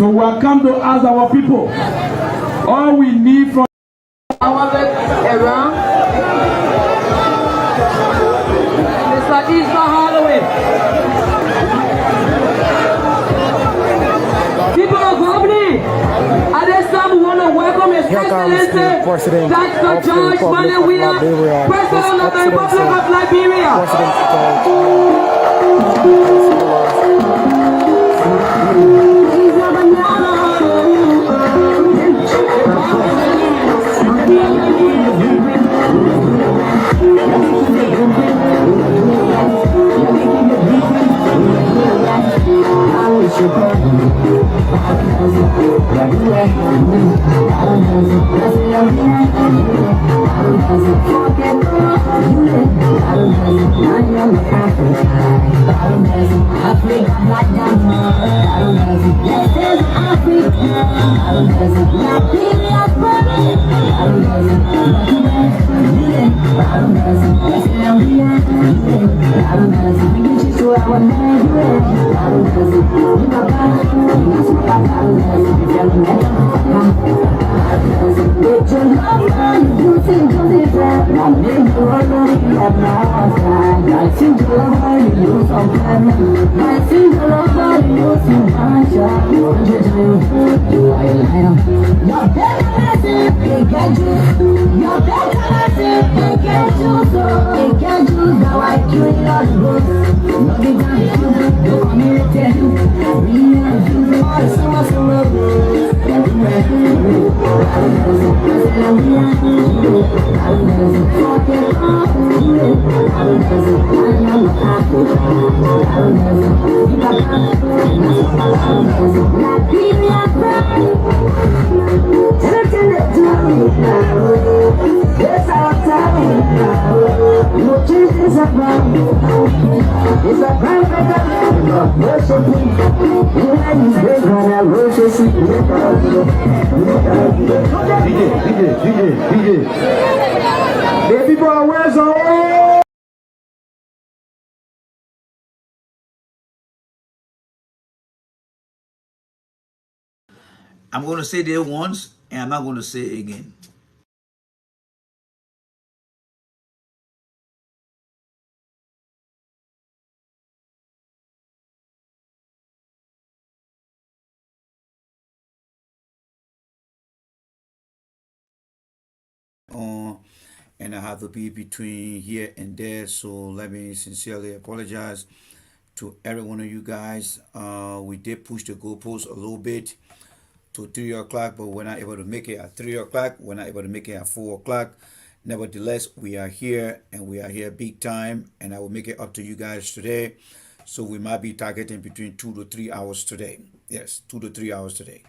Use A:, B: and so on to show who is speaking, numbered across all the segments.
A: So we are come to ask our people. All we need from
B: our around Mr. Isma Holloway. People of Albany, at this time we want to welcome His Excellency Dr. George Morlue, Weah, President of the Republic of Liberia.
A: The people are where's all?
C: I'm going to say it once, and I'm not going to say it again. And I have to be between here and there, so let me sincerely apologize to every one of you guys. We did push the goalpost a little bit to 3 o'clock, but we're not able to make it at 3 o'clock. We're not able to make it at 4 o'clock. Nevertheless, we are here, and we are here big time, and I will make it up to you guys today. So we might be targeting between 2 to 3 hours today. Yes, 2 to 3 hours today.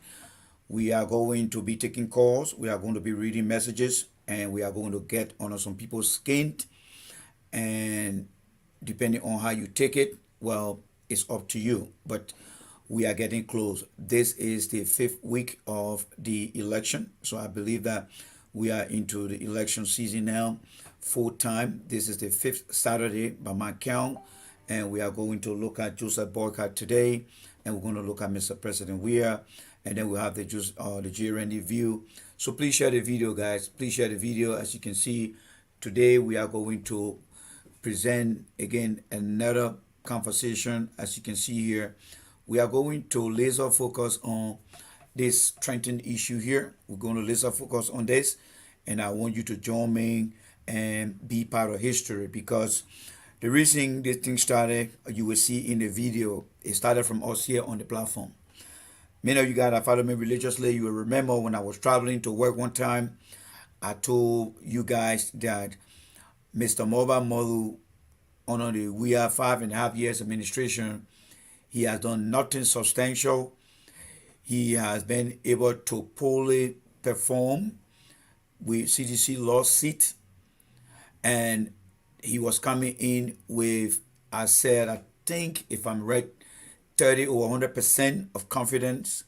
C: We are going to be taking calls. We are going to be reading messages, and we are going to get under some people's skin. And depending on how you take it, well, it's up to you. But we are getting close. This is the 5th week of the election. So I believe that we are into the election season now, full time. This is the 5th Saturday by my count. And we are going to look at Joseph Boycott today. And we're going to look at Mr. President Weah. And then we'll have the GRND view. So please share the video, guys. Please share the video. As you can see, today we are going to present again another conversation. As you can see here, we are going to laser focus on this Trenton issue here. We're going to laser focus on this, and I want you to join me and be part of history, because the reason this thing started, you will see in the video, it started from us here on the platform. Many of you guys that follow me religiously, you will remember when I was traveling to work one time, I told you guys that Mr. Mulbah Morlue, under the Weah 5.5 years administration, he has done nothing substantial. He has been able to poorly perform with CDC lawsuit, and he was coming in with, I think if I'm right, 30 or 100% of confidence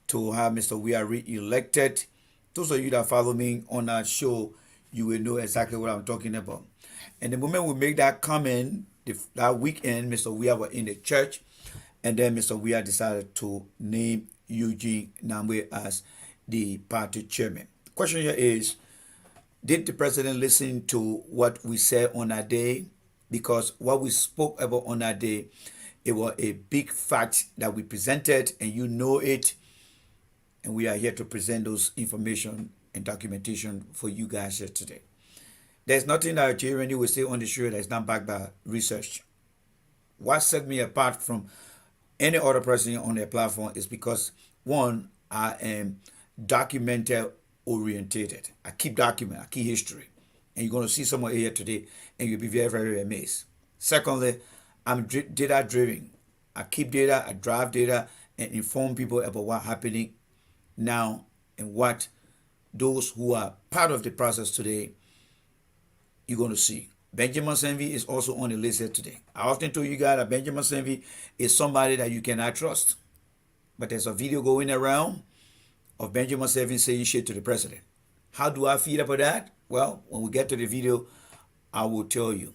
C: to have Mr. Weah re-elected. Those of you that follow me on our show, you will know exactly what I'm talking about. And the moment we make that comment, that weekend, Mr. Weah was in the church, and then Mr. Weah decided to name Eugene Nagbe as the party chairman. The question here is, did the president listen to what we said on that day? Because what we spoke about on that day, it was a big fact that we presented, and you know it. And we are here to present those information and documentation for you guys here today. There's nothing that J. Randy will say on the show that is not backed by research. What set me apart from any other person on their platform is because, one, I am documented orientated. I keep document, I keep history. And you're going to see someone here today and you'll be very, very amazed. Secondly, I'm data driven. I keep data, I drive data, and inform people about what's happening now and what those who are part of the process today you're going to see. Benjamin Senvi is also on the list here today. I often told you guys that Benjamin Senvi is somebody that you cannot trust. But there's a video going around of Benjamin Senvi saying shit to the president. How do I feel about that? Well, when we get to the video, I will tell you.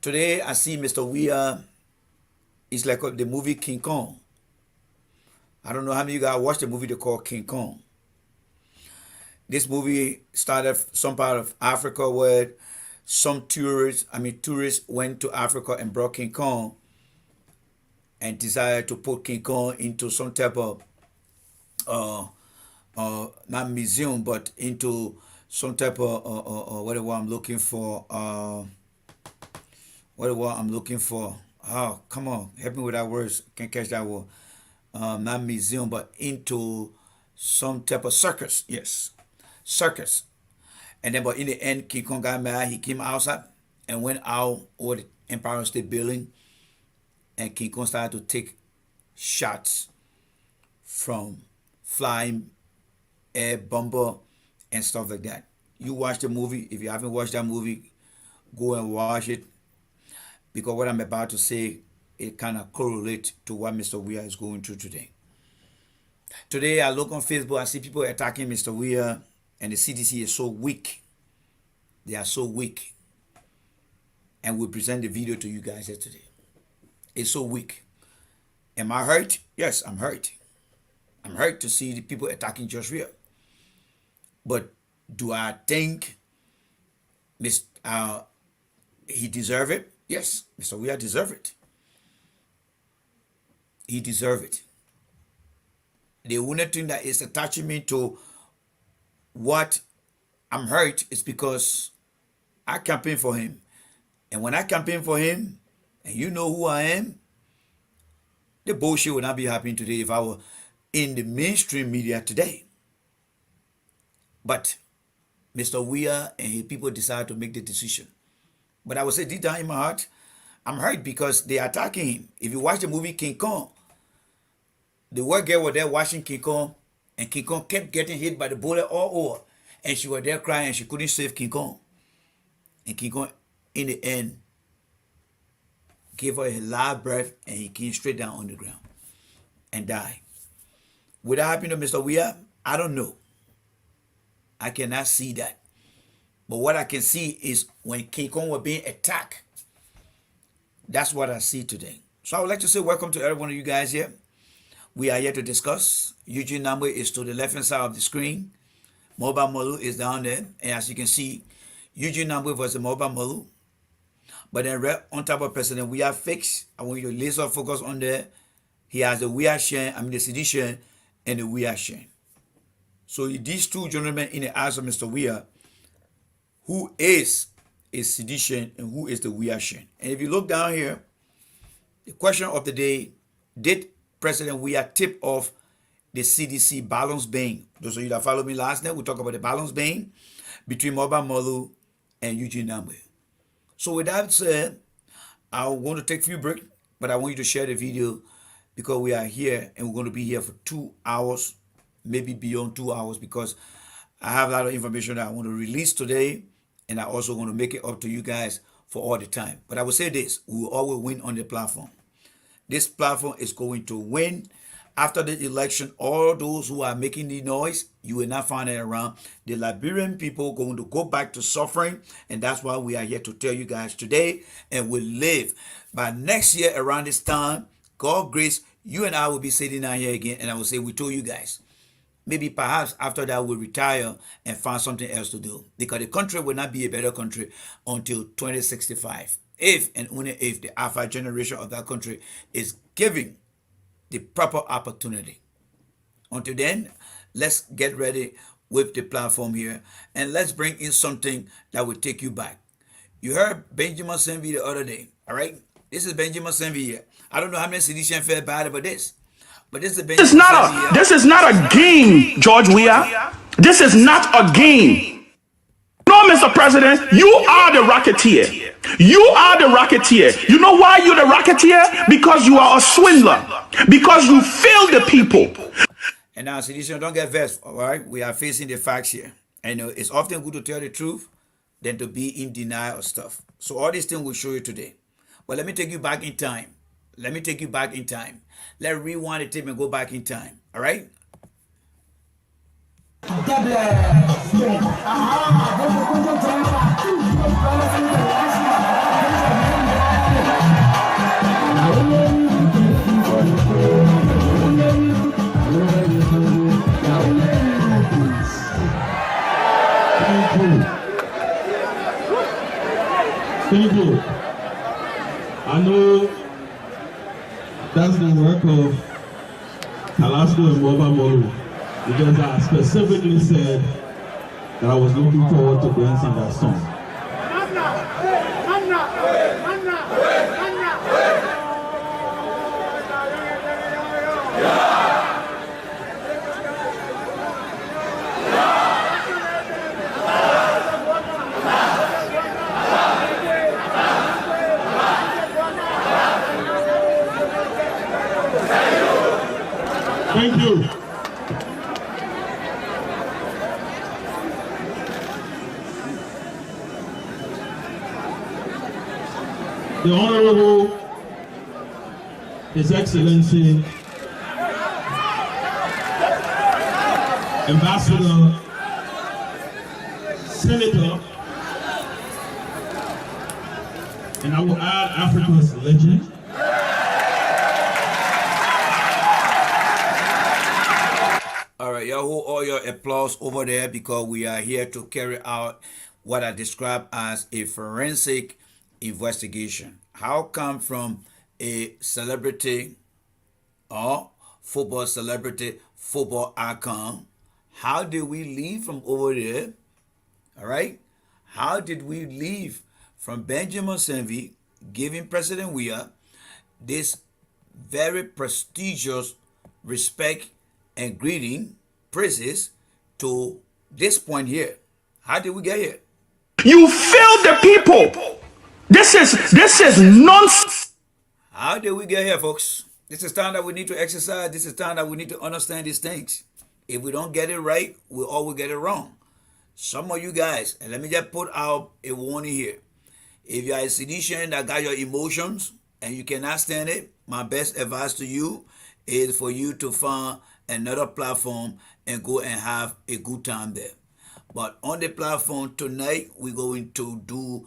C: Today, I see Mr. Weah. It's like the movie King Kong. I don't know how many of you guys watched the movie they call King Kong. This movie started some part of Africa where some tourists went to Africa and brought King Kong and decided to put King Kong into some type of not museum, but into some type of whatever I'm looking for. Whatever I'm looking for. Oh, come on, help me with that words. Can't catch that word. Not museum, but into some type of circus. Yes, circus. And then, but in the end, King Kong got mad. He came outside and went out over the Empire State Building, and King Kong started to take shots from flying air bomber and stuff like that. You watch the movie. If you haven't watched that movie, go and watch it, because what I'm about to say, it kind of correlates to what Mr. Weah is going through today. Today, I look on Facebook, I see people attacking Mr. Weah, and the CDC is so weak. They are so weak. And we'll present the video to you guys here today. It's so weak. Am I hurt? Yes, I'm hurt. I'm hurt to see the people attacking Josh Weah. But do I think he deserves it? Yes, Mr. Weah deserves it. He deserves it. The only thing that is attaching me to what I'm hurt is because I campaigned for him. And when I campaigned for him, and you know who I am, the bullshit would not be happening today if I were in the mainstream media today. But Mr. Weah and his people decided to make the decision. But I would say deep down in my heart, I'm hurt because they are attacking him. If you watch the movie King Kong, the white girl was there watching King Kong, and King Kong kept getting hit by the bullet all over. And she was there crying, and she couldn't save King Kong. And King Kong, in the end, gave her a loud breath, and he came straight down on the ground and died. Would that happen to Mr. Weah? I don't know. I cannot see that. But what I can see is when King Kong was being attacked, that's what I see today. So I would like to say welcome to every one of you guys here. We are here to discuss. Eugene Nagbe is to the left-hand side of the screen. Mulbah Morlue is down there. And as you can see, Eugene Nagbe was the Mulbah Morlue. But then right on top of President Weah fixed, I want you to laser focus on there. He has the Weah Shen, the sedition, and the Weah Shen. So these two gentlemen in the eyes of Mr. Weah, who is a sedition and who is the Weah Shen? And if you look down here, the question of the day, did President Weah tip off the CDC balance beam? Those of you that followed me last night, we talked about the balance beam between Mulbah Morlue and Eugene Nagbe. So with that said, I want to take a few breaks, but I want you to share the video because we are here and we're going to be here for 2 hours, maybe beyond 2 hours, because I have a lot of information that I want to release today, and I also want to make it up to you guys for all the time. But I will say this, we will always win on the platform. This platform is going to win. After the election, all those who are making the noise, you will not find it around. The Liberian people are going to go back to suffering, and that's why we are here to tell you guys today, and we'll live. By next year around this time, God grace, you and I will be sitting down here again, and I will say, we told you guys. Maybe perhaps after that we'll retire and find something else to do, because the country will not be a better country until 2065, if and only if the alpha generation of that country is giving the proper opportunity. Until then, let's get ready with the platform here, and let's bring in something that will take you back. You heard Benjamin Senvi the other day, all right? This is Benjamin Senvi here. I don't know how many CDC felt bad about this, but this is Benjamin Senvi here.
A: This is not a game, George Weah. This is not a game. No, Mr. President, you are the racketeer. You are the racketeer. You know why you're the racketeer? Because you are a swindler. Because you failed the people.
C: And now, citizens, don't get vexed, all right? We are facing the facts here. And it's often good to tell the truth than to be in denial of stuff. So all these things we'll show you today. But let me take you back in time. Let me take you back in time. Let's rewind the tape and go back in time, all right?
D: Thank you. I know that's the work of Talasco and Mulbah Morlue, because I specifically said that I was looking forward to dancing that song. Thank you. The Honorable His Excellency Ambassador, Senator, and I will add Africa's legend,
C: All right, y'all hold all your applause over there, because we are here to carry out what I describe as a forensic investigation. How come from a celebrity or football celebrity, football icon, how did we leave from over there? All right, how did we leave from Benjamin Senvi giving President Weah this very prestigious respect and greeting, praises, to this point here? How did we get here?
A: You failed the people. This is nonsense.
C: How did we get here, folks? This is time that we need to exercise. This is time that we need to understand these things. If we don't get it right, we always get it wrong. Some of you guys, and let me just put out a warning here. If you are a seditious that got your emotions and you cannot stand it, my best advice to you is for you to find another platform and go and have a good time there. But on the platform tonight, we're going to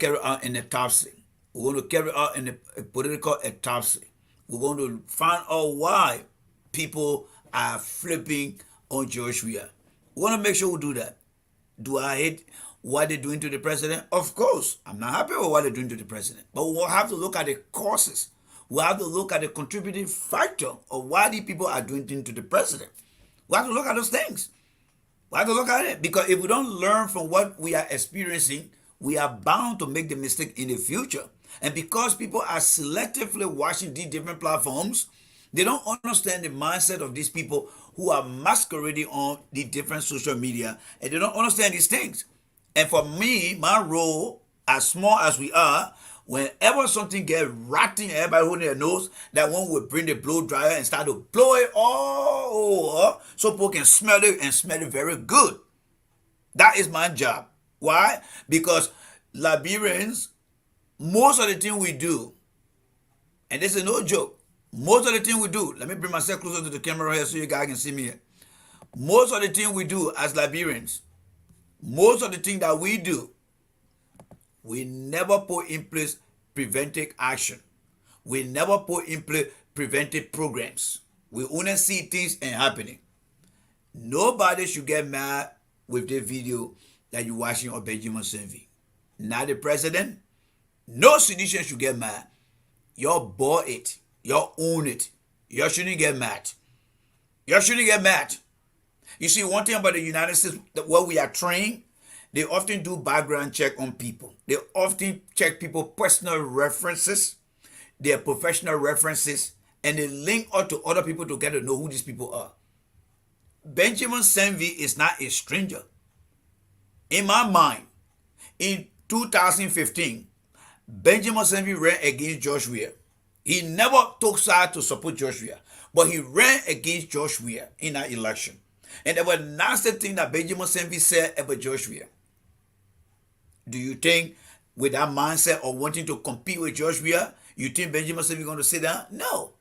C: carry out an autopsy. We're going to carry out a political autopsy. We're going to find out why people are flipping on George Weah. We want to make sure we do that. Do I hate what they're doing to the president? Of course, I'm not happy with what they're doing to the president. But we'll have to look at the causes. We'll have to look at the contributing factor of why these people are doing things to the president. We have to look at those things. We have to look at it, because if we don't learn from what we are experiencing, we are bound to make the mistake in the future. And because people are selectively watching these different platforms, they don't understand the mindset of these people who are masquerading on the different social media, and they don't understand these things. And for me, my role, as small as we are, whenever something gets rotten, everybody holding their nose, that one will bring the blow dryer and start to blow it all over so people can smell it, and smell it very good. That is my job. Why? Because Liberians, most of the thing we do, and this is no joke, most of the thing we do, let me bring myself closer to the camera here so you guys can see me here. Most of the thing we do as Liberians, most of the thing that we do, we never put in place preventive action. We never put in place preventive programs. We only see things and happening. Nobody should get mad with the video that you're watching of Benjamin Senvi. Not the president. No citizen should get mad. Y'all bought it. Y'all own it. Y'all shouldn't get mad. Y'all shouldn't get mad. You see, one thing about the United States, where we are trained, they often do background check on people. They often check people's personal references, their professional references, and they link up to other people to get to know who these people are. Benjamin Senvi is not a stranger. In my mind, in 2015, Benjamin Senvi ran against George Weah. He never took side to support George Weah, but he ran against George Weah in that election. And there were nasty things that Benjamin Senvi said about George Weah. Do you think with that mindset of wanting to compete with George Weah, you think Benjamin Senvi is going to sit down? No.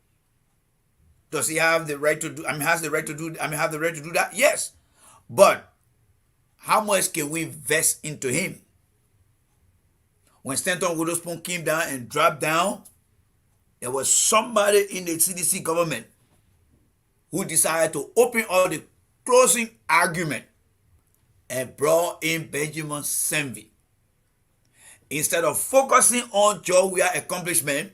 C: Does he have the right to do? Have the right to do that? Yes. But how much can we invest into him? When Stanton Witherspoon came down and dropped down, there was somebody in the CDC government who decided to open up the closing argument and brought in Benjamin Senvi. Instead of focusing on George Weah's accomplishment,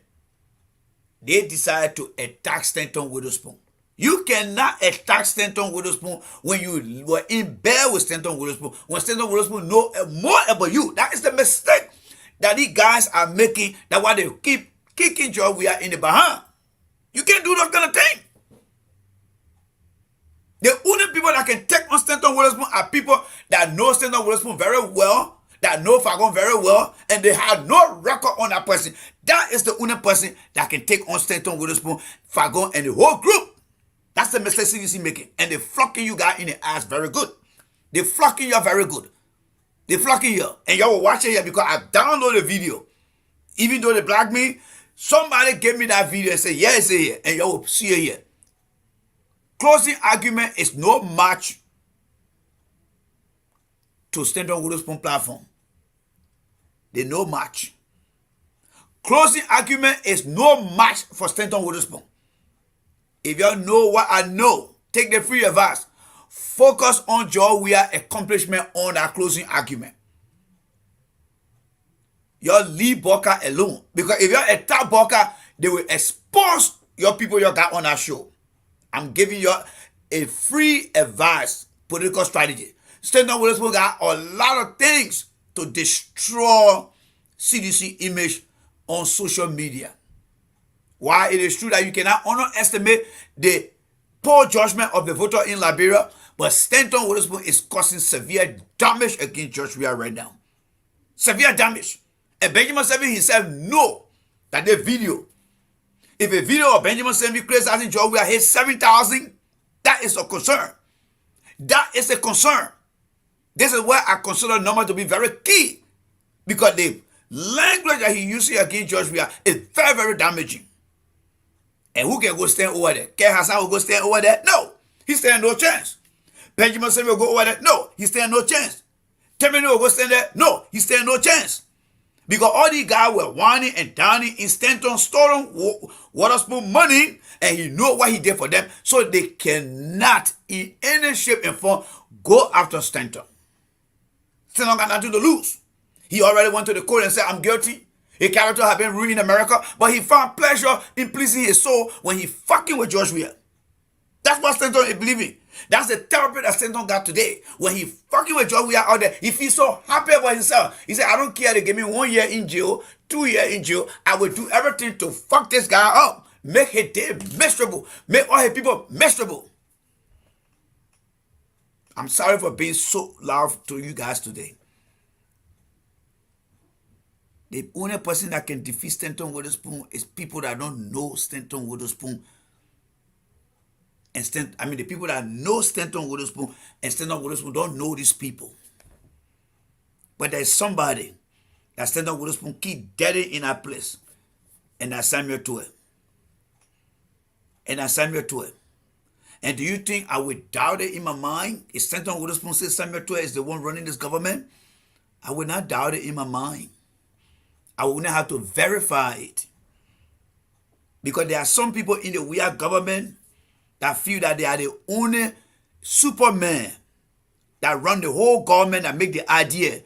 C: they decided to attack Stanton Witherspoon. You cannot attack Stanton Witherspoon when you were in bed with Stanton Witherspoon, when Stanton Witherspoon know more about you. That is the mistake that these guys are making. That's why they keep kicking George Weah in the behind. You can't do that kind of thing. The only people that can take on Stanton Witherspoon are people that know Stanton Witherspoon very well, that know Fagon very well, and they have no record on that person. That is the only person that can take on Stanton Witherspoon, Fagon, and the whole group. That's the mistake CDC making. And they flocking you guys in the ass very good. They flocking you very good. They flocking you. And y'all will watch it here because I downloaded the video. Even though they blocked me, somebody gave me that video and said, yeah, it's here. And y'all will see it here. Closing argument is no match to Stanton Witherspoon platform. They no match. Closing argument is no match for Stanton Witherspoon. If y'all know what I know, take the free advice. Focus on George Weah's accomplishment on that closing argument. Y'all leave Boca alone. Because if y'all attack Boca, they will expose your people you got on that show. I'm giving you a free advice, political strategy. Stanton Witherspoon got a lot of things to destroy CDC image on social media. While it is true that you cannot underestimate the poor judgment of the voter in Liberia, but Stanton Witherspoon is causing severe damage against George Weah right now. Severe damage. And Benjamin Senvi himself know that the video, if a video of Benjamin Senvi criticizing George Weah hits 7,000, that is a concern. That is a concern. This is why I consider number to be very key, because the language that he uses against George Weah is very, very damaging. And who can go stand over there? Ken Hassan will go stand over there? No, he stand no chance. Benjamin Senvi will go over there? No, he stand no chance. Temini will go stand there? No, he stand no chance. Because all these guys were whining and dining in Stanton, stolen Witherspoon money, and he know what he did for them, so they cannot in any shape and form go after Stanton. Stanton got nothing to lose. He already went to the court and said, I'm guilty. His character had been ruined in America, but he found pleasure in pleasing his soul when he fucking with George Weah. That's what Stanton is believing. That's the therapy that Stanton got today. When he fucking with George Weah out there, he feels so happy about himself. He said, I don't care, they give me 1 year in jail, 2 years in jail. I will do everything to fuck this guy up. Make his day miserable. Make all his people miserable. I'm sorry for being so loud to you guys today. The only person that can defeat Stanton Witherspoon is people that don't know Stanton Witherspoon. And the people that know Stanton Witherspoon and Stanton Witherspoon don't know these people. But there's somebody that Stanton Witherspoon keep dead in that place. And that's Samuel Tuer. And that's Samuel Tuer. And do you think I would doubt it in my mind? If Stanton Witherspoon says Samuel Tuer is the one running this government, I would not doubt it in my mind. I would not have to verify it. Because there are some people in the Weah government that feel that they are the only superman that run the whole government and make the idea.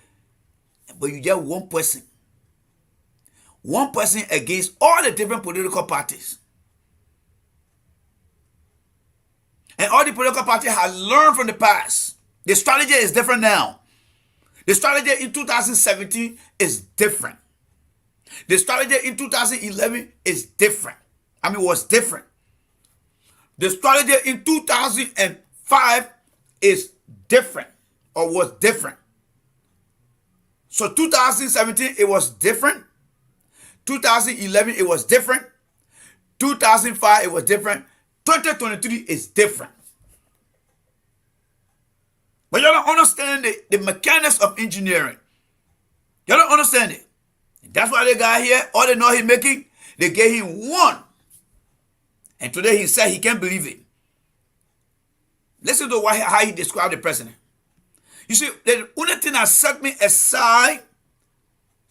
C: But you get one person. One person against all the different political parties. And all the political parties have learned from the past. The strategy is different now. The strategy in 2017 is different. The strategy in 2011 is different. Was different. The strategy in 2005 is different or was different. So 2017, it was different. 2011, it was different. 2005, it was different. 2023 is different. But you don't understand the mechanics of engineering. You don't understand it. That's why the guy here, all they know he's making, they gave him one. And today he said he can't believe it. Listen to how he described the president. You see, the only thing that set me aside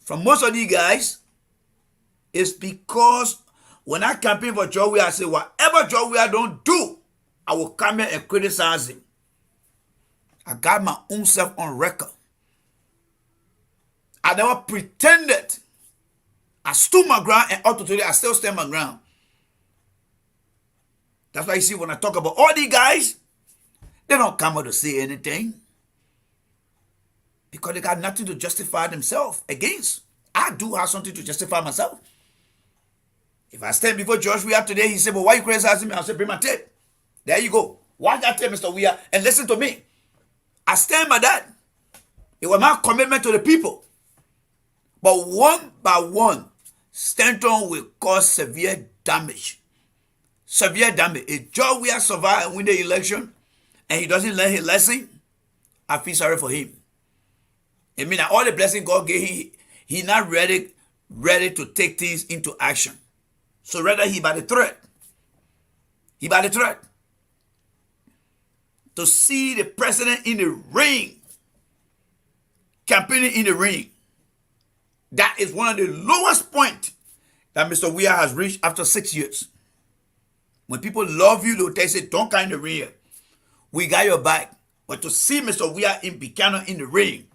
C: from most of these guys is because when I campaign for George Weah, I say, whatever George Weah don't do, I will come here and criticize him. I got my own self on record. I never pretended. I stood my ground, and up to today, I still stand my ground. That's why you see when I talk about all these guys, they don't come out to say anything. Because they got nothing to justify themselves against. I do have something to justify myself. If I stand before George Weah today, he said, well, why you criticizing me? I'll say, bring my tape. There you go. Watch that tape, Mr. Weah, and listen to me. I stand by that. It was my commitment to the people. But one by one, Stanton will cause severe damage. Severe damage. If George Weah survive and win the election, and he doesn't learn his lesson, I feel sorry for him. I mean, all the blessing God gave him, he not ready to take things into action. So rather he by the threat. He by the threat. To see the president in the ring, campaigning in the ring. That is one of the lowest points that Mr. Weah has reached after 6 years. When people love you, they'll tell you, don't come in the ring. We got your back. But to see Mr. Weah in Buchanan in the ring,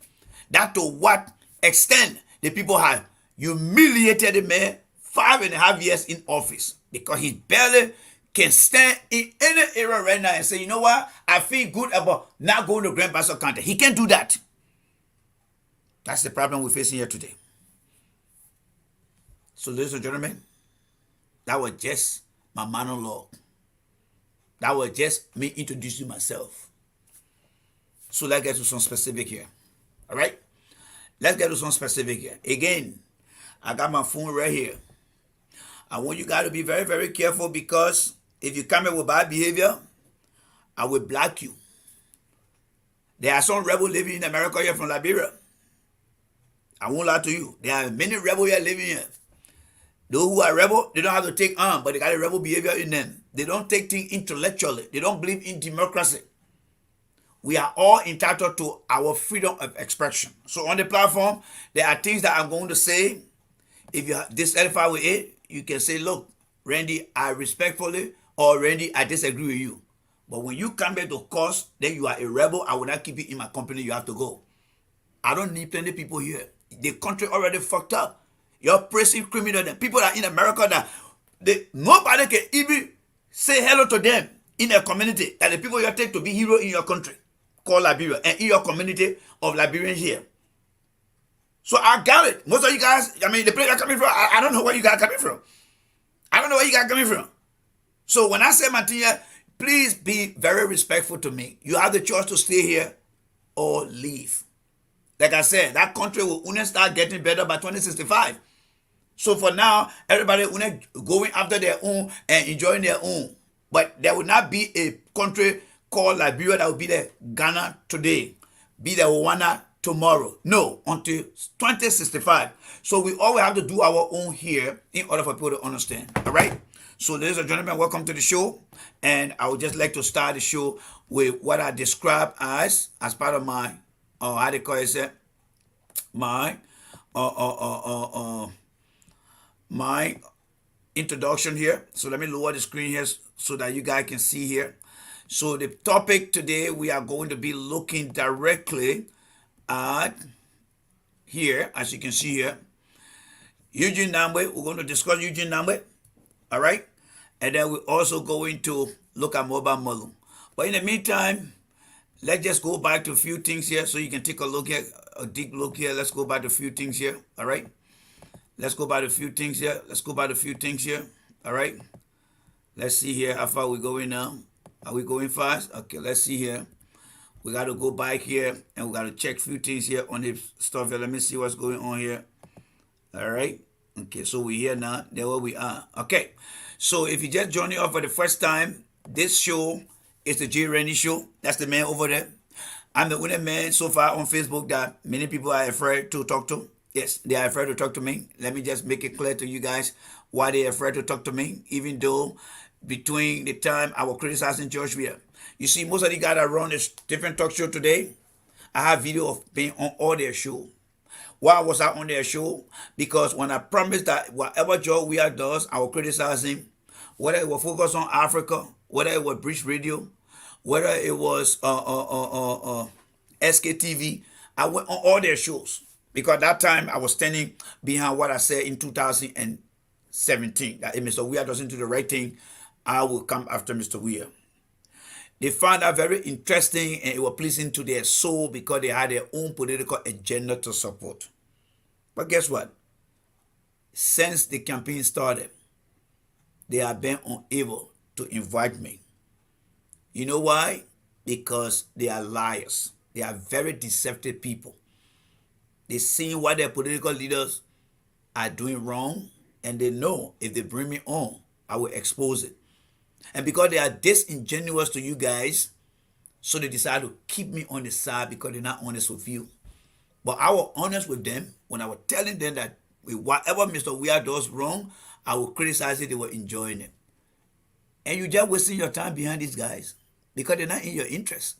C: that to what extent the people have humiliated the man 5.5 years in office because he barely can stand in any area right now and say, you know what, I feel good about not going to Grand Bassa County. He can't do that. That's the problem we're facing here today. So ladies and gentlemen, that was just my monologue. That was just me introducing myself. So let's get to some specific here. All right? Let's get to some specific here. Again, I got my phone right here. I want you guys to be very, very careful because if you come in with bad behavior, I will block you. There are some rebels living in America here from Liberia. I won't lie to you. There are many rebels here living here. Those who are rebel, they don't have to take arms, but they got a rebel behavior in them. They don't take things intellectually. They don't believe in democracy. We are all entitled to our freedom of expression. So on the platform, there are things that I'm going to say. If you're dissatisfied with it, you can say, look, Randy, I respectfully, or Randy, I disagree with you. But when you come back to cause, then you are a rebel. I will not keep you in my company. You have to go. I don't need plenty people here. The country already fucked up. You're praising criminals. The people that are in America that nobody can even say hello to them in their community. That the people you take to be hero in your country, called Liberia, and in your community of Liberians here. So I got it. Most of you guys, I mean, the place you're coming from, I don't know where you guys are coming from. I don't know where you guys are coming from. So when I say my thing here, please be very respectful to me. You have the choice to stay here or leave. Like I said, that country will only start getting better by 2065. So for now, everybody only going after their own and enjoying their own. But there will not be a country called Liberia that will be the Ghana today, be the Rwanda tomorrow. No, until 2065. So we always have to do our own here in order for people to understand. All right? So ladies and gentlemen, welcome to the show. And I would just like to start the show with what I describe as part of my, how they call it, my introduction here. So let me lower the screen here so that you guys can see here. So the topic today, we are going to be looking directly at here, as you can see here, Eugene Nagbe. We're going to discuss Eugene Nagbe, all right? And then we're also going to look at Mulbah Morlue. But in the meantime, let's just go back to a few things here so you can take a look at a deep look here. Let's go back to a few things here, all right? Let's go back to a few things here. Let's go back to a few things here, all right? Let's see here how far we're going now. Are we going fast? Okay, let's see here. We got to go back here and we got to check a few things here on this stuff here. Let me see what's going on here. All right. Okay, so we're here now. There where we are. Okay. So if you just joining us for the first time, this show is the J. Randy Show. That's the man over there. I'm the only man so far on Facebook that many people are afraid to talk to. Yes, they are afraid to talk to me. Let me just make it clear to you guys why they're afraid to talk to me, even though between the time I was criticizing George Weah. You see, most of the guys that run this different talk show today, I have video of being on all their show. Why was I on their show? Because when I promised that whatever George Weah does, I will criticize him, whether it was focused on Africa, whether it was British Radio, whether it was SKTV, I went on all their shows. Because that time I was standing behind what I said in 2017. That if Mr. Weah doesn't do the right thing, I will come after Mr. Weah. They found that very interesting and it was pleasing to their soul because they had their own political agenda to support. But guess what? Since the campaign started, they have been unable to invite me. You know why? Because they are liars. They are very deceptive people. They see what their political leaders are doing wrong, and they know if they bring me on, I will expose it. And because they are disingenuous to you guys, so they decide to keep me on the side because they're not honest with you. But I was honest with them when I was telling them that whatever Mr. Weah does wrong, I will criticize it. They were enjoying it. And you're just wasting your time behind these guys because they're not in your interest.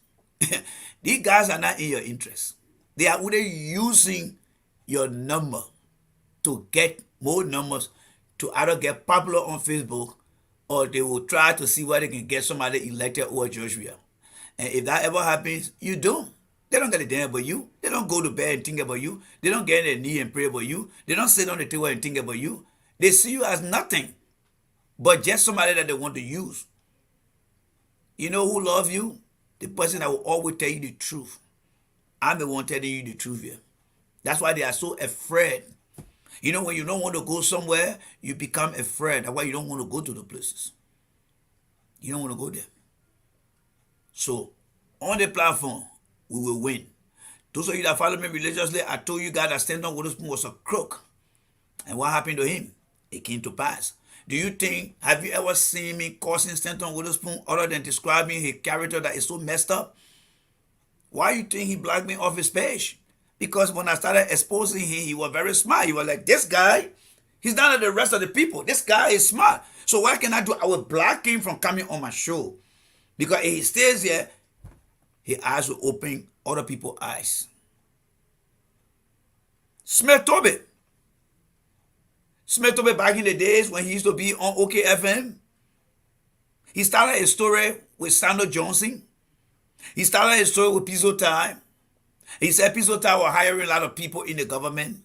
C: These guys are not in your interest. They are only using your number to get more numbers to either get popular on Facebook or they will try to see where they can get somebody elected over George Weah. And if that ever happens, you don't. They don't get a damn about you. They don't go to bed and think about you. They don't get on their knee and pray about you. They don't sit on the table and think about you. They see you as nothing but just somebody that they want to use. You know who loves you? The person that will always tell you the truth. I'm the one telling you the truth here. That's why they are so afraid. You know, when you don't want to go somewhere, you become afraid. That's why you don't want to go to the places. You don't want to go there. So, on the platform, we will win. Those of you that follow me religiously, I told you guys that Stanton Witherspoon was a crook. And what happened to him? It came to pass. Do you think, have you ever seen me cursing Stanton Witherspoon other than describing his character that is so messed up? Why you think he blocked me off his page? Because when I started exposing him, he was very smart. He was like, this guy, he's not like the rest of the people. This guy is smart. So what can I do? I will block him from coming on my show. Because if he stays here, his eyes will open other people's eyes. Smith Toby. Smith Toby back in the days when he used to be on OKFM. He started a story with Sandra Johnson. He started a story with Pizzo Time. He said Pizzo Time was hiring a lot of people in the government.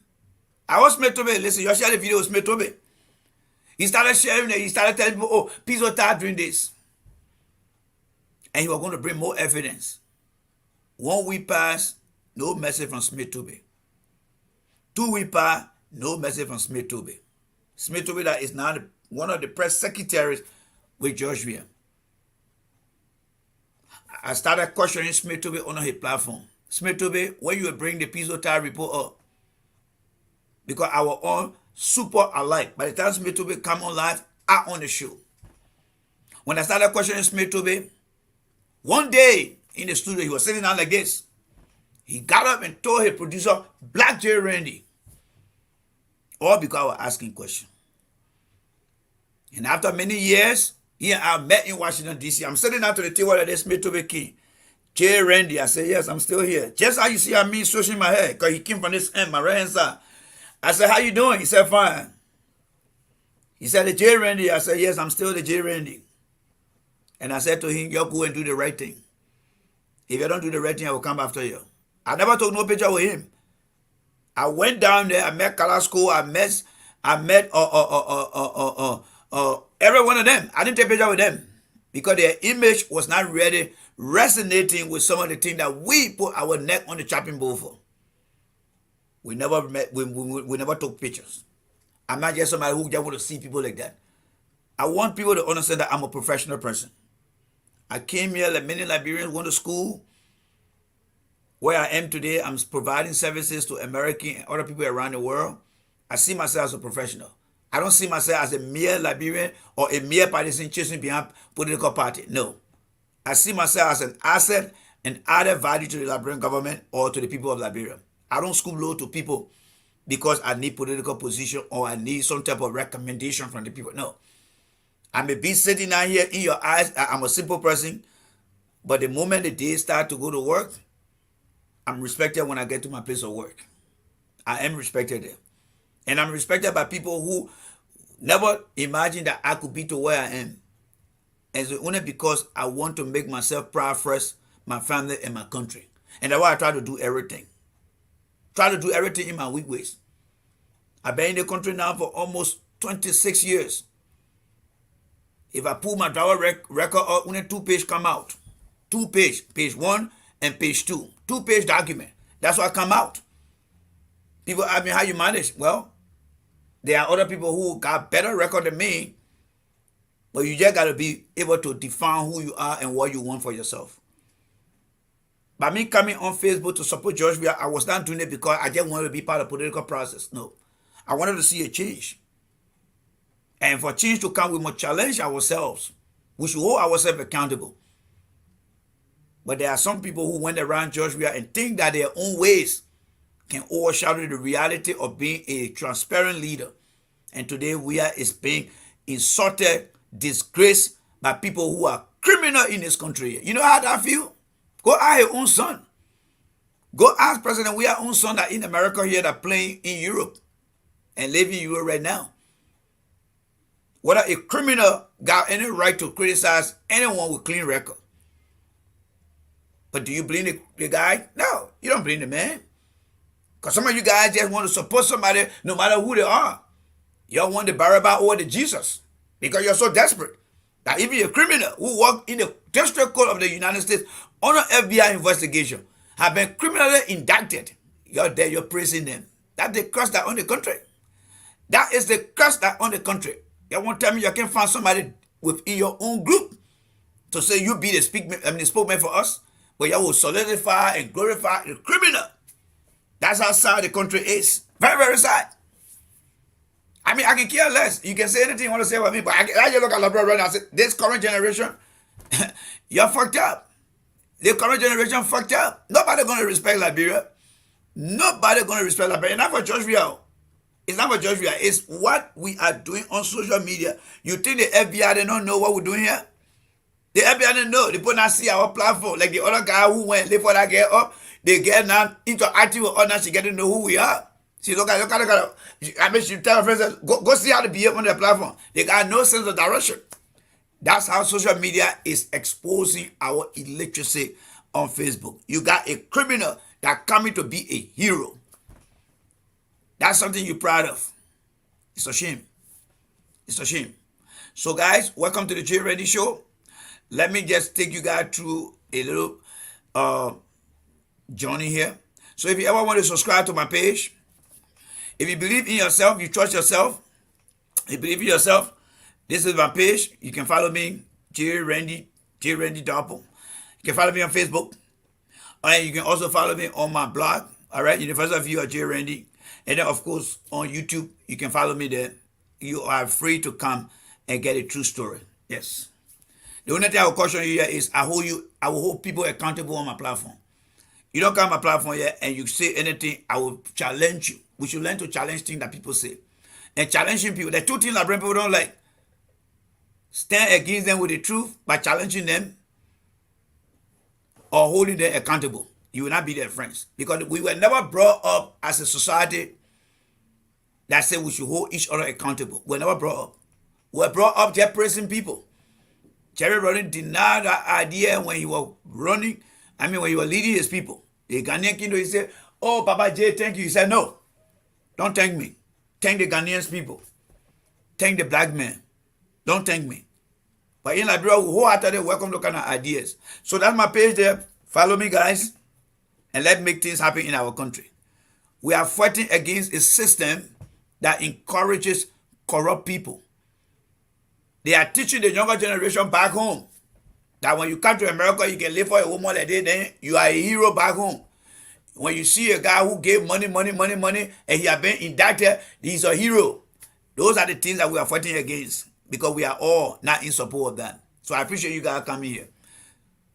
C: I was Smith Toby. Listen, you share the video with Smith Toby. He started sharing it. He started telling people, oh, Pizzo Time doing this. And he was going to bring more evidence. 1 week passed, no message from Smith Toby. 2 weeks passed, no message from Smith Toby. Smith Toby that is now one of the press secretaries with George Weah. I started questioning Smith Toby on his platform. Smith Toby, when you will bring the Pizzo Time report up? Because I was on super alike. By the time Smith Toby come on live, I on the show. When I started questioning Smith Toby, one day in the studio, he was sitting down like this. He got up and told his producer, Black J. Randy. All because I was asking questions. And after many years, he and I met in Washington, D.C. I'm sitting down to the table like this, Smith Toby King. J. Randy, I said, yes, I'm still here. Just how you see me stretching my head, because he came from this end, my right hand side. I said, how you doing? He said, fine. He said, the J. Randy. I said, yes, I'm still the J. Randy. And I said to him, you go and do the right thing. If you don't do the right thing, I will come after you. I never took no picture with him. I went down there, I met Carrasco, I met every one of them. I didn't take picture with them because their image was not really resonating with some of the things that we put our neck on the chopping board for. We never met, we never took pictures. I'm not just somebody who just want to see people like that. I want people to understand that I'm a professional person. I came here like many Liberians, went to school. Where I am today, I'm providing services to American and other people around the world. I see myself as a professional. I don't see myself as a mere Liberian or a mere partisan chasing behind political party. No. I see myself as an asset and added value to the Liberian government or to the people of Liberia. I don't scoop low to people because I need political position or I need some type of recommendation from the people. No. I may be sitting down here in your eyes. I'm a simple person. But the moment the day start to go to work, I'm respected when I get to my place of work. I am respected there. And I'm respected by people who never imagined that I could be to where I am. And it's only because I want to make myself proud first, my family and my country. And that's why I try to do everything. Try to do everything in my weak ways. I've been in the country now for almost 26 years. If I pull my driver record up, only 2 pages come out. 2 pages, page 1 and page 2. 2-page document. That's what come out. People ask me how you manage. Well, there are other people who got better record than me, but you just got to be able to define who you are and what you want for yourself. By me coming on Facebook to support George Weah, I was not doing it because I just wanted to be part of the political process. No. I wanted to see a change. And for change to come, we must challenge ourselves. We should hold ourselves accountable. But there are some people who went around George Weah and think that their own ways can overshadow the reality of being a transparent leader. And today Weah is being insulted, disgraced by people who are criminal in this country. You know how that feel? Go ask your own son. Go ask President Weah's own son that in America here that playing in Europe and living in Europe right now. Whether a criminal got any right to criticize anyone with clean record. But do you blame the guy? No, you don't blame the man. Because some of you guys just want to support somebody no matter who they are. You want the Barabbas or the Jesus. Because you're so desperate. That even a criminal who worked in the district court of the United States on an FBI investigation have been criminally indicted. You're there, you're praising them. That's the curse that on the country. That is the curse that on the country. You won't tell me you can find somebody within your own group to say you be the spokesman for us. But you will solidify and glorify the criminal. That's how sad the country is. Very, very sad. I mean, I can care less. You can say anything you want to say about me, but I just look at the brother and I say, this current generation, you're fucked up. The current generation fucked up. Nobody going to respect Liberia. Nobody going to respect Liberia. It's not for George Weah. It's not for George Weah. It's what we are doing on social media. You think the FBI, they don't know what we're doing here? The FBI didn't know. They put not see our platform. Like the other guy who went late for that get up, they get now interactive with us now. She get to know who we are. She look at. I mean, she tell her friends, go see how to behave on the platform. They got no sense of direction. That's how social media is exposing our illiteracy on Facebook. You got a criminal that coming to be a hero. That's something you're proud of. It's a shame. It's a shame. So guys, welcome to the J Ready Show. Let me just take you guys through a little journey here. So if you ever want to subscribe to my page, if you believe in yourself, you trust yourself, you believe in yourself, this is my page. You can follow me, J Randy Doppel. You can follow me on Facebook. And you can also follow me on my blog. All right, University of View of J Randy. And then of course on YouTube, you can follow me there. You are free to come and get a true story. Yes. The only thing I will caution you here is I will hold people accountable on my platform. You don't come on my platform here and you say anything, I will challenge you. We should learn to challenge things that people say. And challenging people, the two things that people don't like. Stand against them with the truth by challenging them or holding them accountable. You will not be their friends. Because we were never brought up as a society that said we should hold each other accountable. We were never brought up. were brought up just praising people. Jerry Rawlings denied that idea when he was running, when he was leading his people. The Ghanaian kingdom, he said, oh, Papa J, thank you. He said, no, don't thank me. Thank the Ghanaian people. Thank the black man. Don't thank me. But in Liberia, we wholeheartedly welcome those kind of ideas. So that's my page there. Follow me, guys, and let's make things happen in our country. We are fighting against a system that encourages corrupt people. They are teaching the younger generation back home that when you come to America, you can live for a woman like that, then you are a hero back home. When you see a guy who gave money, and he has been indicted, he's a hero. Those are the things that we are fighting against because we are all not in support of that. So I appreciate you guys coming here.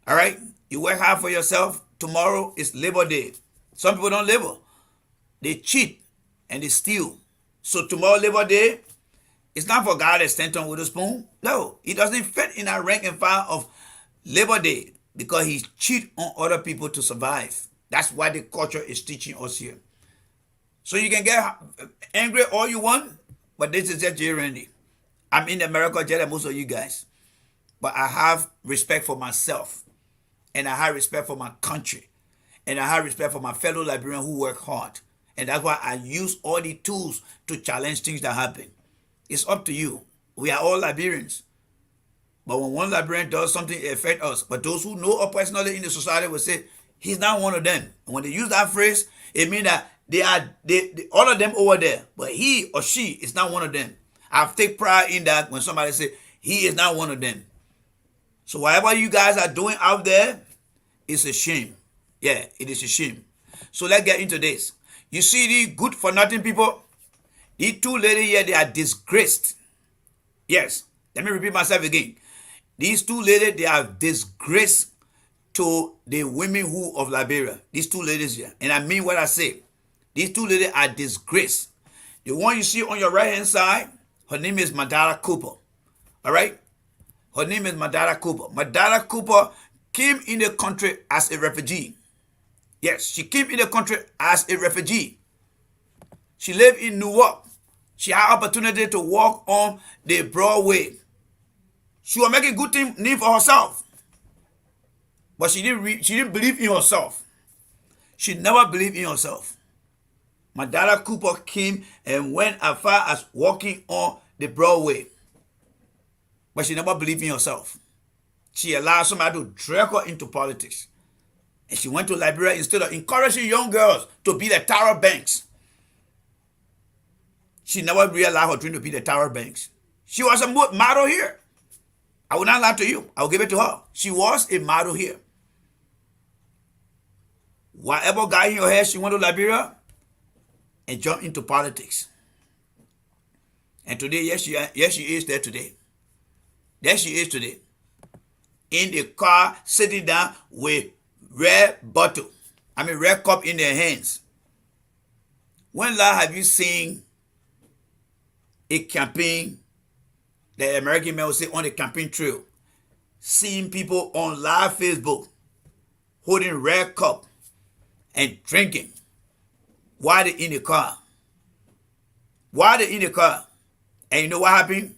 C: All right? You work hard for yourself. Tomorrow is Labor Day. Some people don't labor. They cheat and they steal. So tomorrow, Labor Day, it's not for God to stand on with a spoon. No, it doesn't fit in our rank and file of Labor Day because he cheat on other people to survive. That's why the culture is teaching us here. So you can get angry all you want, but this is just J. Randy. I'm in America just like most of you guys. But I have respect for myself. And I have respect for my country. And I have respect for my fellow Liberians who work hard. And that's why I use all the tools to challenge things that happen. It's up to you. We are all Liberians. But when one Liberian does something, it affects us. But those who know us personally in the society will say, he's not one of them. And when they use that phrase, it means that they are all of them over there. But he or she is not one of them. I take pride in that when somebody say, he is not one of them. So whatever you guys are doing out there, it's a shame. Yeah, it is a shame. So let's get into this. You see the good for nothing people? These two ladies here, they are disgraced. Yes, let me repeat myself again. These two ladies, they are disgraced to the women who of Liberia. These two ladies here. And I mean what I say. These two ladies are disgraced. The one you see on your right hand side, her name is Madara Cooper. All right? Her name is Madara Cooper. Madara Cooper came in the country as a refugee. Yes, she came in the country as a refugee. She lived in Newark. She had opportunity to walk on the Broadway. She was making good name for herself. But she didn't believe in herself. She never believed in herself. Madara Cooper came and went as far as walking on the Broadway. But she never believed in herself. She allowed somebody to drag her into politics. And she went to Liberia instead of encouraging young girls to be the Tyra Banks. She never realized her dream to be the Tyra Banks. She was a model here. I will not lie to you. I will give it to her. She was a model here. Whatever got in her head, she went to Liberia and jumped into politics. And today, yes, she is there today. There she is today. In the car, sitting down with red cup in their hands. When last have you seen a campaign, the American men will say on the campaign trail, seeing people on live Facebook holding red cup and drinking while they're in the car? While they're in the car. And you know what happened?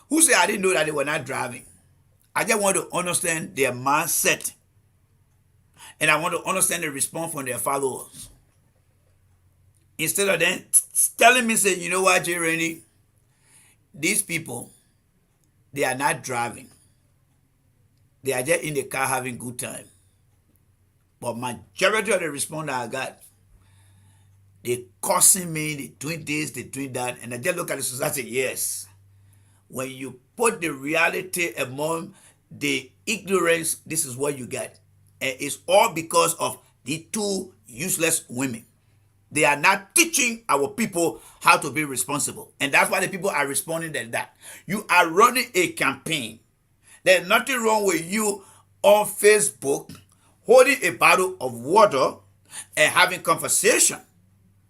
C: Who said I didn't know that they were not driving? I just want to understand their mindset. And I want to understand the response from their followers. Instead of them telling me, say, you know what, J. Rainey, these people, they are not driving. They are just in the car having good time. But majority of the response I got, they cursing me, they doing this, they doing that. And I just look at the society, yes. When you put the reality among the ignorance, this is what you get. And it's all because of the two useless women. They are not teaching our people how to be responsible. And that's why the people are responding like that. You are running a campaign. There's nothing wrong with you on Facebook holding a bottle of water and having conversation.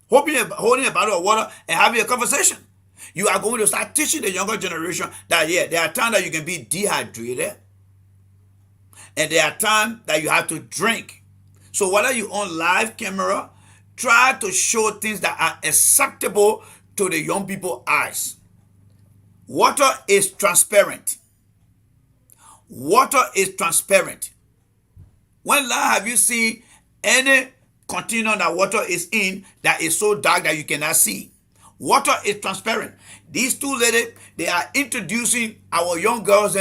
C: Holding a bottle of water and having a conversation. You are going to start teaching the younger generation that, yeah, there are times that you can be dehydrated. And there are times that you have to drink. So whether you're on live camera, try to show things that are acceptable to the young people's eyes. Water is transparent. Water is transparent. When last have you seen any container that water is in that is so dark that you cannot see? Water is transparent. These two ladies, they are introducing our young girls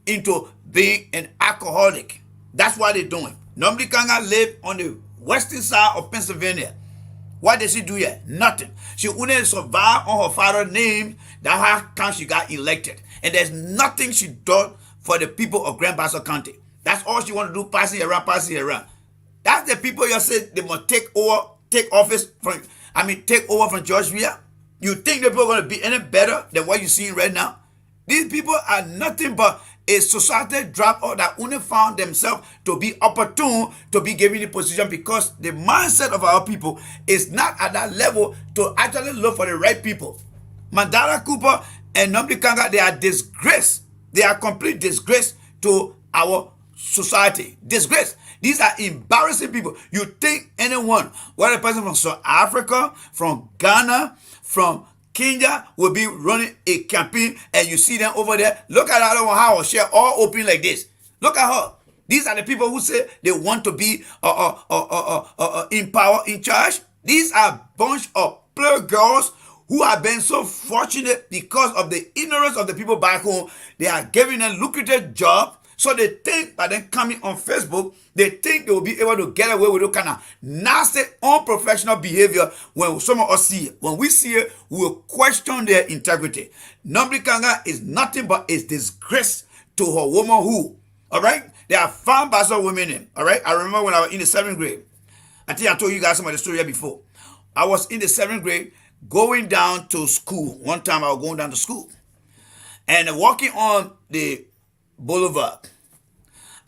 C: into being an alcoholic. That's what they're doing. Normally Kanga live on the western side of Pennsylvania. What did she do here? Nothing. She only survived on her father's name. That's how come she got elected. And there's nothing she done for the people of Grand Bassa County. That's all she want to do, passing around. That's the people you said they must take over from George Weah. You think the people are going to be any better than what you're seeing right now? These people are nothing but a society dropout that only found themselves to be opportune to be given the position because the mindset of our people is not at that level to actually look for the right people. Mandela Cooper and Nnamdi Kanga, they are disgrace. They are complete disgrace to our society. Disgrace. These are embarrassing people. You think anyone, whether a person from South Africa, from Ghana, from Kenya will be running a campaign and you see them over there. Look at that one, how she all open like this. Look at her. These are the people who say they want to be in power, in charge. These are a bunch of player girls who have been so fortunate because of the ignorance of the people back home. They are giving them lucrative job. So they think by them coming on Facebook, they think they will be able to get away with those kind of nasty, unprofessional behavior when some of us see it. When we see it, we will question their integrity. Nnamdi Kanga is nothing but a disgrace to her womanhood. All right? There are fine Bassa women in. All right? I remember when I was in the 7th grade. I think I told you guys some of the story here before. I was in the 7th grade going down to school. One time I was going down to school. And walking on the boulevard,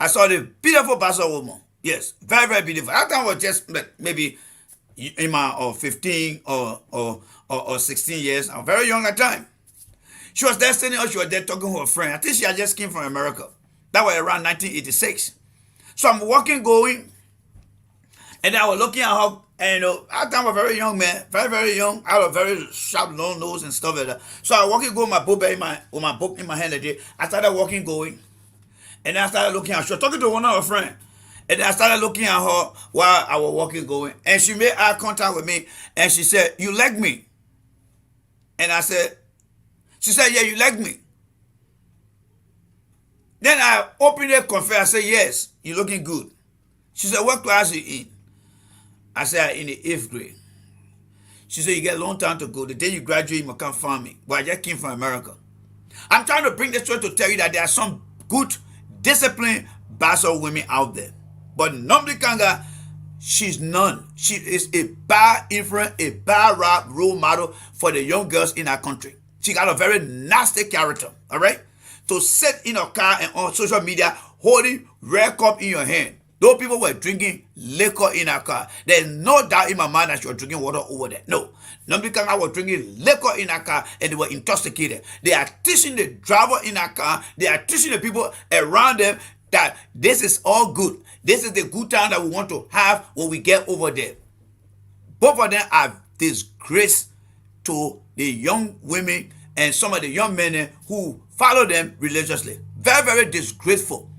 C: I saw the beautiful Bassa woman. Yes, very, very beautiful. That time was just maybe in my 15 or 16 years. I was very young at the time. She was there standing up, she was there talking to her friend. I think she had just came from America. That was around 1986. So I'm walking, going, and I was looking at her, and at that time I was very young, man. Very, very young. I had a very sharp, long nose and stuff like that. So I was walking, going with my book in my hand. I started walking, going. And then I started looking at her. She was talking to one of her friends. And then I started looking at her while I was walking, going. And she made eye contact with me. And she said, "You like me?" And she said, "Yeah, you like me." Then I opened it, confessed. I said, "Yes, you're looking good." She said, "What class are you in?" I said, "In the 8th grade." She said, "You get a long time to go. The day you graduate, you must come find me." But I just came from America. I'm trying to bring this story to tell you that there are some good, disciplined Bassa women out there. But Nnamdi Kanga, she's none. She is a bad influence, a bad role model for the young girls in our country. She got a very nasty character, all right? To sit in a car and on social media holding red cup in your hand. Those people were drinking liquor in her car. There's no doubt in my mind that she was drinking water over there. No. Nnamdi Kanga was drinking liquor in her car and they were intoxicated. They are teaching the driver in her car, they are teaching the people around them that this is all good. This is the good time that we want to have when we get over there. Both of them are disgrace to the young women and some of the young men who follow them religiously. Very, very disgraceful.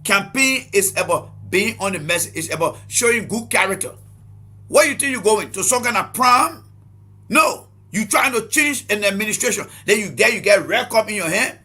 C: Campaign is about being on the message. It's about showing good character. Where you think you're going? To some kind of prom? No. You trying to change an administration. Then you get red cup in your hand.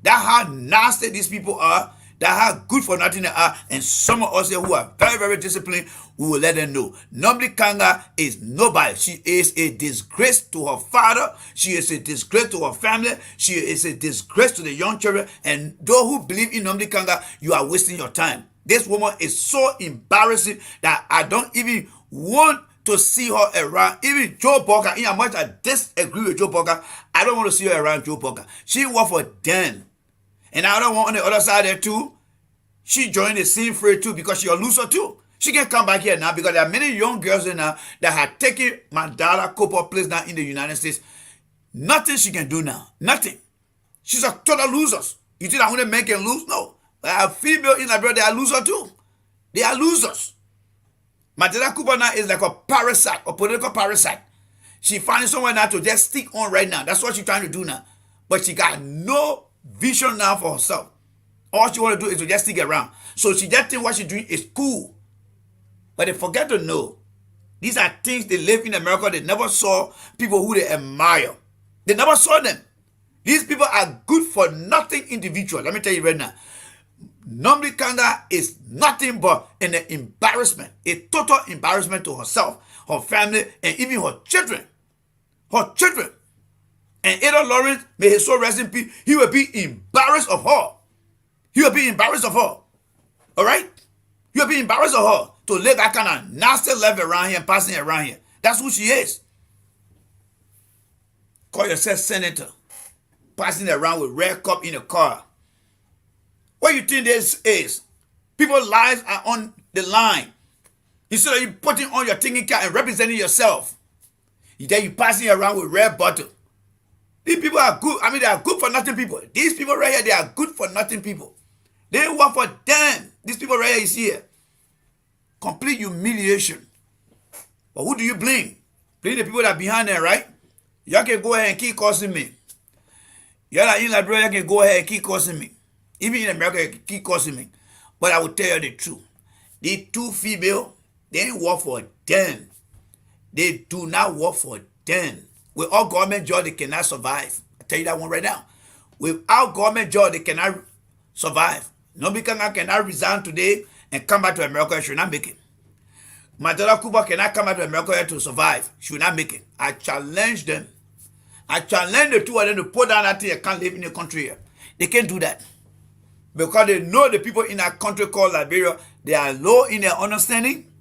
C: That's how nasty these people are. That's how good for nothing they are. And some of us here who are very, very disciplined, we will let them know. Nnamdi Kanga is nobody. She is a disgrace to her father. She is a disgrace to her family. She is a disgrace to the young children. And those who believe in Nnamdi Kanga, you are wasting your time. This woman is so embarrassing that I don't even want to see her around. Even Joe Parker, in as much as I disagree with Joe Parker, I don't want to see her around Joe Parker. She worked for Dan. And I don't want on the other side there too. She joined the same fray too because she's a loser too. She can come back here now because there are many young girls in now that have taken Mandela Cooper place now in the United States. Nothing she can do now. Nothing. She's a total loser. You think that only men can lose? No. A female in Liberia, they are losers too. They are losers. Mandela Cooper now is like a parasite, a political parasite. She finding somewhere now to just stick on right now. That's what she's trying to do now. But she got no vision now for herself. All she want to do is to just stick around. So she just think what she's doing is cool. But they forget to know, these are things they live in America. They never saw people who they admire. They never saw them. These people are good for nothing individual. Let me tell you right now. Nnamdi Kanga is nothing but an embarrassment, a total embarrassment to herself, her family, and even her children. Her children. And Ada Lawrence, may his soul rest in peace, he will be embarrassed of her. He will be embarrassed of her. All right? He will be embarrassed of her to live that kind of nasty life around here and passing around here. That's who she is. Call yourself senator, passing around with red cup in a car. What you think this is? People's lives are on the line. Instead of you putting on your thinking cap and representing yourself, then you passing around with red bottle. These people are good. I mean, they are good for nothing people. These people right here, they are good for nothing people. They ain't work for them. These people right here is here. Complete humiliation. But who do you blame? Blame the people that are behind there, right? Y'all can go ahead and keep cursing me. Y'all are in Liberia, y'all can go ahead and keep cursing me. Even in America, you can keep cursing me. But I will tell you the truth. These two female, they ain't work for them. They do not work for them. Without government job, they cannot survive. I tell you that one right now. Without government job, they cannot survive. Nobody cannot resign today and come back to America. She will not make it. Madonna Cooper cannot come back to America to survive. She will not make it. I challenge them. I challenge the two of them to put down that thing and can't live in the country here. They can't do that. Because they know the people in that country called Liberia, they are low in their understanding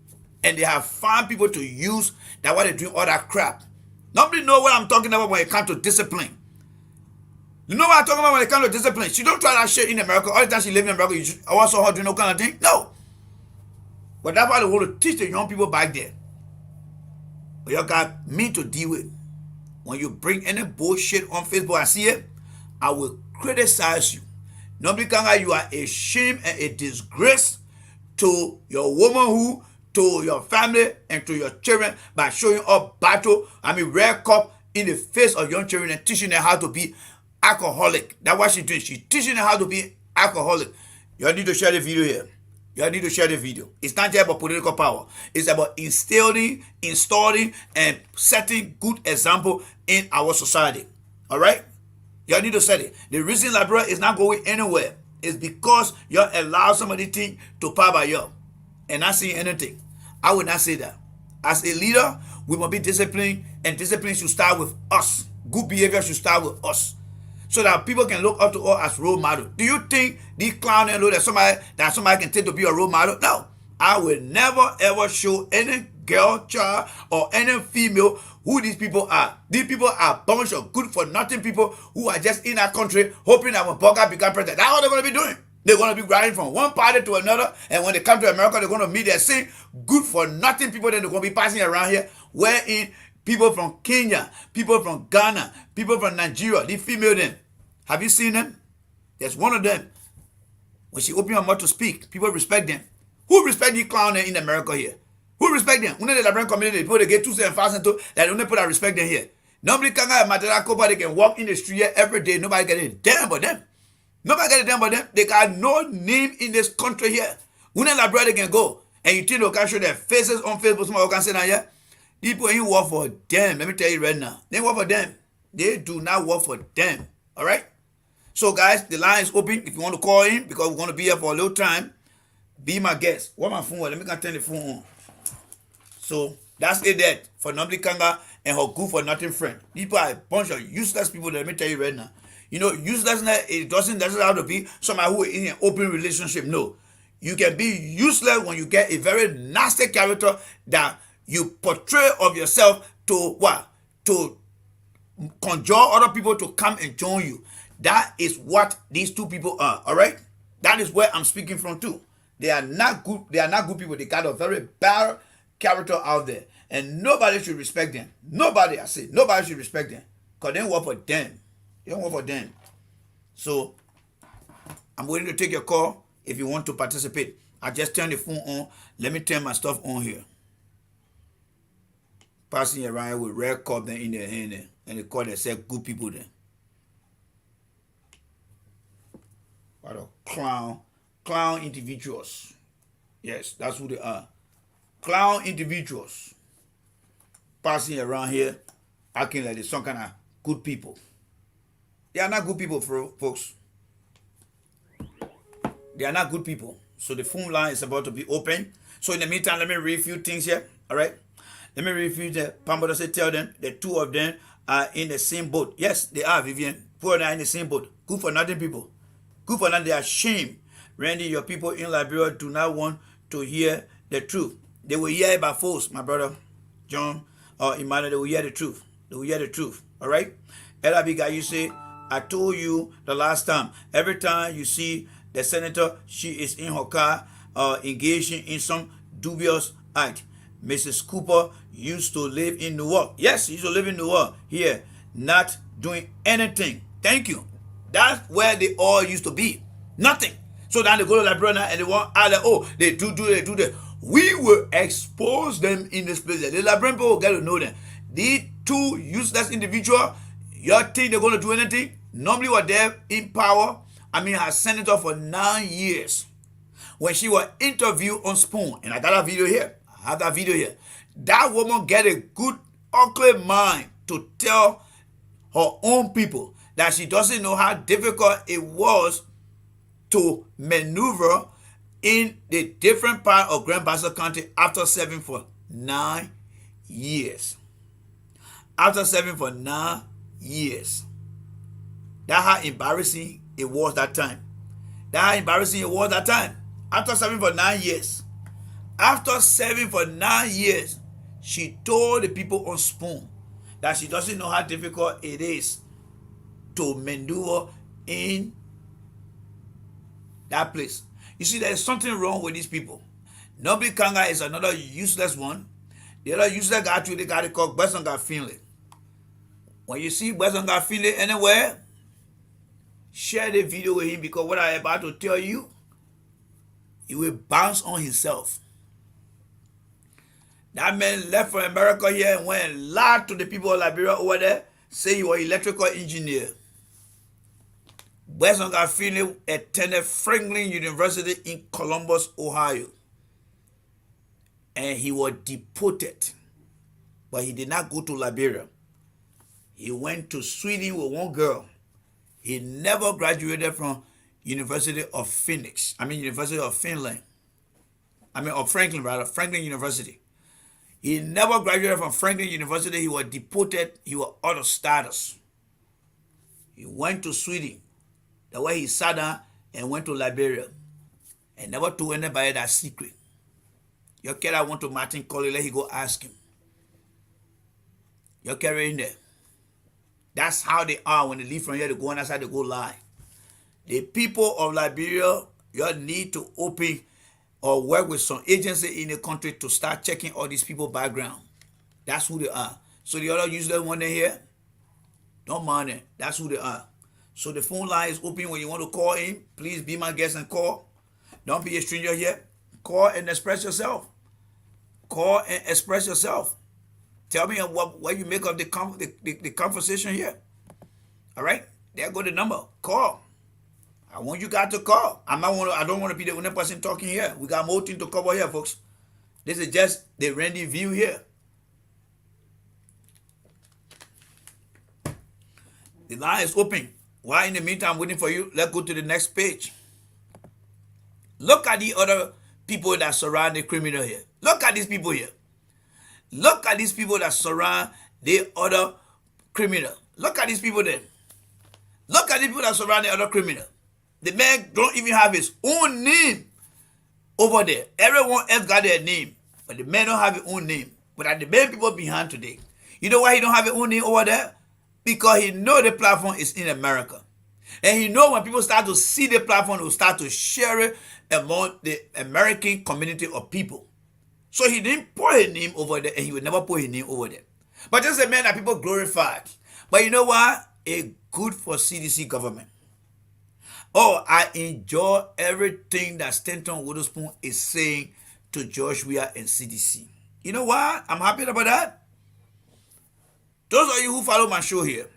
C: and they have found people to use that while they're doing all that crap. Nobody know what I'm talking about when it comes to discipline. You know what I'm talking about when it comes to discipline? She don't try that shit in America. All the time she live in America, I also her doing no kind of thing. No. But that's why they want to teach the young people back there. But you got me to deal with. When you bring any bullshit on Facebook and see it, I will criticize you. Nobody can, you are a shame and a disgrace to your womanhood, to your family, and to your children by showing up red cup in the face of young children and teaching them how to be alcoholic. That's what she's doing. She's teaching them how to be alcoholic. You need to share the video here. You need to share the video. It's not just about political power. It's about installing, and setting good example in our society. All right? You need to set it. The reason Liberia is not going anywhere is because you allow somebody think to power by you and not seeing anything. I would not say that. As a leader, we must be disciplined, and discipline should start with us. Good behavior should start with us, so that people can look up to us as role model. Do you think these clowns know that somebody can take to be a role model? No. I will never ever show any girl, child, or any female who these people are. These people are a bunch of good for nothing people who are just in our country hoping that when Boga become president, that's what they're going to be doing. They're going to be riding from one party to another, and when they come to America, they're going to meet their same good for nothing people. Then they're going to be passing around here, wherein people from Kenya, people from Ghana, people from Nigeria, the female them. Have you seen them? There's one of them. When she opened her mouth to speak, people respect them. Who respect these clowns in America here? Who respect them? When the Liberian community, people they get 2,700 to that only put that respect them here. Nobody can get Matera Kopa, they can walk in the street here every day. Nobody get it damn but them. Nobody get it damn but them. They got no name in this country here. When the Liberia they can go and you think they can show their faces on Facebook, somebody can say that here. People ain't work for them. Let me tell you right now. They work for them. They do not work for them. All right? So guys, the line is open. If you want to call in, because we're going to be here for a little time, be my guest. What my phone? Let me turn the phone on. So that's it there for Nnamdi Kanga and her good for nothing friend. People are a bunch of useless people. Let me tell you right now. You know, uselessness, it doesn't have to be somebody who is in an open relationship. No. You can be useless when you get a very nasty character that you portray of yourself to what? To conjure other people to come and join you. That is what these two people are. All right? That is where I'm speaking from too. They are not good. They are not good people. They got a very bad character out there. And nobody should respect them. Nobody, I say, nobody should respect them. Because they don't work for them. They don't work for them. So, I'm waiting to take your call if you want to participate. I just turn the phone on. Let me turn my stuff on here. Passing around with red cup then in their hand there. And they call themselves good people then. What a clown individuals. Yes, that's who they are. Clown individuals passing around here acting like they're some kind of good people. They are not good people, folks. They are not good people. So the phone line is about to be open. So in the meantime, let me read a few things here. All right. Let me read a few things. Pamela said, tell them the two of them are in the same boat. Yes, they are, Vivian. Two of them are in the same boat. Good for nothing people. Good for nothing. They are ashamed. Randy, your people in Liberia do not want to hear the truth. They will hear it by force, my brother John or Emmanuel. They will hear the truth. They will hear the truth. All right. LIB guy, you say, I told you the last time. Every time you see the senator, she is in her car engaging in some dubious act. Mrs. Cooper used to live in New York. Yes, she used to live in New York. Here, not doing anything. Thank you. That's where they all used to be. Nothing. So now they go to Liberia and they want, they do that. We will expose them in this place. The Liberian people will get to know them. These two useless individuals, you think they're going to do anything? Normally were there in power. Her senator for 9 years. When she was interviewed on Spoon, and I got a video here. I have that video here. That woman get a good, ugly mind to tell her own people that she doesn't know how difficult it was to maneuver in the different part of Grand Bassa County after serving for 9 years. After serving for 9 years. That's how embarrassing it was that time. After serving for 9 years. After serving for 9 years, she told the people on Spoon that she doesn't know how difficult it is to maneuver in that place. You see, there is something wrong with these people. Nobby Kanga is another useless one. The other useless guy too, they got it called Besonga Finley. When you see Besonga Finley anywhere, share the video with him, because what I'm about to tell you, he will bounce on himself. That man left for America here and went and lied to the people of Liberia over there, say he was electrical engineer. Besonga Finley attended Franklin University in Columbus, Ohio. And he was deported. But he did not go to Liberia. He went to Sweden with one girl. He never graduated from University of Finland. Franklin University. He never graduated from Franklin University. He was deported. He was out of status. He went to Sweden. That's why he sat down and went to Liberia. And never told anybody that secret. Your kid, I went to Martin Colley, let he go ask him. Your kid in there. That's how they are when they leave from here, they go on outside, they go lie. The people of Liberia, you need to open or work with some agency in the country to start checking all these people's background. That's who they are. So the other useless one they here, don't mind them. That's who they are. So the phone line is open. When you want to call in, please be my guest and call. Don't be a stranger here. Call and express yourself. Call and express yourself. Tell me what you make of the conversation here. All right? There go the number. Call. I want you guys to call. I don't want to be the only person talking here. We got more things to cover here, folks. This is just the Randy view here. The line is open. While in the meantime, I'm waiting for you, let's go to the next page. Look at the other people that surround the criminal here. Look at these people here. Look at these people that surround the other criminal. Look at these people there. Look at the people that surround the other criminal. The man don't even have his own name over there. Everyone else got their name, but the man don't have his own name. But at the main people behind today, you know why he don't have his own name over there? Because he know the platform is in America. And he know when people start to see the platform, they will start to share it among the American community of people. So he didn't put his name over there, and he would never put his name over there. But just a man that people glorified. But you know what? It's good for CDC government. Oh, I enjoy everything that Stanton Witherspoon is saying to George Weah and CDC. You know why? I'm happy about that. Those of you who follow my show here,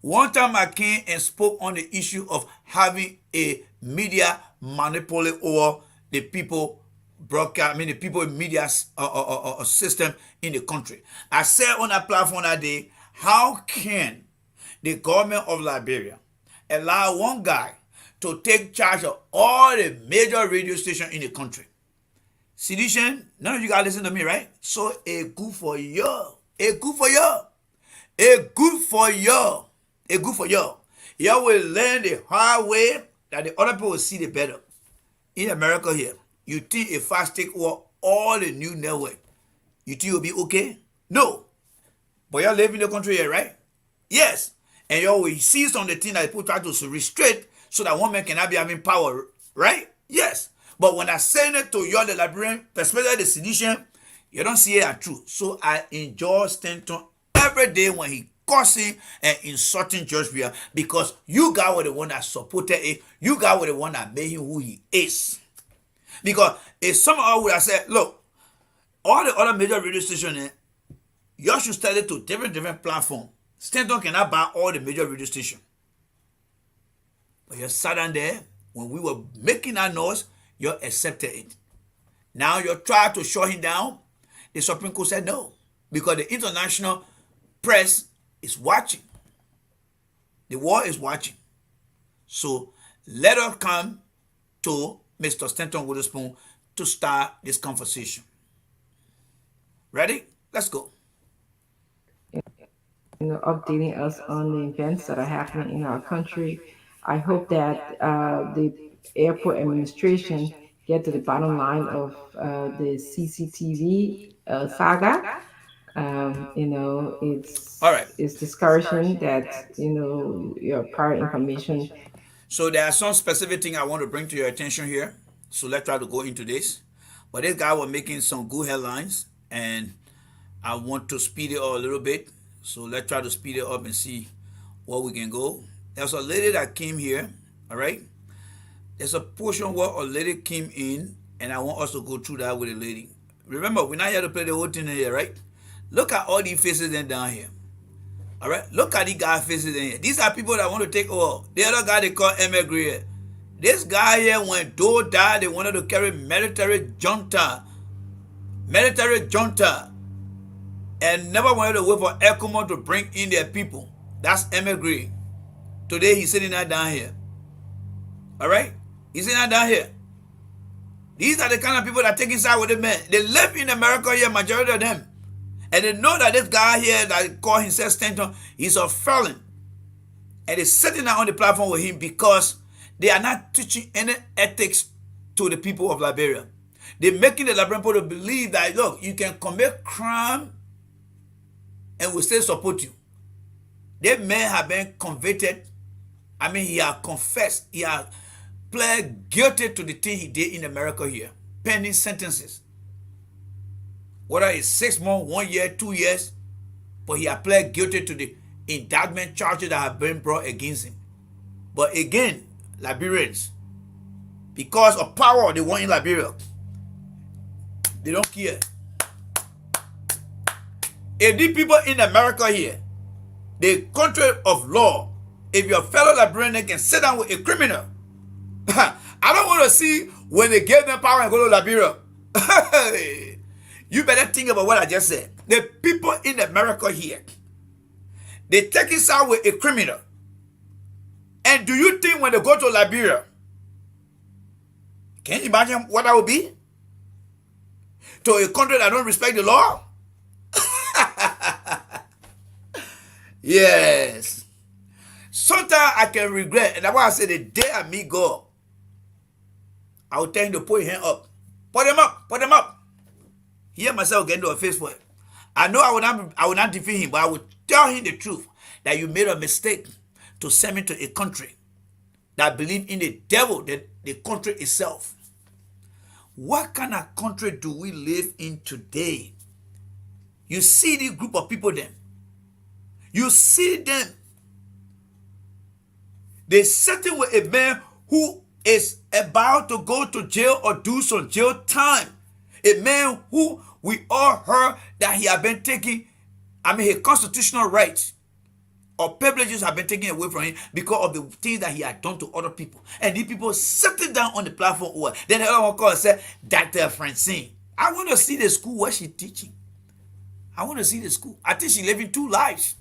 C: One time I came and spoke on the issue of having a media monopoly over the people broadcast, the people in media system in the country. I said on that platform that day, how can the government of Liberia allow one guy to take charge of all the major radio stations in the country? CDC, none of you guys listen to me, right? So a good for you. A good for you. A good for you. A good for you. You will learn the hard way that the other people will see the better. In America here, you think a fast take over all the new network, you think you'll be okay? No. But you live in the country here, right? Yes. And you always see some of the things that people try to restrict so that one man cannot be having power, right? Yes. But when I say it to you, the Liberian, especially the sedition, you don't see it as true. So I enjoy Stanton every day when he cursing and insulting George Weah, because you guys were the one that supported it. You guys were the one that made him who he is. Because if someone would have said, look, all the other major radio stations, you should study to different platforms. Stanton cannot buy all the major radio stations. But you sat down there, when we were making that noise, you accepted it. Now you try to shut him down. The Supreme Court said no, because the international press is watching. The world is watching. So let us come to Mr. Stanton Witherspoon to start this conversation. Ready? Let's go.
E: Updating us on the events that are happening in our country. I hope that the airport administration get to the bottom line of the CCTV saga. It's
C: all right.
E: It's discouraging that your prior information.
C: So there are some specific things I want to bring to your attention here. So let's try to go into this. But this guy was making some good headlines, and I want to speed it up a little bit. So let's try to speed it up and see where we can go. There's a lady that came here, all right? There's a portion where a lady came in, and I want us to go through that with a lady. Remember, we're not here to play the whole thing here, right? Look at all these faces in down here. All right? Look at these guys' faces in here. These are people that want to take over. The other guy they call Emigre. This guy here, when Doe died, they wanted to carry military junta. And never wanted to wait for ECOMO to bring in their people. That's Emigre. Today he's sitting down here. All right? He's sitting down here. These are the kind of people that take inside with the men. They live in America here, majority of them. And they know that this guy here that call himself Stanton, he's a felon. And they're sitting down on the platform with him because they are not teaching any ethics to the people of Liberia. They're making the Liberian people to believe that, look, you can commit crime and we still support you. That man have been convicted. He has confessed. He has pled guilty to the thing he did in America here, pending sentences. Whether it's 6 months, 1 year, 2 years, but he has pled guilty to the indictment charges that have been brought against him. But again, Liberians, because of power they want in Liberia, they don't care. If these people in America here, the country of law, if your fellow Liberian can sit down with a criminal, I don't want to see when they give them power and go to Liberia. You better think about what I just said. The people in America here, they take it out with a criminal. And do you think when they go to Liberia, can you imagine what that would be? To a country that don't respect the law? Yes. Sometimes I can regret, and that's why I say the day I meet God, I will tell him to put his hand up. Put them up, put them up. Hear myself get into a face for it. I know I will not defeat him, but I will tell him the truth that you made a mistake to send me to a country that believe in the devil, the country itself. What kind of country do we live in today? You see this group of people then. You see them. They sitting with a man who is about to go to jail or do some jail time. A man who we all heard that he had been taking, his constitutional rights. or privileges have been taken away from him because of the things that he had done to other people. And these people sitting down on the platform, then the other one called and said, Dr. Francine. I want to see the school where she's teaching. I want to see the school. I think she's living two lives.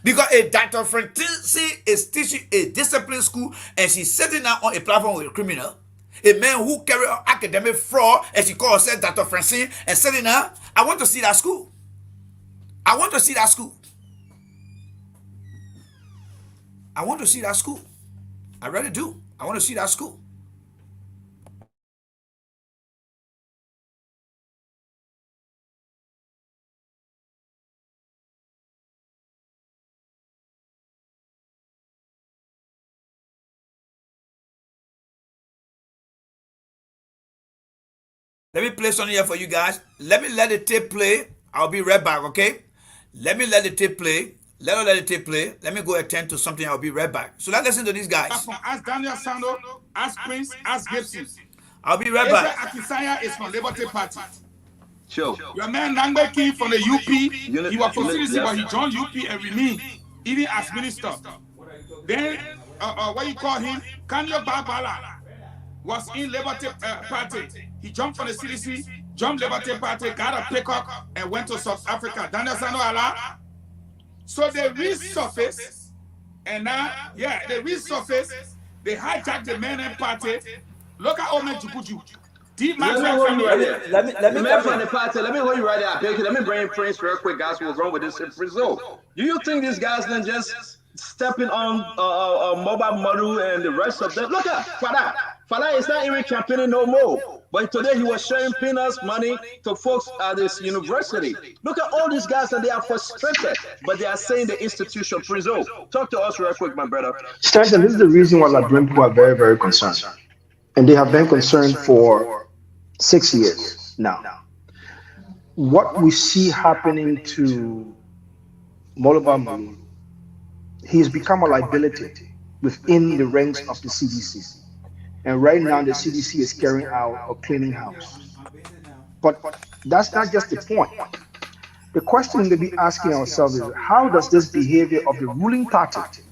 C: Because a Dr. Francine is teaching a discipline school and she's sitting down on a platform with a criminal. A man who carry out academic fraud, and she calls herself Dr. Francine, and sitting down. I want to see that school. I want to see that school. I want to see that school. I really do. I want to see that school. Let me play something here for you guys. Let me let the tape play. I'll be right back, okay? Let me let the tape play. Let the tape play. Let me go attend to something. I'll be right back. So let's listen to these guys.
A: Ask Daniel Sando, ask Prince, ask Gibson.
C: I'll be right back.
A: Akisanya is from Liberty Party.
F: Sure.
A: Your man Nagbe came from the UP. He was from CDC, but he joined UP and remained, even as minister. Then, what you call him? Kanyo Babala was in Liberty Party. He jumped from the CDC, jumped Liberty Party, got a pickup, and went to South Africa. Daniel Sando Ala. So they resurfaced, and now, they resurfaced. They hijacked the men and party. Look at Omen Jukuju.
F: Let me hold you right there. Let me hold you right there. Let me bring in Prince real quick, guys. What's wrong with this result? Do you think these guys then just stepping on Mulbah Morlue and the rest of them? Look at Fada. Fada is not even campaigning no more. But today he was sharing peanuts money to folks at this university. Look at all these guys and they are frustrated, but they are saying the institution. Prince, talk to us real quick, my brother.
G: Stanton, this is the reason why Liberian people are very, very concerned. And they have been concerned for 6 years now. What we see happening to Mulbah Morlue, he's become a liability within the ranks of the CDC. And right now, the CDC is carrying out a cleaning house. But that's not just the point. The question we be asking ourselves is, how does this behavior of the ruling party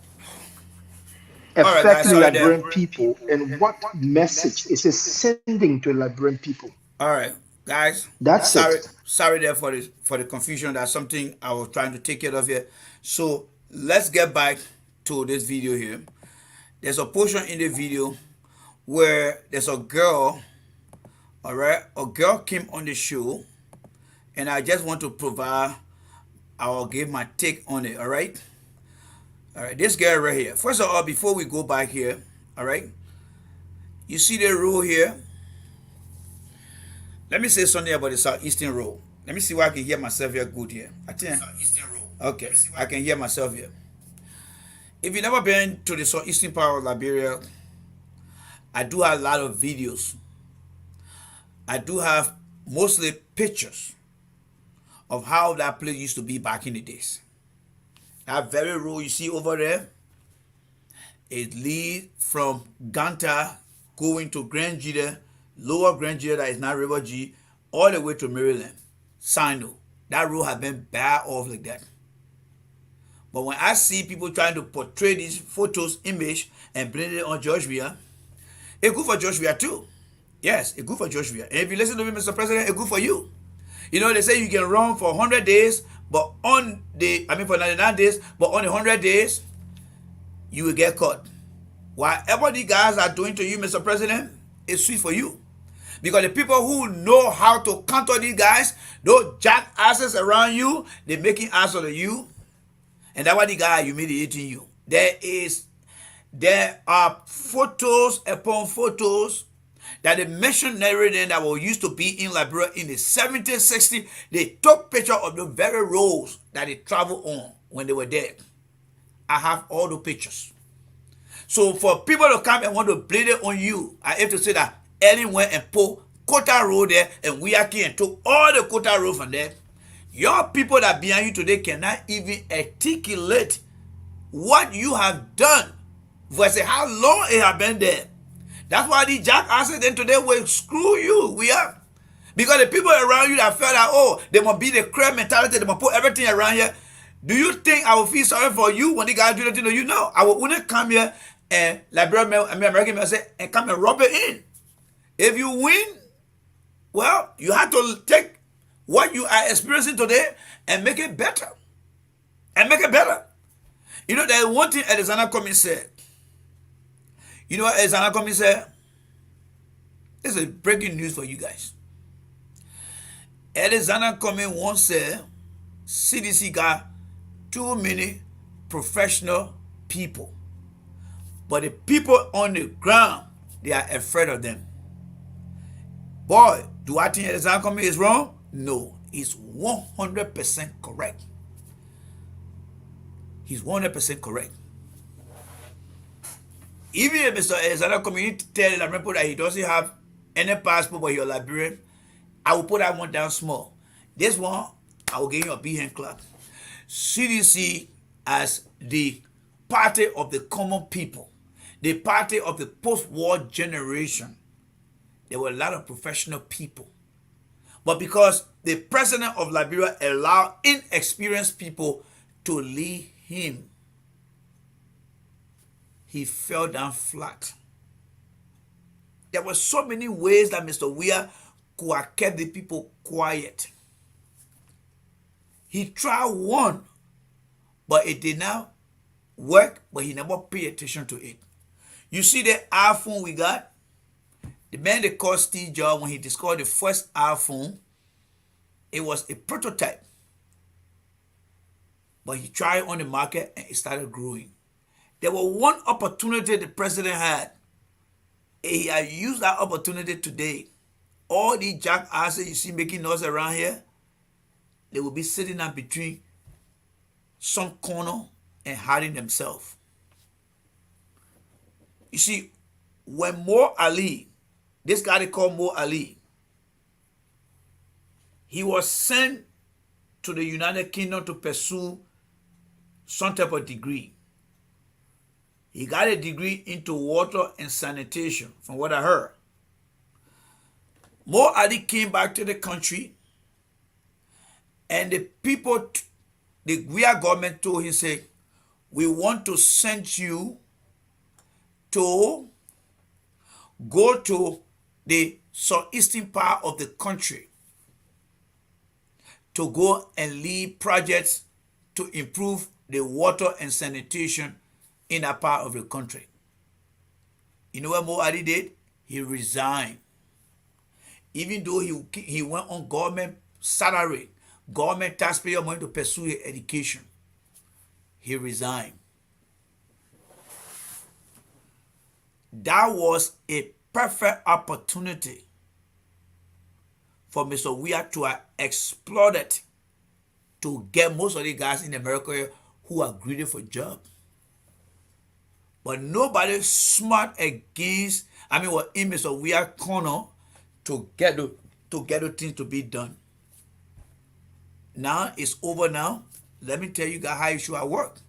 G: affect the Liberian people, and what message is it sending to the Liberian people?
C: All right, guys.
G: That's it.
C: Sorry there for the confusion. That's something I was trying to take care of here. So let's get back to this video here. There's a portion in the video where there's a girl, all right? A girl came on the show, and I just want to provide, I'll give my take on it, all right? All right, this girl right here. First of all, before we go back here, all right? You see the rule here? Let me say something about the Southeastern rule. Let me see why I can hear myself here good here. I think, okay, I can hear myself here. If you've never been to the southeastern part of Liberia, I do have a lot of videos. I do have mostly pictures of how that place used to be back in the days. That very road you see over there, it leads from Ganta going to Grand Gita, lower Grand Gita that is now River G, all the way to Maryland, Sino. That road has been bad off like that. But when I see people trying to portray these photos, image, and blend it on George Weah, it's good for George Weah too. Yes, it's good for George Weah. And if you listen to me, Mr. President, it's good for you. You know, they say you can run for 100 days, but for 99 days, but on the 100 days, you will get caught. Whatever the guys are doing to you, Mr. President, it's sweet for you. Because the people who know how to counter these guys, those jackasses around you, they're making ass out of you. And that's why the guy are humiliating you. There are photos upon photos that the missionary then that were used to be in Liberia in the 70s, 60s, they took picture of the very roads that they traveled on when they were there. I have all the pictures. So for people to come and want to blame it on you, I have to say that Ellen went and put Kota Road there, and Weah came and took all the Kota Road from there. Your people that behind you today cannot even articulate what you have done versus how long it has been there. That's why these jackasses then today will screw you, Weah. Because the people around you that felt that, oh, they must be the crab mentality, they must put everything around here. Do you think I will feel sorry for you when the guys do that to you? No, I wouldn't come here and American man say and come and rub it in. If you win, well, you have to take what you are experiencing today and make it better. And make it better. You know, there's one thing Alexander Cummings said. You know what Alexander Cummings said? This is breaking news for you guys. Alexander Cummings once said, CDC got too many professional people. But the people on the ground, they are afraid of them. Boy, do I think Alexander Cummings is wrong? No, he's 100% correct. He's 100% correct. Even if Mr. Alexander Cummings tell the Liberian people that he doesn't have any passport but you're Liberian, I will put that one down small. This one, I will give you a big hand clap. CDC as the party of the common people, the party of the post-war generation, there were a lot of professional people. But because the president of Liberia allowed inexperienced people to lead him, he fell down flat. There were so many ways that Mr. Weah could have kept the people quiet. He tried one, but it did not work, but he never paid attention to it. You see the iPhone we got? The man they called Steve Jobs, when he discovered the first iPhone, it was a prototype. But he tried it on the market and it started growing. There was one opportunity the president had. And he had used that opportunity today. All these jackasses you see making noise around here, they will be sitting down between some corner and hiding themselves. You see, when Mo Ali, this guy they call Mo Ali, he was sent to the United Kingdom to pursue some type of degree. He got a degree into water and sanitation, from what I heard. Mo Ali came back to the country, and the people, the Weah government told him, say, we want to send you to go to the southeastern part of the country to go and lead projects to improve the water and sanitation in that part of the country. You know what Mo Ali did? He resigned. Even though he went on government salary, government taxpayer money to pursue his education, he resigned. That was a perfect opportunity for Mr. Weah to have exploited to get most of the guys in America who are greedy for jobs. But nobody smart against, was in Mr. Weah corner to get the things to be done. Now it's over now. Let me tell you guys how it should have worked.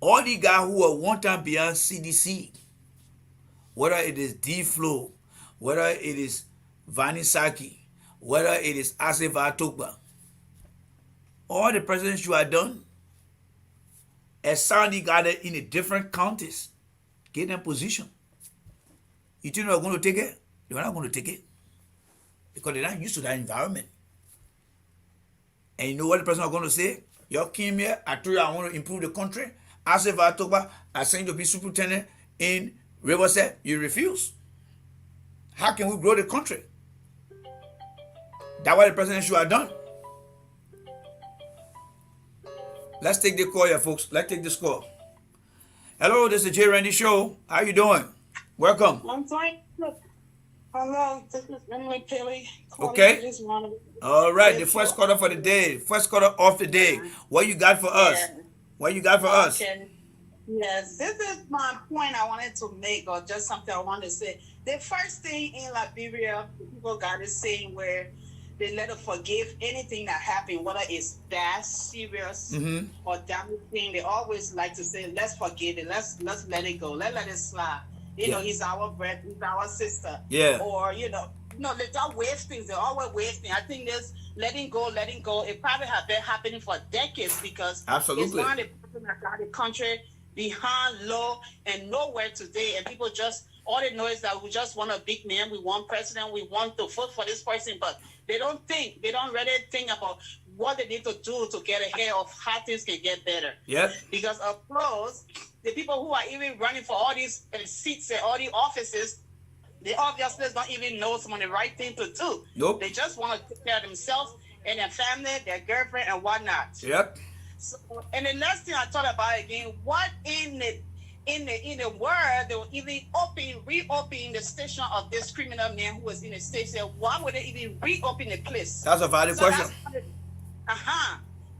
C: All the guys who were one time beyond CDC, whether it is D-Flow, whether it is Vanisaki, whether it is Aseva Tokba, all the presidents should have done, assign the guys in the different counties, get them position. You think they're going to take it? They're not going to take it. Because they're not used to that environment. And you know what the president is going to say? You came here, I told you I want to improve the country. I said, I sent you to be superintendent in Riverside. You refuse. How can we grow the country? That's what the president should have done. Let's take the call here, folks. Let's take this call. Hello, this is J. Randy Show. How you doing? Welcome.
H: I'm fine. Hello, this is Emily Kelly.
C: Okay. All right, the first caller for the day. First caller of the day. What you got for us? What you got for us?
H: Yes, this is my point I wanted to make, or just something I wanted to say. The first thing in Liberia, people got this saying where they let us forgive anything that happened, whether it's bad, serious, or damaging. They always like to say, let's forgive it, let's let it go, let it slide. You know, he's our brother, he's our sister.
C: Yeah.
H: Or, no, they don't waste things. They're always wasting. I think this letting go. It probably have been happening for decades because it's one of the people that got the country behind, low, and nowhere today. And people just, all they know is that we just want a big man, we want president, we want to vote for this person, but they don't really think about what they need to do to get ahead of how things can get better.
C: Yep.
H: Because of course, the people who are even running for all these seats and all these offices, they obviously don't even know some of the right thing to do.
C: Nope.
H: They just want to take care of themselves and their family, their girlfriend, and whatnot.
C: Yep.
H: So, and the next thing I thought about again, what in the world they will even reopen the station of this criminal man who was in the station? Why would they even reopen the place?
C: That's a valid question.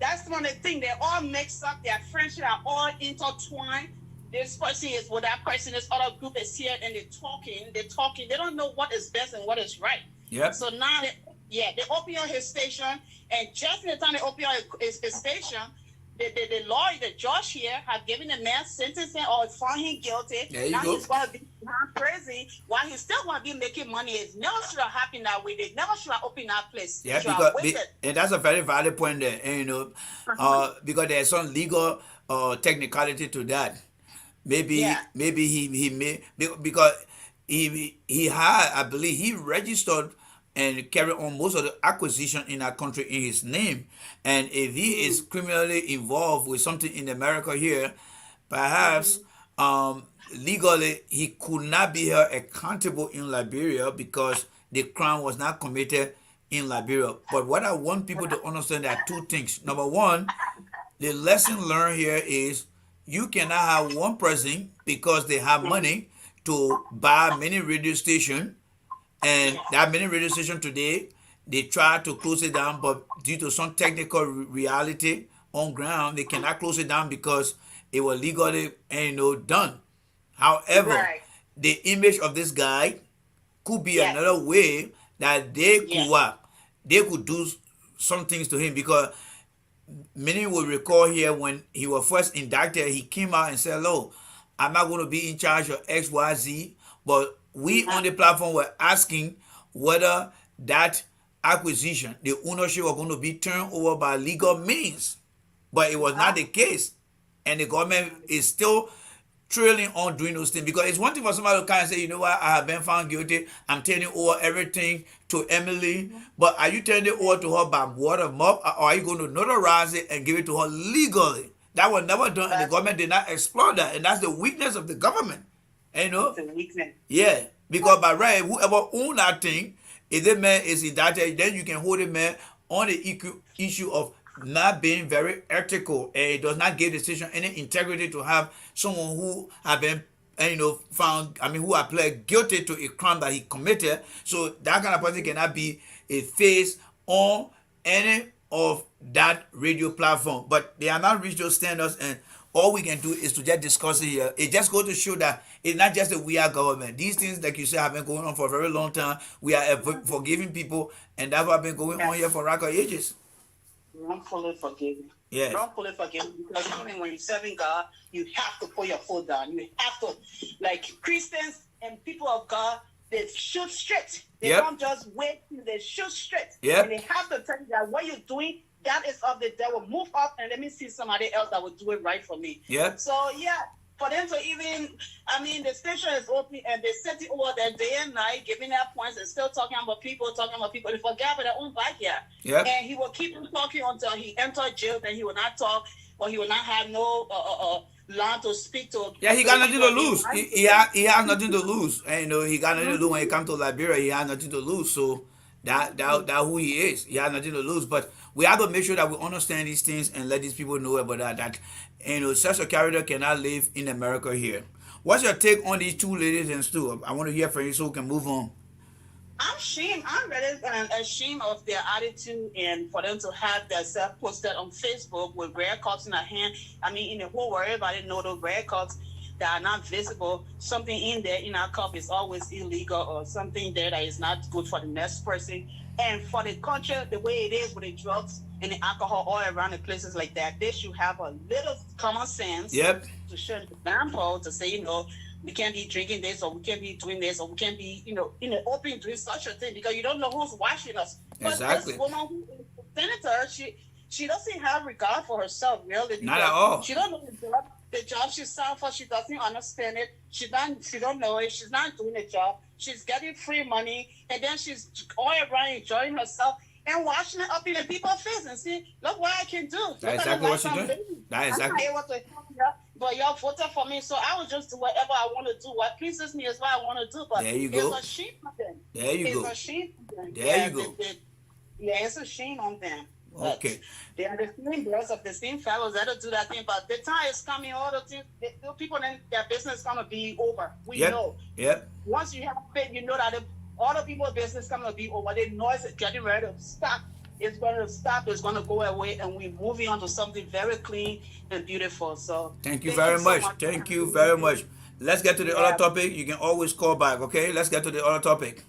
H: That's one of the things. They all mixed up. Their friendship are all intertwined. This person is with that person. This other group is here, and they're talking. They don't know what is best and what is right.
C: Yep.
H: So now, they open up his station, and just in the time they open up his station, the lawyer, the judge here, have given the man sentencing or found him guilty. Now he's going to be behind prison while he still want to be making money. It never should have happened that way. They never should have opened that place.
C: Yeah, and that's a very valid point there. And, because there's some legal technicality to that. Maybe he may, because he had, I believe, he registered and carry on most of the acquisition in our country in his name. And if he is criminally involved with something in America here, perhaps legally he could not be held accountable in Liberia because the crime was not committed in Liberia. But what I want people to understand are two things. Number one, the lesson learned here is you cannot have one person because they have money to buy many radio stations. And that many radio stations today, they try to close it down, but due to some technical reality on ground, they cannot close it down because it was legally done. However, the image of this guy could be another way that they could do some things to him, because many will recall here when he was first indicted, he came out and said, "Look, I'm not going to be in charge of XYZ," but we on the platform were asking whether that acquisition, the ownership, was going to be turned over by legal means. But it was not the case. And the government is still trailing on doing those things. Because it's one thing for somebody to kind of say, you know what, I have been found guilty, I'm turning over everything to Emily. But are you turning it over to her by word of mouth, or are you going to notarize it and give it to her legally? That was never done, and the government did not explore that. And that's the weakness of the government. Yeah, because by right, whoever own that thing, if the man is indicted, then you can hold the man on the issue of not being very ethical, and it does not give the decision any integrity to have someone who have been found, who are pled guilty to a crime that he committed. So that kind of person cannot be a face on any of that radio platform. But they are not reached those standards, and all we can do is to just discuss it here. It just goes to show that it's not just the Weah government. These things, like you said, have been going on for a very long time. We are forgiving people, and that's what been going on here for record ages.
H: Wrongfully forgiven.
C: Yeah.
H: Wrongfully forgiven, because even when you're serving God, you have to put your foot down. You have to, like Christians and people of God, they shoot straight. They don't just wait, they shoot straight. And they have to tell you that what you're doing, that is of the devil. Move up and let me see somebody else that will do it right for me. So for them to even, the station is open and they set it over there day and night, giving their points and still talking about people. They forget about their own backyard. And he will keep on talking until he entered jail. Then he will not talk, or he will not have no land to speak to.
C: Yeah, he got nothing to lose. He has nothing to lose. And he got nothing to lose when he comes to Liberia. He has nothing to lose. So that who he is. He has nothing to lose. But we have to make sure that we understand these things and let these people know about that such a character cannot live in America here. What's your take on these two ladies and Stu? I want to hear from you so we can move on.
H: I'm really ashamed of their attitude, and for them to have themselves posted on Facebook with red cups in their hand. In the whole world, everybody know those red cups that are not visible, something in there in our cup is always illegal, or something there that is not good for the next person. And for the country, the way it is with the drugs and the alcohol all around the places like that, they should have a little common sense to show an example, to say, you know, we can't be drinking this, or we can't be doing this, or we can't be, you know, in the open doing such a thing, because you don't know who's watching us. But this woman who is a senator, she doesn't have regard for herself, really.
C: Not at all.
H: She don't know the job she's signed for. She doesn't understand it. She don't know it. She's not doing the job. She's getting free money, and then she's all around enjoying herself and watching it up in the people's face and see, look what I can do.
C: That's exactly what she's doing. That's exactly.
H: I'm not able to help you, but y'all voted for me, so I will just do whatever I want to do. What pleases me is what I want to do. But
C: there you go.
H: It's a shame on them.
C: There you go.
H: It's a shame on them.
C: There you go.
H: It's a shame on them.
C: Okay.
H: They are the same girls of the same fellows that do that thing, but the time is coming, all the things, the people in their business is gonna be over. We know.
C: Yep.
H: Once you have faith, you know that all the people's business is gonna be over. The noise is getting ready to stop. It's gonna stop, it's gonna go away, and we're moving on to something very clean and beautiful. So
C: thank you very much. Thank you very much. Let's get to the other topic. You can always call back, okay? Let's get to the other topic.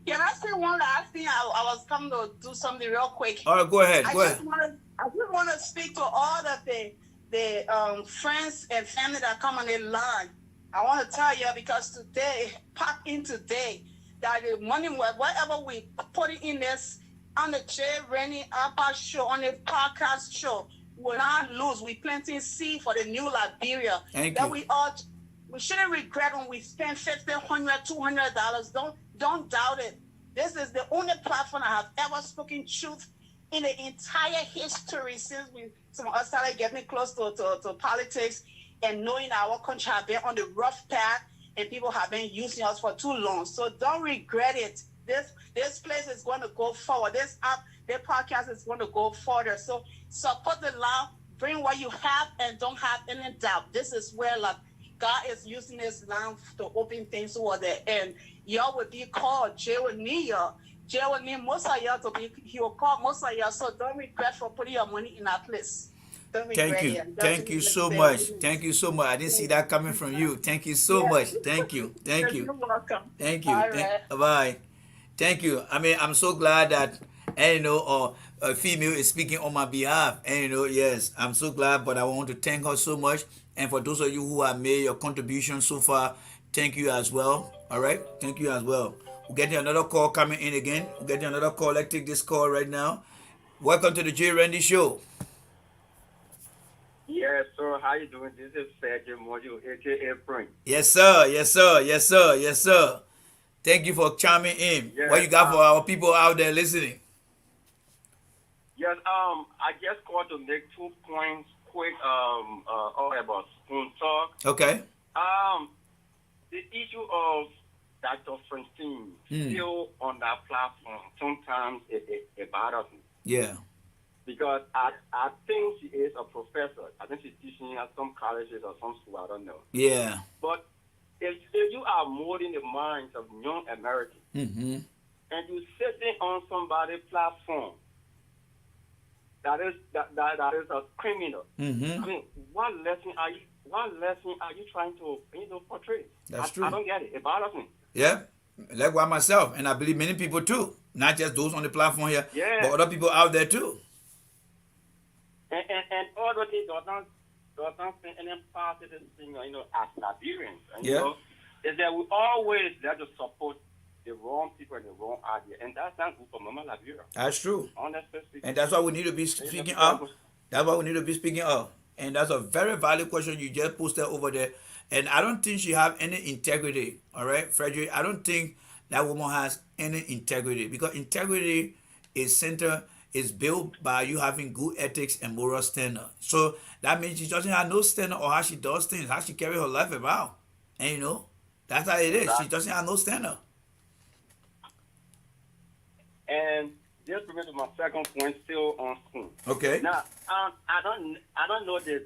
H: Can I say one last thing? I was coming to do something real quick.
C: All right, go ahead.
H: I just want to speak to all of the friends and family that come on the line. I want to tell you, because today, pop in today, that the money, whatever we put in this, on the Jay Rennie Appa show, on the podcast show, will not lose. We planting seed for the new Liberia.
C: Thank
H: that
C: you.
H: We shouldn't regret when we spend $50, $100, $200. Don't doubt it. This is the only platform I have ever spoken truth in the entire history since some of us started getting close to politics, and knowing our country have been on the rough path and people have been using us for too long. So don't regret it. This place is going to go forward. This podcast is going to go further. So support the law, bring what you have, and don't have any doubt. This is where God is using this land to open things toward the end. Y'all will be called. Jay will need most of y'all to be. He will call most of y'all. So don't regret for putting your money in that place.
C: Thank you. Thank you so much. Thank you so much. I didn't see that coming from you. Thank you so much. Thank you. Thank you.
H: You're welcome.
C: Thank you.
H: Right.
C: Bye. Thank you. I mean, I'm so glad that, a female is speaking on my behalf. And, yes, I'm so glad, but I want to thank her so much. And for those of you who have made your contribution so far, thank you as well. All right? Thank you as well. We're getting another call coming in again. We're getting another call. Let's take this call right now. Welcome to the J. Randy Show.
I: Yes, sir. How you doing? This is Sergio Morlue, a.k.a. Frank.
C: Yes, sir. Yes, sir. Yes, sir. Yes, sir. Thank you for chiming in.
I: Yes,
C: what you got for our people out there listening?
I: Yes, I just called to make 2 points quick all about spoon talk.
C: Okay.
I: The issue of Dr. Francine still on that platform, sometimes it bothers me.
C: Yeah.
I: Because I think she is a professor. I think she's teaching at some colleges or some school, I don't know.
C: Yeah.
I: But if you are molding the minds of young Americans,
C: Mm-hmm.
I: and you're sitting on somebody's platform that is a criminal,
C: Mm-hmm.
I: I mean, what lesson are you trying to portray?
C: That's true.
I: I don't get it. It bothers me.
C: Yeah. Likewise myself, and I believe many people too. Not just those on the platform here, but other people out there too.
I: And although they does not think any positive thing, as Liberians, is that we always have to support the wrong people and the wrong idea, and that's not good for Mama Liberia.
C: That's true.
I: Honestly speaking.
C: And that's why we need to be speaking up. That's why we need to be speaking up. And that's a very valid question you just posted over there. And I don't think she have any integrity. All right, Frederick. I don't think that woman has any integrity, because integrity is built by you having good ethics and moral standard. So that means she doesn't have no standard or how she does things, how she carry her life about. And that's how it is. She doesn't have no standard.
I: And just to get to my second point, still on spoon.
C: Okay.
I: Now, I don't know the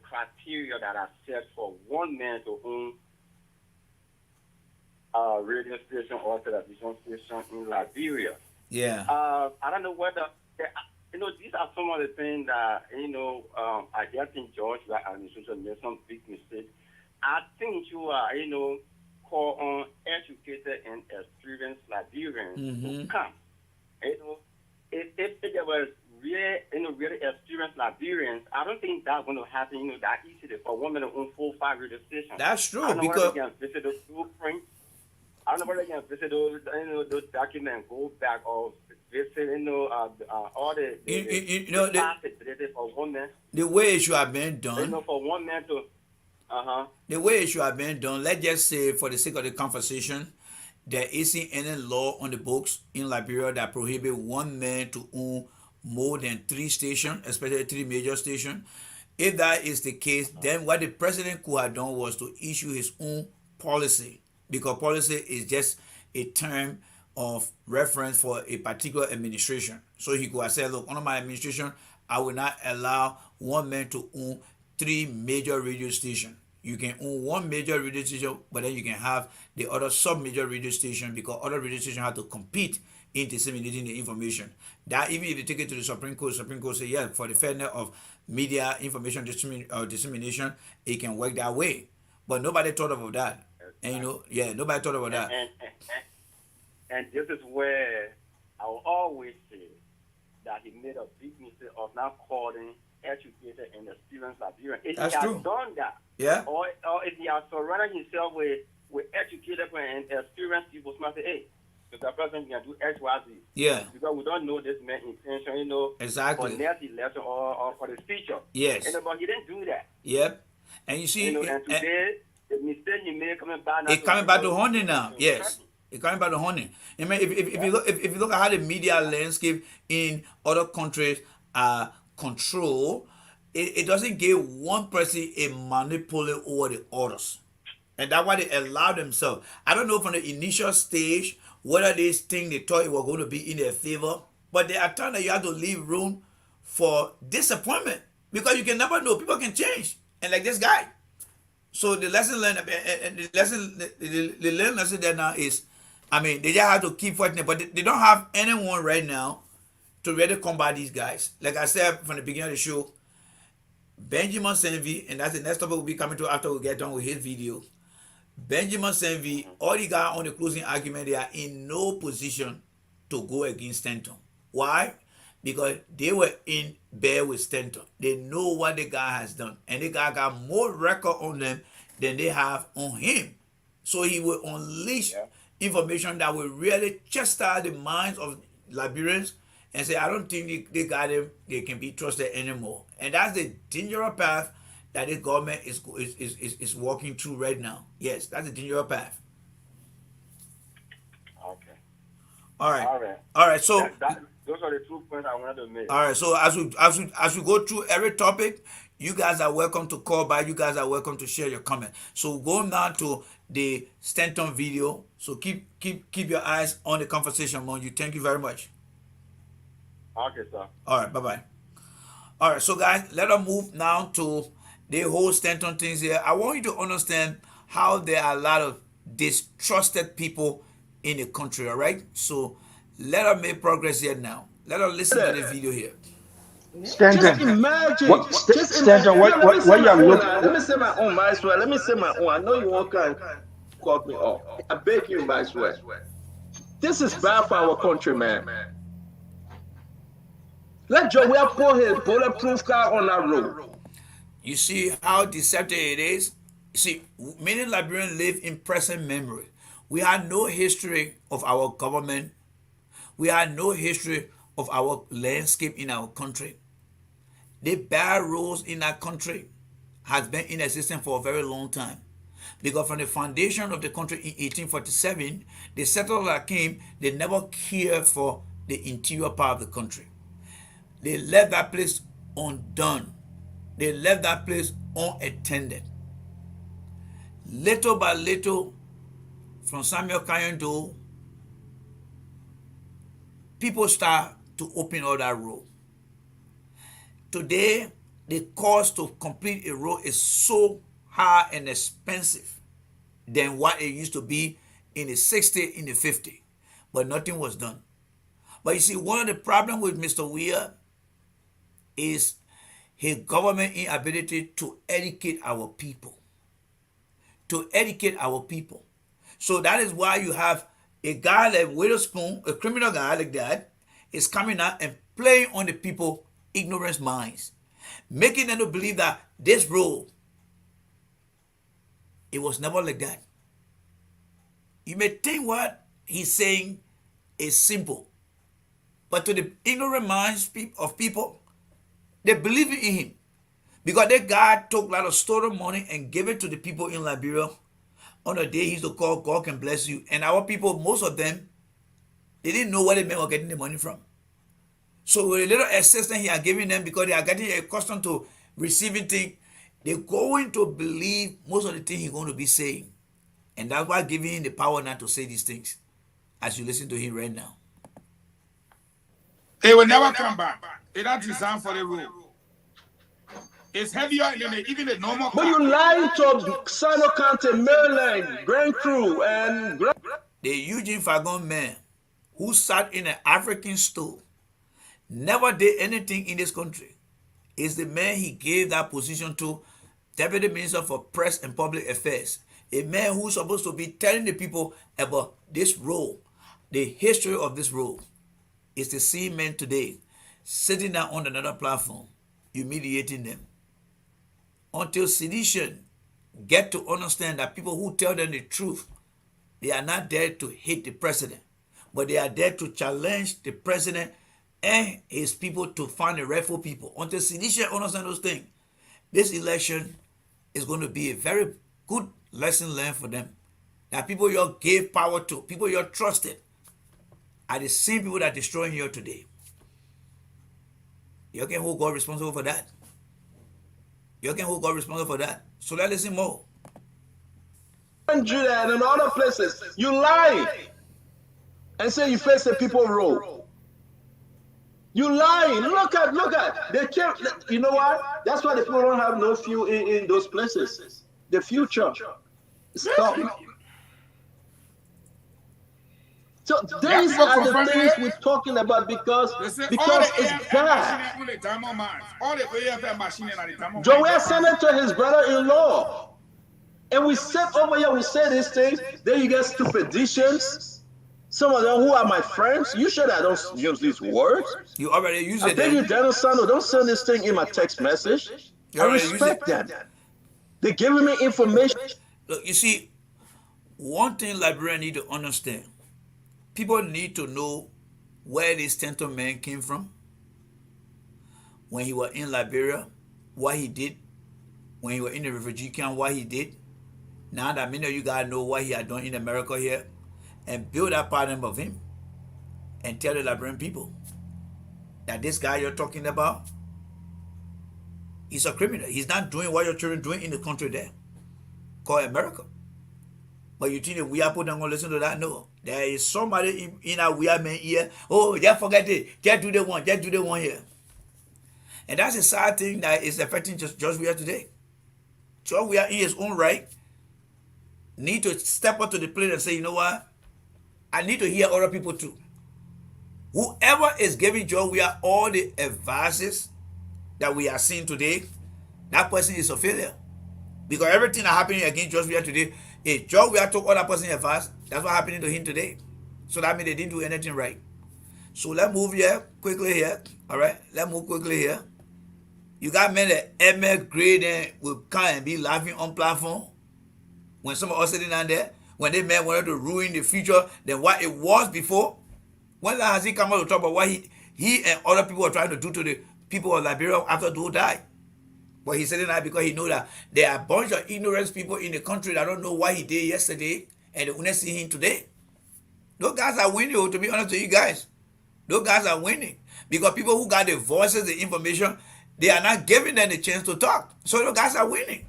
I: criteria that are set for one man to own a radio station or television station in Liberia.
C: Yeah.
I: I don't know whether these are some of the things that I guess in George, that administration made some big mistakes. I think you are, call on educated and experienced Liberians to come. If there was really experienced Liberians, I don't think that's going to happen, that easily for one minute on 4-5 radio stations.
C: That's true.
I: I don't know
C: because
I: whether they can visit those blueprints. I don't know whether they can visit those, those documents, go back or visit, all the for one man.
C: The way it should have been done.
I: For one man to.
C: The way it should have been done, let's just say for the sake of the conversation, there isn't any law on the books in Liberia that prohibit one man to own more than 3 stations, especially 3 major stations. If that is the case, then what the president could have done was to issue his own policy, because policy is just a term of reference for a particular administration. So he could have said, look, under my administration, I will not allow one man to own 3 major radio stations. You can own 1 major radio station, but then you can have the other sub-major radio station, because other radio stations have to compete in disseminating the information. That even if you take it to the Supreme Court say, yeah, for the fairness of media information dissemination, it can work that way. But nobody thought about that. And nobody thought about that.
I: And this is where I will always say that he made a big mistake of not calling educated and experienced Liberians. If
C: That's
I: he
C: true.
I: has done that,
C: Yeah.
I: or if he has surrounded himself with educated and experienced people, smart say, hey, the person can do X, Y, Z.
C: Yeah.
I: Because we don't know this man's intention,
C: Exactly.
I: for next election or for the future.
C: Yes.
I: But he didn't do that.
C: Yep. And you see,
I: and today, the mistake he made coming back now.
C: It's coming back to haunting now. Yes. It's coming back to haunting. I mean, if you look at how the media landscape in other countries are controlled, it doesn't give one person a monopoly over the others. And that's why they allow themselves. I don't know from the initial stage whether this thing they thought it was going to be in their favor, but there are times that you have to leave room for disappointment, because you can never know. People can change. And like this guy. So the lesson learned, and the lesson there now is, I mean, they just have to keep fighting it, but they don't have anyone right now to really combat these guys. Like I said from the beginning of the show, Benjamin Senvi, and that's the next topic we'll be coming to after we get done with his video. Benjamin Senvi, all the guys on the closing argument, they are in no position to go against Stanton. Why? Because they were in bed with Stanton. They know what the guy has done, and the guy got more record on them than they have on him. So he will unleash information that will really chastise the minds of Liberians and say, I don't think they got them, they can be trusted anymore. And that's the dangerous path that the government is walking through right now. Yes, that's the dangerous path.
I: Okay.
C: All right. So
I: those are the 2 points I wanted to make.
C: all right. So as we go through every topic, you guys are welcome to call by. You guys are welcome to share your comment. So going down to the Stanton video. So keep your eyes on the conversation, Mon. Thank you very much.
I: Okay, sir.
C: All right. Bye-bye. All right. So guys, let us move now to the whole Stanton things here. I want you to understand how there are a lot of distrusted people in the country. All right. So let us make progress here now. Let us listen to the video here.
G: Stanton,
F: Just imagine.
G: Stanton, what you are looking?
F: Let me say my own, Maxwell. Let me say my own. I know you won't cut me off. I beg you, Maxwell. This is bad for our country, man. Let Weah put his bulletproof car on that road.
C: You see how deceptive it is? You see, many Liberians live in present memory. We had no history of our government. We had no history of our landscape in our country. The bad rules in our country has been in existence for a very long time. Because from the foundation of the country in 1847, the settlers that came, they never cared for the interior part of the country. They left that place undone. They left that place unattended. Little by little, from Samuel Kayando, people start to open all that road. Today, the cost to complete a road is so high and expensive than what it used to be in the 60s, in the 50s. But nothing was done. But you see, one of the problems with Mr. Weah is his government inability to educate our people. to educate our people. So that is why you have a guy like Witherspoon, a criminal guy like that, is coming out and playing on the people ignorant minds, making them to believe that this role, it was never like that. You may think what he's saying is simple, but to the ignorant minds of people, they believe in him. Because that guy took a lot of stolen money and gave it to the people in Liberia. On a day he used to call, God can bless you. And our people, most of them, they didn't know where the men were getting the money from. So with a little assistance he are giving them, because they are getting accustomed to receiving things, they're going to believe most of the things he's going to be saying. And that's why giving him the power not to say these things, as you listen to him right now.
A: It will never come back. It's not designed for the rule. It's heavier than even the normal.
F: But you lied to Sano County, Maryland, Grand Crew, and
C: the Eugene Fagon man who sat in an African stool, never did anything in this country, is the man he gave that position to, Deputy Minister for Press and Public Affairs. A man who's supposed to be telling the people about this role, the history of this role, is the same man today, sitting down on another platform, humiliating them. Until sedition get to understand that people who tell them the truth, they are not there to hate the president, but they are there to challenge the president and his people to find the rightful people. Until sedition understand those things, this election is going to be a very good lesson learned for them. That people you gave power to, people you trusted, are the same people that are destroying you today. You can hold God responsible for that. You can hold God responsible for that. So let's listen more.
F: Judah and in other places, you lie and say you face the people role. You lie. Look at. They can't. You know what? That's why the people don't have no fuel in those places. The future. Stop. So these are the things we're talking about because it's bad. John Weah sent it to his brother-in-law. And we sit over here, we say these things, then you get stupidicians. Some of them who are my friends, you sure that I don't use these words?
C: You already use it.
F: I beg you, Daniel Sando, don't send this thing in my text message. I respect them. They're giving me information.
C: Look, you see, one thing Liberians need to understand, people need to know where this Stanton man came from, when he was in Liberia, what he did, when he was in the refugee camp, what he did. Now that many of you guys know what he had done in America here, and build that pattern of him, and tell the Liberian people that this guy you're talking about, he's a criminal. He's not doing what your children doing in the country there, called America. But you think that we are put on going to listen to that? No. There is somebody in our Weah man here. Oh, just forget it. Just do the one here. And that's a sad thing that is affecting George Weah today. George Weah in his own right need to step up to the plate and say, you know what? I need to hear other people too. Whoever is giving George Weah all the advices that we are seeing today, that person is a failure. Because everything that happening against George Weah today, if George Weah took other person's advice, that's what happening to him today. So that means they didn't do anything right. So let's move here, quickly here. All right, let's move quickly here. You got men that MS grade and will come and be laughing on platform. When some of us sitting down there, when they men wanted to ruin the future than what it was before. When has he come out to talk about what he and other people are trying to do to the people of Liberia after Doe died? But he's saying that because he knows that there are a bunch of ignorant people in the country that don't know what he did yesterday and they want to see him today. Those guys are winning, to be honest with you guys. Those guys are winning. Because people who got the voices, the information, they are not giving them the chance to talk. So those guys are winning.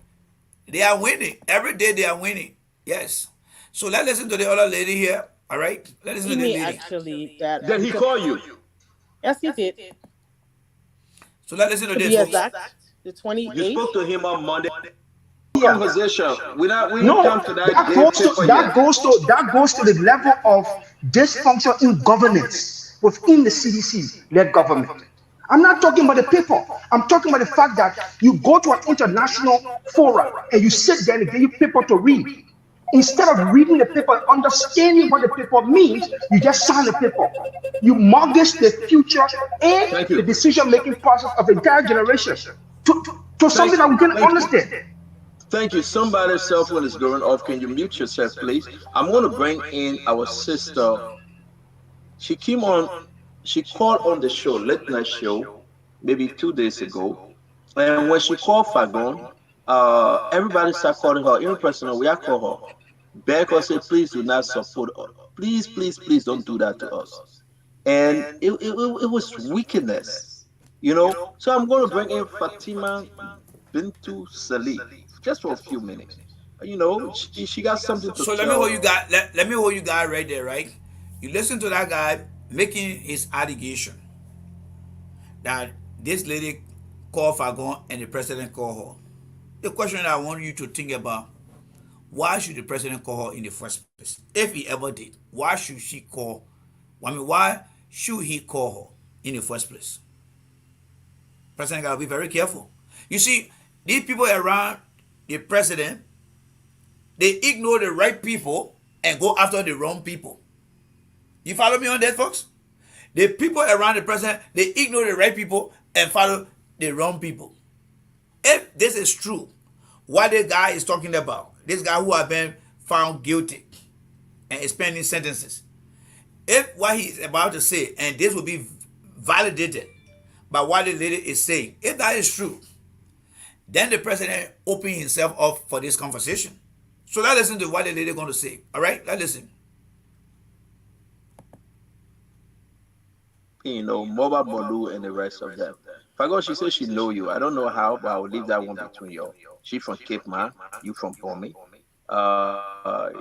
C: They are winning. Every day they are winning. Yes. So let's listen to the other lady here. All right? Let's listen to the lady.
J: Actually,
F: did he call you?
J: Yes, he did.
C: So let's listen to this.
J: Be exact, the 28th.
F: You spoke to him on Monday.
G: Yeah.
F: Conversation. We
G: No,
F: come to that.
G: that goes to the level of dysfunction in governance within the CDC-led government. I'm not talking about the paper. I'm talking about the fact that you go to an international forum and you sit there and they give you paper to read. Instead of reading the paper, understanding what the paper means, you just sign the paper. You mortgage the future and
F: Thank
G: the
F: you.
G: decision-making process of the entire generation to something that we can
F: Thank you.
G: understand.
F: Thank you. Somebody's cell phone is going off. Can you mute yourself, please? I'm going to bring in our sister. She came on, she called on the show, late night show, maybe 2 days ago. And when she called Fagon, everybody started calling her, even personal, we are call her. Becker said, please do not support us. Please, please, please don't do that to us. And it was wickedness, you know. So I'm going to bring in Fatima Bintu Salih just for a few minutes. You know, she got something to
C: So let me hold you
F: tell.
C: guys. Let me hold you guys right there, right? You listen to that guy making his allegation that this lady called Fagon and the president called her. The question that I want you to think about: why should the president call her in the first place? If he ever did, why should she call? I mean, why should he call her in the first place? President gotta be very careful. You see, these people around the president, they ignore the right people and go after the wrong people. You follow me on that, folks? The people around the president, they ignore the right people and follow the wrong people. If this is true, what this guy is talking about, this guy who has been found guilty and is spending sentences, if what he is about to say, and this will be validated by what the lady is saying, if that is true, then the president open himself up for this conversation. So let's listen to what the lady is going to say. All right, let's listen.
F: You know, Mulbah Morlue and the rest of them. Fagon, she says she know you. I don't know how, but I will leave that one between you. She from Cape Man, you from Bomi.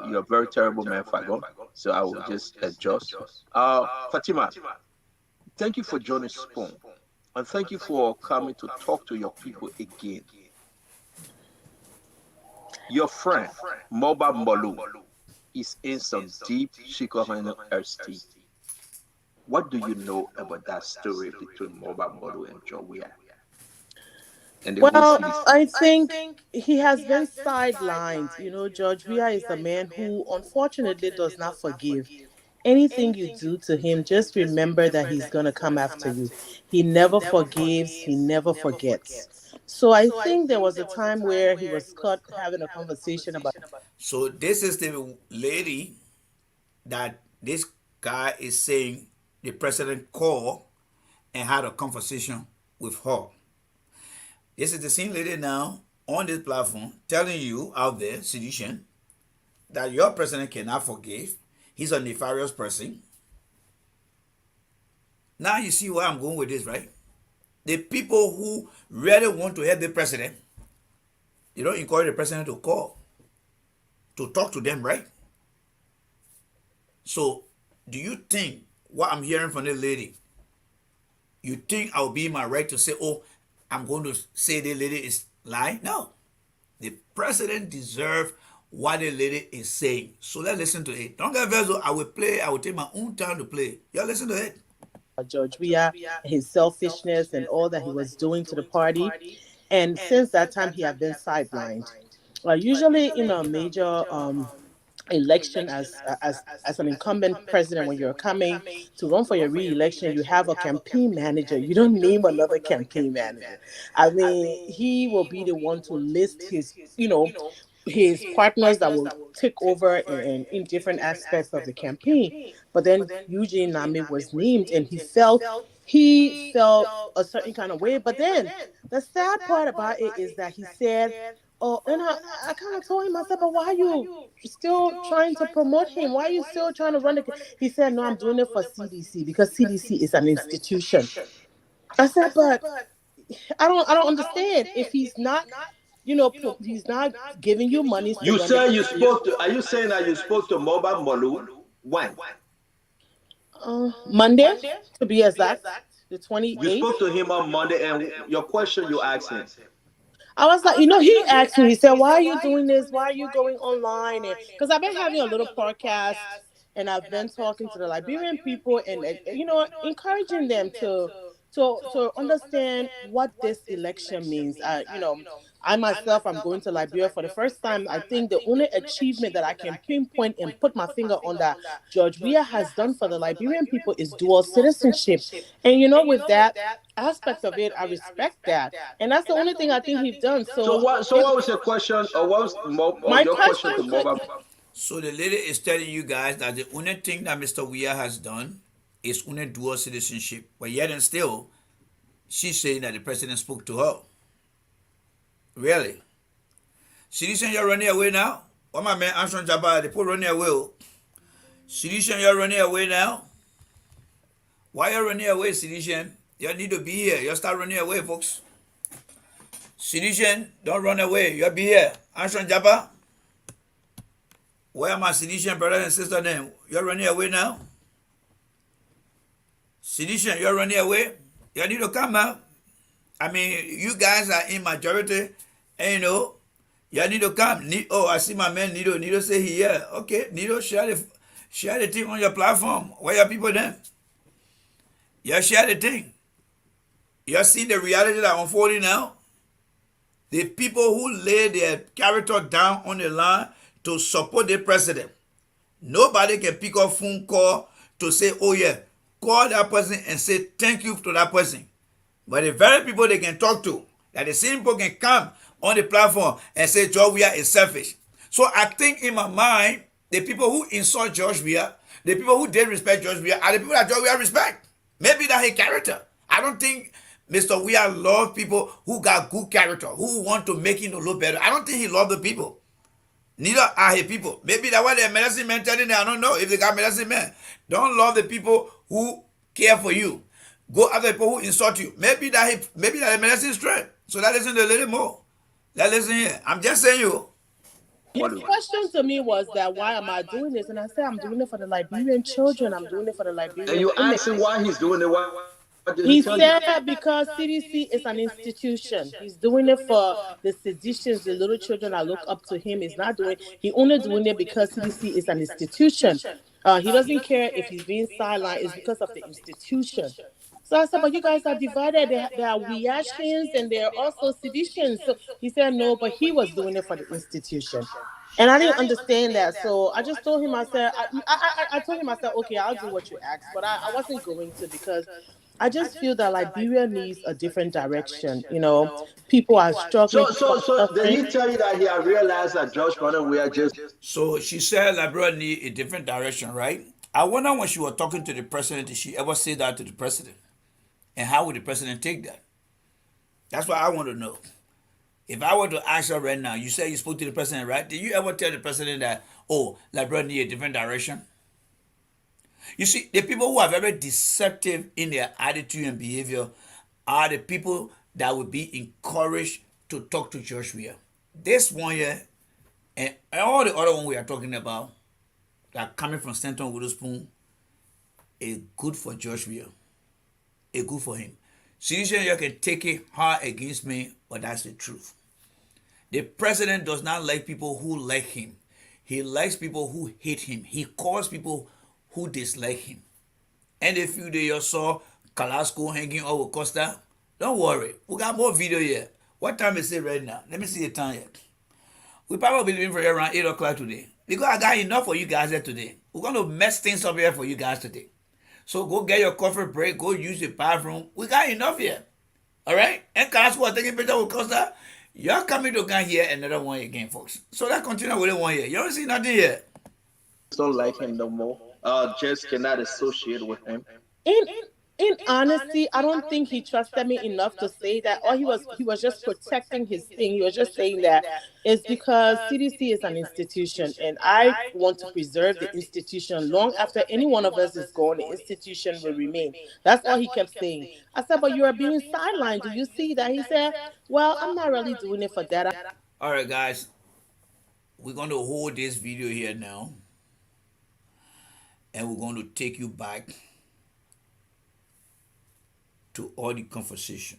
F: You're a very terrible man, Fagon. So I will just adjust. Fatima, thank you for joining Spoon. And thank you for coming to talk to your people again. Your friend, Mulbah Morlue, is in some deep Shikohano RST. What do you know about that story between Mulbah Morlue and Weah and the whole
J: Well,
F: CDC?
J: I think he has been sidelined. You know, George Weah is a man who unfortunately does not forgive. Anything you do to him, just remember that he's going to come after you. He never forgives, he never forgets. So I think there was a time where he was caught having a conversation about.
C: So this is the lady that this guy is saying the president called and had a conversation with her. This is the same lady now on this platform telling you out there, sedition, that your president cannot forgive. He's a nefarious person. Now you see where I'm going with this, right? The people who really want to help the president, they don't encourage the president to call, to talk to them, right? So, do you think what I'm hearing from the lady, you think I'll be in my right to say, oh, I'm going to say the lady is lying? No. The president deserves what the lady is saying. So let's listen to it. Don't get vexed. I will play. I will take my own time to play. Y'all listen to it.
J: George Weah, his selfishness and all that he was doing to the party. And since that time, he had been sidelined. Usually in a major election as an incumbent president, when you're coming to run for your re-election, you have a campaign manager. You don't name another campaign manager. I mean, he will be the one to list his partners that will take over in different aspects of the campaign. But then Eugene Nagbe was named, and he felt a certain kind of way. But then the sad part about it is that he said, oh, and I kind of told him, I said, but why are you still trying to promote him? Why are you still trying to run the? He said, no, I'm doing it for CDC because CDC is an institution. I said, but I don't understand if he's not, he's not giving you money to
F: You
J: run the.
F: say you spoke to, are you saying that you spoke to Mulbah Morlue? When?
J: Monday, to be exact, the
F: You
J: 28th.
F: spoke to him on Monday, and your question you asked him.
J: I was like, he asked me, he said, why are you doing this? Why are you going online? And because I've been having a little podcast and I've been talking to the Liberian people and encouraging them to to understand what this election means. I myself, I'm going to Liberia for the first time. I think the only achievement that I can pinpoint and put my finger on that George Weah has done for the Liberian people is dual citizenship. And with that aspect of it, I respect that. And that's the only thing I think he's done.
F: So what was your question, or what was
J: my
F: your question to
J: question
F: Mulbah?
C: So the lady is telling you guys that the only thing that Mr. Weah has done is only dual citizenship. But yet and still, she's saying that the president spoke to her. Really? Citizen, you're running away now? Oh my man, Anson Jabba, they put running away. Citizen, you're running away now? Why are you running away, Citizen? You need to be here. You start running away, folks. Citizen, don't run away. You'll be here. Anson Jabba? Where are my Citizen brothers and sisters then? You're running away now? Citizen, you're running away? You need to come now. I mean, you guys are in majority, and you need to come. I see my man Nido. Nido say he here. Okay, Nido, share the thing on your platform. Where are people then? You share the thing. You see the reality that unfolding now? The people who lay their character down on the line to support the president. Nobody can pick up phone call to say, oh yeah, call that person and say thank you to that person. But the very people they can talk to, that the same people can come on the platform and say George Weah is selfish. So I think in my mind, the people who insult George Weah, the people who didn't respect George Weah, are the people that George Weah respect. Maybe that's his character. I don't think Mr. Weah loves people who got good character, who want to make him look better. I don't think he loves the people. Neither are his people. Maybe that's why they're medicine men telling them, I don't know if they got medicine men. Don't love the people who care for you. Go after the people who insult you. Maybe that the medicine strength. So that listen to a little more. That listen here. I'm just saying you.
J: His question to me was that why am I doing this? And I said I'm doing it for the Liberian children. I'm doing it for the Liberian.
F: And you asked him why he's doing it. What did
J: he
F: tell
J: said
F: you?
J: because CDC is an institution. He's doing it for the seditions, the little children that look up to him. He's not doing. He only doing it because CDC is an institution. He doesn't care if he's being sidelined. It's because of the institution. So I said, but you guys are divided. There are Weahians and there are also seditions. So he said no, but he was doing it for the institution. And I didn't understand that. So I just told him, I said, I told him, I said, okay, I'll do what you asked. But I wasn't going to because I just feel that Liberia needs a different direction. People are struggling.
F: So did he tell you that he had realized that George Weah just...
C: So she said Liberia need a different direction, right? I wonder when she was talking to the president, did she ever say that to the president? And how would the president take that? That's what I want to know. If I were to ask her right now, you say you spoke to the president, right? Did you ever tell the president that, Liberia need a different direction? You see, the people who are very deceptive in their attitude and behavior are the people that will be encouraged to talk to George Weah. This one here, and all the other one we are talking about, that coming from Stanton Witherspoon, is good for George Weah. It's good for him. Citizen, you can take it hard against me, but that's the truth. The president does not like people who like him. He likes people who hate him. He calls people who dislike him. And if you saw Carrasco hanging out with Costa, don't worry. We got more video here. What time is it right now? Let me see the time here. We probably be leaving for here around 8 o'clock today. Because I got enough for you guys here today. We're going to mess things up here for you guys today. So go get your coffee break. Go use the bathroom. We got enough here. All right? And Carrasco are taking picture with Costa. You're coming to come here another one again, folks. So let's continue with the one here. You don't see nothing here.
F: Don't like him no more. Just cannot associate with him.
J: In honesty, I don't think he trusted me enough to say that. Or he was just protecting his thing. He was just saying that it's because CDC is an institution, and I want to preserve the institution long after any one of us is gone. The institution will remain. That's all he kept saying. I said, but you are being sidelined. Do you see that? He said, well, I'm not really doing it for that.
C: All right, guys. We're going to hold this video here now. And we're going to take you back to all the conversation.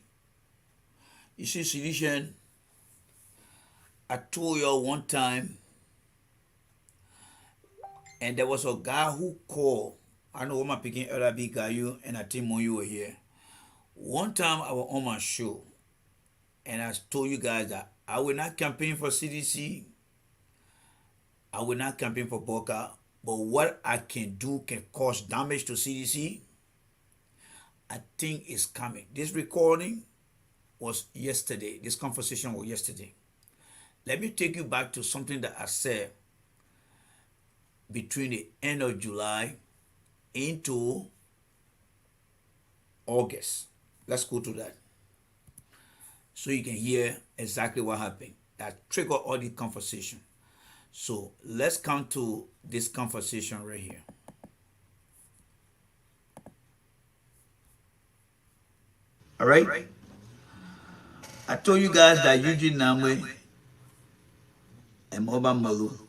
C: You see, Citizen, I told you one time, and there was a guy who called. I know what my picking LRB guy, you and I think when you were here. One time I was on my show and I told you guys that I will not campaign for CDC, I will not campaign for Boca, but what I can do can cause damage to CDC. I think it's coming. This recording was yesterday. This conversation was yesterday. Let me take you back to something that I said between the end of July into August. Let's go to that so you can hear exactly what happened that triggered all the conversation. So let's come to this conversation right here. All right. I told you guys that Eugene Nagbe and Mulbah Morlue,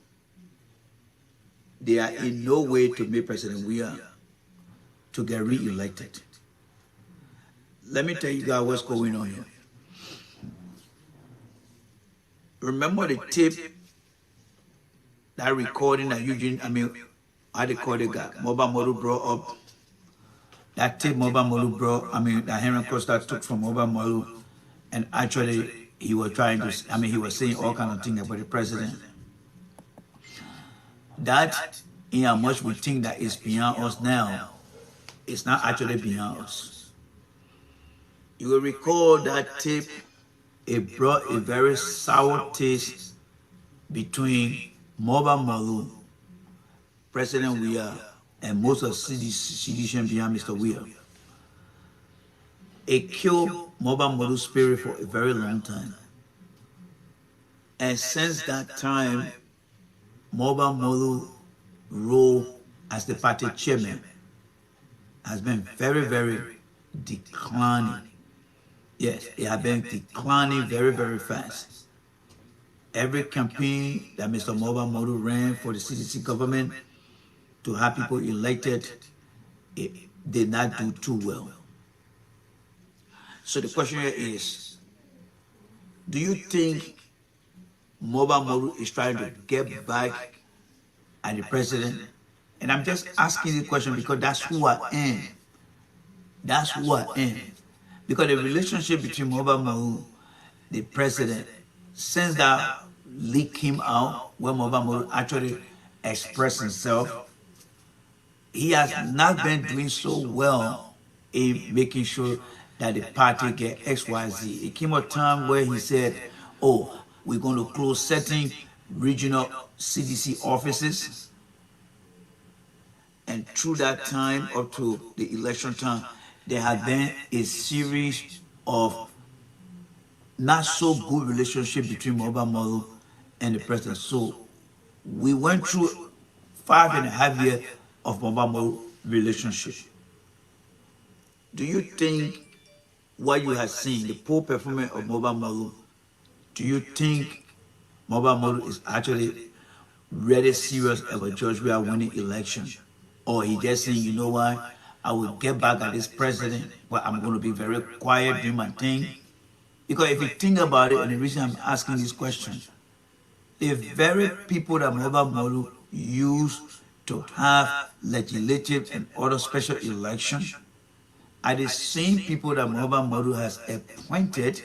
C: they are in no way to make President Weah to get re-elected. Let me tell you guys what's going on here. Remember the tape, that recording that how they call it, Mulbah Morlue brought up. That tape Mulbah Morlue brought, that Henry Costa took from Mulbah Morlue, and actually he was trying to, he was saying all kind of things about the president. That, in how much we think that it's beyond us now, it's not actually beyond us. You will recall that tape, it brought a very sour taste between Mulbah Morlue, President Weah, and most of CDC behind Mr. Weah. It killed Mulbah Morlue's spirit for a very long time. And since that time, Mulbah Morlue's role as the party chairman has been very, very declining. Yes, it has been declining very, very fast. Every campaign that Mr. Mulbah Morlue ran for the CDC government to have people elected, it did not do too well. So the question here is, do you think Mulbah Morlue is trying to get back at the president? And I'm just asking the question because that's who I am. That's who I am. Because the relationship between Mulbah Morlue, the president, since that leak came out, where Mulbah Morlue actually expressed himself, he has not been doing so well in making sure that the party get XYZ. It came a time where he said, oh, we're going to close certain regional CDC offices. And through that time, up to the election time, there had been a series of not so good relationship between Mulbah Morlue and the president. So we went through 5.5 years of Mulbah Morlue relationship. Do you think what you have seen, the poor performance of Mulbah Morlue, do you think Mulbah Morlue is actually really serious about George Weah winning election? Or he just saying, you know what, I will get back at this president, but I'm going to be very quiet, doing my thing? Because if you think about it, and the reason I'm asking this question, the very people that Mulbah Morlue used to have legislative and other special elections are the same people that Mulbah Morlue has appointed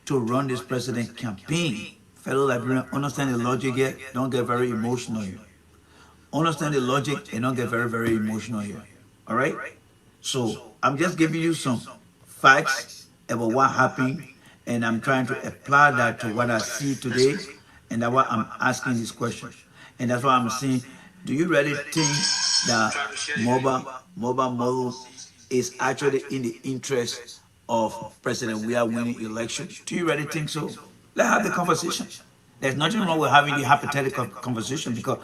C: to run this president campaign. Fellow Liberians, understand the logic here, don't get very emotional here. Understand the logic and don't get very, very emotional here. All right? So I'm just giving you some facts about what happened, and I'm trying to apply that to what I see today, and that's why I'm asking this question. And that's why I'm saying, do you really think that Mulbah Morlue is actually in the interest of President Weah winning election? Do you really think so? Let's have the conversation. There's nothing wrong with having the hypothetical conversation because.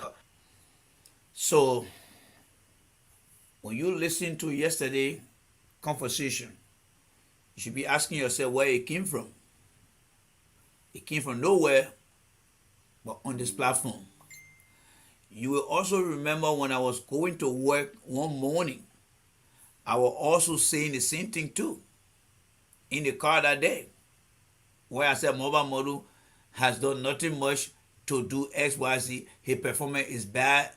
C: So, when you listen to yesterday conversation, you should be asking yourself where it came from. It came from nowhere, but on this platform. You will also remember when I was going to work one morning, I was also saying the same thing too. In the car that day, where I said Mulbah Morlue has done nothing much to do XYZ. His performance is bad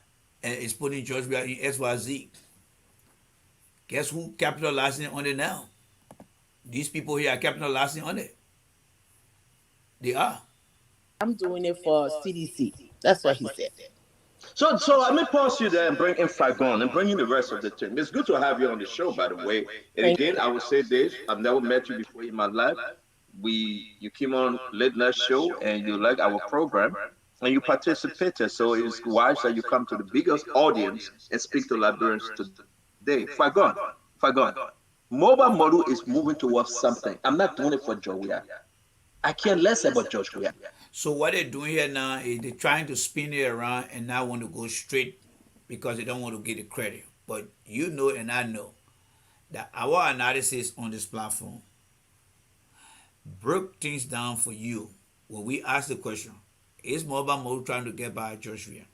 C: and is putting George Weah in XYZ. Guess who capitalizing on it now? These people here are capitalizing on it. They are.
J: I'm doing it for CDC. That's what he said.
F: So let me pause you there and bring in Fagon and bring in the rest of the team. It's good to have you on the show, by the way. And
J: Thank
F: again, I will say this: I've never met you before in my life. You came on late night show and you like our program and you participated. So it's wise that you come to the biggest audience and speak to Liberians today. Fagon, Mulbah Morlue is moving towards something. I'm not doing it for Joey. I care less about George Weah.
C: So what they're doing here now is they're trying to spin it around and not want to go straight because they don't want to get the credit. But you know and I know that our analysis on this platform broke things down for you when we ask the question, is Mulbah Morlue trying to get by George Weah?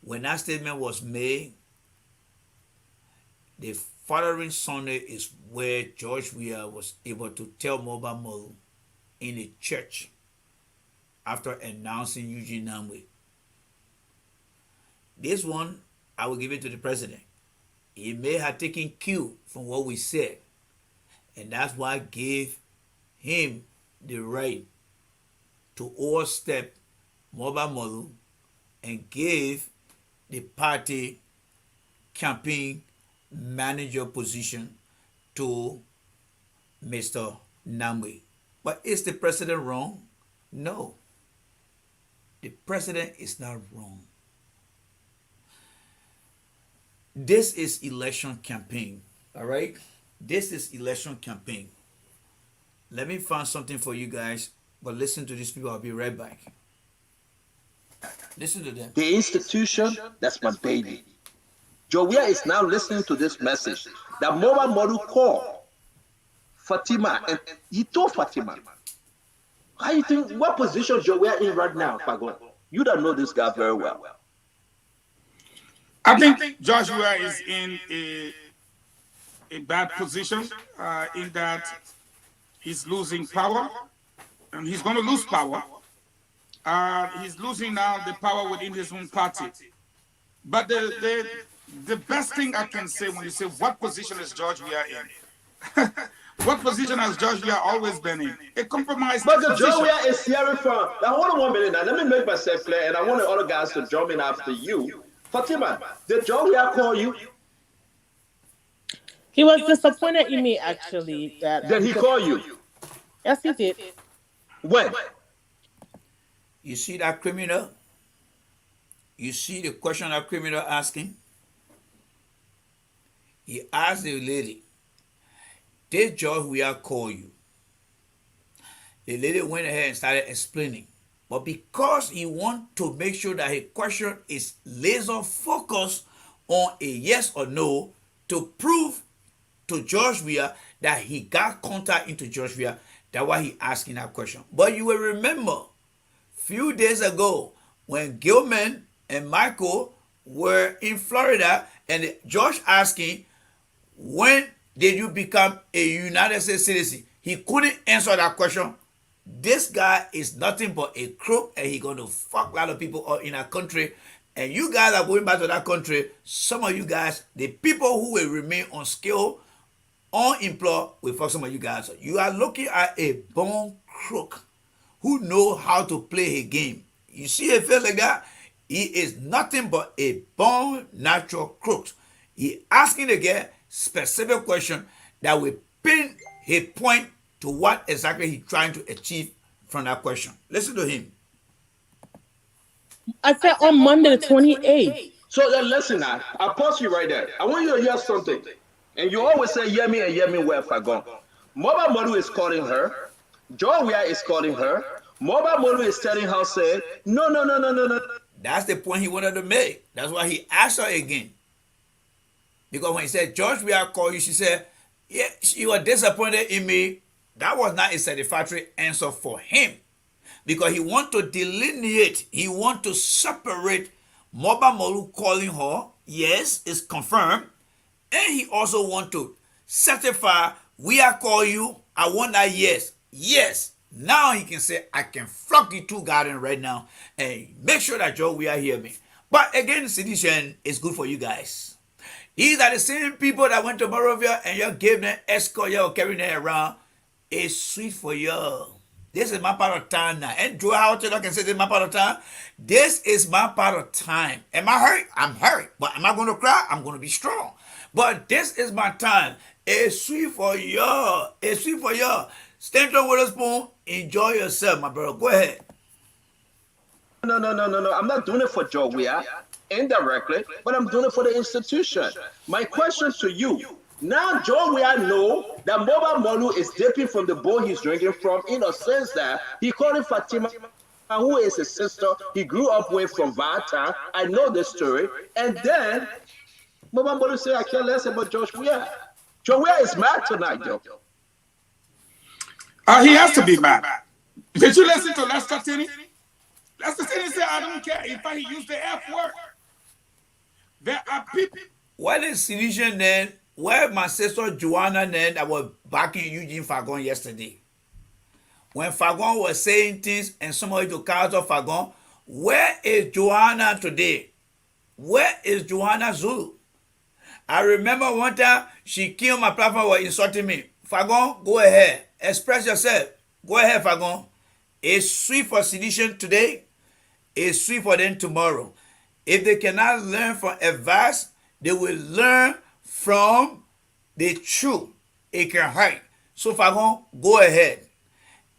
C: When that statement was made, the following Sunday is where George Weah was able to tell Mulbah Morlue in a church after announcing Eugene Nagbe. This one, I will give it to the president. He may have taken cue from what we said, and that's why gave him the right to overstep Mulbah Morlue and gave the party campaign manager position to Mr. Nagbe. But is the president wrong? No. The president is not wrong. This is election campaign, all right? This is election campaign. Let me find something for you guys, but listen to these people. I'll be right back. Listen to them.
F: The institution, that's my baby. Joey is now listening to this message that Mulbah Morlue called Fatima, and he told Fatima, how you think, what position Joey in right now, Fagon? You don't know this guy very well.
A: I think George Weah is in a bad position in that he's losing power, and he's going to lose power. He's losing now the power within his own party. But the best thing I can say when you say what position is George Weah in, what position has George Weah always been in? A compromised
F: But
A: position.
F: George Weah is hearing from, now hold on 1 minute now, let me make myself clear, and I want the other guys to jump in after you. Fatima, did George Weah call you?
J: He was disappointed in me, actually.
F: Did he call you?
J: Yes, he did.
F: When?
C: You see that criminal? You see the question that criminal asking? He asked the lady, did George Weah call you? The lady went ahead and started explaining. But because he wants to make sure that his question is laser focused on a yes or no to prove to George Weah that he got contact into George Weah, that's why he asking that question. But you will remember, few days ago, when Gilman and Michael were in Florida, and George asking, when did you become a United States citizen? He couldn't answer that question. This guy is nothing but a crook, and he's going to fuck a lot of people up in our country. And you guys are going back to that country. Some of you guys, the people who will remain unskilled, unemployed, will fuck some of you guys up. You are looking at a born crook who know how to play a game. You see a fella like that? He is nothing but a born natural crook. He asking again specific question that will pin his point to what exactly he's trying to achieve from that question. Listen to him.
J: I said on Monday the 28th.
F: So then listen now, I'll pause you right there. I want you to hear something. And you always say, hear me and hear me well, Fagon. Mulbah Morlue is calling her. George Weah is calling her. Mulbah Morlue is telling her, say, no.
C: That's the point he wanted to make. That's why he asked her again. Because when he said, George Weah called you, she said, yeah, you were disappointed in me. That was not a satisfactory answer for him. Because he want to delineate, he want to separate Mulbah Morlue calling her, yes, it's confirmed. And he also want to certify, we are call you, I want that yes. Yes. Now he can say, I can flock you to garden right now and make sure that Joe, we are hear me. But again, sedition is good for you guys. These are the same people that went to Monrovia and you gave them escort, you carrying them around. It's sweet for you. This is my part of time now. And Joe Howard can say this is my part of time. This is my part of time. Am I hurt? I'm hurt. But am I going to cry? I'm going to be strong. But this is my time. It's sweet for you. It's sweet for you. Stand on with a spoon. Enjoy yourself, my brother. Go ahead.
F: No. I'm not doing it for Joe Weah indirectly, but I'm doing it for the institution. My question to you, now Joe Weah know that Mulbah Morlue is dipping from the bowl he's drinking from in a sense that he called him Fatima, who is his sister he grew up with from Vata. I know this story. And then Mulbah Morlue said, I care less about Joe Weah. Joe Weah is mad tonight, Joe.
A: He has to be mad. Did you listen to Lester Tinney? Lester Tinney said, I don't care. In fact, he used the F word. There are people.
C: What is solution then? Where my sister Joanna then that was backing Eugene Fagon yesterday? When Fagon was saying things and somebody to counter Fagon, where is Joanna today? Where is Joanna Zulu? I remember one time she killed my platform was insulting me. Fagon, go ahead. Express yourself. Go ahead, Fagon. It's sweet for sedition today. It's sweet for them tomorrow. If they cannot learn from advice, they will learn from the truth. It can hurt. So Fagon, go ahead.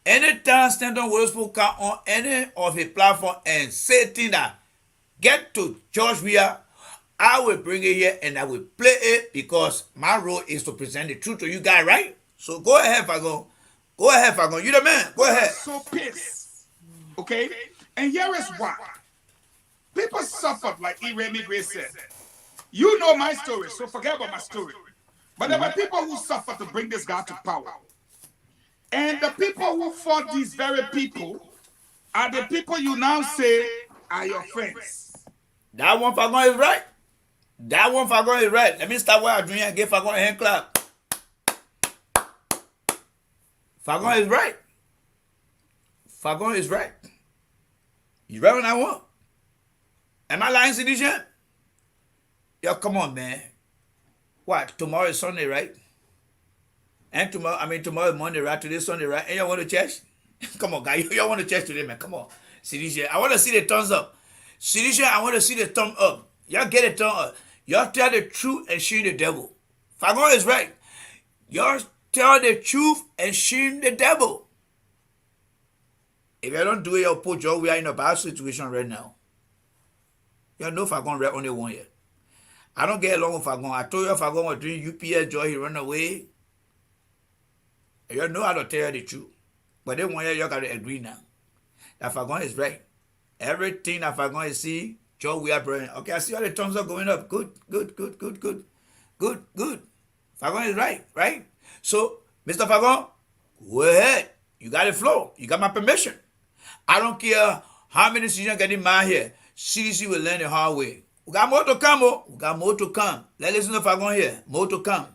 C: Anytime Stanton Witherspoon come on any of his platform and say things that get to George Weah, I will bring it here and I will play it because my role is to present the truth to you guys, right? So go ahead, Fagon. Go ahead, Fagon. You the man. Go ahead.
A: So pissed. Okay? And here is why. People suffered, like Irene Gray said. You know my story, so forget about my story. But there were people who suffered to bring this guy to power. And the people who fought these very people are the people you now say are your friends.
C: That one Fagon is right. That one Fagon is right. Let me start what I'm doing and give Fagon a hand clap. Fagon is right. Fagon is right. You right on that one? Am I lying, Sedition? Yo, come on, man. What? Tomorrow is Sunday, right? And tomorrow is Monday, right? Today's Sunday, right? And y'all want to church? Come on, guys. Y'all want to church today, man. Come on. Sedition. I want to see the thumbs up. Sedition, I want to see the thumb up. Y'all get a thumb up. Y'all tell the truth and shame the devil. Fagon is right. Y'all tell the truth and shame the devil. If you don't do it, you'll put Joe Weah in a bad situation right now. You know Fagon right only one year. I don't get along with Fagon. I told you Fagon was doing UPS job, he run away. You know how to tell you the truth. But then 1 year you got to agree now. That Fagon is right. Everything that Fagon is see, Joe Weah brilliant. Okay, I see all the thumbs up going up. Good. Fagon is right, right? So, Mr. Fagon, go ahead. You got the flow. You got my permission. I don't care how many students getting mad here. CDC will learn the hard way. We got more to come, oh. We got more to come. Let's listen to Fagon here. More to come.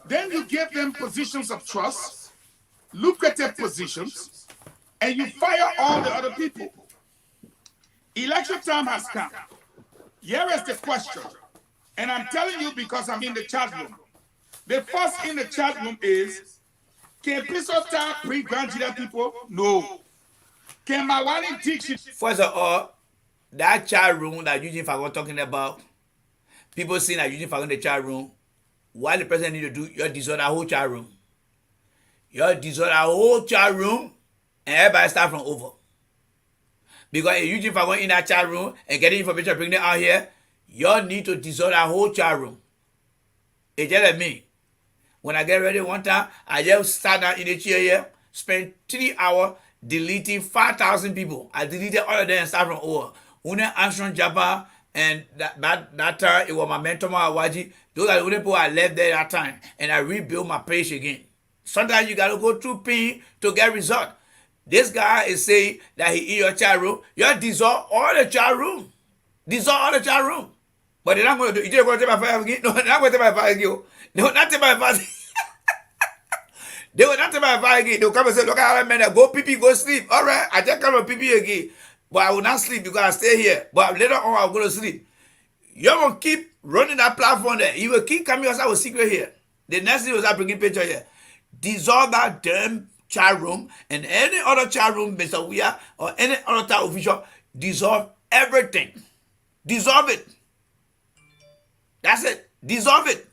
A: Then you give them positions of trust, lucrative positions, and you fire all the other people. Election time has come. Here is the question. And I'm telling you because I'm in the chat room. The first in the chat room is, can Pisota pre-grand leader people? No. Can Mawani teach it?
C: First of all, that chat room that Eugene Fagon talking about, people saying that Eugene Fagon in the chat room, what the president need to do, you dissolve that whole chat room. You dissolve that whole chat room and everybody start from over. Because if Eugene Fagon in that chat room and getting information, bring it out here, you need to dissolve that whole chat room. It's just like me. When I get ready one time, I just sat down in the chair here, spent 3 hours deleting 5,000 people. I deleted all of them and started from over. Une Armstrong Jabba and that time it was my mentor Awaji. Those are the only people I left there that time. And I rebuilt my page again. Sometimes you gotta go through pain to get result. This guy is saying that he in your chat room. You dissolve all the chat room. Dissolve all the chat room. But they're not going to do it. You're going to take my fire again? No, they're not going to take my fire again. They will not take my fire. They will not take my fire again. They will come and say, look at that man, go pee, go sleep. All right, I just come and pee again. But I will not sleep because I stay here. But later on, I'll go to sleep. You're going to keep running that platform there. He will keep coming outside with secret here. The next thing was I bringing picture here. Dissolve that damn chat room and any other chat room, Mr. Weah, or any other type official, dissolve everything. Dissolve it. That's it. Dissolve it.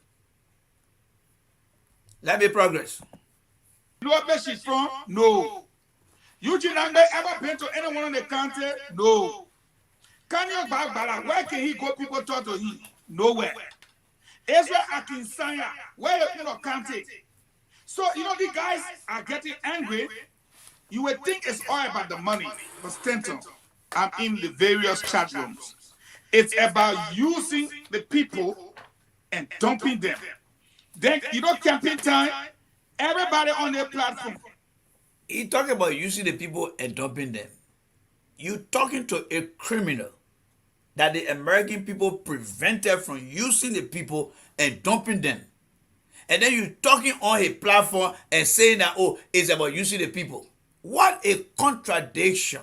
C: Let me progress.
K: You know where she's from? No. Eugene Nagbe ever been to anyone in the country? No. Kanye Bagbala, where can he go? People talk to him? Nowhere. Israel Akinsanya, where you know country? So, you know, the guys are getting angry. You would think it's all about the money. But Stanton, I'm in the various chat rooms. It's about using the people and dumping them. Then, you know, campaign time, everybody on their platform.
C: He talking about using the people and dumping them. You talking to a criminal that the American people prevented from using the people and dumping them. And then you talking on a platform and saying that, oh, it's about using the people. What a contradiction.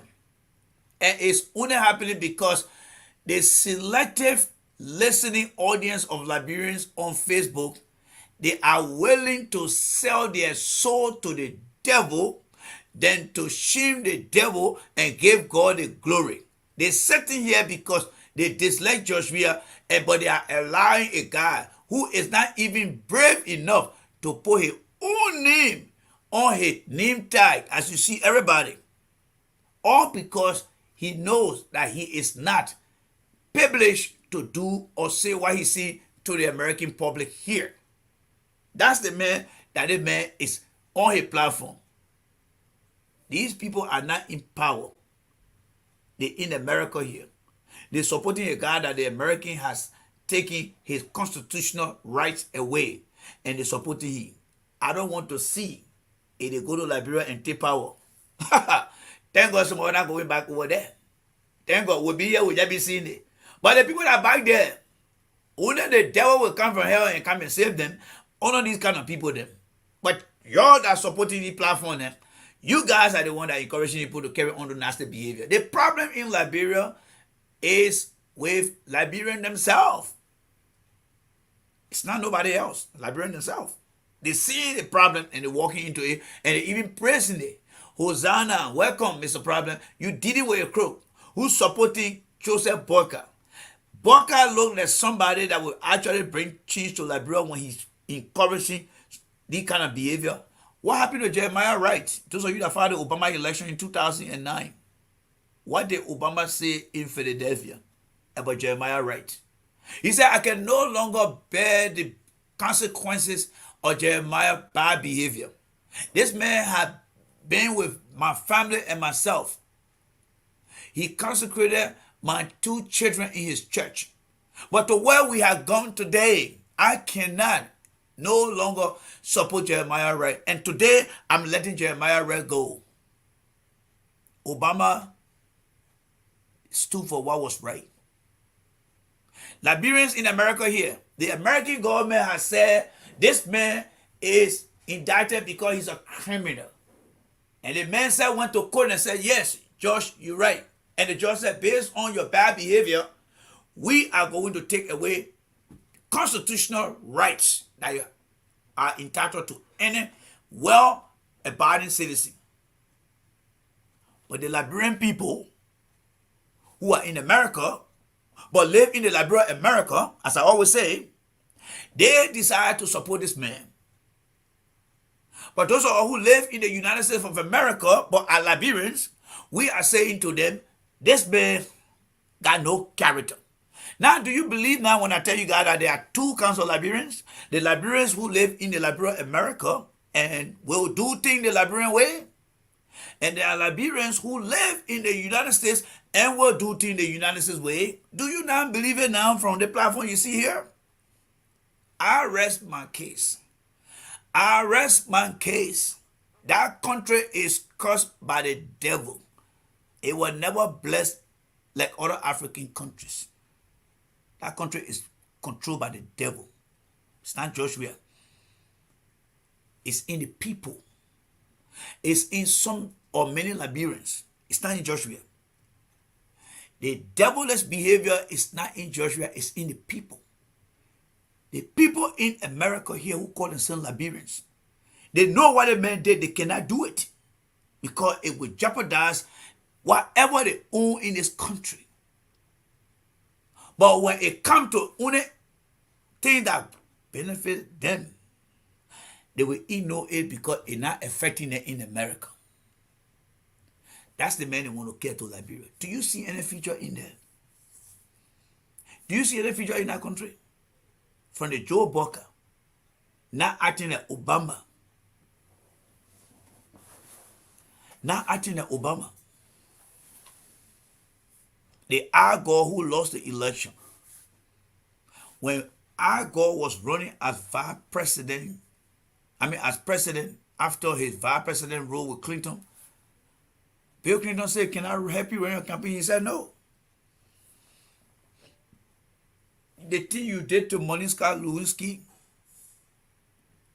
C: And it's only happening because the selective listening audience of Liberians on Facebook, they are willing to sell their soul to the devil than to shame the devil and give God the glory. They're sitting here because they dislike Joshua, but they are allowing a guy who is not even brave enough to put his own name on his name tag, as you see everybody. All because he knows that he is not privileged to do or say what he see to the American public here. That's the man, that the man is on his platform. These people are not in power. They're in America here. They're supporting a guy that the American has taken his constitutional rights away, and they're supporting him. I don't want to see if they go to Liberia and take power. Thank God some are not going back over there. Thank God we'll be here, we'll just be seeing it. But the people that are back there, only the devil will come from hell and come and save them. Honor these kind of people them. But y'all that are supporting the platform them, you guys are the one that are encouraging people to carry on the nasty behavior. The problem in Liberia is with Liberians themselves. It's not nobody else. Liberians themselves. They see the problem and they're walking into it and they're even praising it. Hosanna, welcome, Mr. Problem. You did it with a crook. Who's supporting Joseph Boyka? Boyka looked like somebody that will actually bring change to Liberia when he's encouraging this kind of behavior. What happened to Jeremiah Wright? Those of you that followed the Obama election in 2009. What did Obama say in Philadelphia about Jeremiah Wright? He said, I can no longer bear the consequences of Jeremiah's bad behavior. This man had been with my family and myself. He consecrated my 2 children in his church. But to where we have gone today, I cannot no longer support Jeremiah Wright. And today, I'm letting Jeremiah Wright go. Obama stood for what was right. Liberians in America here, the American government has said this man is indicted because he's a criminal. And the man said, went to court and said, yes, Josh, you're right. And the judge said, based on your bad behavior, we are going to take away constitutional rights that you are entitled to any well-abiding citizen. But the Liberian people who are in America, but live in the Liberia America, as I always say, they decide to support this man. But those who live in the United States of America, but are Liberians, we are saying to them, this man got no character. Now, do you believe now when I tell you guys that there are 2 kinds of Liberians? The Liberians who live in the Liberia America and will do things the Liberian way. And there are Liberians who live in the United States and will do things the United States way. Do you not believe it now from the platform you see here? I rest my case. I rest my case. That country is cursed by the devil. It was never blessed like other African countries. That country is controlled by the devil. It's not Joshua. It's in the people. It's in some or many Liberians. It's not in Joshua. The devilish behavior is not in Joshua, it's in the people. The people in America here who call themselves Liberians, they know what the man did. They cannot do it because it would jeopardize whatever they own in this country. But when it comes to only things that benefit them, they will ignore it because it's not affecting them in America. That's the man they want to care to Liberia. Do you see any future in there? Do you see any future in that country? From the Joe Boca, not acting like Obama. Not acting like Obama. The Al Gore who lost the election. When Al Gore was running as vice president, as president after his vice president role with Clinton, Bill Clinton said, "Can I help you run your campaign?" He said, "No. The thing you did to Monica Lewinsky,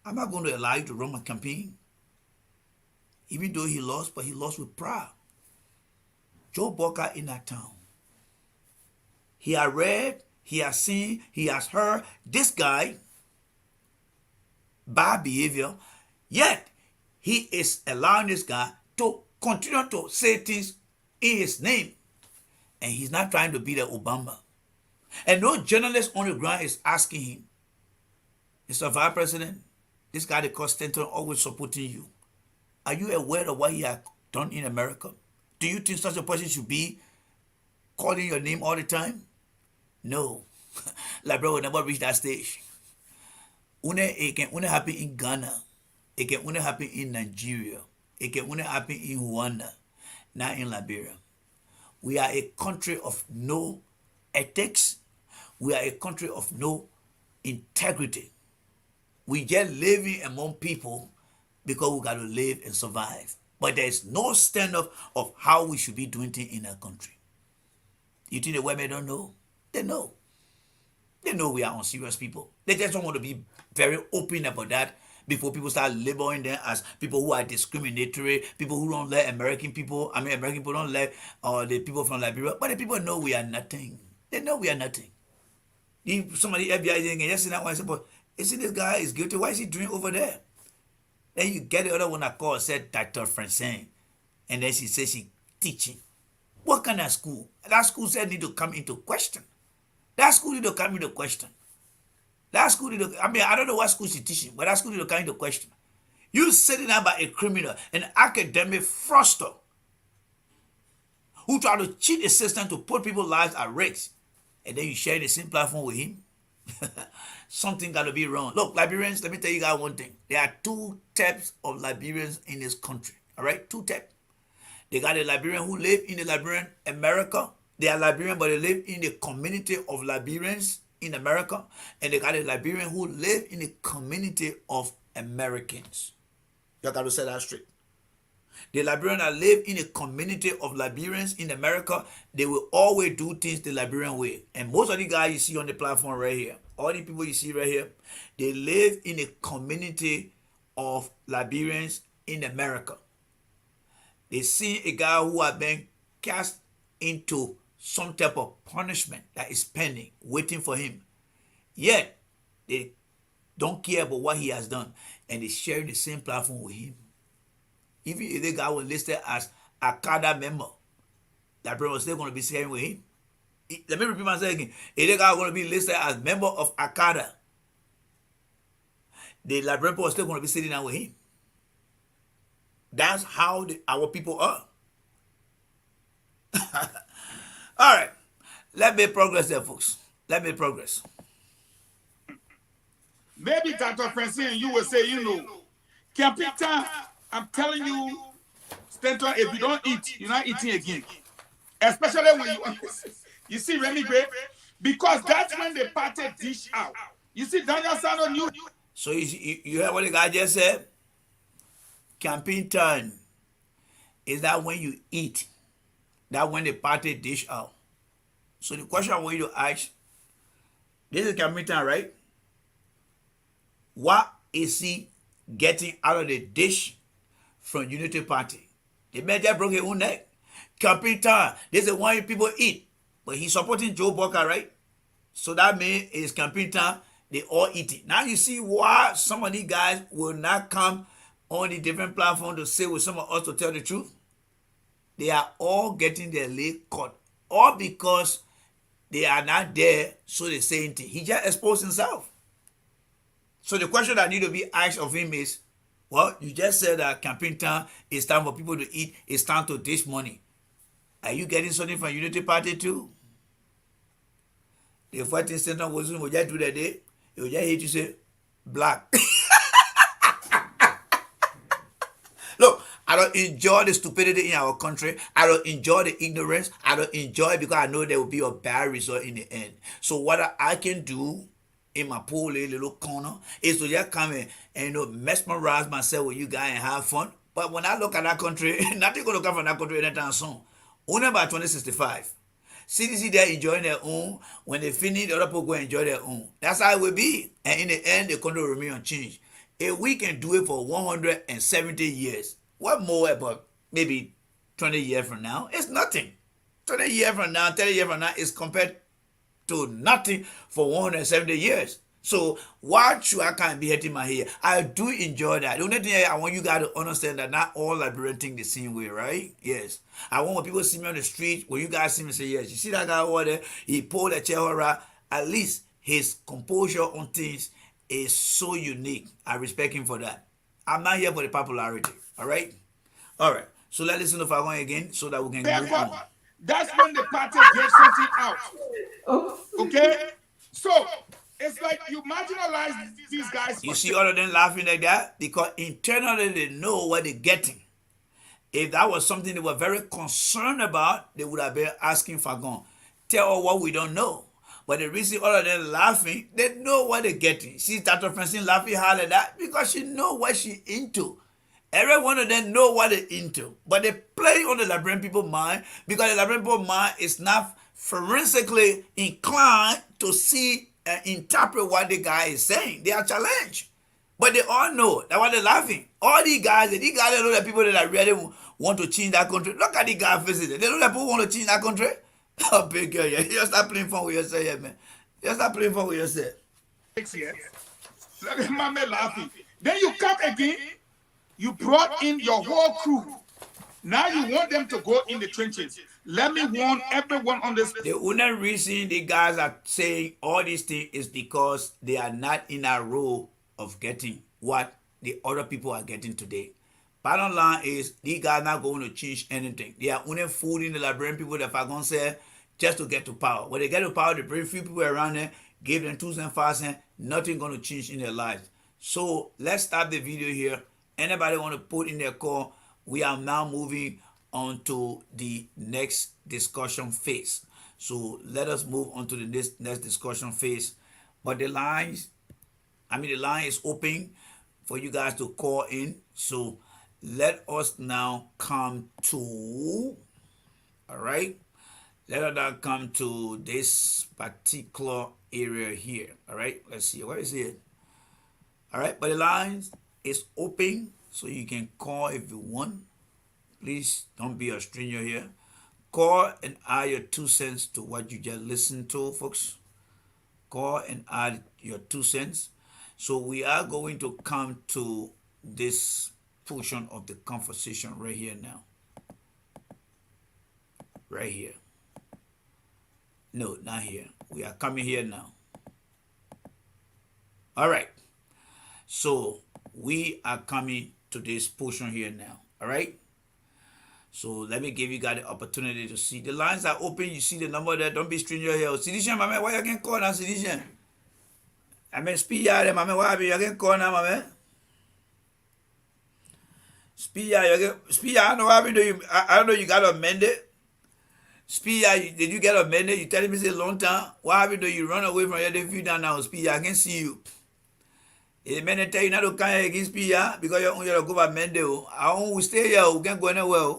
C: I'm not going to allow you to run my campaign." Even though he lost, but he lost with pride. Joe Boca in that town. He has read, he has seen, he has heard this guy, bad behavior, yet he is allowing this guy to continue to say things in his name. And he's not trying to be the Obama. And no journalist on the ground is asking him, "Mr. Vice President, this guy they call Stanton always supporting you. Are you aware of what he has done in America? Do you think such a person should be calling your name all the time?" No. Liberia will never reach that stage. It can only happen in Ghana. It can only happen in Nigeria. It can only happen in Rwanda, not in Liberia. We are a country of no ethics. We are a country of no integrity. We just living among people because we got to live and survive. But there is no standard of how we should be doing things in our country. You think the women don't know? They know. They know we are unserious people. They just don't want to be very open about that before people start labeling them as people who are discriminatory, people who don't let American people, American people don't let the people from Liberia. But the people know we are nothing. They know we are nothing. If somebody FBI is just in that one and say, "But isn't this guy is guilty? Why is he doing over there?" Then you get the other one that called, said Dr. Francine. And then she says she teaching. What kind of school? That school said need to come into question. That school need to come into question. That school need to, I don't know what school she's teaching, but that school need to come into question. You sitting there by a criminal, an academic fraudster who try to cheat the system to put people's lives at risk. And then you share the same platform with him. Something got to be wrong. Look, Liberians, let me tell you guys one thing. There are two types of Liberians in this country. All right? Two types. They got a Liberian who live in the Liberian America. They are Liberian, but they live in the community of Liberians in America. And they got a Liberian who live in the community of Americans. You got to set that straight. The Liberians that live in a community of Liberians in America, they will always do things the Liberian way. And most of the guys you see on the platform right here, all the people you see right here, they live in a community of Liberians in America. They see a guy who has been cast into some type of punishment that is pending, waiting for him. Yet, they don't care about what he has done. And they share the same platform with him. Even if the guy was listed as a CADA member, that person was still going to be sharing with him. Let me repeat myself again. If the guy was going to be listed as member of ACADA, the Liberian people are still going to be sitting down with him. That's how our people are. All right. Let me progress there, folks. Let me progress.
K: Maybe Dr. Francine, you will say, Capita, I'm telling you, Stanton, if you don't eat, you're not eating again. Especially when you see Remy Gray, because that's when the party dish out. You see Daniel Sano knew.
C: So you heard what the guy just said? Campaign time is that when you eat, that when the party dish out. So the question I want you to ask, this is campaign time, right? What is he getting out of the dish from Unity Party? The man just broke his own neck. Campaign time, this is why people eat. But he's supporting Joe Boca, right? So that means it's campaign time. They all eat it. Now you see why some of these guys will not come on the different platform to say with some of us to tell the truth. They are all getting their leg cut. All because they are not there, so they say anything. He just exposed himself. So the question that need to be asked of him is, well, you just said that campaign time is time for people to eat, it's time to dish money. Are you getting something from Unity Party too? The fighting center was just do that day, you just hate you say black. Look, I don't enjoy the stupidity in our country. I don't enjoy the ignorance. I don't enjoy it because I know there will be a bad result in the end. So what I can do in my poor little corner is to just come in and mesmerize myself with you guys and have fun. But when I look at that country, nothing gonna come from that country anytime soon. Only by 2065. CDC they're enjoying their own. When they finish, the other people go enjoy their own. That's how it will be. And in the end, the country will remain unchanged. If we can do it for 170 years, what more about maybe 20 years from now? It's nothing. 20 years from now, 30 years from now is compared to nothing for 170 years. So why should I can't be hitting my head? I do enjoy that. The only thing I want you guys to understand that not all Liberians think the same way, right? Yes. I want when people see me on the street, when you guys see me say, yes, you see that guy over there, he pulled a chair around. At least his composure on things is so unique. I respect him for that. I'm not here for the popularity. All right? All right. So let's listen to Fagon again so that we can move on.
K: That's when the party gets something out. Okay? So, it's like you marginalize these guys.
C: You see all of them laughing like that? Because internally they know what they're getting. If that was something they were very concerned about, they would have been asking Fagon, tell us what we don't know. But the reason all of them laughing, they know what they're getting. See Dr. Francine laughing hard at that because she know what she into. Every one of them know what they're into. But they play on the Liberian people's mind because the Liberian people's mind is not forensically inclined to see and interpret what the guy is saying. They are challenged. But they all know that's why they're laughing. All these guys, they know that people that really want to change that country. Look at the guy faces. They know that people want to change that country. Oh, big girl, yeah. You just start playing fun with yourself, yeah, man. Just start playing fun with yourself.
K: 6 years. Look at my man laughing. Then you come again. You brought in your whole crew. Now you want them to go in the trenches. Let me warn everyone on this.
C: The only reason the guys are saying all these things is because they are not in a role of getting what the other people are getting today. Bottom line is, these guys not going to change anything. They are only fooling the Liberian people that are going to say just to get to power. When they get to power, they bring few people around there, give them 2 cents, 5 cents, nothing going to change in their lives. So let's stop the video here. Anybody want to put in their call? We are now moving on to the next discussion phase. So let us move on to the next discussion phase. But the line is open for you guys to call in. So let us now come to, all right? Let us now come to this particular area here, all right? Let's see, where is it? All right, but the line is open, so you can call if you want. Please don't be a stranger here. Call and add your 2 cents to what you just listened to, folks. Call and add your 2 cents. So we are going to come to this portion of the conversation right here now. Right here. No, not here. We are coming here now. All right. So we are coming to this portion here now. All right. So let me give you guys the opportunity to see. The lines are open. You see the number there. Don't be stranger here. CDC, my man, why you can call now, CDC? I mean, speak out, my man. Why you can call now, my man? Speak out. I don't know what happened to you. I don't know you got amended. Speak out. Did you get amended? You telling me it's a long time. What happened to you? Run away from your view down now. Speak out. I can see you. The man tell you not to come here against speak out because you're on your government. I won't stay here. We can't go anywhere.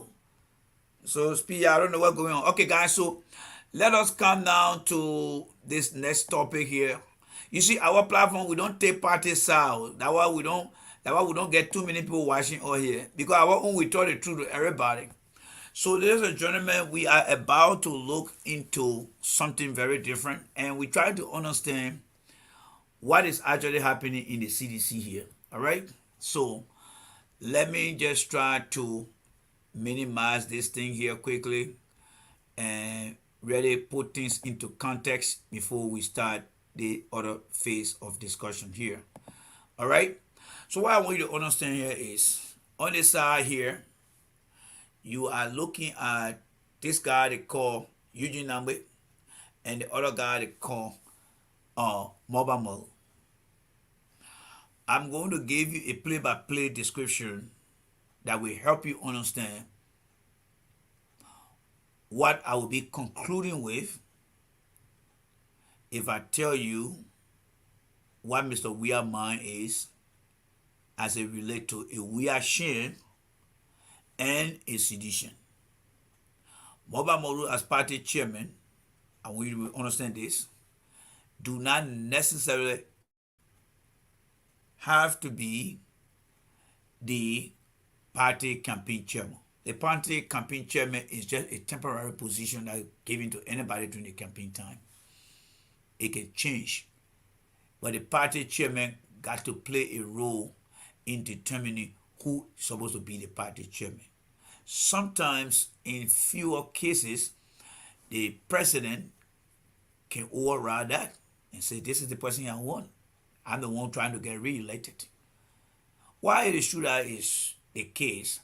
C: So speak, I don't know what's going on. Okay, guys, so let us come down to this next topic here. You see, our platform, we don't take party side. That's why we don't get too many people watching all here. Because our own, we tell the truth to everybody. So ladies and gentlemen, we are about to look into something very different. And we try to understand what is actually happening in the CDC here. All right. So let me just try to minimize this thing here quickly and really put things into context before we start the other phase of discussion here. All right. So what I want you to understand here is on this side here, you are looking at this guy they call Eugene Nagbe and the other guy they call Mulbah Morlue. I'm going to give you a play-by-play description that will help you understand what I will be concluding with if I tell you what Mr. Weah mind is as it relates to a Weah shin and a sedition. Mulbah Morlue as party chairman, I want you to understand this, do not necessarily have to be the party campaign chairman. The party campaign chairman is just a temporary position that is given to anybody during the campaign time. It can change. But the party chairman got to play a role in determining who is supposed to be the party chairman. Sometimes, in fewer cases, the president can override that and say, this is the person I want. I'm the one trying to get re-elected. Why it is true that is the case,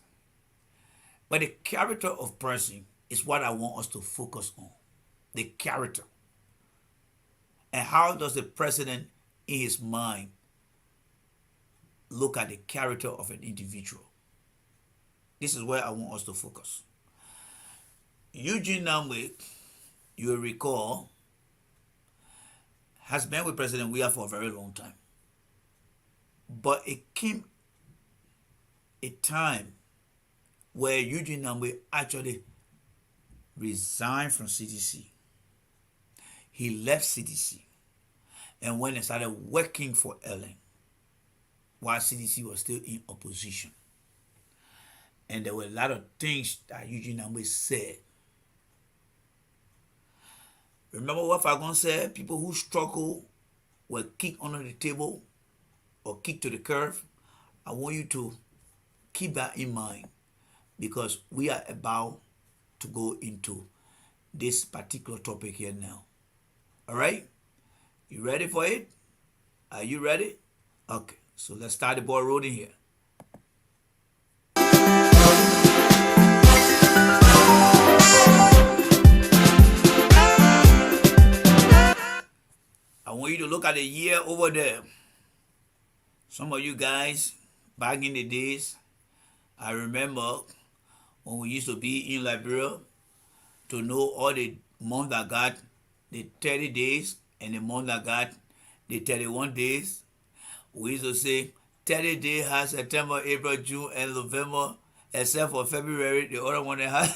C: but the character of person is what I want us to focus on. The character. And how does the president in his mind look at the character of an individual? This is where I want us to focus. Eugene Nagbe, you will recall, has been with President Weah for a very long time. But it came a time where Eugene Nagbe actually resigned from CDC. He left CDC and went and started working for Ellen while CDC was still in opposition. And there were a lot of things that Eugene Nagbe said. Remember what Fagon said? People who struggle were kicked under the table or kicked to the curb. I want you to keep that in mind because we are about to go into this particular topic here now. All right? You ready for it? Are you ready? Okay, so let's start the ball rolling here. I want you to look at the year over there. Some of you guys, back in the days, I remember when we used to be in Liberia to know all the months that got the 30 days and the month that got the 31 days. We used to say 30 days has September, April, June, and November, except for February, the other one that has.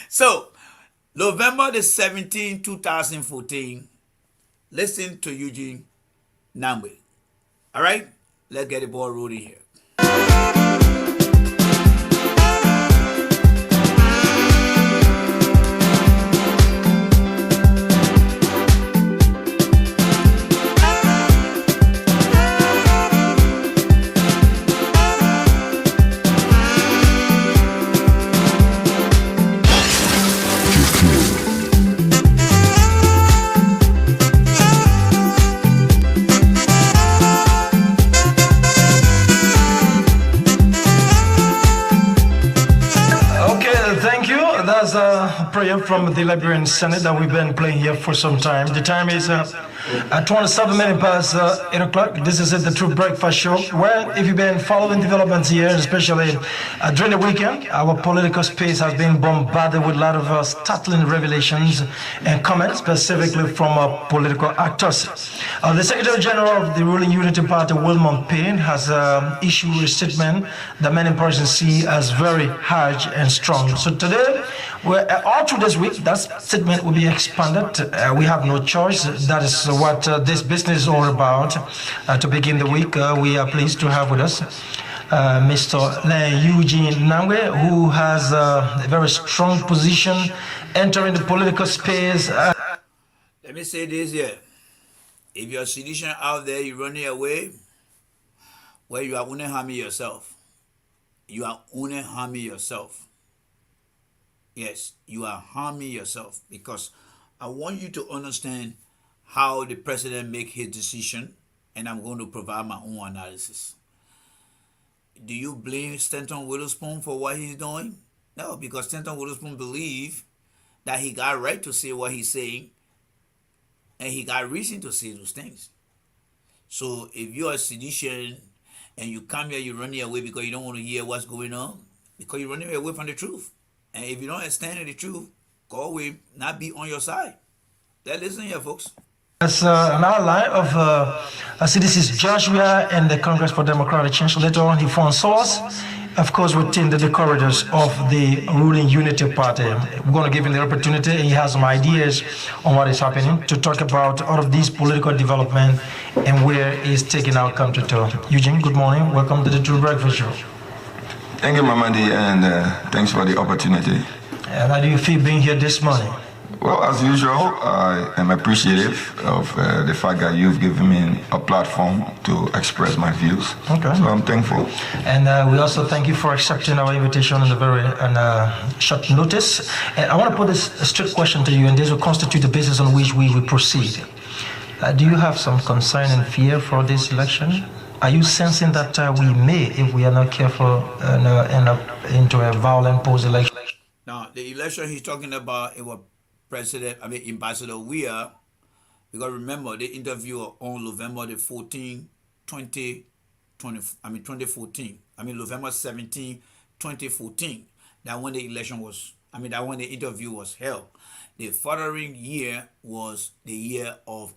C: So, November the 17th, 2014, listen to Eugene Nagbe. All right? Let's get the ball rolling here.
L: A prayer from the Liberian Senate that we've been playing here for some time. The time is 27 minutes past 8 o'clock. This is the True Breakfast Show, where if you've been following developments here, especially during the weekend, our political space has been bombarded with a lot of startling revelations and comments, specifically from political actors. The Secretary General of the ruling Unity Party, Wilmot Payne, has issued a statement that many persons see as very harsh and strong. So today, all through this week, that statement will be expanded. We have no choice. That is what this business is all about. To begin the week, we are pleased to have with us Mr. Eugene Nagbe, who has a very strong position entering the political space.
C: Let me say this here. If you're a sedition out there, you're running away, well, you are only harming yourself. You are only harming yourself. Yes, you are harming yourself, because I want you to understand how the president make his decision, and I'm going to provide my own analysis. Do you blame Stanton Witherspoon for what he's doing? No, because Stanton Witherspoon believe that he got right to say what he's saying, and he got reason to say those things. So if you're a sedition and you come here, you're running away because you don't want to hear what's going on, because you're running away from the truth. And if you don't stand in the truth, God will not be on your side. Let's listen here, folks.
L: As an ally of CDC's Joshua and the Congress for Democratic Change. Later on, he found source, of course, within the corridors of the ruling Unity Party. We're going to give him the opportunity, and he has some ideas on what is happening, to talk about all of these political development and where he's taking our country to. Eugene, good morning. Welcome to the True Breakfast Show.
M: Thank you, Mamadi, and thanks for the opportunity.
L: And how do you feel being here this morning?
M: Well, as usual, I am appreciative of the fact that you've given me a platform to express my views.
L: Okay.
M: So I'm thankful.
L: And we also thank you for accepting our invitation on a very short notice. And I want to put this strict question to you, and this will constitute the basis on which we will proceed. Do you have some concern and fear for this election? Are you sensing that we may, if we are not careful, end up into a violent post-election?
C: Now, the election he's talking about, it was Ambassador Weah, because remember, the interview on November the 14th, 2014. November 17, 2014. That when the election was, that when the interview was held. The following year was the year of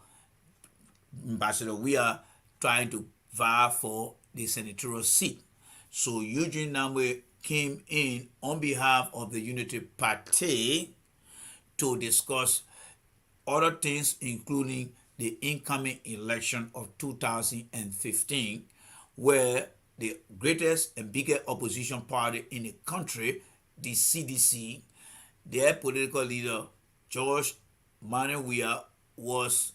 C: Ambassador Weah trying to vie for the senatorial seat. So Eugene Nagbe came in on behalf of the Unity Party to discuss other things, including the incoming election of 2015, where the greatest and biggest opposition party in the country, the CDC, their political leader, George Manuel Weah, was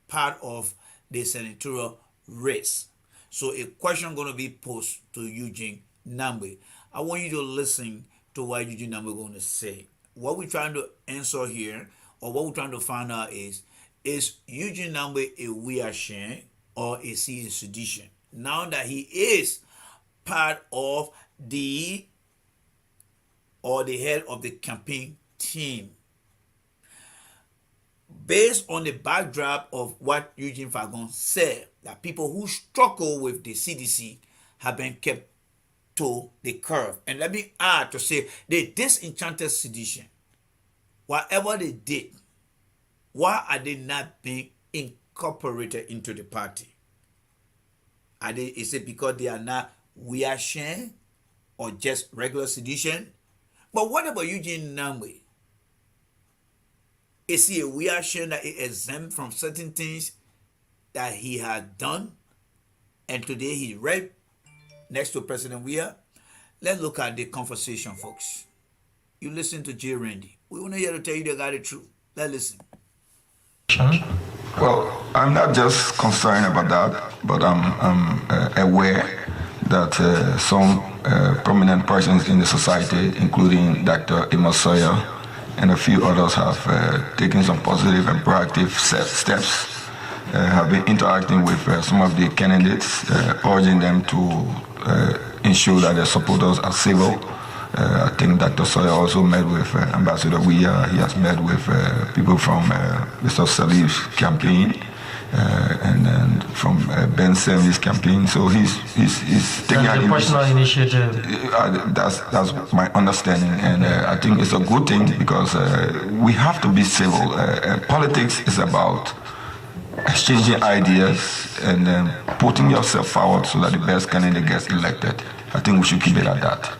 C: part of the senatorial race. So a question going to be posed to Eugene Nagbe. I want you to listen to what Eugene Nagbe is going to say. What we're trying to answer here, or what we're trying to find out is Eugene Nagbe a Weah or is he a sedition? Now that he is part of the head of the campaign team. Based on the backdrop of what Eugene Fagon said, that people who struggle with the CDC have been kept to the curve. And let me add to say, the disenchanted sedition, whatever they did, why are they not being incorporated into the party? Is it because they are not Weah or just regular sedition? But what about Eugene Nagbe? Is he a Weah that is exempt from certain things that he had done? And today he's right next to President Weah. Let's look at the conversation, folks. You listen to J. Randy. We want to hear to tell you they got the truth. Let's listen.
M: Well, I'm not just concerned about that, but I'm aware that some prominent persons in the society, including Dr. Emma Sawyer and a few others, have taken some positive and proactive steps, have been interacting with some of the candidates, urging them to ensure that their supporters are civil. I think Dr. Sawyer also met with Ambassador Weah. He has met with people from Mr. Salih's campaign and then from Ben Semley's campaign. So he's taking
L: a personal initiative.
M: That's my understanding, and I think it's a good thing because we have to be civil. Politics is about exchanging ideas and then putting yourself forward so that the best candidate gets elected. I think we should keep it at that.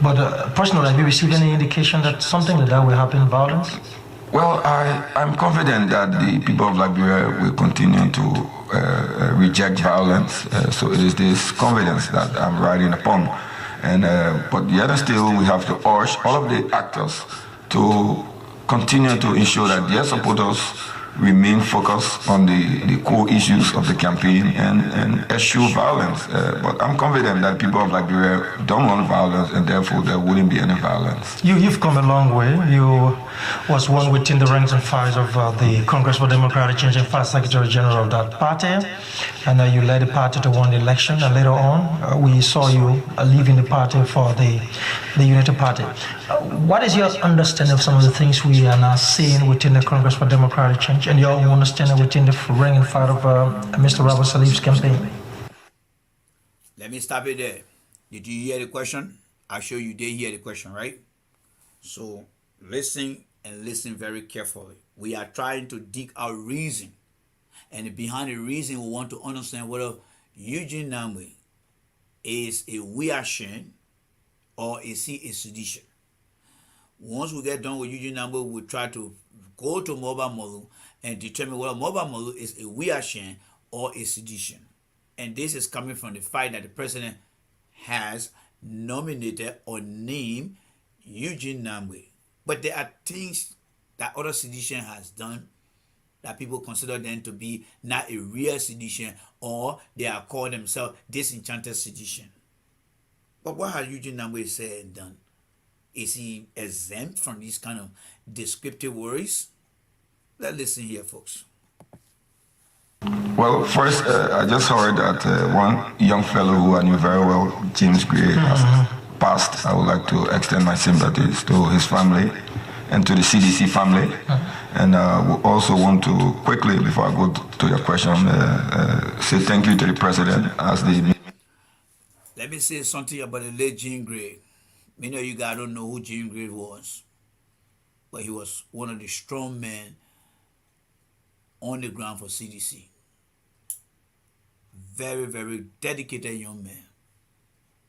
L: But personally, have you received any indication that something like that will happen, violence?
M: Well, I'm confident that the people of Liberia will continue to reject violence. So it is this confidence that I'm riding upon. And but yet still, we have to urge all of the actors to continue to ensure that their supporters remain focused on the core issues of the campaign and eschew violence. But I'm confident that people of Liberia don't want violence, and therefore there wouldn't be any violence.
L: You've come a long way. You was one within the ranks and files of the Congress for Democratic Change and first Secretary General of that party, and you led the party to win the election. And later on, we saw you leaving the party for the Unity Party. What is your understanding of some of the things we are now seeing within the Congress for Democratic Change, and your own understanding within the rank and file of Mr. Robert Salif's campaign?
C: Let me stop it there. Did you hear the question? I'm sure you did hear the question, right? So listen and listen very carefully. We are trying to dig out reason. And behind the reason, we want to understand whether Eugene Nagbe is a reaction or is he a sedition. Once we get done with Eugene Nagbe, we'll try to go to Mulbah Morlue and determine whether Mulbah Morlue is a reaction or a sedition. And this is coming from the fact that the president has nominated or named Eugene Nagbe. But there are things that other sedition has done that people consider them to be not a real sedition, or they are called themselves disenchanted sedition. But what has Eugene Nagbe said and done? Is he exempt from these kind of descriptive words? Let's listen here, folks.
M: Well, first, I just heard that one young fellow who I knew very well, James Gray, has passed. I would like to extend my sympathies to his family and to the CDC family. And we also want to quickly, before I go to your question, say thank you to the president as the...
C: Let me say something about the late Jean Grey. Many of you guys don't know who Jean Grey was, but he was one of the strong men on the ground for CDC. Very, very dedicated young man.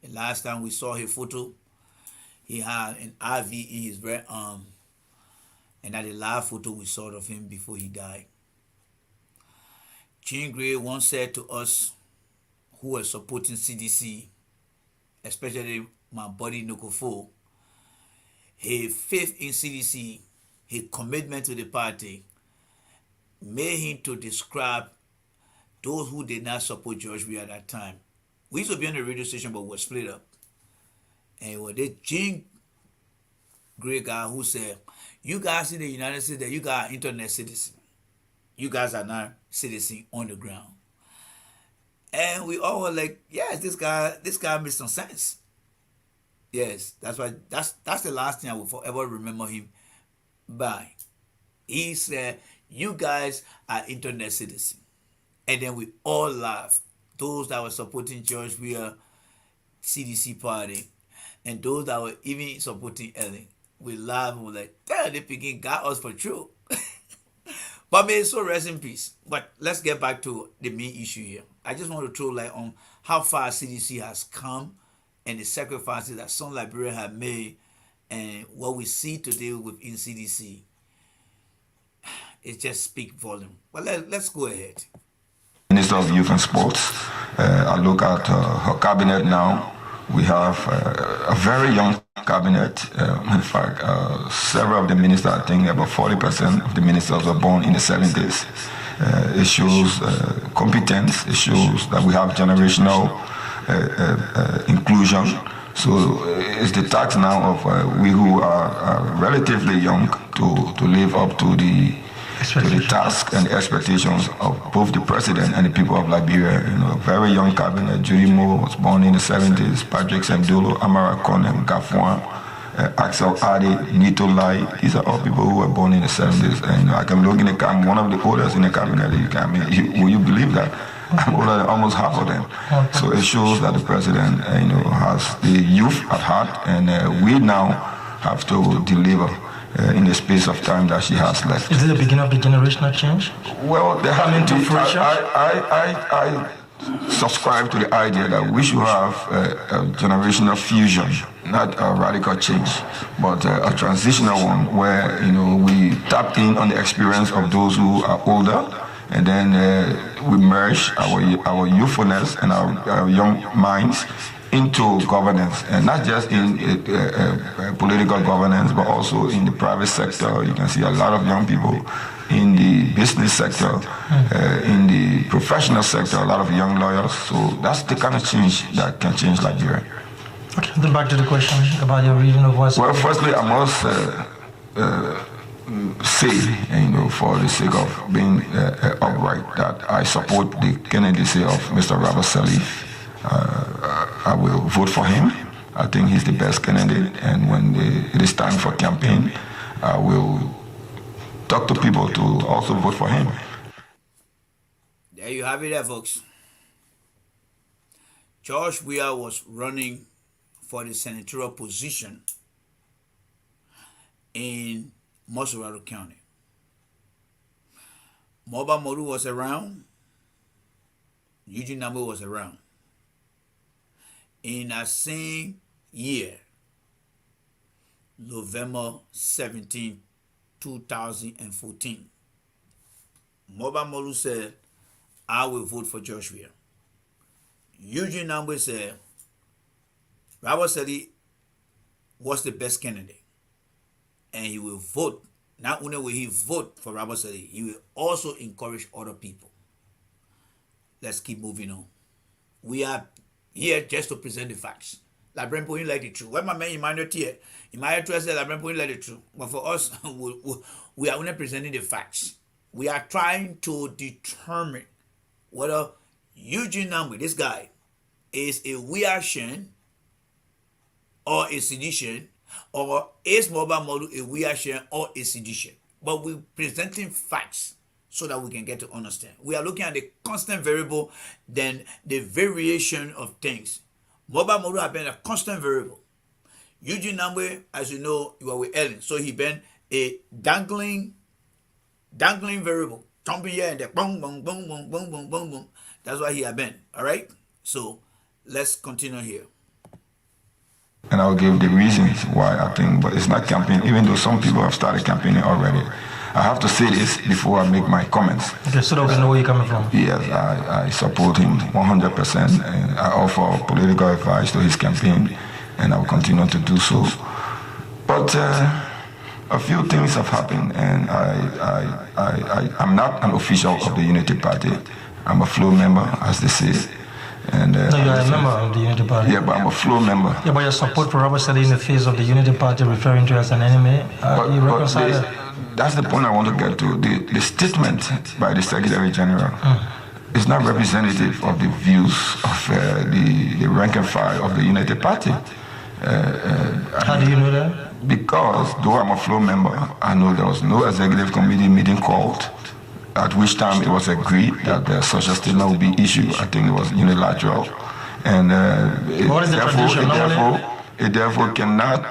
C: The last time we saw his photo, he had an IV in his right arm, and that the last photo we saw of him before he died. Jean Grey once said to us who were supporting CDC, especially my buddy Nokofo, his faith in CDC, his commitment to the party, made him to describe those who did not support George Weah at that time. We used to be on the radio station, but we were split up. And it was this Jean Grey guy who said, you guys in the United States, that you guys are internet citizens. You guys are not citizens on the ground. And we all were like, yes, this guy makes some sense. Yes, that's why that's the last thing I will forever remember him by. He said, you guys are internet citizens. And then we all laughed. Those that were supporting George Weah CDC party, and those that were even supporting Ellen, we laughed and were like, damn, they picking got us for true. But may it so rest in peace. But let's get back to the main issue here. I just want to throw light on how far CDC has come and the sacrifices that some Liberians have made, and what we see today within CDC. It just speaks volume. But let's go ahead.
M: Minister of Youth and Sports. I look at her cabinet now. We have a very young cabinet. In fact, several of the ministers, I think about 40% of the ministers were born in the 70s. It shows competence. It shows that we have generational inclusion. So it's the task now of we who are relatively young to live up to the task and the expectations of both the president and the people of Liberia. You know, very young cabinet. Judy Moore was born in the 70s. Patrick Semdulo, Amara Konem, Gafuan, Axel Adi, Nito Lai. These are all people who were born in the 70s. And I can look in the cabinet, one of the oldest in the cabinet. Will you believe that? I'm older than almost half of them. So it shows that the president, has the youth at heart, and we now have to deliver in the space of time that she has left.
L: Is it the beginning of the generational change?
M: Well, I subscribe to the idea that we should have a generational fusion, not a radical change, but a transitional one where we tap in on the experience of those who are older, and then we merge our youthfulness and our young minds into governance, and not just in political governance, but also in the private sector. You can see a lot of young people in the business sector, in the professional sector, a lot of young lawyers. So that's the kind of change that can change Liberia.
L: Okay, then back to the question about your reading of what's...
M: Well, firstly, I must say, for the sake of being upright, that I support the candidacy of Mr. Robert Salif. I will vote for him. I think he's the best candidate, and when it is time for campaign, I will talk to people to also vote for him.
C: There you have it, folks. George Weah was running for the senatorial position in Morlue County. Mulbah Morlue was around. Eugene Nagbe was around. In that same year, November 17, 2014, Mulbah Morlue said, I will vote for George Weah. Eugene Nagbe said, Robert Salif was the best candidate, and he will vote. Not only will he vote for Robert Salif, he will also encourage other people. Let's keep moving on. We are here just to present the facts. Librarian point like the truth. When my man Emmanuel here, Emmanuel said Librarian point like the truth. But for us, we are only presenting the facts. We are trying to determine whether Eugene Nagbe, this guy, is a Weah-Shen or a sedition, or is Mulbah Morlue a Weah-Shen or a sedition. But we're presenting facts so that we can get to understand. We are looking at the constant variable than the variation of things. Mulbah Morlue has been a constant variable. Eugene Nagbe, as you know, you are with Ellen, so he been a dangling variable. Jumping here and there, boom, boom, boom, boom, boom, boom, boom, boom. That's why he has been. All right. So let's continue here.
M: And I'll give the reasons why I think, but it's not campaign, even though some people have started campaigning already. I have to say this before I make my comments.
L: Okay, so that we know where you're coming from.
M: Yes, I support him 100%, and I offer political advice to his campaign, and I will continue to do so. But a few things have happened, and I'm not an official of the Unity Party. I'm a floor member, as they say. And,
L: no, you're a member of the Unity Party.
M: Yeah, but I'm a floor member.
L: Yeah, but your support for Robert Salif in the face of the Unity Party referring to as an enemy, you reconcile that?
M: That's the point I want to get to. The statement by the Secretary General is not representative of the views of the rank and file of the Unity Party.
L: How do you know that?
M: Because though I'm a floor member, I know there was no executive committee meeting called, at which time it was agreed that such a statement would be issued. I think it was unilateral. And it therefore cannot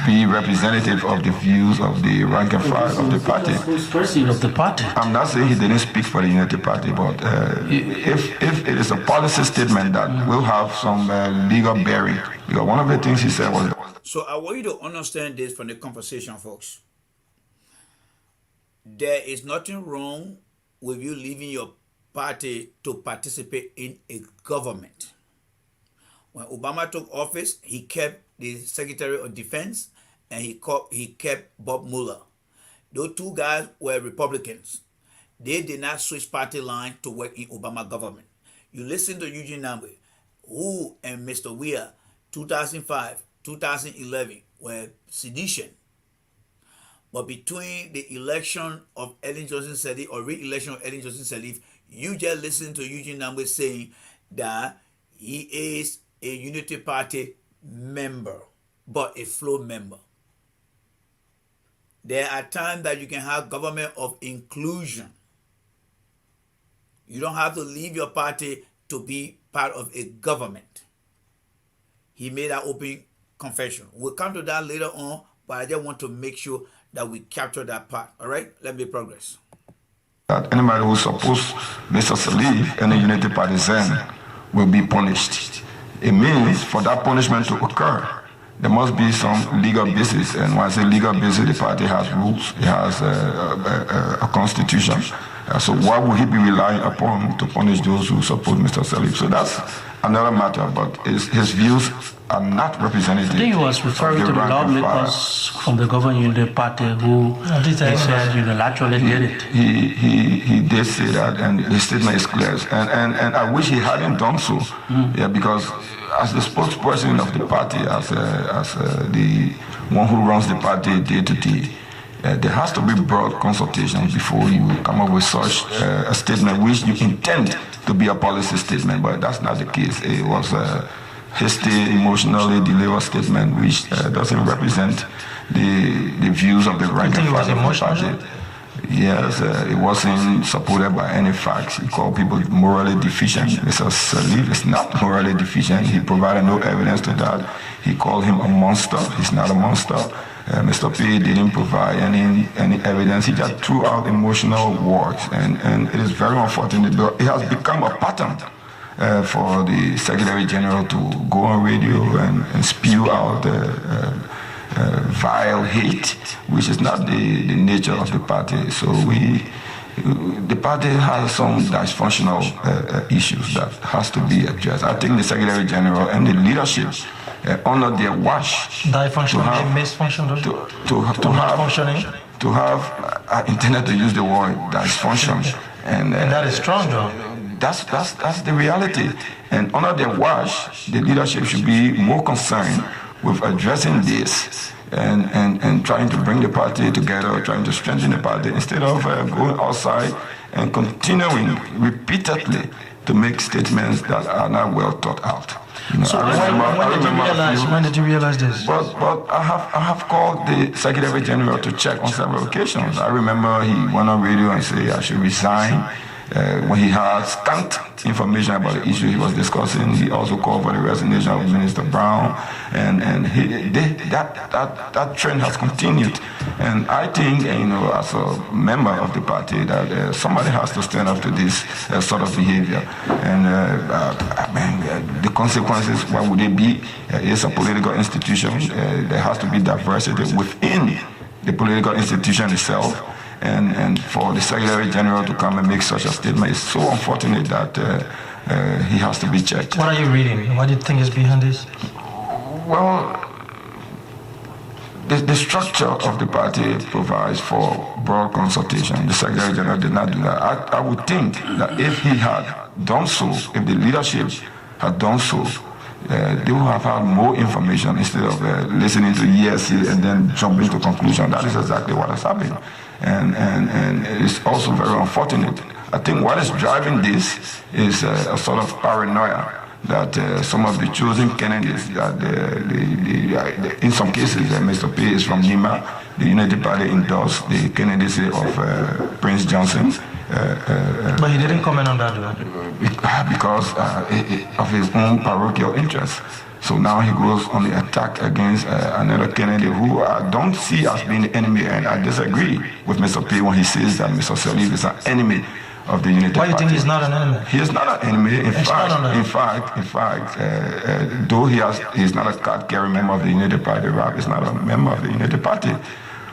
M: be representative of the views of the rank and file of the party.
L: President of the party.
M: I'm not saying he didn't speak for the Unity Party, but if it is a policy statement that will have some legal bearing, because one of the things he said was...
C: So I want you to understand this from the conversation, folks. There is nothing wrong with you leaving your party to participate in a government. When Obama took office, he kept the Secretary of Defense and he kept Bob Mueller. Those two guys were Republicans. They did not switch party line to work in Obama government. You listen to Eugene Nagbe, who and Mr. Weah, 2005, 2011 were sedition. But between the election of Ellen Johnson Sirleaf or re-election of Ellen Johnson Sirleaf, you just listen to Eugene Nagbe saying that he is a Unity Party member, but a floor member. There are times that you can have government of inclusion. You don't have to leave your party to be part of a government. He made that open confession. We'll come to that later on, but I just want to make sure that we capture that part. All right? Let me progress.
M: That anybody who supports Mr. Salif and the Unity Partisan will be punished. It means for that punishment to occur, there must be some legal basis. And when I say legal basis, the party has rules, it has a constitution, So why would he be relying upon to punish those who support Mr. Salif? So that's another matter, but his views are not representative.
N: I think he was referring to the lawmakers from the governing party who he said unilaterally did it.
M: He did say that, and the statement is clear. And I wish he hadn't done so, because as the spokesperson of the party, as the one who runs the party day to day, there has to be broad consultation before you come up with such a statement which you intend to be a policy statement, but that's not the case. It was a hasty, emotionally delivered statement which doesn't represent the views of the rank and file of the party. Yes, it wasn't supported by any facts. He called people morally deficient. Mr. Salif is not morally deficient. He provided no evidence to that. He called him a monster. He's not a monster. Mr. P didn't provide any evidence. He just threw out emotional words, and it is very unfortunate. It has become a pattern for the Secretary General to go on radio and spew out vile hate, which is not the nature of the party. So the party has some dysfunctional issues that has to be addressed. I think the Secretary General and the leadership under their watch to have I intended to use the word dysfunction, and
L: that is strong though.
M: That's the reality. And under their watch, the leadership should be more concerned with addressing this and trying to bring the party together, trying to strengthen the party, instead of going outside and continuing repeatedly to make statements that are not well thought out.
L: So when did you realize this?
M: But I have called the Secretary General to check on several occasions. I remember he went on radio and said I should resign. When he had scant information about the issue he was discussing, he also called for the resignation of Minister Brown, and that trend has continued. And I think, as a member of the party, that somebody has to stand up to this sort of behavior. And the consequences, what would they be? It's a political institution. There has to be diversity within the political institution itself. And for the Secretary General to come and make such a statement is so unfortunate that he has to be checked.
L: What are you reading? What do you think is behind this?
M: Well, the structure of the party provides for broad consultation. The Secretary General did not do that. I would think that if he had done so, if the leadership had done so, they would have had more information instead of listening to yes and then jumping to conclusion. That is exactly what has happened. And it's also very unfortunate. I think what is driving this is a sort of paranoia that some of the chosen candidates, that in some cases, Mr. P is from Nima, the United Party endorsed the candidacy of Prince Johnson.
L: But he didn't comment on that, though.
M: Because of his own parochial interests. So now he goes on the attack against another candidate who I don't see as being the enemy, and I disagree with Mr. P when he says that Mr. Salif is an enemy of the United Party.
L: Why do you think he's not an enemy?
M: He is not an enemy. In fact, though he's not a card-carrying member of the United Party, Rap is not a member of the United Party.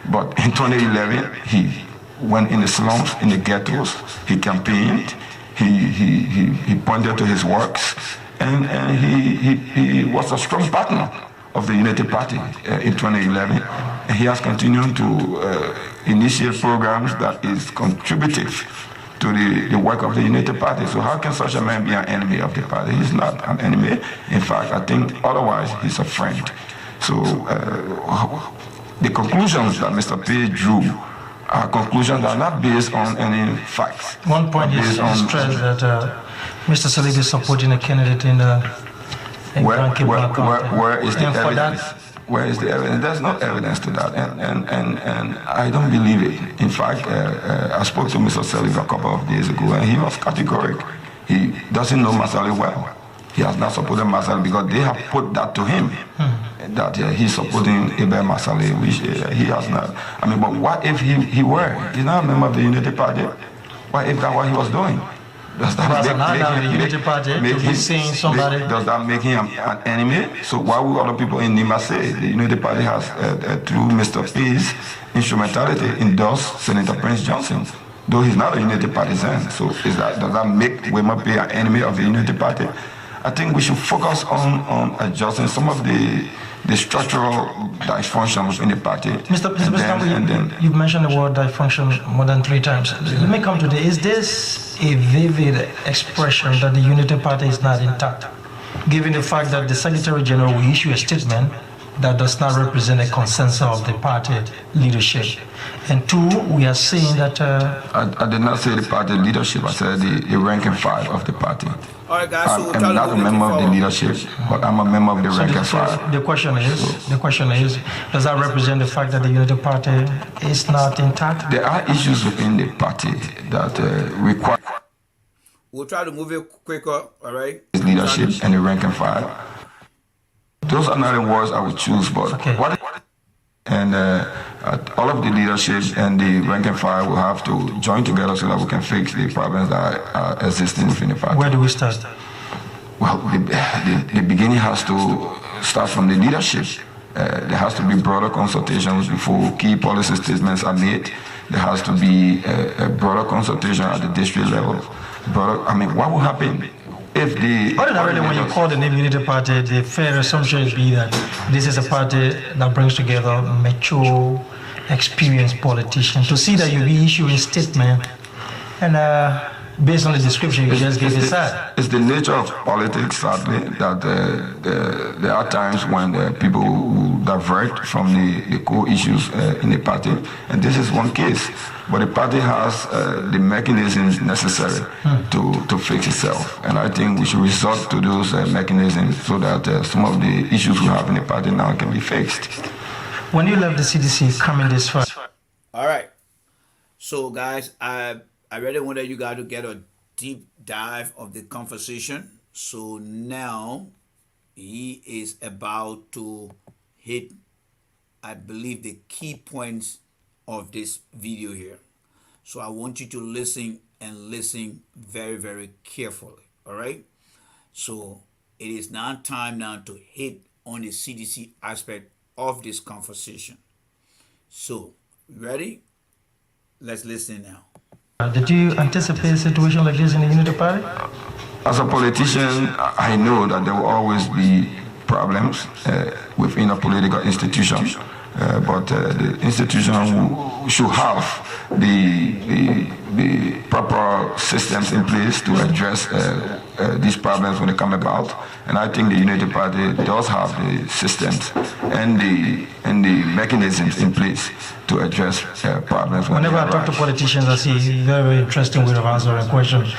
M: But in 2011, he went in the slums, in the ghettos, he campaigned, he pointed to his works, and he was a strong partner of the United Party in 2011. And he has continued to initiate programs that is contributive to the work of the United Party. So how can such a man be an enemy of the party? He's not an enemy. In fact, I think otherwise he's a friend. So the conclusions that Mr. P drew are conclusions that are not based on any facts.
L: One point is stressed that Mr. Salif is supporting a candidate in
M: where is the evidence? Where is the evidence? There's no evidence to that, and I don't believe it. In fact, I spoke to Mr. Salif a couple of days ago, and he was categorical. He doesn't know Masali well. He has not supported Masali because they have put that to him, that he's supporting Ibe Masali, which he has not. I mean, but what if he were? He's not a member of the United Party. What if that's what he was doing? Does that make him an enemy? So why would other people in Nima say the United Party has, through Mr. P's instrumentality, endorsed Senator Prince Johnson? though he's not a unity partisan. So does that make Weah be an enemy of the unity party? I think we should focus on adjusting some of the structural dysfunction within the party.
L: Mr. President, you've mentioned the word dysfunction more than 3 times. Let me come to this. Is this a vivid expression that the unity party is not intact, given the fact that the Secretary General will issue a statement that does not represent a consensus of the party leadership? And 2, we are seeing that...
M: I did not say the party leadership, I said the rank and file of the party.
C: All right, guys, so
M: I'm not a member of the leadership, but I'm a member of the rank and file.
L: The question is, does that represent the fact that the unity party is not intact?
M: There are issues within the party that require...
C: We'll try to move it quicker, all right?
M: Leadership and the rank and file. Those are not the words I would choose, but what... And all of the leadership and the rank and file will have to join together so that we can fix the problems that are existing within the party.
L: Where do we start?
M: Well, the beginning has to start from the leadership. There has to be broader consultations before key policy statements are made. There has to be a broader consultation at the district level. What will happen if the...
L: Ordinarily, when you call the name Unity Party, the fair assumption would be that this is a party that brings together mature, experienced politicians. To see that you be issuing a statement and based on the description you just gave,
M: it's the nature of politics, sadly, that there are times when people will divert from the core issues in the party, and this is one case. But the party has the mechanisms necessary to fix itself, and I think we should resort to those mechanisms so that some of the issues we have in the party now can be fixed.
L: When you left the CDC, coming this far.
C: All right. So, guys, I really wanted you guys to get a deep dive of the conversation. So now he is about to hit, I believe, the key points of this video here. So I want you to listen and listen very, very carefully. All right. So it is now time to hit on the CDC aspect of this conversation. So ready? Let's listen now.
L: Did you anticipate a situation like this in the Unity Party?
M: As a politician, I know that there will always be problems within a political institution, but the institution should have the proper systems in place to address these problems when they come about. And I think the Unity Party does have the systems and the mechanisms in place to address problems.
L: Whenever I talk to politicians, I see very, very interesting way of answering questions.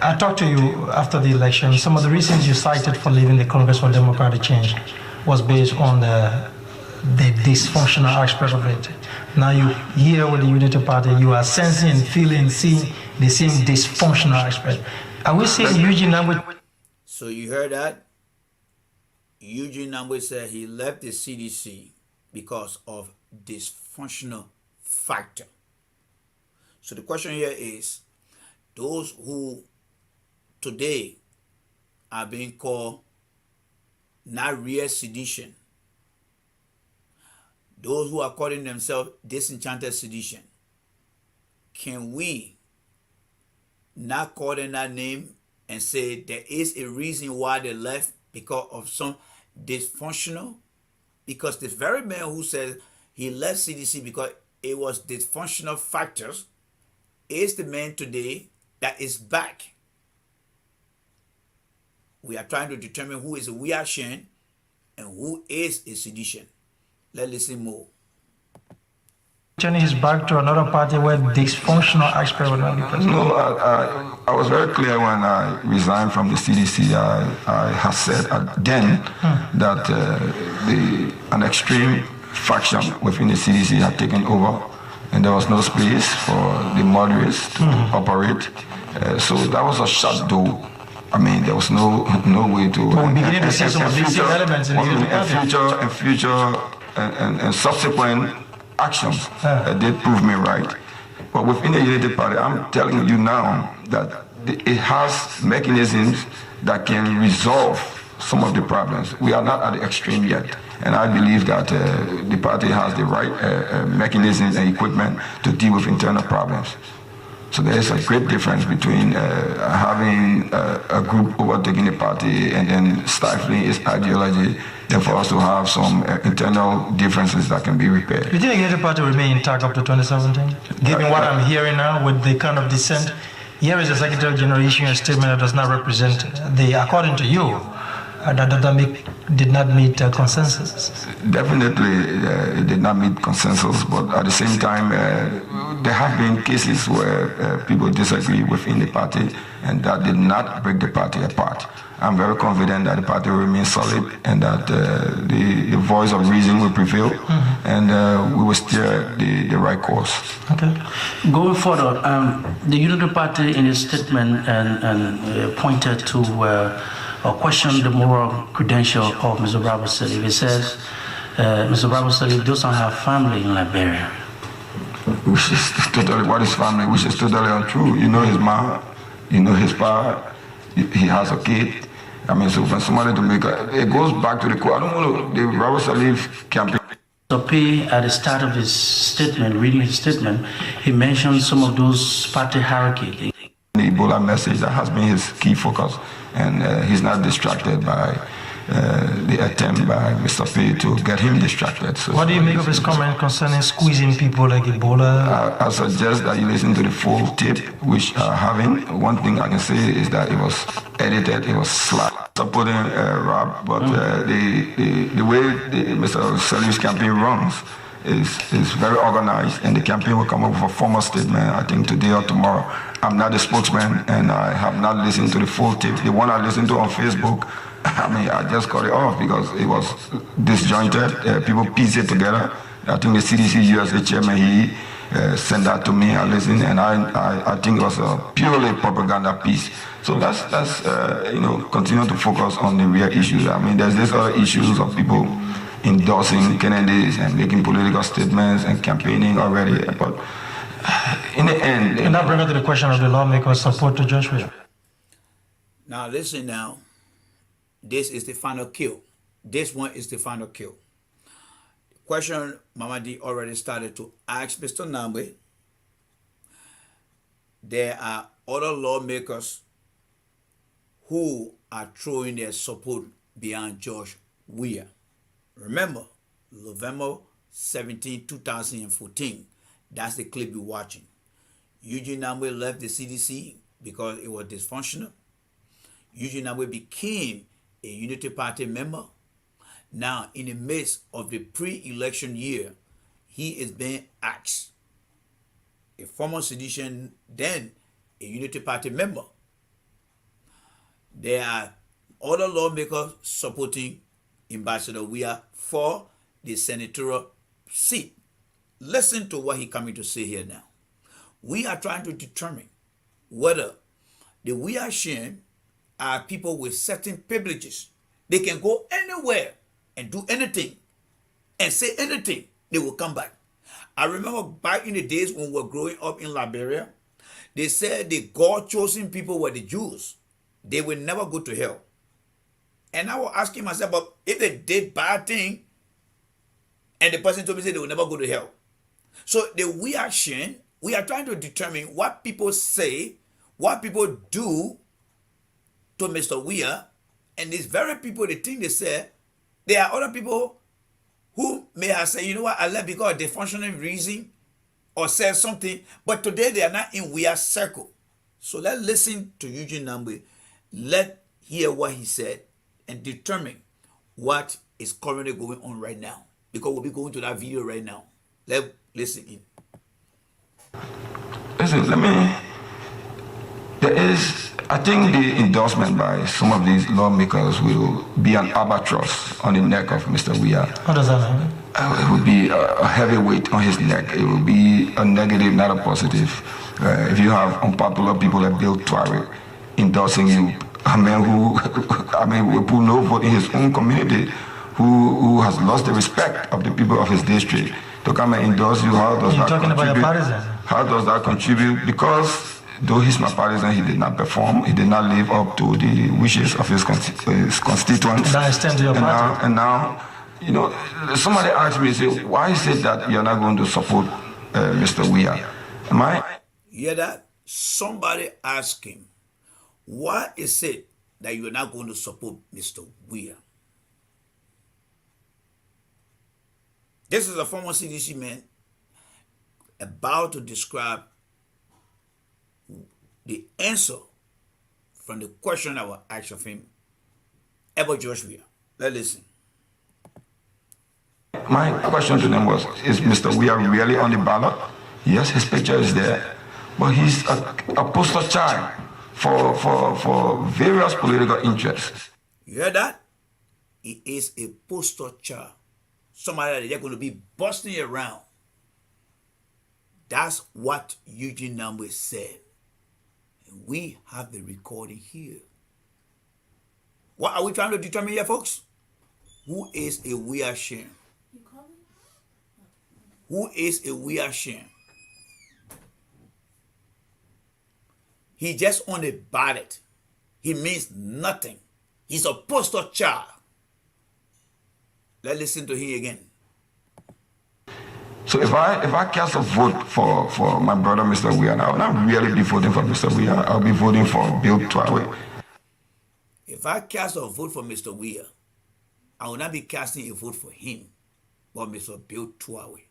L: I talked to you after the election. Some of the reasons you cited for leaving the Congress for Democratic Change was based on the dysfunctional aspect of it. Now you here with the Unity Party, you are sensing, feeling, seeing the same dysfunctional aspect. Are we seeing Eugene Nagbe?
C: So you heard that? Eugene Nagbe said he left the CDC because of dysfunctional factor. So the question here is, those who today are being called not real sedition, those who are calling themselves disenchanted sedition, can we not call them that name and say there is a reason why they left because of some dysfunctional? Because the very man who said he left CDC because it was dysfunctional factors is the man today that is back. We are trying to determine who is a Weah and who is a sedition. Let's listen more.
L: Turning his back to another party where dysfunctional aspect would not be present.
M: No, I was very clear when I resigned from the CDC. I had said then that an extreme faction within the CDC had taken over, and there was no space for the moderates to operate. So that was a shut door. I mean, there was no way to.
L: We're beginning to see some of these elements in
M: the future and subsequent actions did prove me right. But within the Unity Party, I'm telling you now that it has mechanisms that can resolve some of the problems. We are not at the extreme yet. And I believe that the party has the right mechanisms and equipment to deal with internal problems. So there is a great difference between having a group overtaking the party and then stifling its ideology, and for us to have some internal differences that can be repaired.
L: You think the Unity Party will remain intact up to 2017? Given what I'm hearing now with the kind of dissent, here is the Secretary General issuing a statement that does not represent according to you, that did not meet consensus.
M: Definitely, it did not meet consensus, but at the same time, there have been cases where people disagree within the party, and that did not break the party apart. I'm very confident that the party will remain solid and that the voice of reason will prevail, and we will steer the right course.
N: Okay. Going forward, the Unity Party in its statement and pointed to or questioned the moral credential of Mr. Bravo Salif. He says, Mr. Bravo Salif doesn't have family in Liberia.
M: Which is totally, what is family? Which is totally untrue. You know his mom, you know his father, he has a kid. I mean, so for somebody to make it goes back to the core. I don't want to, the Bravo Salif campaign.
N: So at the start of his statement, reading his statement, he mentioned some of those party hierarchy.
M: The Ebola message, that has been his key focus, and he's not distracted by the attempt by Mr. P to get him distracted. So
L: what do you make of his comment concerning squeezing people like Ebola?
M: I suggest that you listen to the full tape, which having. One thing I can say is that it was edited, it was slapped. Supporting Rob, but the way Mr. Salif's campaign runs is very organized, and the campaign will come up with a formal statement, I think today or tomorrow. I'm not the spokesman, and I have not listened to the full tape. The one I listened to on Facebook, I mean, I just cut it off because it was disjointed. People pieced it together. I think the CDC USA chairman, he sent that to me. I listened, and I think it was a purely propaganda piece. So let's continue to focus on the real issues. I mean, there's this other issues of people endorsing candidates and making political statements and campaigning already, but in the end...
L: And that brings us to the question of the lawmakers' support to Judge Weah.
C: Now listen now, this is the final kill. This one is the final kill. The question Mamadi already started to ask Mr. Nagbe. There are other lawmakers who are throwing their support behind Judge Weah. Remember, November 17, 2014, that's the clip you're watching. Eugene Nagbe left the CDC because it was dysfunctional. Eugene Nagbe became a Unity Party member. Now, in the midst of the pre-election year, he is being asked, a former sedition, then a Unity Party member. There are other lawmakers supporting Ambassador Weah for the senatorial seat. Listen to what he's coming to say here now. We are trying to determine whether the Weah Shin are people with certain privileges. They can go anywhere and do anything and say anything. They will come back. I remember back in the days when we were growing up in Liberia, they said the God-chosen people were the Jews. They will never go to hell. And I was asking myself, but if they did bad thing, and the person told me they will never go to hell. So the Weah Shin, we are trying to determine what people say, what people do to Mr. Weah, and these very people, the thing they say, there are other people who may have said, you know what, I left because of the functional reason, or said something, but today they are not in Weah's circle. So let's listen to Eugene Nagbe. Let's hear what he said and determine what is currently going on right now. Because we'll be going to that video right now. Let's listen in.
M: Listen, I think the endorsement by some of these lawmakers will be an albatross on the neck of Mr. Weah.
L: What does that mean?
M: It will be a heavy weight on his neck. It will be a negative, not a positive. If you have unpopular people like Bill Tuareg endorsing you, a man who put no vote in his own community, who has lost the respect of the people of his district, to come and endorse you, how does that contribute? About your partisan? How does that contribute? Because though he's my partisan, he did not perform. He did not live up to the wishes of his constituents.
L: That extends to your party.
M: And now, you know, somebody asked me, say, why is it that you're not going to support Mr. Weah? Am I?
C: You hear that? somebody asked him, why is it that you're not going to support Mr. Weah? This is a former CDC man about to describe the answer from the question I was asked of him about George Weah. Let's listen.
M: My question to them was, is Mr. Weah really on the ballot? Yes, his picture is there, but he's a poster child for various political interests.
C: You heard that? He is a poster child. Somebody that they're going to be busting around. That's what Eugene Nagbe said. And we have the recording here. What are we trying to determine here, folks? Who is a Weah Shem? Who is a Weah Shem? He just on the ballot. He means nothing. He's a poster child. Let's listen to him again.
M: So if I cast a vote for my brother Mr. Weah, I will not really be voting for Mr. Weah. I'll be voting for Bill Twaway.
C: If I cast a vote for Mr. Weah, I will not be casting a vote for him, but Mr. Bill Twaway.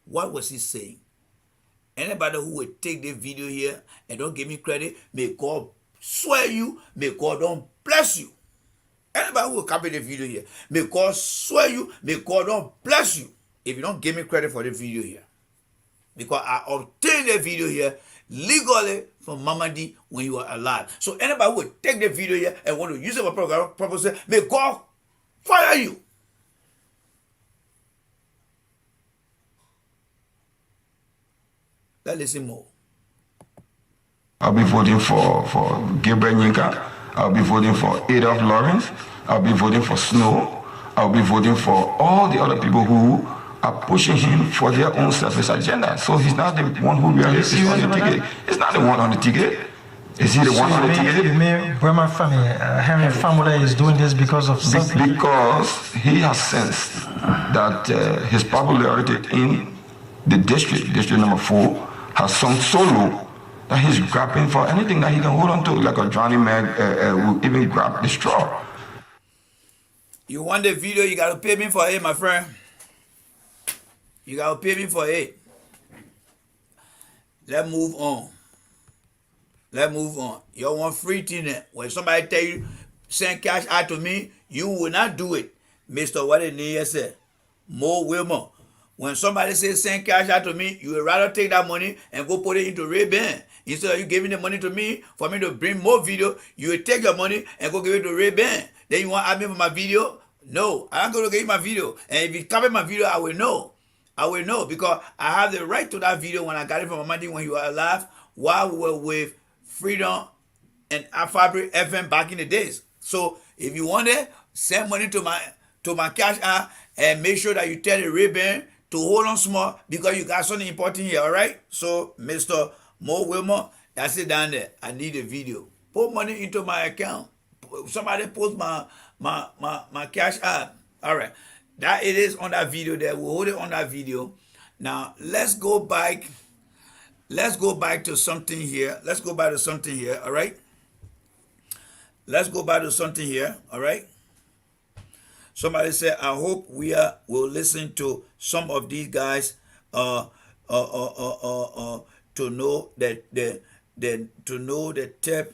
C: What was he saying? Anybody who will take this video here and don't give me credit, may God swear you, may God don't bless you. Anybody who will copy the video here, may God swear you, may God don't bless you if you don't give me credit for the video here. Because I obtained the video here legally from Mamadi when you were alive. So anybody who will take the video here and want to use it for purpose, may God fire you. Let's listen more.
M: I'll be voting for Gabriel Nyinka. I'll be voting for Adolph Lawrence. I'll be voting for Snow. I'll be voting for all the other people who are pushing him for their own selfish agenda. So he's not the one who really is on the ticket. He's not the one on the ticket. Is he the one on the ticket?
L: You mean Bremer family, Henry family is doing this because of something?
M: Because he has sensed that his popularity in the district number 4, has sunk so low that he's grabbing for anything that he can hold on to, like a Johnny man will even grab the straw.
C: You want the video, you got to pay me for it, my friend. You got to pay me for it. Let's move on. Let's move on. You want free thing. When somebody tell you, send cash out to me, you will not do it. Mr. What it needs said, Mo Wilmer. When somebody says send cash out to me, you would rather take that money and go put it into Ray-Ban. Instead of you giving the money to me for me to bring more video, you will take your money and go give it to Ray-Ban. Then you want to ask me for my video? No, I'm going to give you my video. And if you copy my video, I will know. I will know because I have the right to that video when I got it from Amadi when you were alive while we were with Freedom and Fabric FM back in the days. So if you want it, send money to my cash app and make sure that you tell the Ray-Ban to hold on small because you got something important here, all right? So, Mr. Mo Wilmer, that's it down there. I need a video. Put money into my account. Somebody post my cash app. All right. That it is on that video there. We'll hold it on that video. Now, let's go back. Let's go back to something here. Let's go back to something here, all right? Let's go back to something here, all right? Somebody said, I hope we will listen to some of these guys to know the type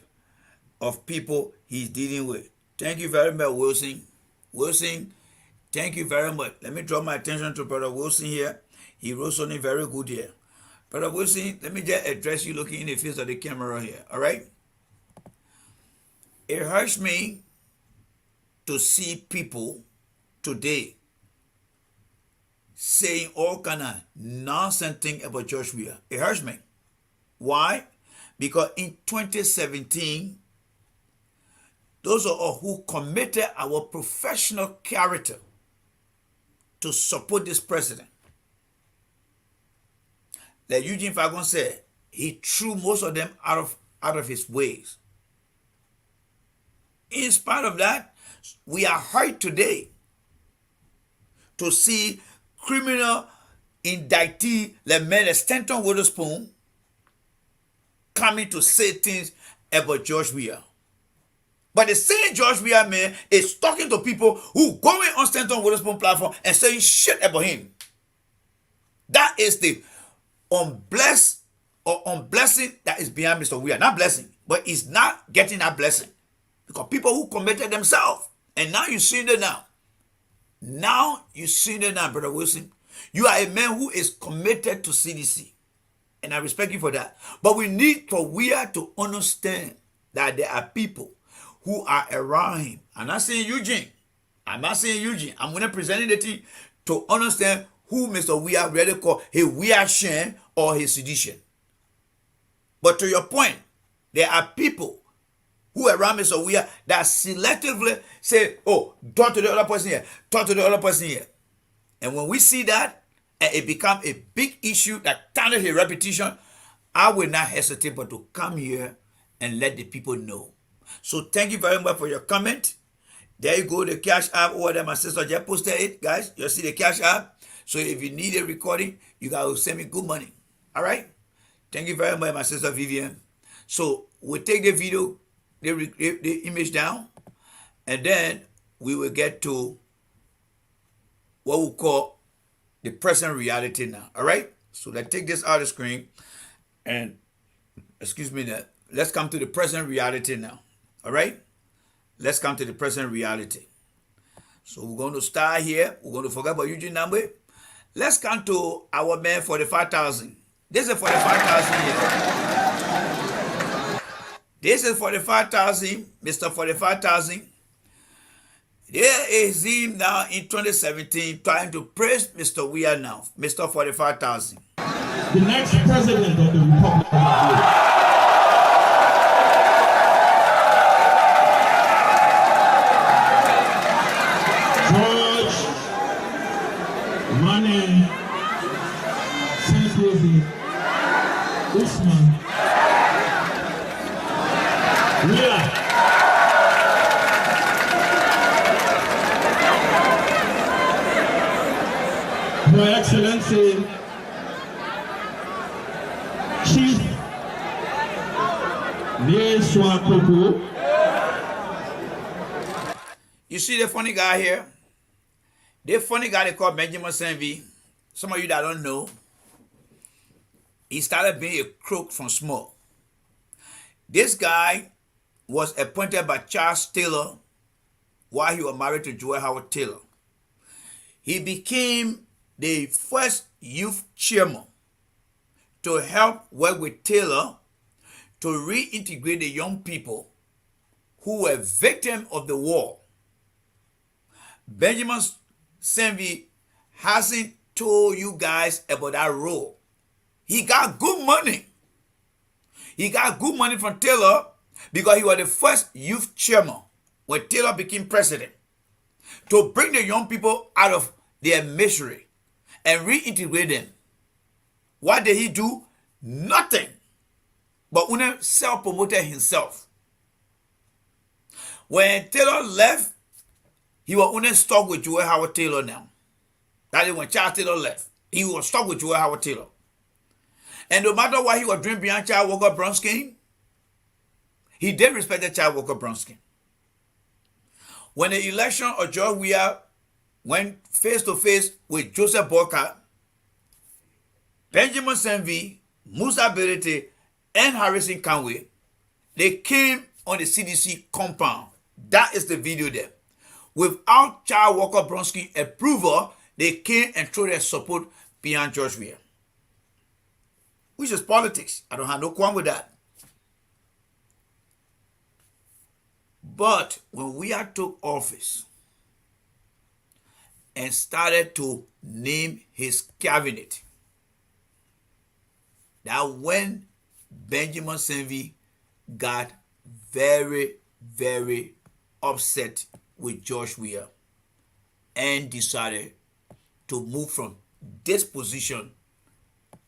C: of people he's dealing with. Thank you very much, Wilson. Wilson, thank you very much. Let me draw my attention to Brother Wilson here. He wrote something very good here. Brother Wilson, let me just address you looking in the face of the camera here, all right? It hurts me to see people today saying all kind of nonsense thing about George Weah. It hurts me. Why? Because in 2017, those are all who committed our professional character to support this president. Like Eugene Fagon said, he threw most of them out of his ways. In spite of that, we are hurt today to see criminal indictee like Mary Stanton Witherspoon coming to say things about George Weah. But the same George Weah man is talking to people who going on Stanton Witherspoon platform and saying shit about him. That is the unblessed or unblessing that is behind Mr. Weah. Not blessing, but he's not getting that blessing. Because people who committed themselves. And now you see it now. Now you see it now, Brother Wilson. You are a man who is committed to CDC. And I respect you for that. But we need for Weah to understand that there are people who are around him. I'm not saying Eugene. I'm not saying Eugene. I'm going to present the thing to understand who Mr. Weah really call his Weah Shen or his sedition. But to your point, there are people who around Mr. Weah that selectively say, oh, talk to the other person here, talk to the other person here. And when we see that, and it becomes a big issue that tarnishes his reputation, I will not hesitate but to come here and let the people know. So thank you very much for your comment. There you go, the Cash App over there. My sister just posted it, guys. You see the Cash App. So if you need a recording, you got to send me good money. All right? Thank you very much, my sister Vivian. So we'll take the video, the image down, and then we will get to what we call the present reality now. All right? So let's take this out of the screen and, excuse me, let's come to the present reality now. All right? Let's come to the present reality. So we're going to start here. We're going to forget about Eugene Nagbe. Let's come to our man 45,000. This is 45,000 here. This is 45,000, Mr. 45,000. There is him now in 2017 trying to praise Mr. Weah now, Mr. 45,000.
D: The next president of the Republic of Nigeria. Usman, Weah, Your Excellency, Chief Nieswakoko.
C: You see the funny guy here? The funny guy they call Benjamin Senvi. Some of you that don't know, he started being a crook from small. This guy was appointed by Charles Taylor while he was married to Joel Howard Taylor. He became the first youth chairman to help work with Taylor to reintegrate the young people who were victims of the war. Benjamin Senvi hasn't told you guys about that role. He got good money. He got good money from Taylor because he was the first youth chairman when Taylor became president to bring the young people out of their misery and reintegrate them. What did he do? Nothing. But Une self-promoted himself. When Taylor left, he was Une stuck with Joel Howard Taylor now. That is when Charles Taylor left. He was stuck with Joel Howard Taylor. And no matter what he was doing behind Charles Walker Bronskin, he did respect the Charles Walker Bronskin. When the election of George Weah went face to face with Joseph Boycott, Benjamin Senvi, Musa Berete, and Harrison Conway, they came on the CDC compound. That is the video there. Without Charles Walker Bronskin approval, they came and threw their support behind George Weah. Which is politics. I don't have no qualm with that. But when Weah took office and started to name his cabinet, that when Benjamin Senvi got very, very upset with George Weah and decided to move from this position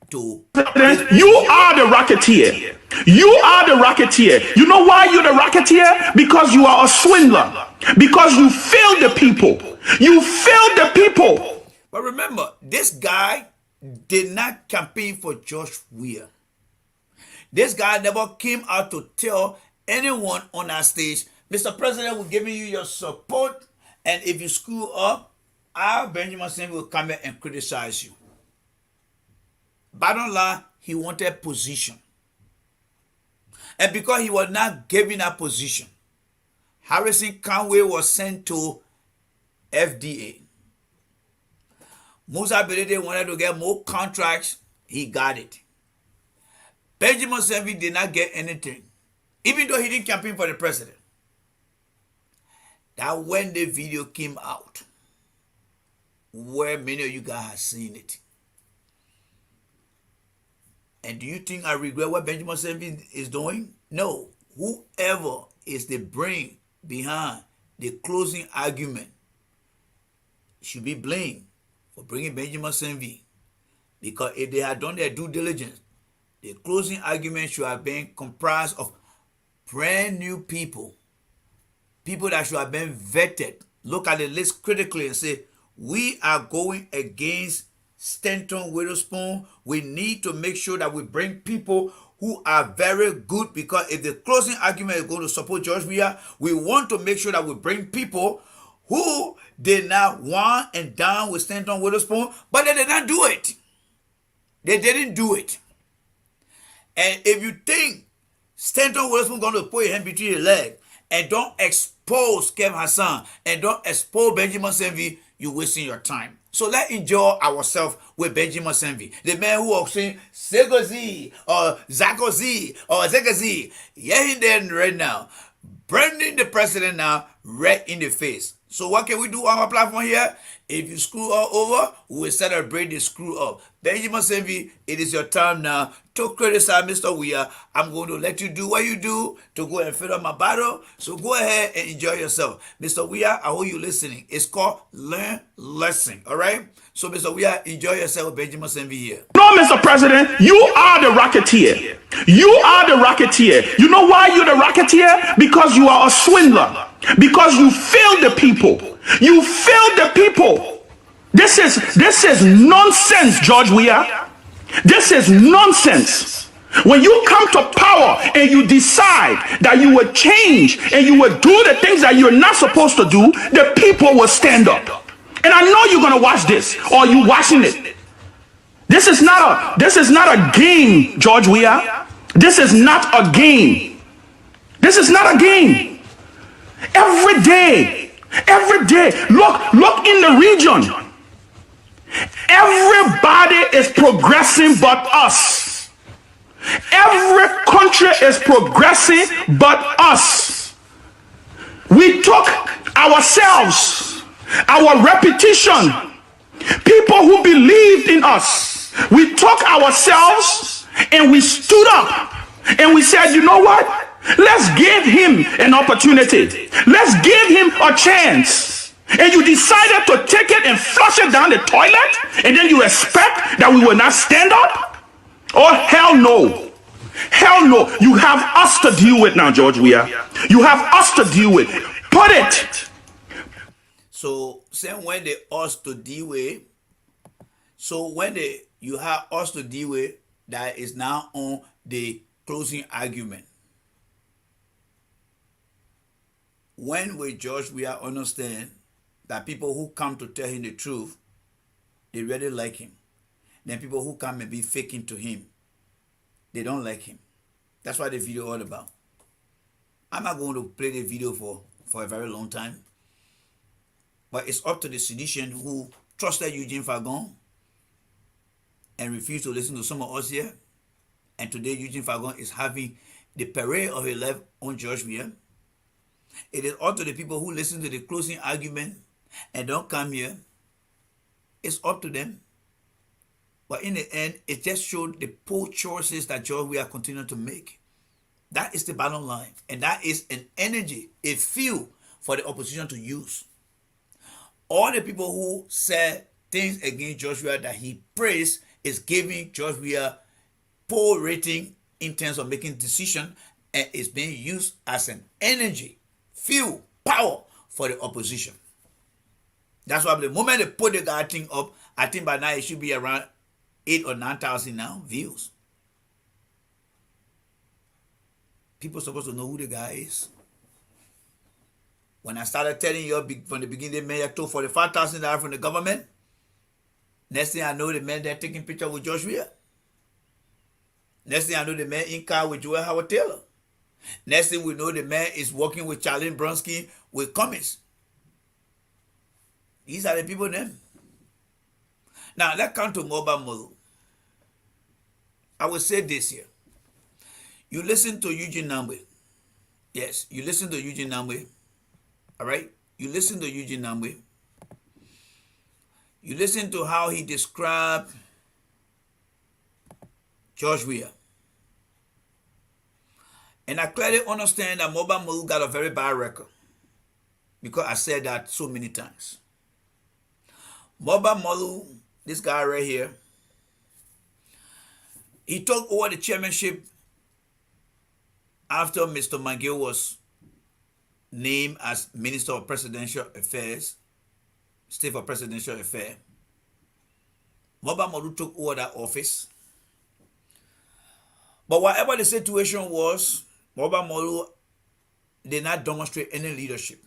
C: to...
A: You are the racketeer. You are the racketeer. You know why you're the racketeer? Because you are a swindler. Because you failed the people. You failed the people.
C: But remember, this guy did not campaign for George Weah. This guy never came out to tell anyone on our stage, Mr. President, we're giving you your support, and if you screw up, our Benjamin Singh will come here and criticize you. Bottom line, he wanted position. And because he was not given that position, Harrison Conway was sent to FDA. Musa Belede wanted to get more contracts, he got it. Benjamin Senvi did not get anything, even though he didn't campaign for the president. That when the video came out, where many of you guys have seen it. And do you think I regret what Benjamin Senvi is doing? No. Whoever is the brain behind the closing argument should be blamed for bringing Benjamin Senvi. Because if they had done their due diligence, the closing argument should have been comprised of brand new people. People that should have been vetted. Look at the list critically and say, we are going against Stanton Witherspoon. We need to make sure that we bring people who are very good, because if the closing argument is going to support George Weah, we want to make sure that we bring people who did not want and down with Stanton Witherspoon, but they did not do it. They didn't do it. And if you think Stanton Witherspoon going to put his hand between your legs and don't expose Kev Hassan and don't expose Benjamin Senvi, you're wasting your time. So let's enjoy ourselves with Benjamin Senvi, the man who was saying Segozi or Zakozi or Zegazi. Yeah, he there right now, branding the president now right in the face. So what can we do on our platform here? If you screw all over, we will celebrate the screw up. Benjamin Senvi, it is your time now to criticize Mr. Weah. I'm going to let you do what you do to go and fill up my bottle. So go ahead and enjoy yourself. Mr. Weah, I hope you're listening. It's called Learn Lesson, all right? So Mr. Weah, enjoy yourself with Benjamin Senvi here.
A: No, Mr. President, you are the racketeer. You are the racketeer. You know why you're the racketeer? Because you are a swindler. Because you failed the people. You failed the people. This is nonsense, George Weah. This is nonsense. When you come to power and you decide that you will change and you will do the things that you're not supposed to do, the people will stand up. And I know you're gonna watch this, or you watching it. This is not a game, George Weah. This is not a game. This is not a game. Every day, look in the region. Everybody is progressing but us. Every country is progressing but us. We took ourselves, our reputation, people who believed in us. We took ourselves and we stood up and we said, you know what? Let's give him an opportunity. Let's give him a chance. And you decided to take it and flush it down the toilet, and then you expect that we will not stand up? Oh, hell no. Hell no. You have us to deal with now, George Weah. You have us to deal with. Put it.
C: So, same when they us to deal with. So when you have us to deal with, that is now on the closing argument. When will George Weah understand that people who come to tell him the truth, they really like him? Then people who come and be faking to him, they don't like him. That's what the video all about. I'm not going to play the video for a very long time. But it's up to the sedition who trusted Eugene Fagon and refused to listen to some of us here. And today Eugene Fagon is having the parade of his life on George Weah. It is up to the people who listen to the closing argument and don't come here. It's up to them. But in the end, it just showed the poor choices that George Weah continue to make. That is the bottom line. And that is an energy, a fuel for the opposition to use. All the people who said things against George Weah that he praised is giving George Weah poor rating in terms of making decisions, and is being used as an energy, fuel, power for the opposition. That's why the moment they put the guy thing up, I think by now it should be around 8,000 or 9,000 now views. People supposed to know who the guy is. When I started telling you from the beginning, the mayor took $45,000 from the government. Next thing I know, the man there taking picture with Josh Weah. Next thing I know, the man in car with Joel Howard Taylor. Next thing we know, the man is working with Charlene Bronsky with Cummings. These are the people then. Now, let's come to Mulbah Morlue. I will say this here. You listen to Eugene Nagbe. Yes, you listen to Eugene Nagbe. All right? You listen to Eugene Nagbe. You listen to how he described George Weah. And I clearly understand that Mulbah Morlue got a very bad record, because I said that so many times. Mulbah Morlue, this guy right here, he took over the chairmanship after Mr. McGill was named as Minister of Presidential Affairs, State for Presidential Affairs. Mulbah Morlue took over that office. But whatever the situation was, Mulbah Morlue did not demonstrate any leadership.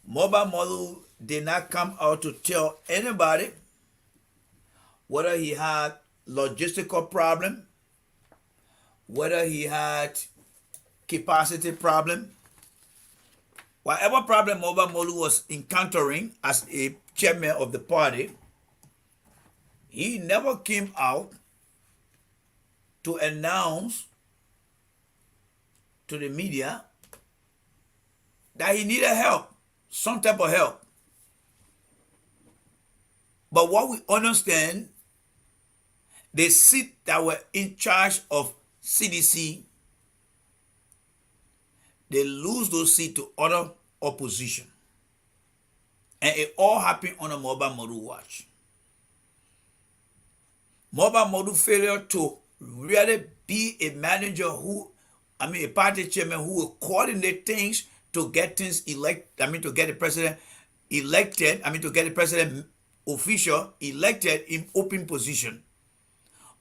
C: Mulbah Morlue did not come out to tell anybody whether he had logistical problem, whether he had capacity problem. Whatever problem Mulbah Morlue was encountering as a chairman of the party, he never came out to announce to the media that he needed help, some type of help. But what we understand, the seat that were in charge of CDC, they lose those seats to other opposition. And it all happened on a Mulbah Morlue watch. Mulbah Morlue failure to really be a manager a party chairman who will coordinate things to get things to get the president elected, to get the president official elected in open position.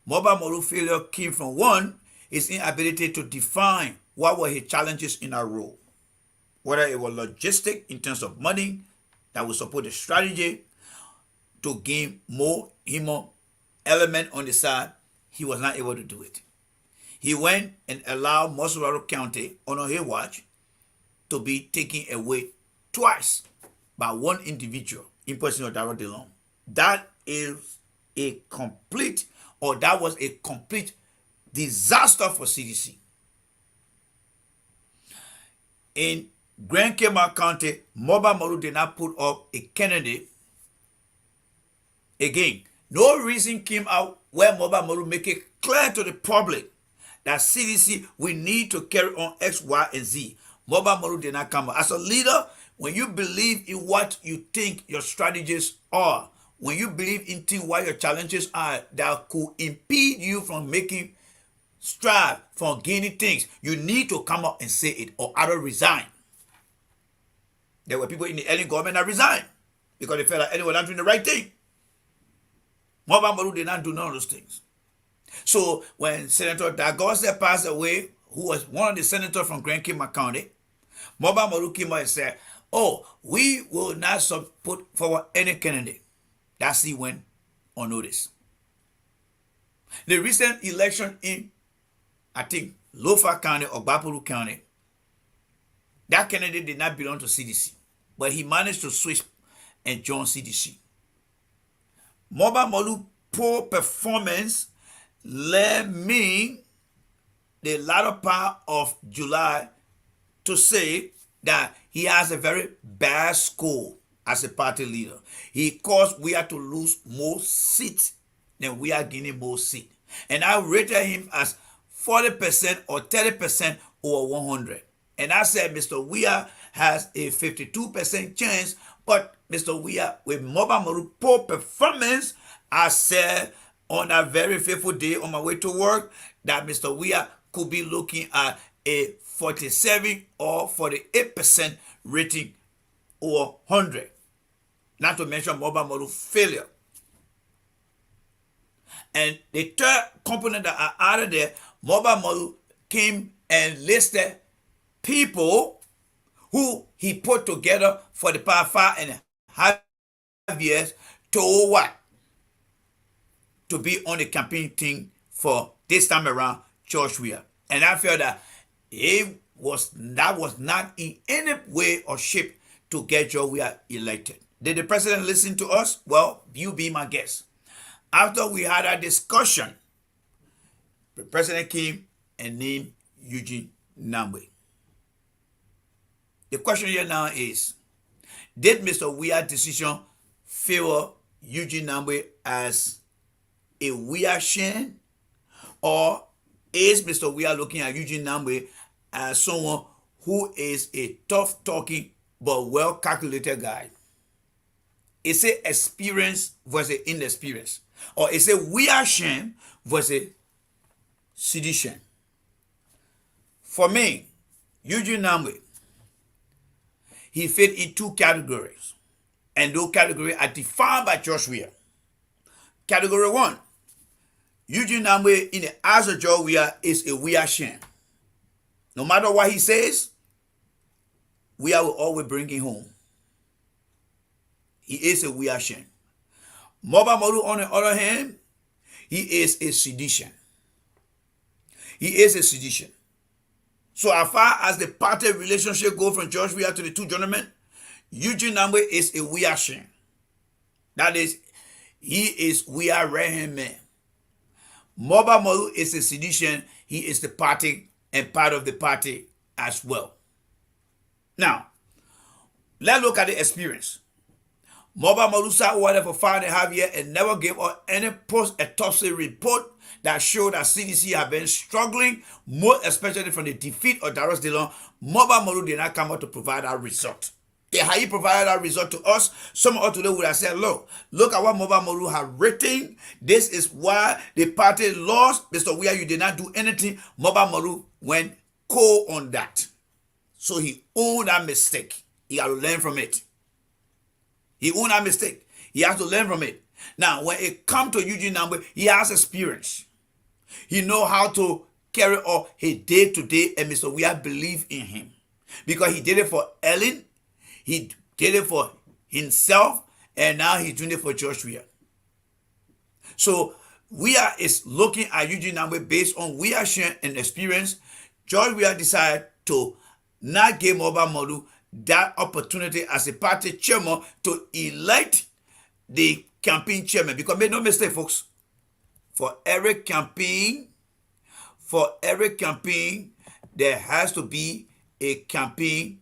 C: Mulbah Morlue failure came from one, his inability to define what were his challenges in our role. Whether it was logistic in terms of money that would support the strategy to gain more element on the side, he was not able to do it. He went and allowed Morlue County on his watch to be taken away twice by one individual, impersonal direct loan. That was a complete disaster for CDC. In Grand Cape County, Mulbah Morlue did not put up a candidate. Again, no reason came out where Mulbah Morlue make it clear to the public that CDC, we need to carry on X, Y, and Z. Mulbah Morlue did not come out. As a leader, when you believe in what you think your strategies are, when you believe in what your challenges are that could impede you from making strive for gaining things, you need to come up and say it, or either resign. There were people in the early government that resigned because they felt like they were not doing the right thing. Mulbah Morlue did not do none of those things. So when Senator Dagose passed away, who was one of the senators from Grand Cape County, Mulbah Morlue came out and said, we will not put forward any candidate. That's he went unnoticed. The recent election in, I think, Lofa County or Bapuru County, that candidate did not belong to CDC, but he managed to switch and join CDC. Mulbah Morlue poor performance led me the latter part of July to say that he has a very bad score as a party leader. He caused Weah to lose more seats than we are gaining more seats. And I rated him as 40% or 30% over 100. And I said Mr. Weah has a 52% chance, but Mr. Weah, with Mulbah Morlue poor performance, I said on that very fateful day on my way to work that Mr. Weah could be looking at a 47 or 48% rating or 100. Not to mention Mulbah Morlue failure. And the third component that I added there, Mulbah Morlue came and listed people who he put together for the past 5.5 years to what? To be on the campaign team for this time around George Weah. And I feel that that was not in any way or shape to get George Weah elected. Did the president listen to us? Well, you be my guest. After we had a discussion, the president came and named Eugene Nagbe. The question here now is, did Mr. Weah's decision favor Eugene Nagbe as a Weahian, or is Mr. Weah looking at Eugene Nagbe as someone who is a tough-talking but well-calculated guy? Is it experience versus inexperience? Or is it Weahian versus sedition? For me, Eugene Nagbe, he fit in two categories. And those categories are defined by George Weah. Category 1, Eugene Nagbe in the eyes of George Weah is a Weahian. No matter what he says, Weah will always bring him home. He is a Weahian. Mulbah Morlue, on the other hand, he is a sedition. He is a sedition. So as far as the party relationship goes from George Weah to the two gentlemen, Eugene Nagbe is a Weahian. That is, he is Weah right-hand man. Mulbah Morlue is a sedition. He is the party and part of the party as well. Now, let's look at the experience. Mulbah Morlue sat over there for 5.5 years and never gave us any post-autopsy report that showed that CDC have been struggling, more especially from the defeat of Darius Dillon. Mulbah Morlue did not come out to provide that result. How he provided that result to us, some of us today would have said, look at what Mulbah Morlue have written. This is why the party lost. Mr. Weah, you did not do anything. Mulbah Morlue went cold on that. So he owned that mistake. He had to learn from it. He owned that mistake. He has to learn from it. Now, when it comes to Eugene Nagbe, he has experience. He knows how to carry on his day-to-day, and Mr. Weah believe in him. Because he did it for Ellen, he did it for himself, and now he's doing it for George Weah. So Weah is looking at Eugene Nagbe based on Weah's and experience. George Weah decided to not give Mulbah Morlue that opportunity as a party chairman to elect the campaign chairman. Because make no mistake, folks, for every campaign, there has to be a campaign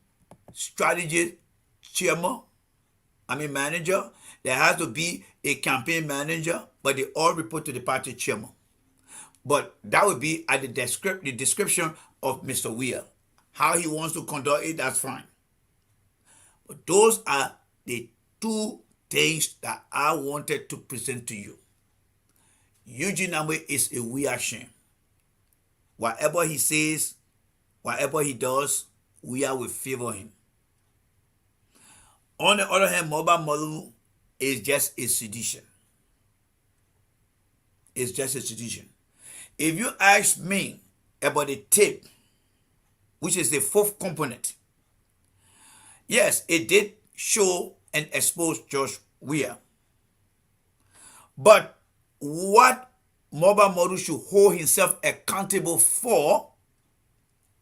C: strategy manager. There has to be a campaign manager, but they all report to the party chairman. But that would be at the description of Mr. Weah. How he wants to conduct it, that's fine. But those are the two things that I wanted to present to you. Eugene Nagbe is a Weahian. Whatever he says, whatever he does, Weah will favor him. On the other hand, Mulbah Morlue is just a sedition. It's just a sedition. If you ask me about the tape, which is the fourth component, yes, it did show and expose George Weah. But what Mulbah Morlue should hold himself accountable for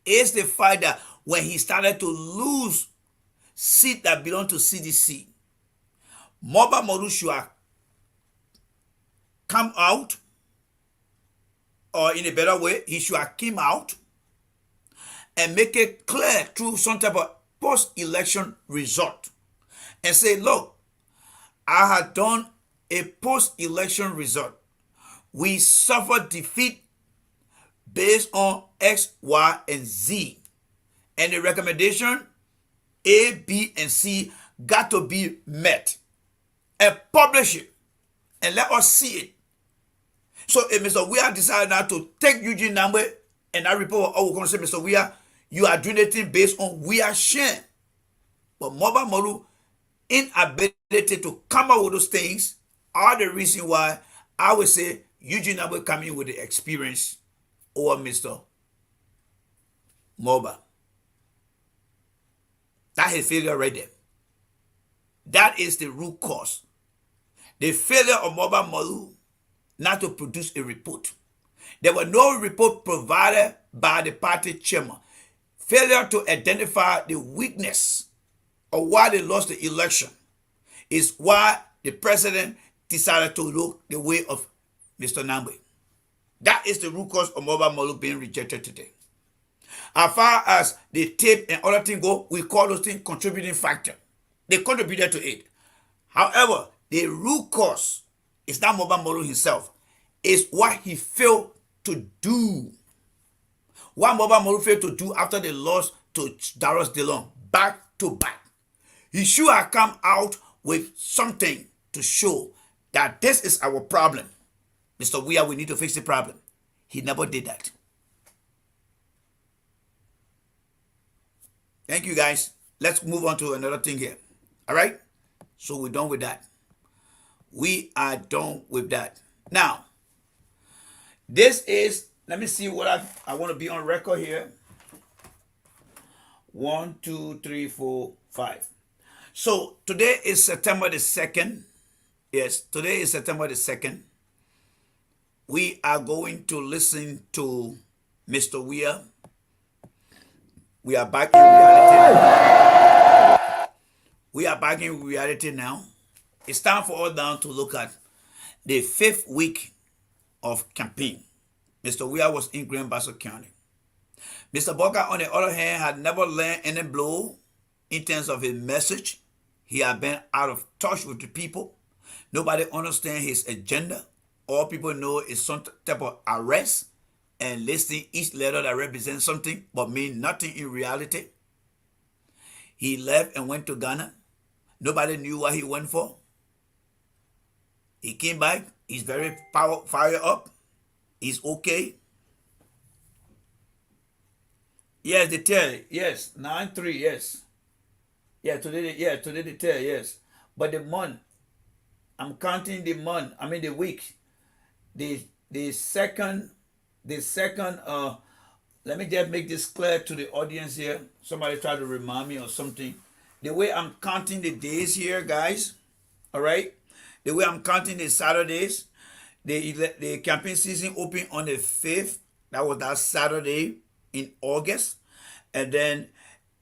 C: is the fact that when he started to lose seats that belong to CDC, Mulbah Morlue should have come out, or in a better way, he should have came out and make it clear through some type of post-election result and say, look, I have done a post-election result. We suffered defeat based on X, Y, and Z. And the recommendation A, B, and C got to be met. And publish it. And let us see it. So if Mr. Weah decided now to take Eugene Nagbe, and that report, we're going to say, Mr. Weah, you are doing it based on Weah's share. But Mulbah Morlue inability to come up with those things are the reason why I would say Eugene Nagbe coming with the experience over Mr. Mulbah. That's his failure right there. That is the root cause. The failure of Mulbah Morlue not to produce a report. There was no report provided by the party chairman. Failure to identify the weakness of why they lost the election is why the president decided to look the way of Mr. Nagbe. That is the root cause of Mulbah Morlue being rejected today. As far as the tape and other things go, we call those things contributing factor. They contributed to it. However, the root cause is not Mulbah Morlue himself. It's what he failed to do. What Mulbah Morlue failed to do after they lost to Darius Dillon back to back. He should have come out with something to show that this is our problem. Mr. Weah, we need to fix the problem. He never did that. Thank you, guys. Let's move on to another thing here. All right? So we're done with that. We are done with that. Now, this is, let me see what I want to be on record here. 1, 2, 3, 4, 5. So today is September the 2nd. Yes, today is September the 2nd. We are going to listen to Mr. Weah. We are back in reality. We are back in reality now. It's time for us now to look at the 5th week of campaign. Mr. Weah was in Grand Bassa County. Mr. Booker, on the other hand, had never learned any blow in terms of his message. He had been out of touch with the people. Nobody understands his agenda. All people know is some type of arrest and listing each letter that represents something but mean nothing in reality. He left and went to Ghana. Nobody knew what he went for. He came back. He's very fired up. He's okay. Yes, the tell. Yes, 9-3. Yes. Yeah, today the tell. Yes, but the month. I'm counting the month. I mean the week. The second. Let me just make this clear to the audience here. Somebody try to remind me or something. The way I'm counting the days here, guys. All right. The way I'm counting the Saturdays. The campaign season opened on the 5th. That was that Saturday in August. And then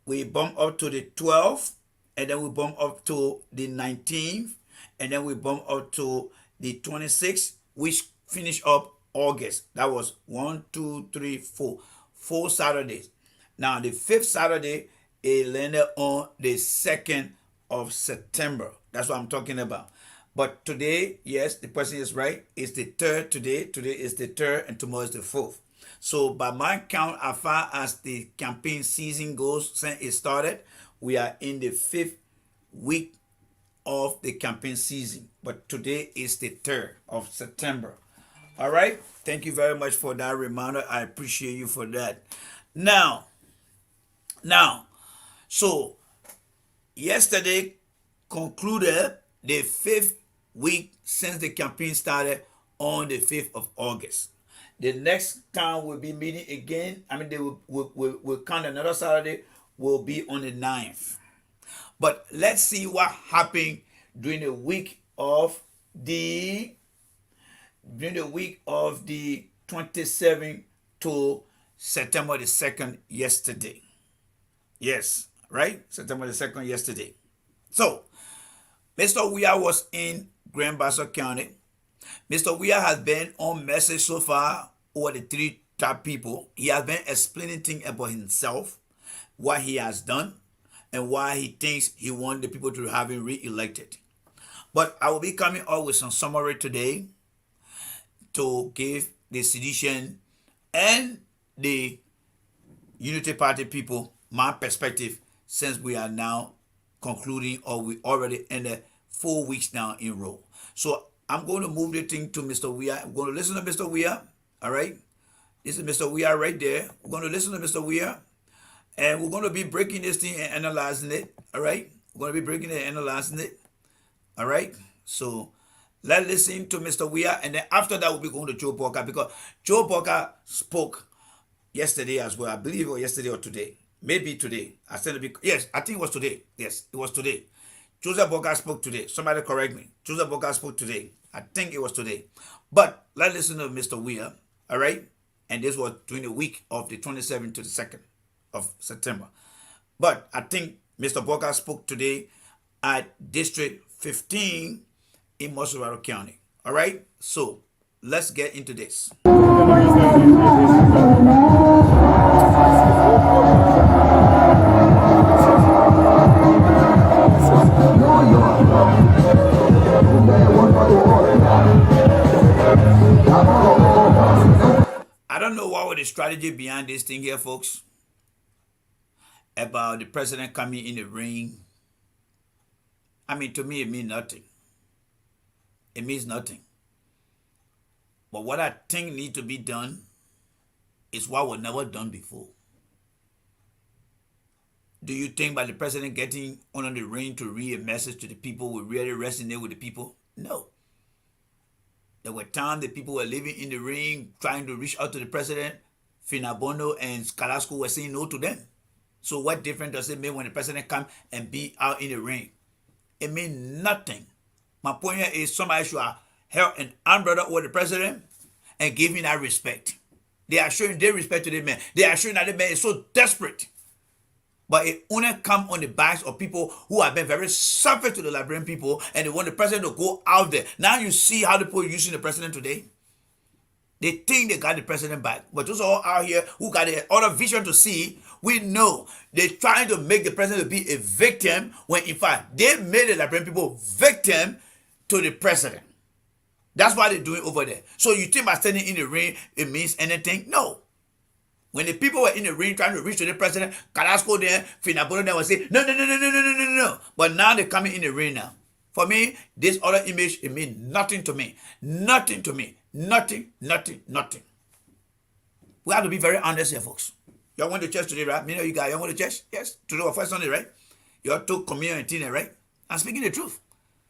C: we bump up to the 12th. And then we bump up to the 19th. And then we bump up to the 26th, which finished up August. That was 1, 2, 3, 4. 4 Saturdays. Now the 5th Saturday, it landed on the 2nd of September. That's what I'm talking about. But today, yes, the person is right. It's the 3rd today. Today is the 3rd and tomorrow is the 4th. So by my count, as far as the campaign season goes, since it started, we are in the 5th week of the campaign season. But today is the 3rd of September. All right. Thank you very much for that reminder. I appreciate you for that. Now, so yesterday concluded the 5th week since the campaign started on the 5th of August. The next time we'll be meeting again. I mean, they will count another Saturday. Will be on the 9th. But let's see what happened during the week of the 27th to September the 2nd yesterday. Yes, right? September the 2nd yesterday. So, Mr. Weah was in Grand Bassa County. Mr. Weah has been on message so far over the 3 top people. He has been explaining things about himself, what he has done, and why he thinks he wants the people to have him re-elected. But I will be coming up with some summary today to give the sedition and the Unity Party people my perspective, since we are now concluding, or we already ended 4 weeks now in a row. So I'm going to move the thing to Mr. Weah. I'm going to listen to Mr. Weah. All right. This is Mr. Weah right there. We're going to listen to Mr. Weah. And we're going to be breaking this thing and analyzing it. All right. We're going to be breaking it and analyzing it. All right. So let's listen to Mr. Weah. And then after that, we'll be going to Joe Booker, because Joe Booker spoke yesterday as well. I believe it was yesterday or today. Maybe today. I said it because, yes, I think it was today. Yes, it was today. Joseph Boga spoke today. Somebody correct me. Joseph Boga spoke today. I think it was today. But let's listen to Mr. Weah, all right? And this was during the week of the 27th to the 2nd of September. But I think Mr. Boga spoke today at District 15 in Morlue County. All right? So let's get into this. I don't know what was the strategy behind this thing here, folks, about the president coming in the ring. I mean, to me, it means nothing. It means nothing. But what I think needs to be done is what was never done before. Do you think by the president getting on the ring to read a message to the people will really resonate with the people? No. There were times that people were living in the ring trying to reach out to the president. Finabono and Scalasco were saying no to them. So what difference does it make when the president comes and be out in the ring? It means nothing. My point here is somebody should have held an umbrella over the president and give him that respect. They are showing their respect to the man. They are showing that the man is so desperate. But it only comes on the backs of people who have been very selfish to the Liberian people and they want the president to go out there. Now you see how the people are using the president today. They think they got the president back. But those are all out here who got the other vision to see. We know they're trying to make the president be a victim when in fact they made the Liberian people victim to the president. That's what they're doing over there. So you think by standing in the ring, it means anything? No. When the people were in the ring trying to reach to the president, Carrasco there, Finabono there was saying, no. But now they're coming in the ring now. For me, this other image, it means nothing to me. Nothing to me. Nothing. We have to be very honest here, folks. Y'all went to church today, right? You guys, y'all went to church? Yes. Today was first Sunday, right? Y'all took communion and dinner, right? I'm speaking the truth.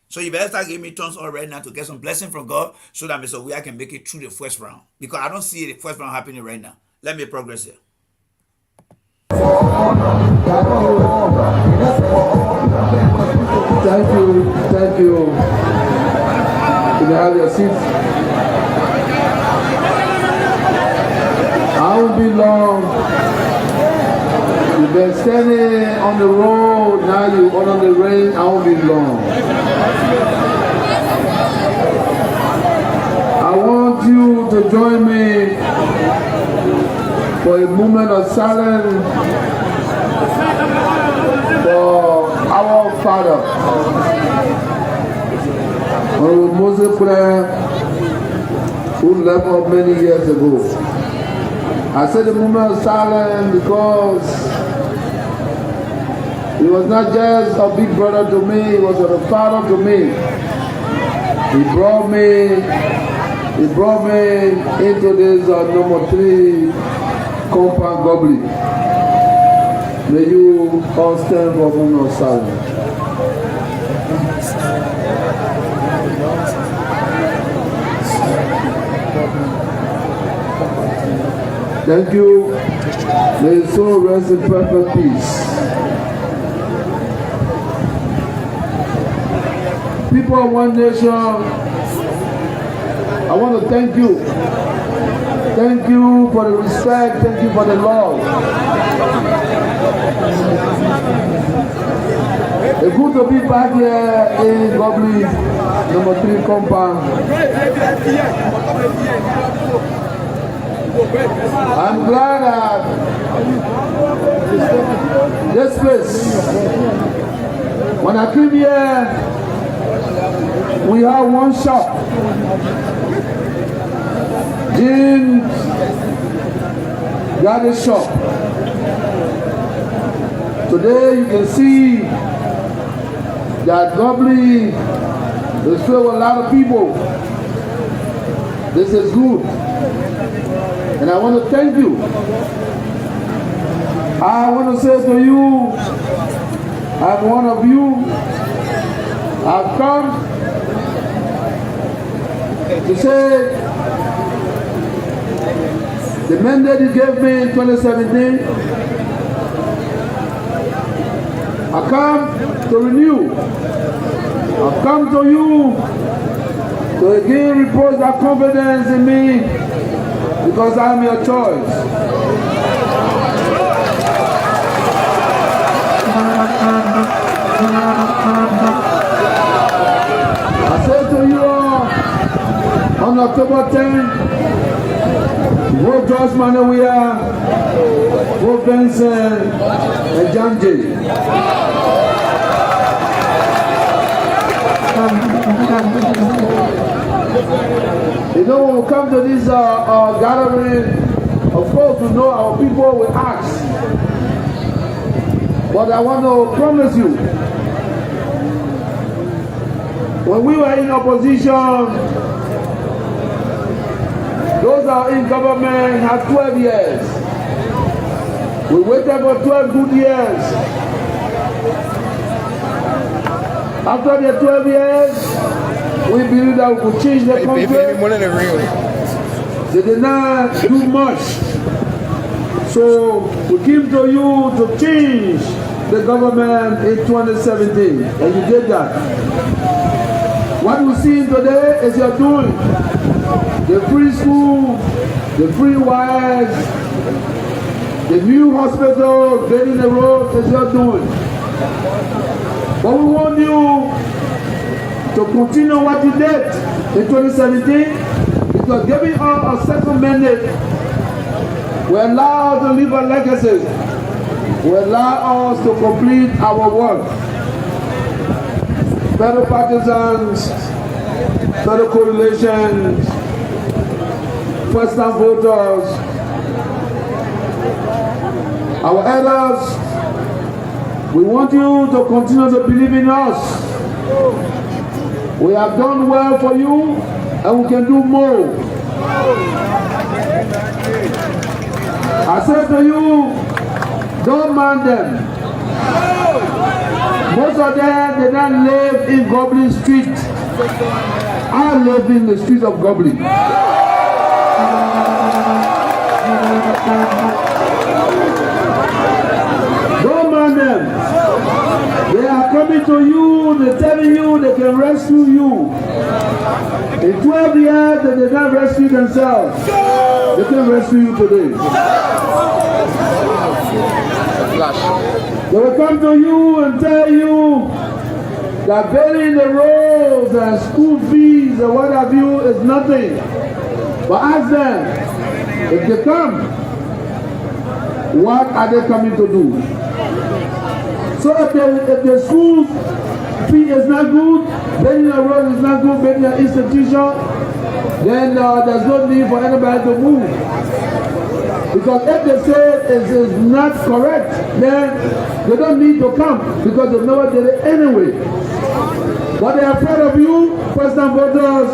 C: So you better start giving me tongues all right now to get some blessing from God so that Mr. Weah can make it through the first round. Because I don't see the first round happening right now. Let me progress here.
B: Thank you. You can have your seats. I won't be long. You've been standing on the road, now you're on the rain. I won't be long. I want you to join me for a moment of silence for our Father. Honorable Moses Prayer, who left us many years ago. I said a moment of silence because he was not just a big brother to me, he was a father to me. He brought me into this number 3 compound goblin. May you all stand for a moment of silence. Thank you. May his soul rest in perfect peace. People of One Nation, I want to thank you. Thank you for the respect. Thank you for the love. It's good to be back here in Goblin, number 3 compound. I'm glad that this place, when I came here, we have one shop. Eugene got a shop. Today you can see that Goblin is filled with a lot of people. This is good. And I want to thank you. I want to say to you, I'm one of you. I've come to say The mandate you gave me in 2017, I come to renew. I come to you to again repose that confidence in me because I am your choice. I say to you all on October 10th, vote George Weah, vote Benson and John J. You know, when we come to this gathering, of course, we know our people will ask. But I want to promise you, when we were in opposition, those that are in government had 12 years. We waited for 12 good years. After the 12 years, we believe that we could change the country. They did not do much. So we came to you to change the government in 2017, and you did that. What we're seeing today is you're doing the free school, the free wires, the new hospital, building the roads is you're doing. But we want you to continue what you did in 2017 because giving us a second mandate will allow us to leave a legacy, will allow us to complete our work. Fellow partisans, fellow coalitions, first-time voters, our elders, we want you to continue to believe in us. We have done well for you and we can do more. I said to you, don't mind them. Most of them did not live in Goblin Street. I live in the streets of Goblin. Don't mind them. They are coming to you, they're telling you they can rescue you. In 12 years, they did not rescue themselves. They can rescue you today. They will come to you and tell you that building the roads and school fees and what have you is nothing. But ask them, if they come, what are they coming to do? So if the school fee is not good, building a road is not good, building an institution, then there's no need for anybody to move. Because if they say it is not correct, then they don't need to come because they never did it anyway. But they are afraid of you, first-time voters,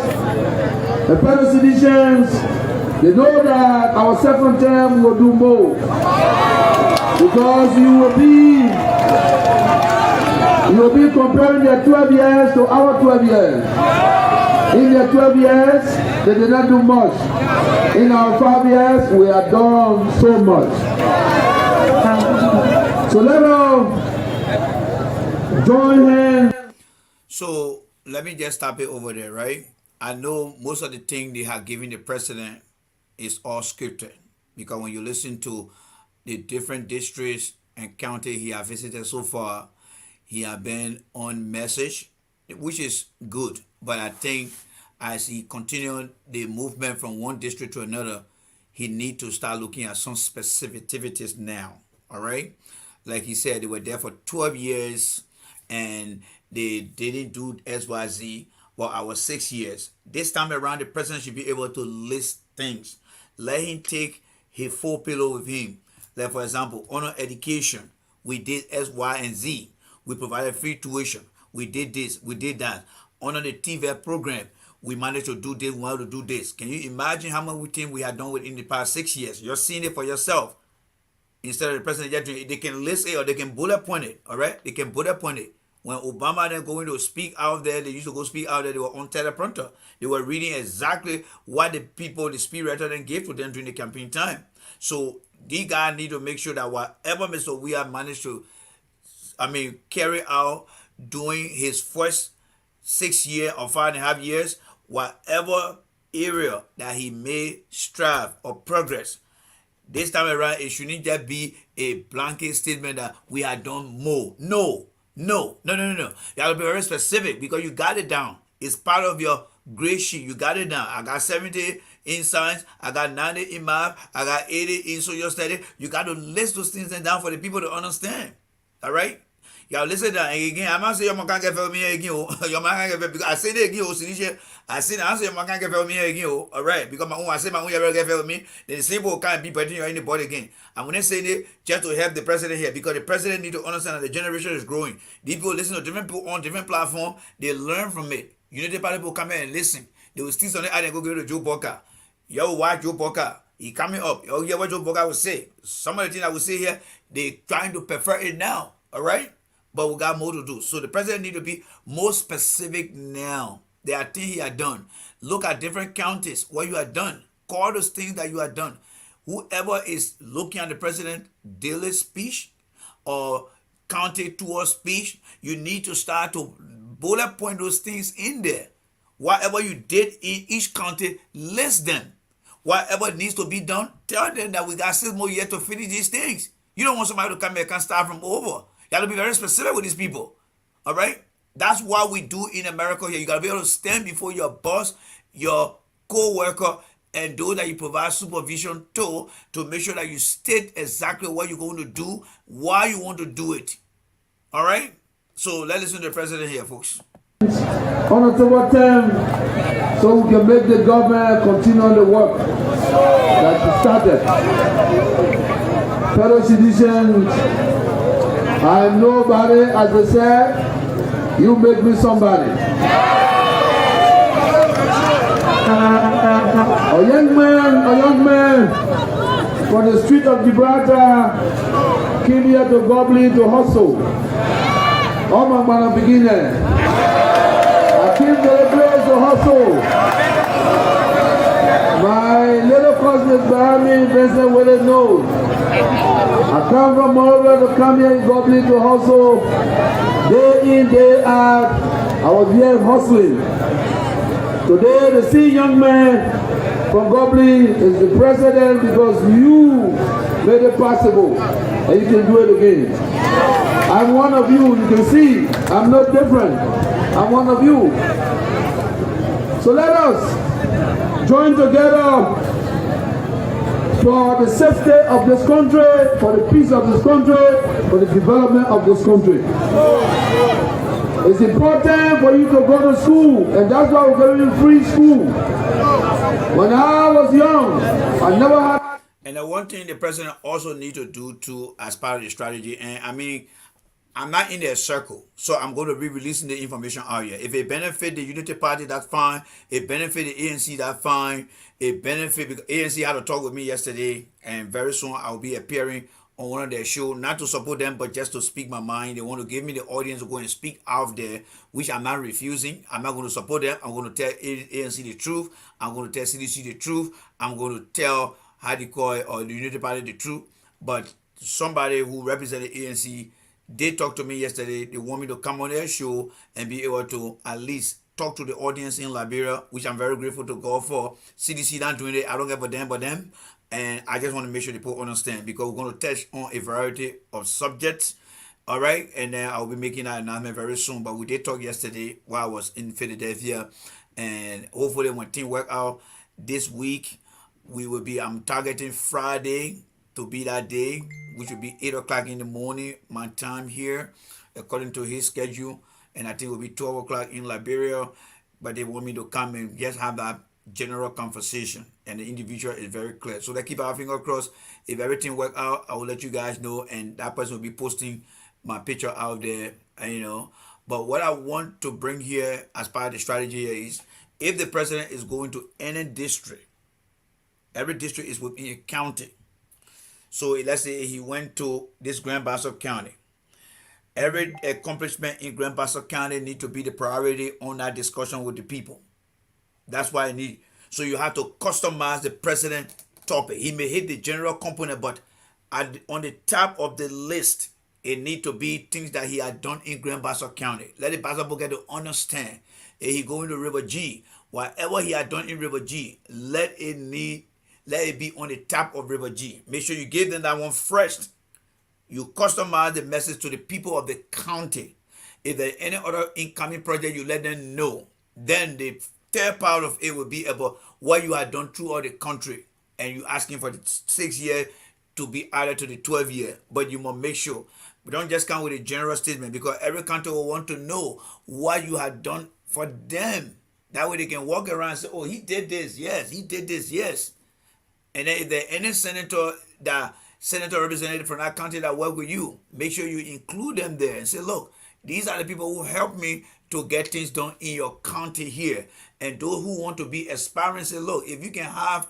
B: the fellow citizens. They know that our second term will do more. Because you will be comparing their 12 years to our 12 years. In their 12 years, they did not do much. In our 5 years, we have done so much. So let us join hands.
C: So let me just stop it over there, right? I know most of the things they have given the president is all scripted. Because when you listen to the different districts and county he has visited so far, he has been on message, which is good. But I think as he continued the movement from one district to another, he need to start looking at some specificities now. All right? Like he said, they were there for 12 years and they didn't do XYZ. Well, I was 6 years. This time around, the president should be able to list things. Let him take his full pillow with him. Like, for example, on education, we did X, Y, and Z. We provided free tuition. We did this, we did that. On the TVET program, we managed to do this, we wanted to do this. Can you imagine how much things we had done within the past 6 years? You're seeing it for yourself. Instead of the president, they can list it or they can bullet point it, all right? They can bullet point it. When Obama then going to speak out there, they used to go speak out there, they were on teleprompter. They were reading exactly what the people, the speechwriter then gave to them during the campaign time. So these guys need to make sure that whatever Mr. Weah managed to, carry out during his first 6 year or 5.5 years, whatever area that he may strive or progress, this time around, it shouldn't just be a blanket statement that we have done more. No. You have to be very specific because you got it down. It's part of your grade sheet. You got it down. I got 70 in science. I got 90 in math. I got 80 in social studies. You got to list those things down for the people to understand. All right? Y'all listen to that again. I'm not saying your man can't get for me again. Your man can't get because I say that again. I say your man can't get for me again. All right, because I say my own ever get for me. Then the same people can't be putting you anybody again. I'm gonna say it just to help the president here because the president need to understand that the generation is growing. These people listen to different people on different platforms. They learn from it. Unity Party people come here and listen. They will steal something and go give it to Joe Boca. Yo, watch Joe Boca. He coming up. Yo, hear what Joe Boca will say. Some of the things I will say here, they trying to perfect it now. All right. But we got more to do. So the president need to be more specific now. There are things he had done. Look at different counties, what you have done. Call those things that you have done. Whoever is looking at the president daily speech or county tour speech, you need to start to bullet point those things in there. Whatever you did in each county, list them. Whatever needs to be done, tell them that we got 6 more years to finish these things. You don't want somebody to come here and start from over. You gotta be very specific with these people. All right? That's what we do in America here. You gotta be able to stand before your boss, your co-worker, and those that you provide supervision to make sure that you state exactly what you're going to do, why you want to do it. All right? So let's listen to the president here, folks.
B: Honorable time so we can make the government continue the work that we started. Fellow citizens, I am nobody, as they said, you make me somebody. A young man from the street of Gibraltar came here to Goblin to hustle. All my man beginner. I came to the place to hustle. My little cousin is behind me, Vincent Willis knows. I come from Morlue to come here in Goblin to hustle. Day in, day out, I was here hustling. Today, the same young man from Goblin is the president because you made it possible and you can do it again. I'm one of you, you can see, I'm not different. I'm one of you. So let us join together for the safety of this country, for the peace of this country, for the development of this country. It's important for you to go to school, and that's why we're giving free school. When I was young, I never had...
C: And the one thing the president also need to do too as part of the strategy, and I'm not in their circle, so I'm going to be releasing the information out here. If it benefit the Unity Party, that's fine. It benefit the ANC, that's fine. It benefit because ANC had a talk with me yesterday, and very soon I'll be appearing on one of their shows, not to support them, but just to speak my mind. They want to give me the audience to go and speak out there, which I'm not refusing. I'm not going to support them. I'm going to tell ANC the truth. I'm going to tell CDC the truth. I'm going to tell Hadikoi or the Unity Party the truth. But somebody who represented ANC, they talked to me yesterday. They want me to come on their show and be able to at least talk to the audience in Liberia, which I'm very grateful to God for. CDC not doing it. I don't give a damn about them. And I just want to make sure the people understand because we're going to touch on a variety of subjects. All right. And then I'll be making that announcement very soon. But we did talk yesterday while I was in Philadelphia. And hopefully when things work out this week, we will be, I'm targeting Friday to be that day, which will be 8 o'clock in the morning, my time here, according to his schedule. And I think it will be 12 o'clock in Liberia. But they want me to come and just have that general conversation, and the individual is very clear. So let's keep our finger crossed. If everything work out, I will let you guys know, and that person will be posting my picture out there, you know. But what I want to bring here as part of the strategy here is, if the president is going to any district, every district is within a county. So let's say he went to this Grand Bassa County. Every accomplishment in Grand Bassa County need to be the priority on that discussion with the people. That's why I need. So you have to customize the president topic. He may hit the general component, but on the top of the list, it need to be things that he had done in Grand Bassa County. Let the Bassa get to understand. If he going to River G, whatever he had done in River G, let it be on the top of River G. Make sure you give them that one first. You customize the message to the people of the county. If there's any other incoming project, you let them know. Then the third part of it will be about what you have done throughout the country. And you asking for the 6 year to be added to the 12 year. But you must make sure. But don't just come with a general statement, because every country will want to know what you have done for them. That way they can walk around and say, oh, he did this, yes, he did this, yes. And then if there's any senator representative from that county that work with you, make sure you include them there and say, look, these are the people who help me to get things done in your county here. And those who want to be aspiring, say, look, if you can have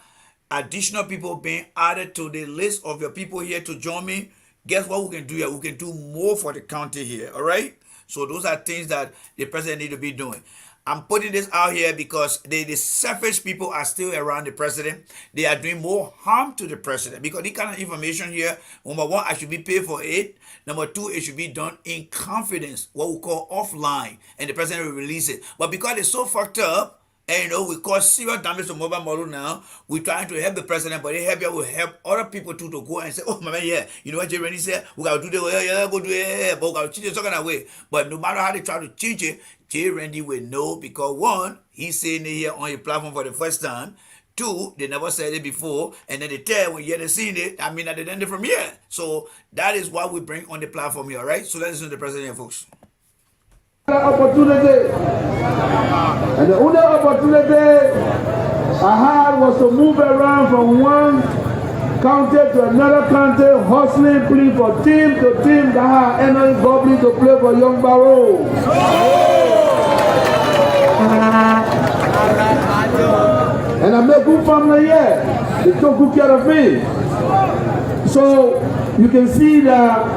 C: additional people being added to the list of your people here to join me, guess what we can do here? We can do more for the county here, all right? So those are things that the president need to be doing. I'm putting this out here because the selfish people are still around the president. They are doing more harm to the president, because this kind of information here, number one, I should be paid for it. Number two, it should be done in confidence, what we call offline, and the president will release it. But because it's so fucked up, and we cause serious damage to Mulbah Morlue now, we're trying to help the president, but will help other people too to go and say, oh, my man, yeah, you know what Jay Rennie said? We got to do this, yeah, go do it, but we got to change it some kind of way. But no matter how they try to change it, Jay Rennie will know, because one, he's saying it here on your platform for the first time. Two, they never said it before. And then the third, when you haven't seen it, I mean, that they done it from here. So that is what we bring on the platform here, all right? So let's listen to the president here, folks.
B: Opportunity. And the only opportunity I had was to move around from one county to another county, hustling, playing for team to team that had energy bubbly to play for young barrows. And I made good family here. They took good care of me. So you can see that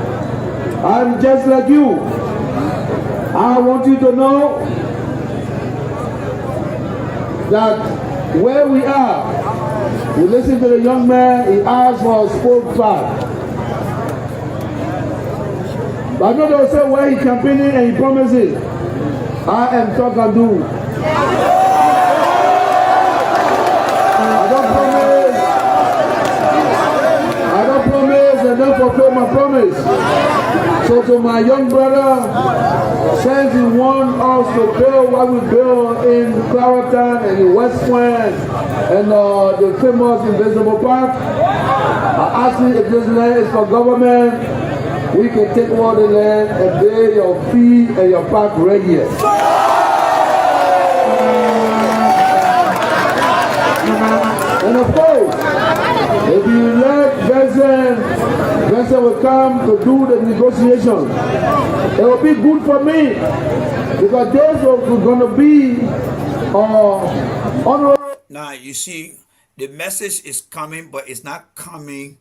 B: I'm just like you. I want you to know that where we are, we listen to the young man, he asked for a spokesman. But I know they will say where he campaigning and he promises, I am talk and do. I don't promise and don't fulfill my promise. So to my young brother, since he wants us to build what we build in Clarendon and in West Point and the famous Invisible Park, I ask you if this land is for government, we can take all the land and build your fee and your park right here. And of course, if you let Benson will come to do the negotiation, it will be good for me, because those are going to be honorable.
C: Now, you see, the message is coming, but it's not coming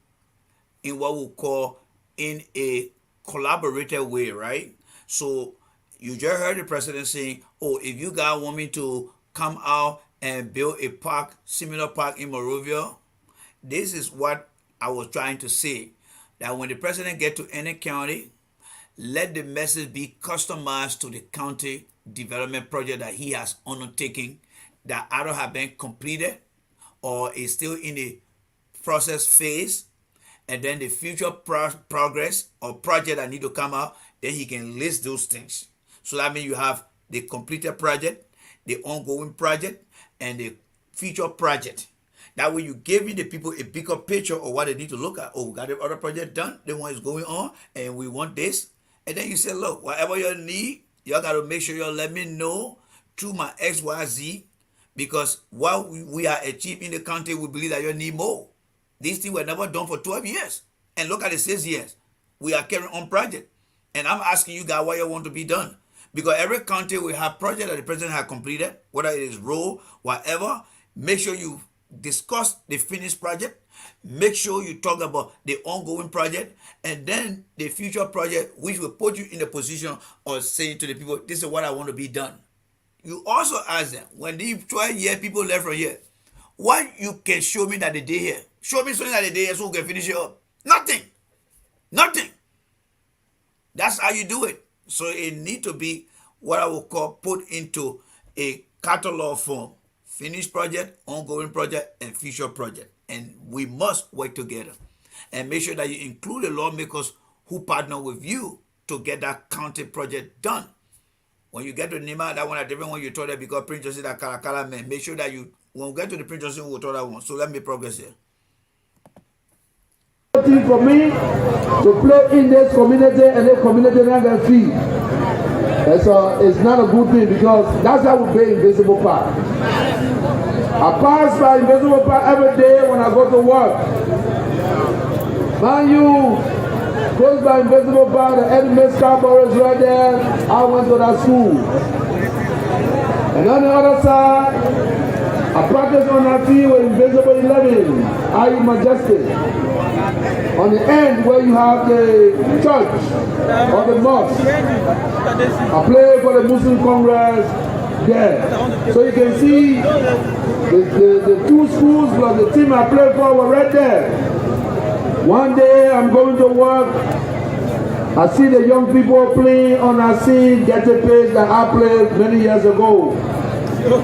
C: in what we call in a collaborative way, right? So you just heard the president saying, oh, if you guys want me to come out and build a park, similar park in Monrovia, this is what I was trying to say. That when the president get to any county, let the message be customized to the county development project that he has undertaken, that either have been completed or is still in the process phase, and then the future progress or project that need to come out, then he can list those things. So that means you have the completed project, the ongoing project, and the future project. That way you give me the people a bigger picture of what they need to look at. Oh, we got the other project done, the one is going on, and we want this. And then you say, look, whatever you need, y'all got to make sure y'all let me know through my XYZ, because what we are achieving in the country, we believe that you need more. These things were never done for 12 years. And look at the 6 years. We are carrying on project. And I'm asking you guys what you want to be done. Because every country will have project that the president has completed, whether it is road, whatever. Make sure you discuss the finished project, make sure you talk about the ongoing project, and then the future project, which will put you in the position of saying to the people, this is what I want to be done. You also ask them, when these 12 year people left from here, what you can show me that they did here? Show me something that they did here so we can finish it up. Nothing. Nothing. That's how you do it. So it need to be what I would call put into a catalog form. Finished project, ongoing project, and future project. And we must work together. And make sure that you include the lawmakers who partner with you to get that county project done. When you get to Nima, that one a different one you told them because Prince Johnson that Kalakala man. Make sure that you, when we get to the Prince Johnson, we'll talk that one. So let me progress here.
B: For me to play in this community and the community not get free. It's not a good thing because that's how we pay Invisible Park. I pass by Invisible Park every day when I go to work. Man, you goes by Invisible Park, the Edmund Scarborough is right there. I went to that school. And on the other side, I practice on that field with Invisible 11, I.E. Majestic. On the end where you have the church or the mosque, I play for the Muslim Congress there. So you can see the two schools plus the team I played for were right there. One day I'm going to work, I see the young people playing on a scene, get a place that I played many years ago.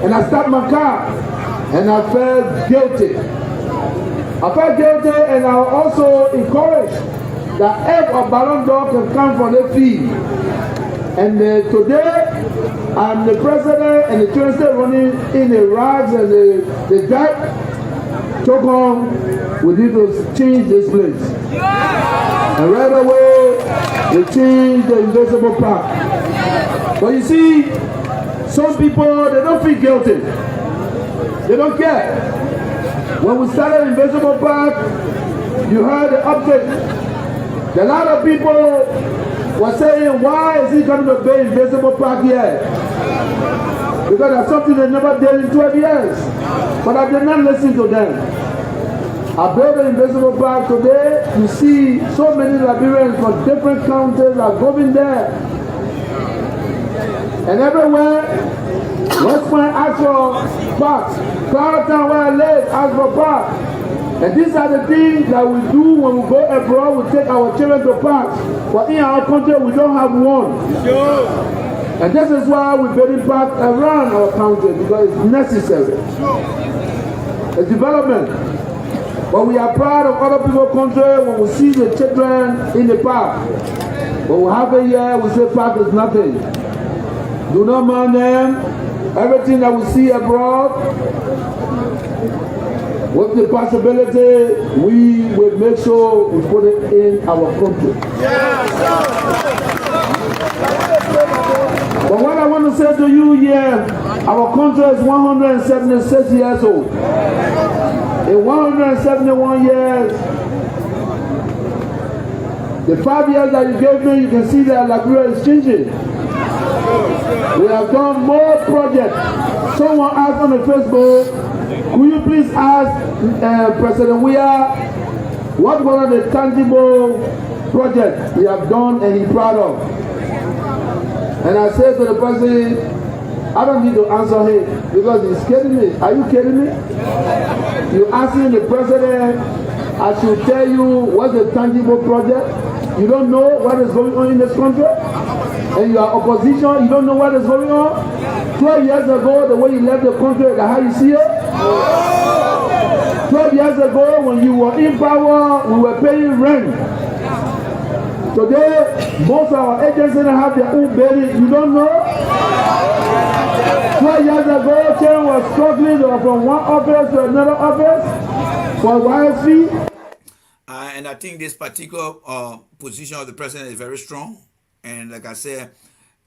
B: And I stopped my car and I felt guilty. I felt guilty and I also encouraged that if a Ballon d'Or can come from the field. And today, I'm the president and the chancellor running in the rags and the dirt. Talk on, we need to change this place. And right away, they change the Invisible Park. But you see, some people, they don't feel guilty. They don't care. When we started Invisible Park, you heard the update. A lot of people were saying, why is he coming to pay Invisible Park yet? Because that's something they never did in 12 years. But I did not listen to them. I built an Invisible Park today. You see so many Liberians from different counties are going there. And everywhere, West Point asks for parks. Claratown where I live asks for parks. And these are the things that we do when we go abroad. We take our children to parks. But in our country, we don't have one. Sure. And this is why we're building parks around our country, because it's necessary. Sure. It's development. But we are proud of other people's country when we see the children in the park. But we have it here, we say park is nothing. Do not mind them. Everything that we see abroad, with the possibility, we will make sure we put it in our country. But what I want to say to you here, our country is 176 years old. In 171 years, the 5 years that you gave me, you can see that Liberia is changing. We have done more projects. Someone asked on the Facebook, could you please ask President Weah what one of the tangible projects he have done and he's proud of? And I said to the president, I don't need to answer him because he's kidding me. Are you kidding me? You asking the president, I should tell you what's a tangible project? You don't know what is going on in this country? And you are opposition, you don't know what is going on? 12 years ago, the way you left the country, how you see it? 12 years ago, when you were in power, we were paying rent. Today, most of our agencies have their own building. You don't know? 12 years ago, Chen was struggling from one office to another office for YSP.
C: And I think this particular position of the president is very strong. And like I said,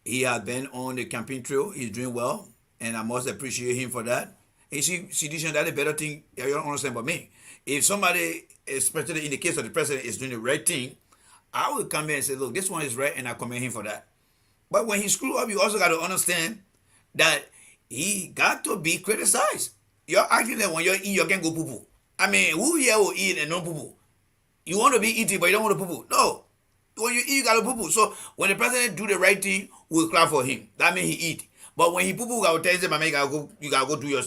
C: he has been on the campaign trail. He's doing well. And I must appreciate him for that. And see, CDC, that's a better thing you don't understand about me. If somebody, especially in the case of the president, is doing the right thing, I will come in and say, look, this one is right, and I commend him for that. But when he screw up, you also got to understand that he got to be criticized. You're acting like when you eat, you can go poo poo. I mean, who here will eat and no poo poo? You want to be eating, but you don't want to poo poo. No. When you eat, you gotta poo poo. So when the president do the right thing, we'll clap for him. That means he eat. But when he poo poo, I will tell him, man, you gotta go do your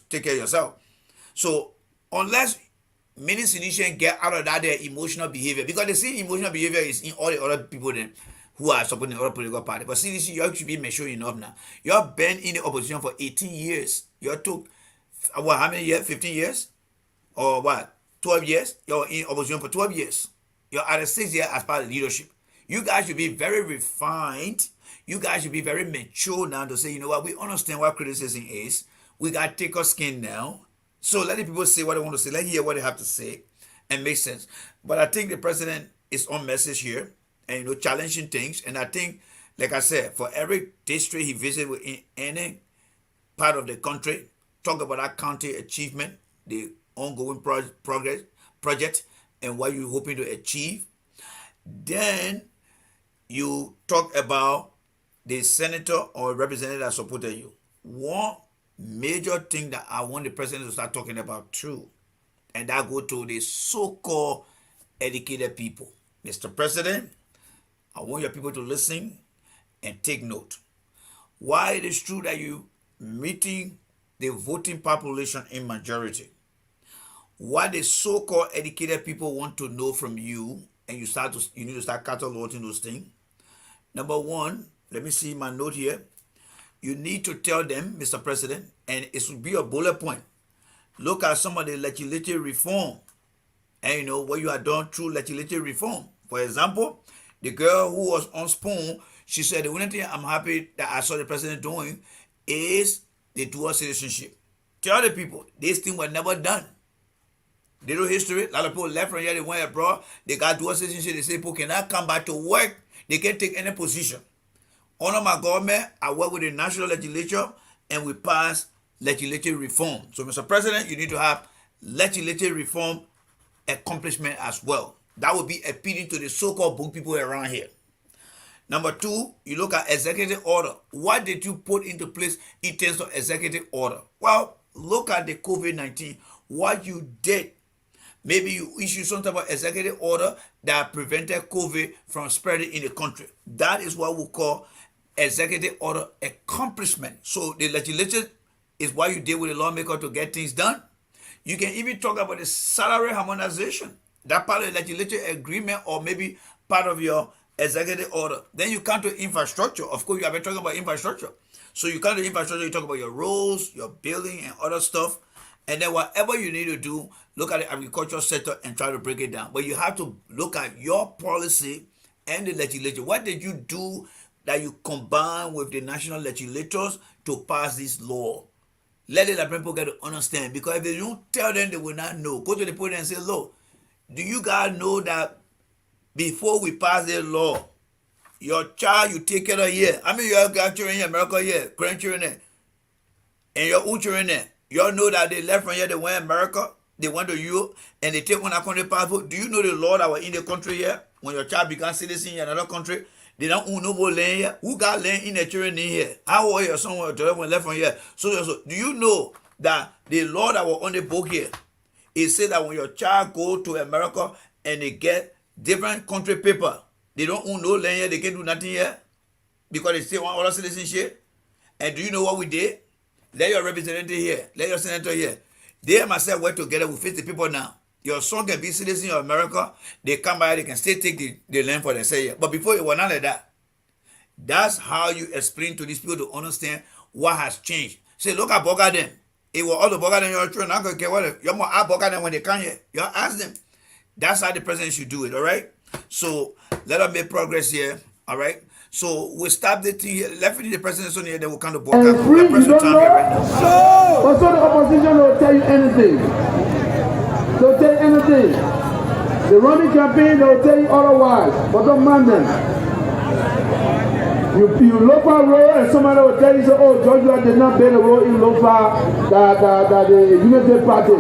C: take care of yourself. So unless many clinicians get out of that their emotional behavior, because they see emotional behavior is in all the other people then who are supporting the other political party. But CDC, you should be mature enough now. You have been in the opposition for 18 years. You took what, how many years? 15 years? Or what? 12 years? You're in opposition for 12 years. You're at a 6 year as part of leadership. You guys should be very refined. You guys should be very mature now to say, you know what, we understand what criticism is. We got thicker skin now. So let the people say what they want to say. Let's hear what they have to say and make sense. But I think the president is on message here and, you know, challenging things. And I think, like I said, for every district he visits in any part of the country, talk about that county achievement, the ongoing project, and what you're hoping to achieve. Then you talk about the senator or representative that supported you. One major thing that I want the president to start talking about too, and that go to the so-called educated people. Mr. President, I want your people to listen and take note. Why it is true that you meeting the voting population in majority, what the so-called educated people want to know from you, and you need to start cataloging those things. Number one, let me see my note here. You need to tell them, Mr. President, and it should be a bullet point. Look at some of the legislative reform, and you know what you have done through legislative reform. For example, the girl who was on Spoon, she said the only thing I'm happy that I saw the president doing is the dual citizenship. Tell the people this thing was never done. Little history, a lot of people left from here, they went abroad, they got dual citizenship, they say people cannot come back to work, they can't take any position. Under my government, I work with the national legislature and we pass legislative reform. So, Mr. President, you need to have legislative reform accomplishment as well. That would be appealing to the so-called book people around here. Number two, you look at executive order. What did you put into place in terms of executive order? Well, look at the COVID-19. What you did. Maybe you issue some type of executive order that prevented COVID from spreading in the country. That is what we call executive order accomplishment. So the legislature is what you did with the lawmaker to get things done. You can even talk about the salary harmonization. That part of the legislature agreement or maybe part of your executive order. Then you come to infrastructure. Of course, you have been talking about infrastructure. So you come to infrastructure, you talk about your roads, your building and other stuff. And then whatever you need to do, look at the agricultural sector and try to break it down. But you have to look at your policy and the legislature. What did you do that you combine with the national legislators to pass this law? Let the people get to understand. Because if they don't tell them, they will not know. Go to the point and say, look, do you guys know that before we pass this law, your child you take care of here? I mean, you have got children in America here, grandchildren there, and your own children there. You all know that they left from here, they went to America, they went to Europe, and they take one country passport. Do you know the law that was in the country here? When your child becomes citizen in another country, they don't own no more land here. Who got land in the children in here? How old your son when left from here? So, do you know that the law that was on the book here, it said that when your child go to America and they get different country paper, they don't own no land here, they can't do nothing here because they still want other citizenship. And do you know what we did? Let your representative here, let your senator here. They and myself work together with 50 people now. Your son can be citizen of America. They come by, they can still take the land for themselves here. But before it was not like that. That's how you explain to these people to understand what has changed. Say, look at Boga them. It was all the Boga them your children. I'm going to care what you're more at Boga them when they come here. You ask them. That's how the president should do it, all right? So let us make progress here, all right? So we'll stop the thing here. Let's finish the president on here, then we'll come to Boga.
B: Free, you don't know? Right also the opposition will tell you anything. They'll tell you anything. The running campaign, they'll tell you otherwise. But don't mind them. You Lofa road and somebody will tell you, say, oh, Georgia did not build a road in Lofa, that the Unity Party.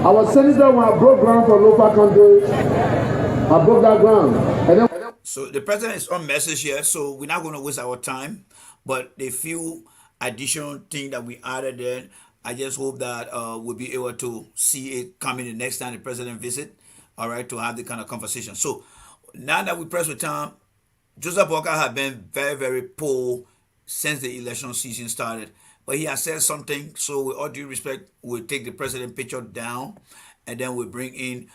B: Our senator, when I broke ground for Lofa country, I broke that ground. And then
C: so the president is on message here, so we're not going to waste our time. But the few additional things that we added there, I just hope that we'll be able to see it coming the next time the president visit. All right, to have the kind of conversation. So now that we press with time, Joseph Walker has been very, very poor since the election season started. But he has said something, so with all due respect, we'll take the president picture down and then we'll bring in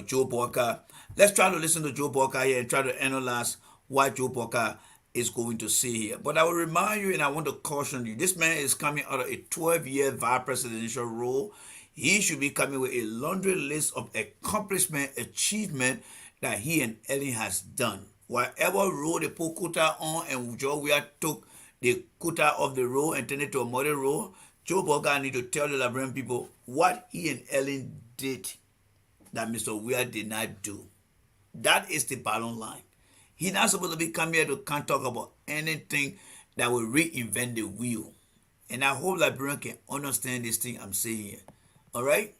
C: Joe Walker. Let's try to listen to Joe Walker here and try to analyze what Joe Walker is going to say here. But I will remind you and I want to caution you, this man is coming out of a 12-year vice presidential role. He should be coming with a laundry list of accomplishment, achievement that he and Ellen has done. Whatever road they put quota on and George Weah took the quota of the road and turned it to a model road, Joe Walker need to tell the Liberian people what he and Ellen did that Mr. Weah did not do. That is the bottom line. He's not supposed to be coming here to can't talk about anything that will reinvent the wheel. And I hope Liberian can understand this thing I'm saying here. All right?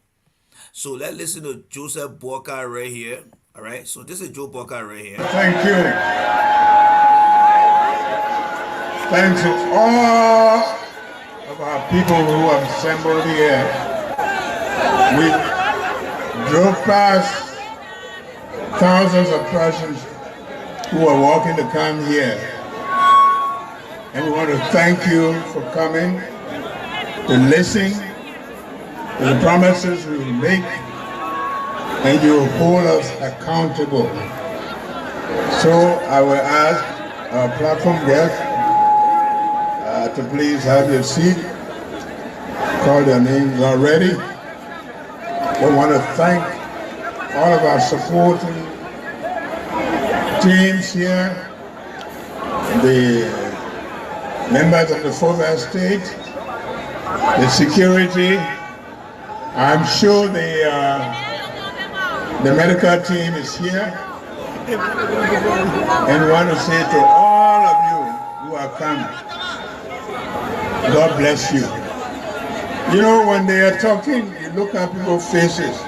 C: So let's listen to Joseph Walker right here. All right? So this is Joe Walker right here.
B: Thank you. Thanks to all of our people who have assembled here. We drove past thousands of persons who are walking to come here. And we want to thank you for coming to listen to the promises we make, and you will hold us accountable. So I will ask our platform guests to please have your seat. Call their names already. We want to thank all of our supporting teams here, the members of the fourth estate, the security. I'm sure the medical team is here. And we want to say to all of you who are coming, God bless you. You know, when they are talking, you look at people's faces,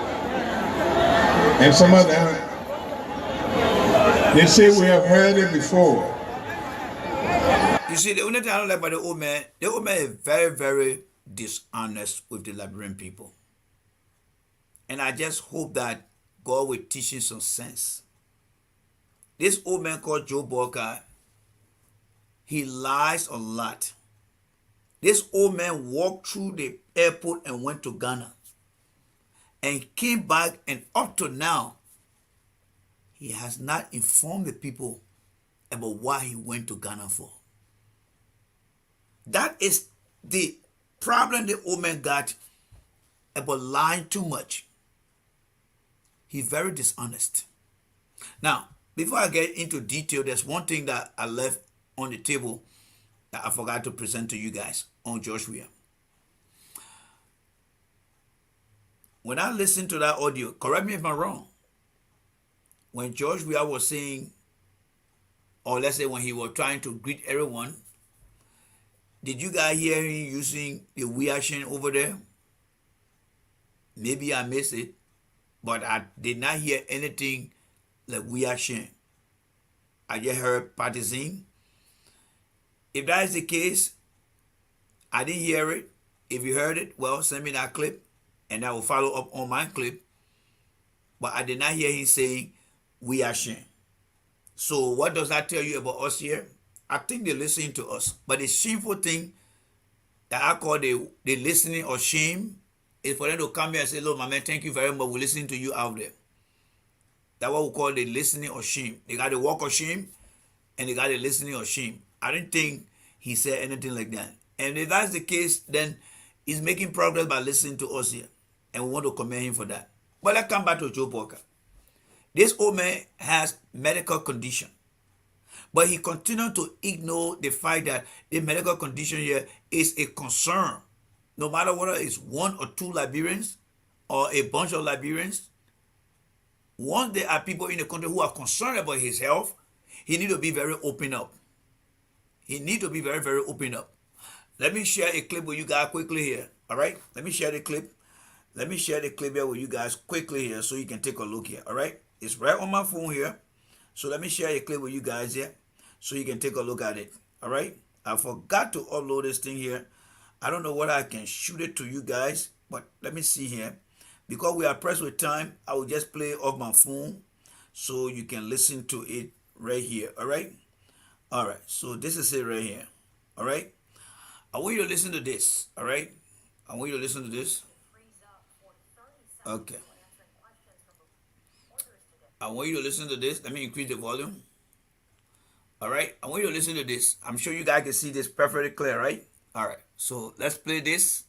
B: and some of them, they say we have heard it before.
C: You see, the only thing I don't like about the old man is very, very dishonest with the Liberian people. And I just hope that God will teach him some sense. This old man called Joe Walker, he lies a lot. This old man walked through the airport and went to Ghana and came back, and up to now, he has not informed the people about why he went to Ghana for. That is the problem the old man got about lying too much. He's very dishonest. Now, before I get into detail, there's one thing that I left on the table that I forgot to present to you guys on George Weah. When I listened to that audio, correct me if I'm wrong, when George Weah was saying, or let's say when he was trying to greet everyone, did you guys hear him using the Weah chant over there? Maybe I missed it, but I did not hear anything like Weah chant. I just heard partisan. If that is the case, I didn't hear it. If you heard it, well, send me that clip, and I will follow up on my clip. But I did not hear him saying Weah chant. So what does that tell you about us here? I think they're listening to us. But the shameful thing that I call the listening or shame is for them to come here and say, look, my man, thank you very much. We're listening to you out there. That's what we call the listening or shame. They got the walk of shame and they got the listening or shame. I didn't think he said anything like that. And if that's the case, then he's making progress by listening to us here. And we want to commend him for that. But let's come back to Joe Walker. This old man has medical condition. But he continued to ignore the fact that the medical condition here is a concern. No matter whether it's one or two Liberians or a bunch of Liberians, once there are people in the country who are concerned about his health, he needs to be very open up. He needs to be very, very open up. Let me share a clip with you guys quickly here. All right? Let me share the clip. Let me share the clip here with you guys quickly here so you can take a look here. All right? It's right on my phone here. So let me share a clip with you guys here so you can take a look at it. All right? I forgot to upload this thing here. I don't know whether I can shoot it to you guys, but let me see here. Because we are pressed with time, I will just play off my phone so you can listen to it right here. All right? All right. So this is it right here. All right? I want you to listen to this. All right? I want you to listen to this. Okay. I want you to listen to this. Let me increase the volume. All right? I want you to listen to this. I'm sure you guys can see this perfectly clear, right? All right. So let's play this.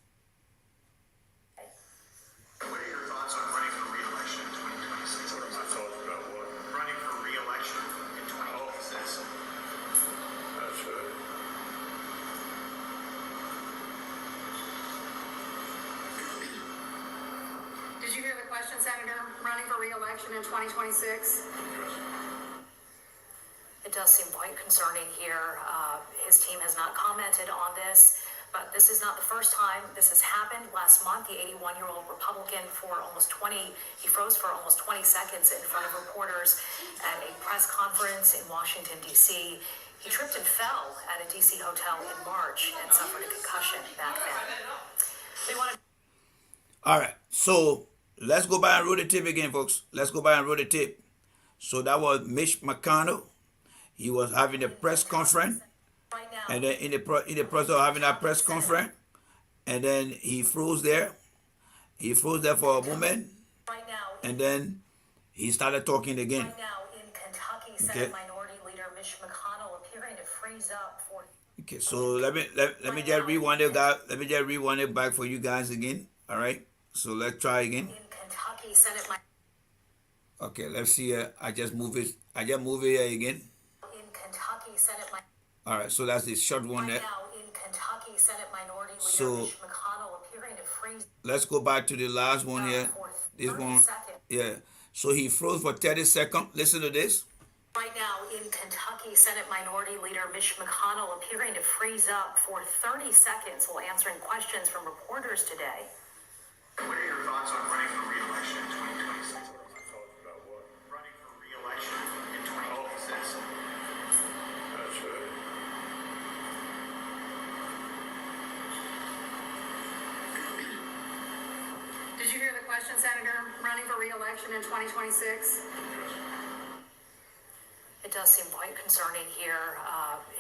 O: What are your thoughts on running for re-election in 2026? What are my thoughts about what? Running for re-election in 2026. That's good.
P: Did you hear the question, Senator? Running for re-election in 2026? It does seem quite concerning here. His team has not commented on this, but this is not the first time this has happened. Last month, the 81-year-old Republican he froze for almost 20 seconds in front of reporters at a press conference in Washington, D.C. He tripped and fell at a D.C. hotel in March and suffered a concussion back then.
C: All right, so let's go back and roll the tape again, folks. Let's go back and roll the tape. So that was Mitch McConnell. He was having a press conference, and then in the process of having that press conference, and then he froze there. He froze there for a moment, and then he started talking again.
P: Right now in Kentucky, Senate Minority Leader Mitch McConnell appearing to freeze up for.
C: Okay, so let me just rewind it, guys. Let me just rewind it back for you guys again. All right, so let's try again.
P: In Kentucky, Senate.
C: Okay, let's see. I just move it here again. All right, so that's the short one there. So let's go back to the last one here. This one, yeah. So he froze for 30 seconds. Listen to this.
P: Right now in Kentucky, Senate Minority Leader Mitch McConnell appearing to freeze up for 30 seconds while answering questions from reporters today.
O: What are your thoughts on running for re-election in 2026? What are my thoughts about what? Running for re-election in 2026. That's good.
P: Did you hear the question, Senator? Running for re-election in 2026? It does seem quite concerning here.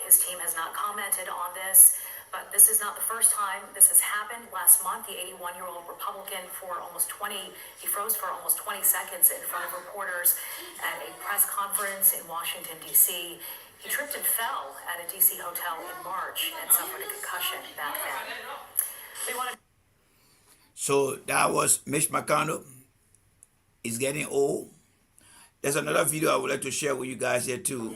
P: His team has not commented on this, but this is not the first time this has happened. Last month, the 81-year-old Republican he froze for almost 20 seconds in front of reporters at a press conference in Washington, D.C. He tripped and fell at a D.C. hotel in March and suffered a concussion back then.
C: So that was Mitch McConnell. He's getting old. There's another video I would like to share with you guys here too.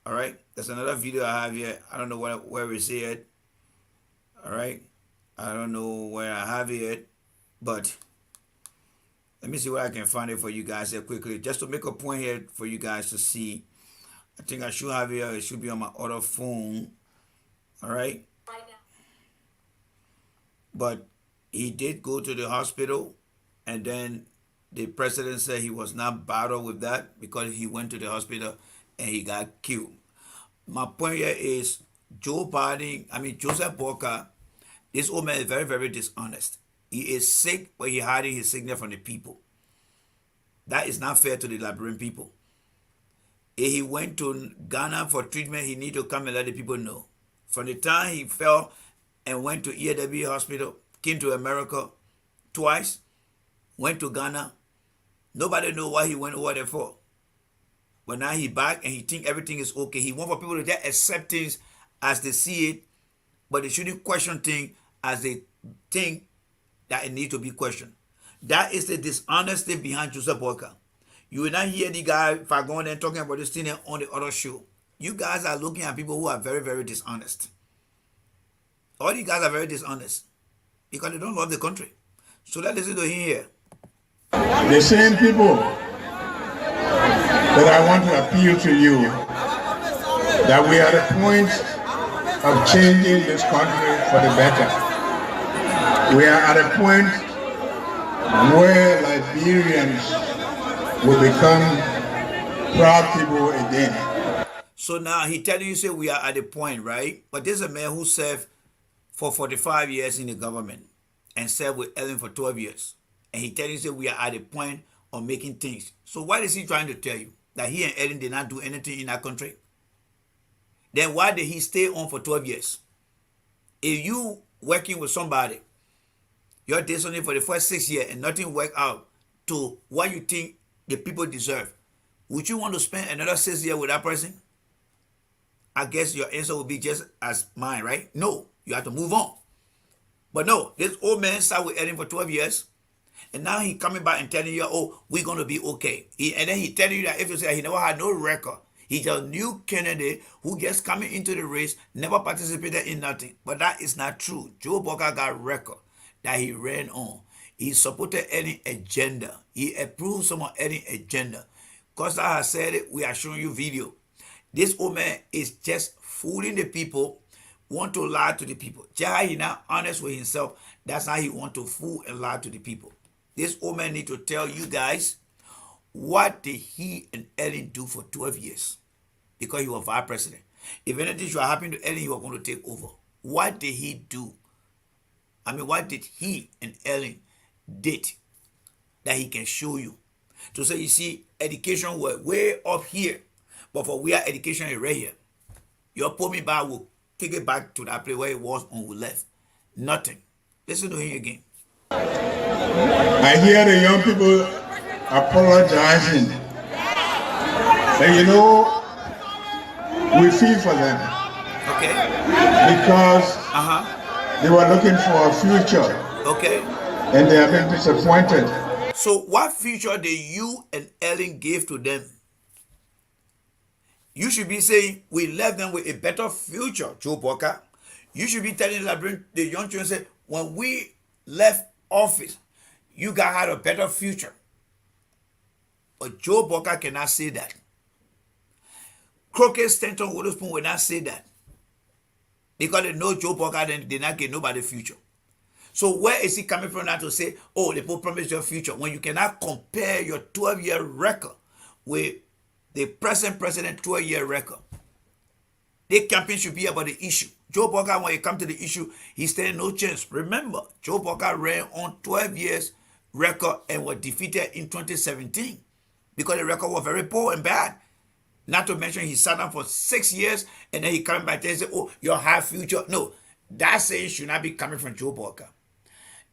C: All right, there's another video I have here. I don't know where we see it. All right, I don't know where I have it, but let me see where I can find it for you guys here quickly, just to make a point here for you guys to see. I think I should have it. It should be on my other phone. All right, but he did go to the hospital, and then the president said he was not bothered with that because he went to the hospital and he got killed. My point here is Joseph Boyka, this old man is very, very dishonest. He is sick, but he hiding his sickness from the people. That is not fair to the Liberian people. If he went to Ghana for treatment, he need to come and let the people know. From the time he fell and went to EAW hospital, came to America twice, went to Ghana, nobody know why he went over there for. But now he back and he think everything is okay. He want for people to just accept things as they see it, but they shouldn't question things as they think that it need to be questioned. That is the dishonesty behind Joseph Boyka. You will not hear the guy Fagon and talking about this thing on the other show. You guys are looking at people who are very, very dishonest. All you guys are very dishonest because they don't love the country. So let's listen to him here.
K: The same people that I want to appeal to you that we are at a point of changing this country for the better. We are at a point where Liberians will become proud people again.
C: So now he telling you, say we are at a point, right? But there's a man who served for 45 years in the government and served with Ellen for 12 years. And he tells you we are at the point of making things. So what is he trying to tell you? That he and Ellen did not do anything in that country? Then why did he stay on for 12 years? If you working with somebody, you're dating for the first 6 years and nothing worked out to what you think the people deserve, would you want to spend another 6 years with that person? I guess your answer will be just as mine, right? No, you have to move on. But no, this old man sat with Ellen for 12 years, and now he coming back and telling you, oh, we're going to be okay. And then he telling you that if you say he never had no record, he's a new candidate who just coming into the race, never participated in nothing. But that is not true. Joe Boca got record that he ran on. He supported any agenda. He approved some of any agenda. Costa has said it, we are showing you video. This old man is just fooling the people, want to lie to the people. Just how he not honest with himself, that's how he want to fool and lie to the people. This old man need to tell you guys, what did he and Ellen do for 12 years? Because he was vice president. If anything should happen to Ellen, he was going to take over. What did he do? I mean, what did he and Ellen did that he can show you? To say, you see, education was way up here, but for Weah, education is right here. Your pull me back will take it back to that place where it was when we left. Nothing. Listen to him again.
K: I hear the young people apologizing. And you know, we feel for them.
C: Okay.
K: Because they were looking for a future.
C: Okay.
K: And they have been disappointed.
C: So what future did you and Ellen give to them? You should be saying, we left them with a better future, Joe Boca. You should be telling the young children, say, when we left office, you guys had a better future. But Joe Boca cannot say that. Crooked Stanton Witherspoon will not say that. Because they know Joe Boca, then they not get nobody future. So where is he coming from now to say, oh, the people promised your future, when you cannot compare your 12-year record with the present president 12-year record? Their campaign should be about the issue. Joe Boca, when it comes to the issue, he standing no chance. Remember, Joe Boca ran on 12 years record and was defeated in 2017 because the record was very poor and bad. Not to mention he sat down for 6 years and then he came back and said, oh, your high future. No, that saying should not be coming from Joe Boca.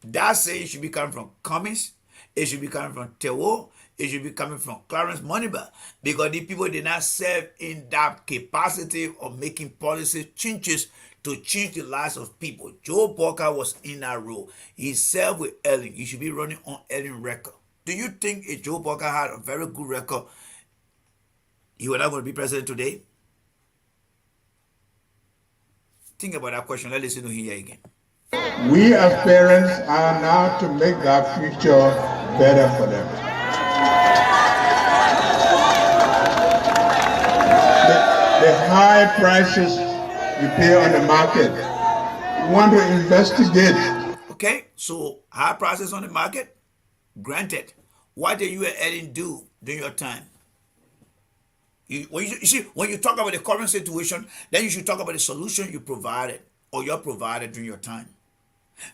C: That saying should be coming from Cummings. It should be coming from Tewo. It should be coming from Clarence Moneyba, because the people did not serve in that capacity of making policy changes to change the lives of people. Joe Boca was in that role. He served with Ellen. He should be running on Ellen record. Do you think if Joe Boca had a very good record, he would not going to be president today? Think about that question. Let's listen to him here again.
K: We as parents are now to make that future better for them. The high prices you pay on the market, we want to investigate.
C: Okay, so high prices on the market, granted. What did you and Ellen do during your time? You see, when you talk about the current situation, then you should talk about the solution you provided or you're provided during your time.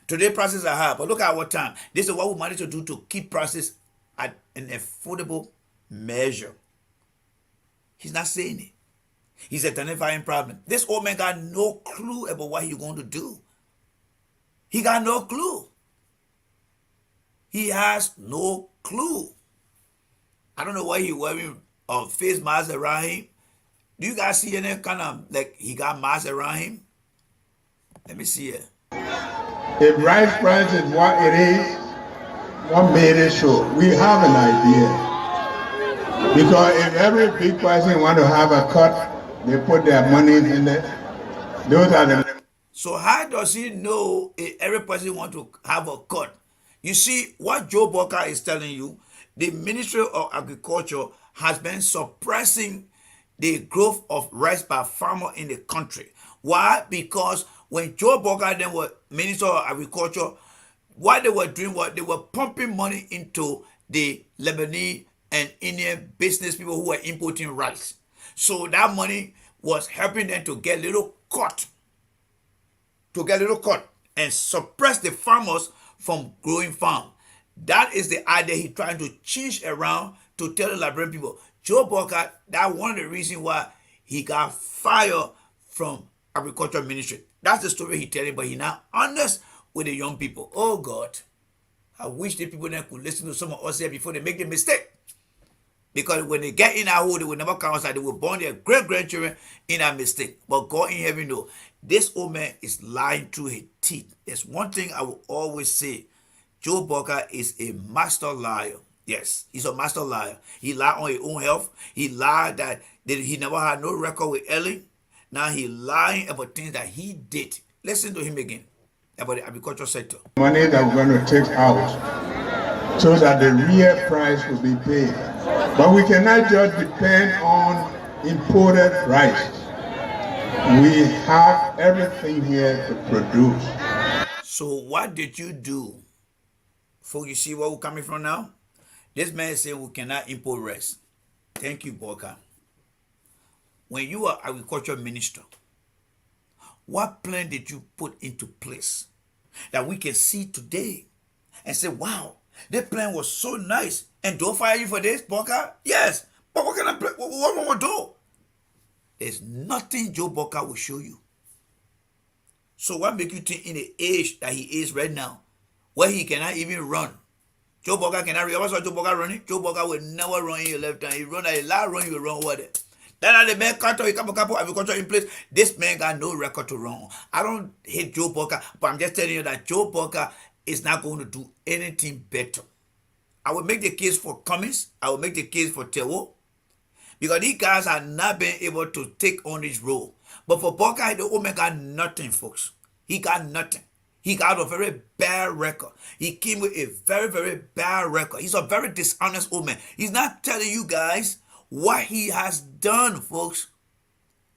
C: Today prices are high, but look at our time. This is what we managed to do to keep prices at an affordable measure. He's not saying it. He's identifying problem. This old man got no clue about what he's going to do. He got no clue. He has no clue. I don't know why he's wearing a face mask around him. Do you guys see any kind of, like, he got mask around him? Let me see it.
K: If rice price is what it is, what made it so? We have an idea. Because if every big person want to have a cut, they put their money in it. Those are the...
C: So how does he know if every person want to have a cut? You see, what Joe Boca is telling you, the Ministry of Agriculture has been suppressing the growth of rice by farmer in the country. Why? Because when Joe Boca then was Minister of Agriculture, what they were doing was they were pumping money into the Lebanese and Indian business people who were importing rice. So that money was helping them to get little cut to get a little cut and suppress the farmers from growing farm. That is the idea he's trying to change around to tell the Liberian people. Joe Boca, that's one of the reasons why he got fired from agriculture ministry. That's the story he's telling, but he's not honest with the young people. Oh God, I wish the people then could listen to some of us here before they make the mistake. Because when they get in that hole, they will never come outside. They will born their great-grandchildren in that mistake. But God in heaven knows. This old man is lying through his teeth. There's one thing I will always say. Joe Boca is a master liar. Yes, he's a master liar. He lied on his own health. He lied that he never had no record with Ellen. Now he lying about things that he did. Listen to him again about the agricultural sector.
Q: Money that we're going to take out so that the real price will be paid. But we cannot just depend on imported rice. We have everything here to produce.
C: So what did you do? Folks, you see where we're coming from now? This man is saying we cannot import rice. Thank you, Boca. When you are agriculture minister, what plan did you put into place that we can see today and say, wow, that plan was so nice, and don't fire you for this, Boca? Yes, but what can I play? What we do? There's nothing Joe Boca will show you. So what make you think in the age that he is right now, where he cannot even run? Joe Boca cannot run. What's Joe Boca running? Joe Boca will never run in your left hand. He run a last run, you will run over there. Then the man can't he come agriculture in place. This man got no record to run. I don't hate Joe Boca, but I'm just telling you that Joe Boca is not going to do anything better. I will make the case for Cummins. I will make the case for Tewo. Because these guys have not been able to take on this role. But for Boca, the old man got nothing, folks. He got nothing. He got a very bad record. He came with a very, very bad record. He's a very dishonest old man. He's not telling you guys what he has done, folks.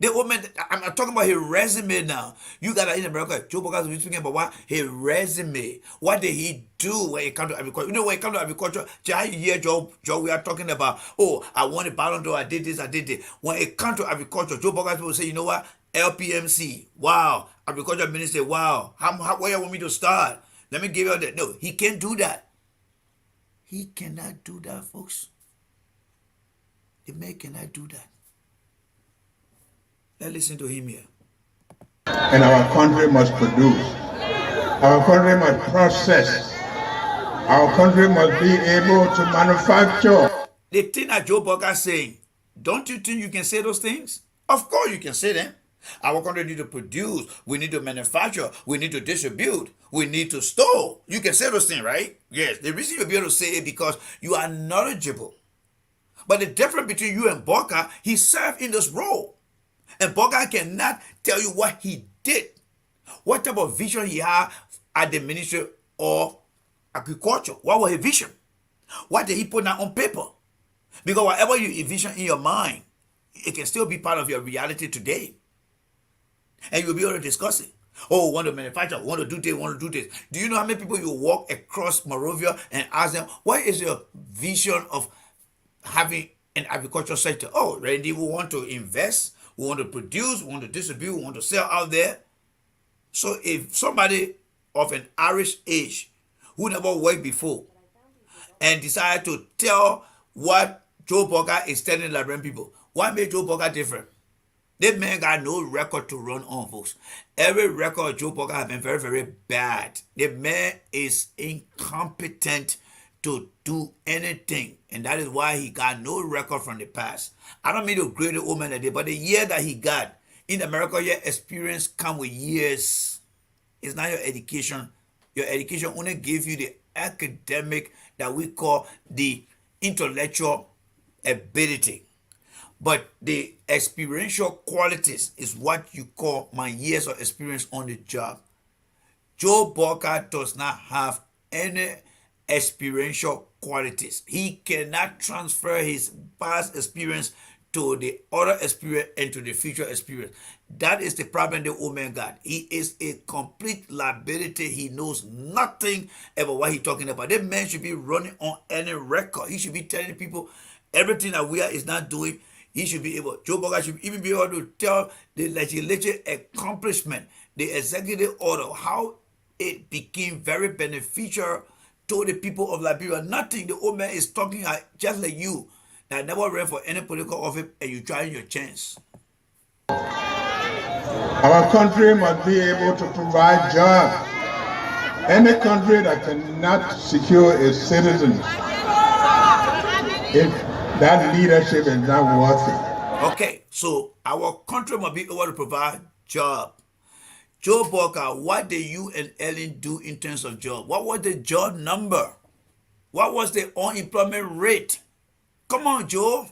C: The old man, I'm talking about his resume now. You got in America, Joe Boca is speaking about what? His resume. What did he do when it comes to agriculture? You know, when it comes to agriculture, you hear Joe, we are talking about, oh, I won a Ballon d'Or, I did this, I did that. When it comes to agriculture, Joe Boca people say, you know what? LPMC, wow. Agriculture minister, wow. Where you want me to start? Let me give you that. No, he can't do that. He cannot do that, folks. The man cannot do that. Let's listen to him here.
Q: And our country must produce. Our country must process. Our country must be able to manufacture.
C: The thing that Joe Boca is saying, don't you think you can say those things? Of course you can say them. Our country need to produce. We need to manufacture. We need to distribute. We need to store. You can say those things, right? Yes. The reason you'll be able to say it because you are knowledgeable. But the difference between you and Boca, he served in this role. And Boca cannot tell you what he did, what type of vision he had at the Ministry of Agriculture. What was his vision? What did he put down on paper? Because whatever you envision in your mind, it can still be part of your reality today. And you'll be able to discuss it. Oh, want to manufacture, want to do this, want to do this. Do you know how many people you walk across Monrovia and ask them, what is your vision of having an agricultural sector? Oh, Randy, we want to invest. We want to produce, we want to distribute, we want to sell out there. So if somebody of an Irish age who never worked before and decided to tell what Joe Boca is telling the Liberian people, what made Joe Boca different? This man got no record to run on, folks. Every record of Joe Boca has been very, very bad. The man is incompetent to do anything. And that is why he got no record from the past. I don't mean to grade the old man that day, but the year that he got in America, your experience come with years. It's not your education. Your education only gives you the academic that we call the intellectual ability. But the experiential qualities is what you call my years of experience on the job. Joe Boca does not have any experiential qualities. He cannot transfer his past experience to the other experience and to the future experience. That is the problem the old man got. He is a complete liability. He knows nothing about what he's talking about. That man should be running on any record. He should be telling people everything that Weah is not doing. He should be able, Joe Boga should even be able to tell the legislature accomplishment, the executive order, how it became very beneficial to the people of Liberia. Nothing. The old man is talking just like you that never ran for any political office and you trying your chance.
Q: Our country must be able to provide jobs. Any country that cannot secure its citizens, if that leadership is not working.
C: Okay, so our country must be able to provide job. Joe Boga, what did you and Ellen do in terms of job? What was the job number? What was the unemployment rate? Come on, Joe.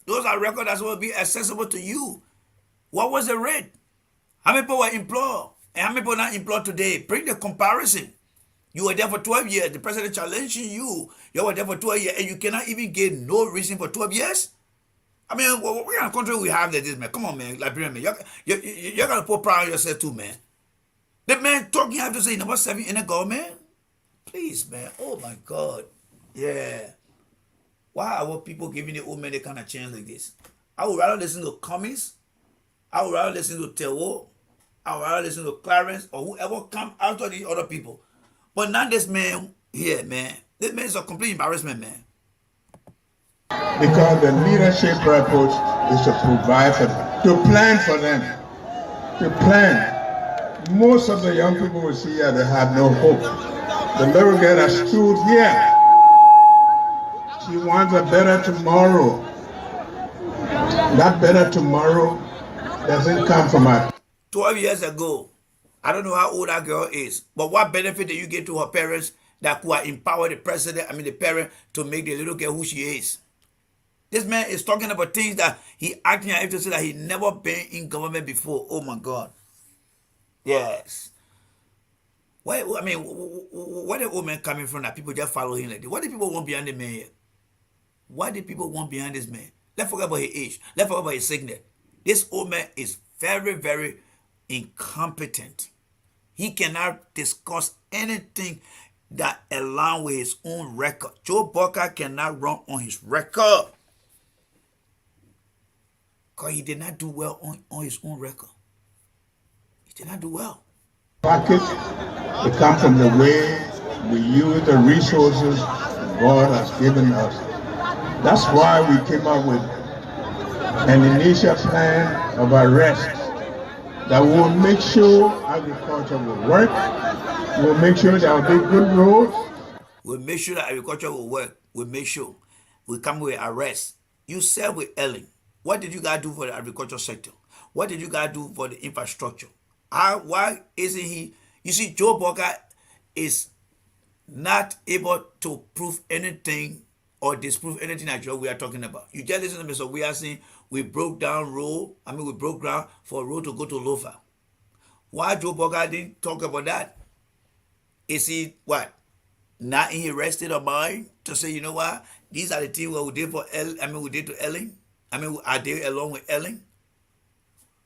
C: Those are records that will be accessible to you. What was the rate? How many people were employed? And how many people not employed today? Bring the comparison. You were there for 12 years. The president challenging you. You were there for 12 years and you cannot even get no reason for 12 years? I mean, what kind of country we have like this, man? Come on, man. Liberian, man. You're going to put pride on yourself too, man. The man talking, you have to say, number 7 in the government? Please, man. Oh, my God. Yeah. Why are our people giving the old man the kind of chance like this? I would rather listen to Cummings. I would rather listen to Tewo. I would rather listen to Clarence or whoever come after these other people. But not this man here, man. This man is a complete embarrassment, man.
Q: Because the leadership purpose is to provide for them, to plan for them, to plan. Most of the young people we see here, they have no hope. The little girl that stood here, she wants a better tomorrow. That better tomorrow doesn't come from her.
C: 12 years ago, I don't know how old that girl is, but what benefit did you get to her parents that could empower the the parent to make the little girl who she is? This man is talking about things that he acting as if to say that he never been in government before. Oh my God. Yes. Where the old man coming from that people just follow him like this? What do people want behind the man here? What do people want behind this man? Let's forget about his age. Let's forget about his sickness. This old man is very, very incompetent. He cannot discuss anything that align with his own record. Joe Boga cannot run on his record. Because he did not do well on his own record. He did not do well.
Q: Package, it comes from the way we use the resources God has given us. That's why we came up with an initial plan of arrest that will make sure agriculture will work, will make sure there will be good roads.
C: We'll make sure that agriculture will work. We'll make sure we come with arrest. You said with Ellen, what did you guys do for the agriculture sector? What did you guys do for the infrastructure? Why isn't he? You see, Joe Boga is not able to prove anything or disprove anything that we are talking about. You just listen to Mr. Weah saying we broke down we broke ground for a road to go to Lofa. Why Joe Boga didn't talk about that? Is he what? Not in his rested of mind to say, you know what? These are the things we did for we did to Ellen. I did along with Ellen.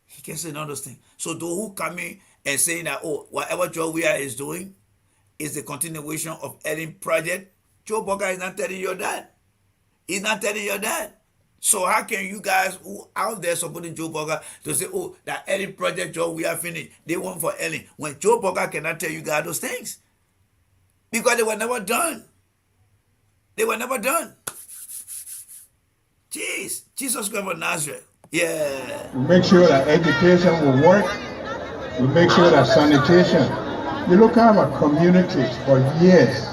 C: He can say none of those things. So those who come in and saying that, oh, whatever Joe Weah is doing is the continuation of Ellen project, Joe Boga is not telling you that. He's not telling you that. So how can you guys who out there supporting Joe Boga to say, oh, that Ellen project, Joe Weah finished, they want for Ellen, when Joe Boga cannot tell you guys those things? Because they were never done. They were never done. Jeez, Jesus Christ of Nazareth. Yeah.
Q: We make sure that education will work. We make sure that sanitation. You look at our communities for years.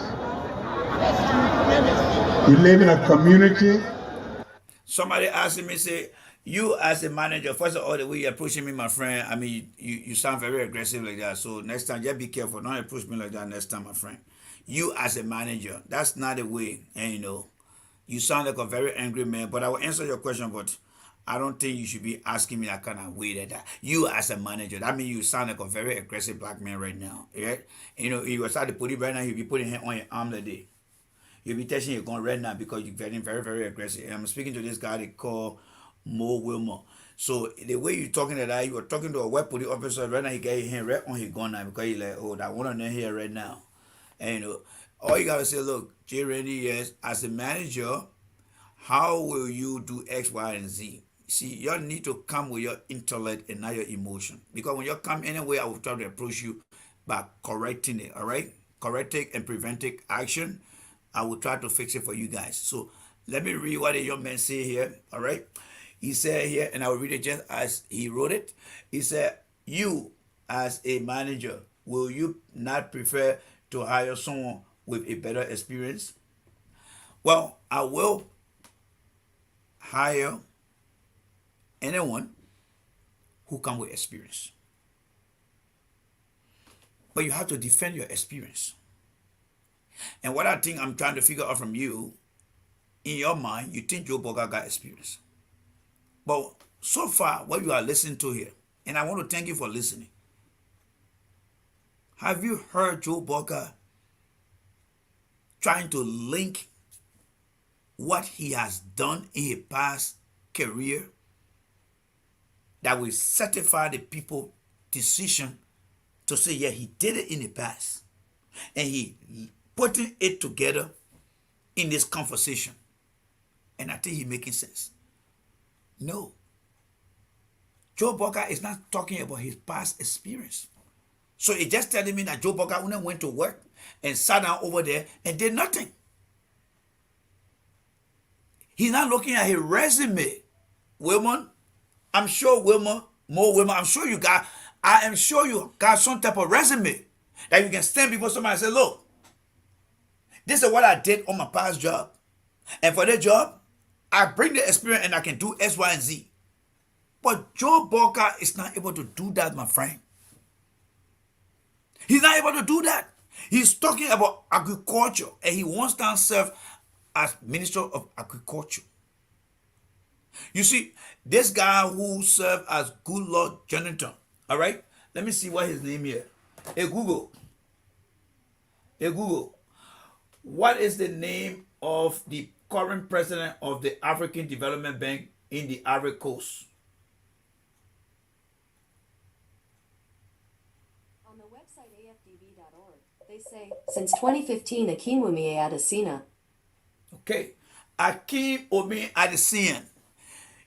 Q: You live in a community.
C: Somebody asked me, say, you as a manager, first of all, the way you're approaching me, my friend, you sound very aggressive like that. So next time, just be careful. Don't approach me like that next time, my friend. You as a manager, that's not the way. And you sound like a very angry man, but I will answer your question, but I don't think you should be asking me that kind of way like that. You as a manager, that means you sound like a very aggressive black man right now. Right? If you start to put it right now, you'll be putting hand on your arm like that. You'll be touching your gun right now because you're getting very, very aggressive. And I'm speaking to this guy they call Wilmer. So the way you're talking to that, you were talking to a web police officer right now, he got his hand right on his gun now because he's like, oh, that one on there here right now. And all you gotta say, look, J. Randy, yes, as a manager, how will you do X, Y, and Z? see, you need to come with your intellect and not your emotion. Because when you come anyway, I will try to approach you by correcting it, all right? Corrective and preventive action. I will try to fix it for you guys. So let me read what the young man say here, all right? He said here, and I will read it just as he wrote it. He said, you as a manager, will you not prefer to hire someone with a better experience? Well, I will hire anyone who come with experience. But you have to defend your experience. And what I think I'm trying to figure out from you, in your mind, you think Joe Boga got experience. But so far, what you are listening to here, and I want to thank you for listening. Have you heard Joe Boga trying to link what he has done in his past career that will certify the people decision to say, yeah, he did it in the past. And he putting it together in this conversation. And I think he's making sense. No. Joe Boga is not talking about his past experience. So it just telling me that Joe Boga only went to work and sat down over there and did nothing. He's not looking at his resume. Wilma, I'm sure Wilma, I'm sure you got, I am sure you got some type of resume that you can stand before somebody and say, look, this is what I did on my past job. And for that job, I bring the experience and I can do X, Y, and Z. But Joe Boga is not able to do that, my friend. He's not able to do that. He's talking about agriculture and he wants to serve as Minister of Agriculture. You see, this guy who served as Goodluck Jonathan, all right? Let me see what his name here. Hey Google. What is the name of the current president of the African Development Bank in the Ivory Coast?
R: On the website afdb.org, they say, since 2015, Akinwumi Adesina.
C: Okay. Akinwumi Adesina.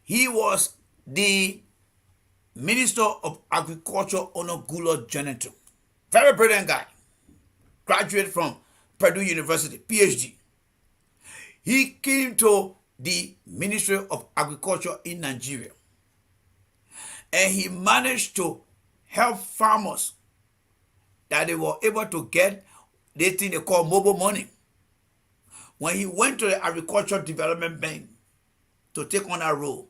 C: He was the Minister of Agriculture under Goodluck Jonathan. Very brilliant guy. Graduate from Purdue University, PhD. He came to the Ministry of Agriculture in Nigeria. And he managed to help farmers that they were able to get the thing they call mobile money. When he went to the Agricultural Development Bank to take on that role,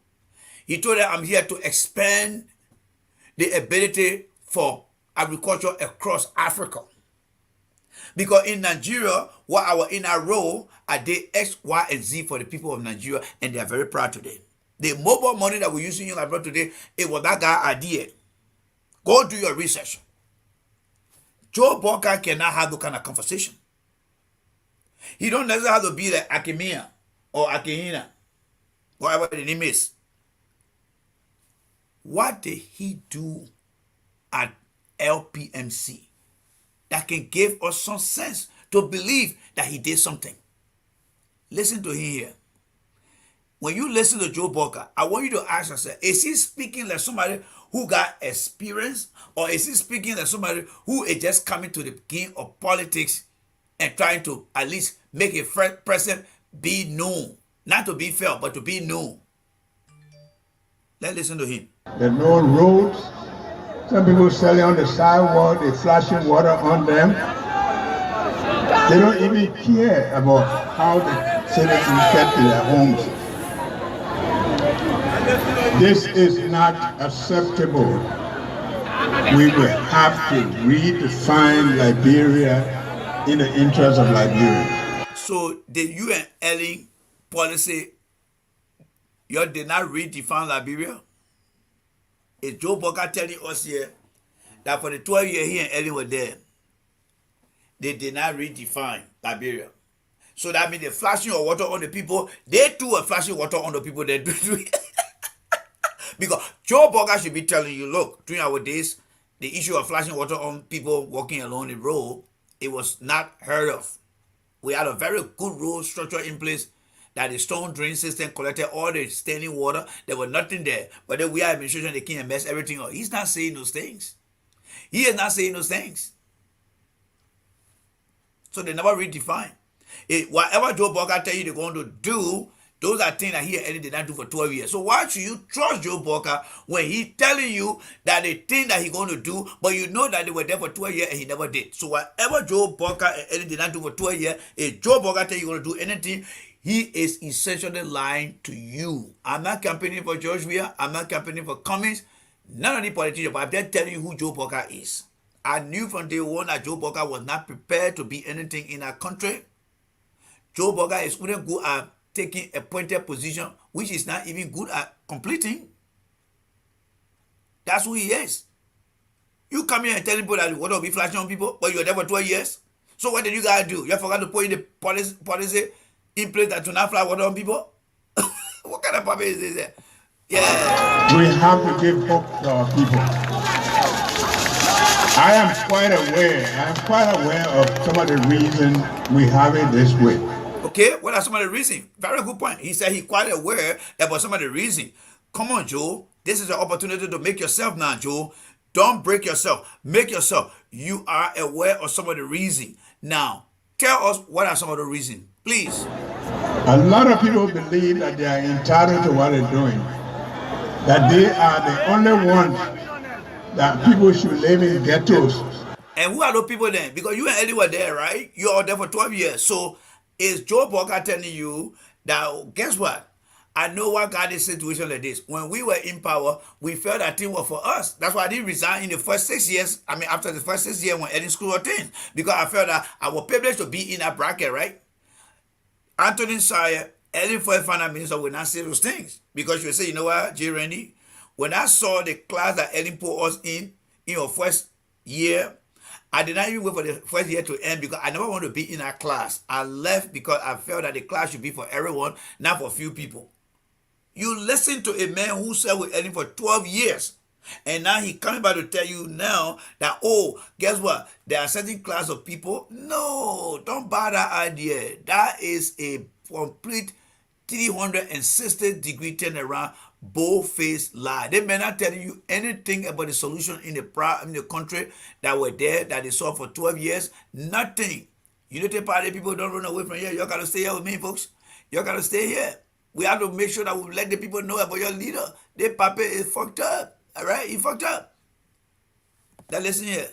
C: he told them, I'm here to expand the ability for agriculture across Africa. Because in Nigeria, while I was in our role, I did X, Y, and Z for the people of Nigeria, and they are very proud today. The mobile money that we're using in Nigeria today, it was that guy's idea. Go do your research. Joe Boga cannot have that kind of conversation. He don't necessarily have to be like Akimia or Akihina, whatever the name is. What did he do at LPMC that can give us some sense to believe that he did something? Listen to him here. When you listen to Joe Boga, I want you to ask yourself, is he speaking like somebody who got experience, or is he speaking like somebody who is just coming to the game of politics and trying to at least make a president be known? Not to be felt, but to be known. Let's listen to him.
Q: There are no roads. Some people selling on the sidewalk, they're flashing water on them. They don't even care about how the citizens get to their homes. This is not acceptable. We will have to redefine Liberia in the interest of Liberia.
C: So the UN Ellen policy, you did not redefine Liberia? Is Joe Boga telling us here that for the 12 years he and Ellen were there, they did not redefine Liberia? So that means the flashing of water on the people, they too were flashing water on the people that do it. Because Joe Boga should be telling you, look, during our days, the issue of flashing water on people walking along the road, it was not heard of. We had a very good road structure in place, that the storm drain system collected all the standing water. There was nothing there. But then Weah administration, they came and mess everything up. He's not saying those things. He is not saying those things. So they never redefine. Whatever Joe Boca tell you they're going to do, those are things that he and Eddie did not do for 12 years. So why should you trust Joe Boca when he telling you that the thing that he's going to do, but you know that they were there for 12 years and he never did. So whatever Joe Boca and Eddie did not do for 12 years, if Joe Boca tell you going to do anything, he is essentially lying to you. I'm not campaigning for George Weah. I'm not campaigning for Cummings. None of the politicians, but I'm just telling you who Joe Boca is. I knew from day one that Joe Boca was not prepared to be anything in our country. Joe Boca is wouldn't good at taking a appointed position, which is not even good at completing. That's who he is. You come here and tell people that you want to be flashing on people, but you're there for 12 years. So what did you guys do? You forgot to put in the policy in place that do not fly water on people? What kind of puppet is this? Yeah.
Q: We have to give hope to our people. I am quite aware of some of the reasons we have it this way.
C: Okay, what are some of the reasons? Very good point. He said he's quite aware about some of the reasons. Come on, Joe. This is an opportunity to make yourself now, Joe. Don't break yourself. Make yourself. You are aware of some of the reasons. Now, tell us what are some of the reasons, please.
Q: A lot of people believe that they are entitled to what they're doing. That they are the only ones that people should live in ghettos.
C: And who are those people then? Because you and Eddie were there, right? You are there for 12 years. So is Joe Boca telling you that, guess what? I know what got this situation like this. When we were in power, we felt that thing was for us. That's why I didn't resign in the first 6 years. I mean, after the first 6 years when Eddie school was 10. Because I felt that I was privileged to be in that bracket, right? Anthony Shire, Eddie first finance minister would not say those things. Because you would say, you know what, J. Randy? When I saw the class that Ellen put us in your first year, I did not even wait for the first year to end because I never want to be in that class. I left because I felt that the class should be for everyone, not for a few people. You listen to a man who served with Ellen for 12 years. And now he coming back to tell you now that, oh, guess what? There are certain class of people. No, don't buy that idea. That is a complete 360-degree turnaround, bold-faced lie. They may not tell you anything about the solution in the country that were there, that they saw for 12 years. Nothing. Unity Party people don't run away from here. You got to stay here with me, folks. You got to stay here. We have to make sure that we let the people know about your leader. Their papa is fucked up. All right? He fucked up. Now listen here.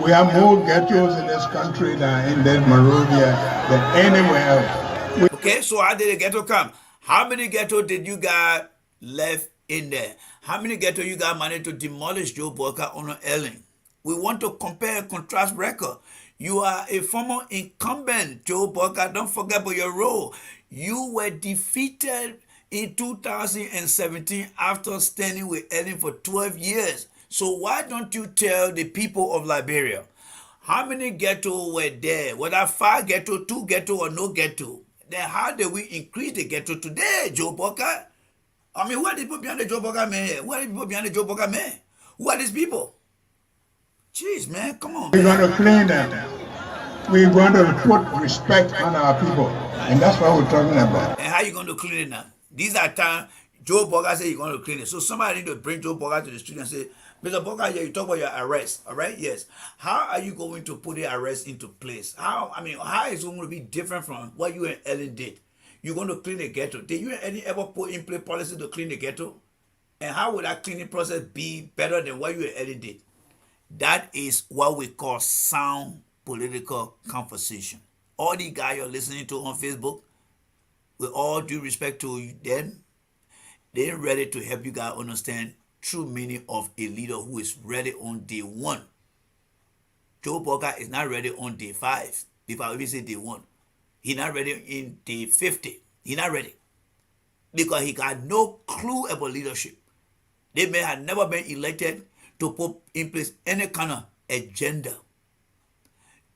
Q: We have more ghettos in this country than in this Monrovia than anywhere else.
C: Okay, so how did the ghetto come? How many ghetto did you guys left in there? How many ghetto you guys managed to demolish Joe Boca on Ellen? We want to compare and contrast record. You are a former incumbent, Joe Boca. Don't forget about your role. You were defeated in 2017 after standing with Ellen for 12 years. So why don't you tell the people of Liberia how many ghetto were there? Whether 5 ghetto, 2 ghetto, or no ghetto? Then how did we increase the ghetto today, Joe Boca? I mean, who are the people behind the Joe Boca man? Who are the people behind the Joe Boca man? Who are these people? Jeez, man, come on.
Q: We're going to clean them. We're going to put respect on our people. And that's what we're talking about.
C: And how you going to clean it now? These are times Joe Boca said you're going to clean it. So somebody need to bring Joe Boca to the street and say, Mr. Boca, you talk about your arrest, all right? Yes. How are you going to put the arrest into place? How is it going to be different from what you and Ellen did? You're going to clean the ghetto. Did you and Ellen ever put in place policy to clean the ghetto? And how would that cleaning process be better than what you and Ellen did? That is what we call sound political conversation. All the guys you're listening to on Facebook, with all due respect to them, they're ready to help you guys understand true meaning of a leader who is ready on day 1. Joe Boca is not ready on day 5. If I even say day 1, he's not ready in day 50. He's not ready because he got no clue about leadership. They may have never been elected to put in place any kind of agenda.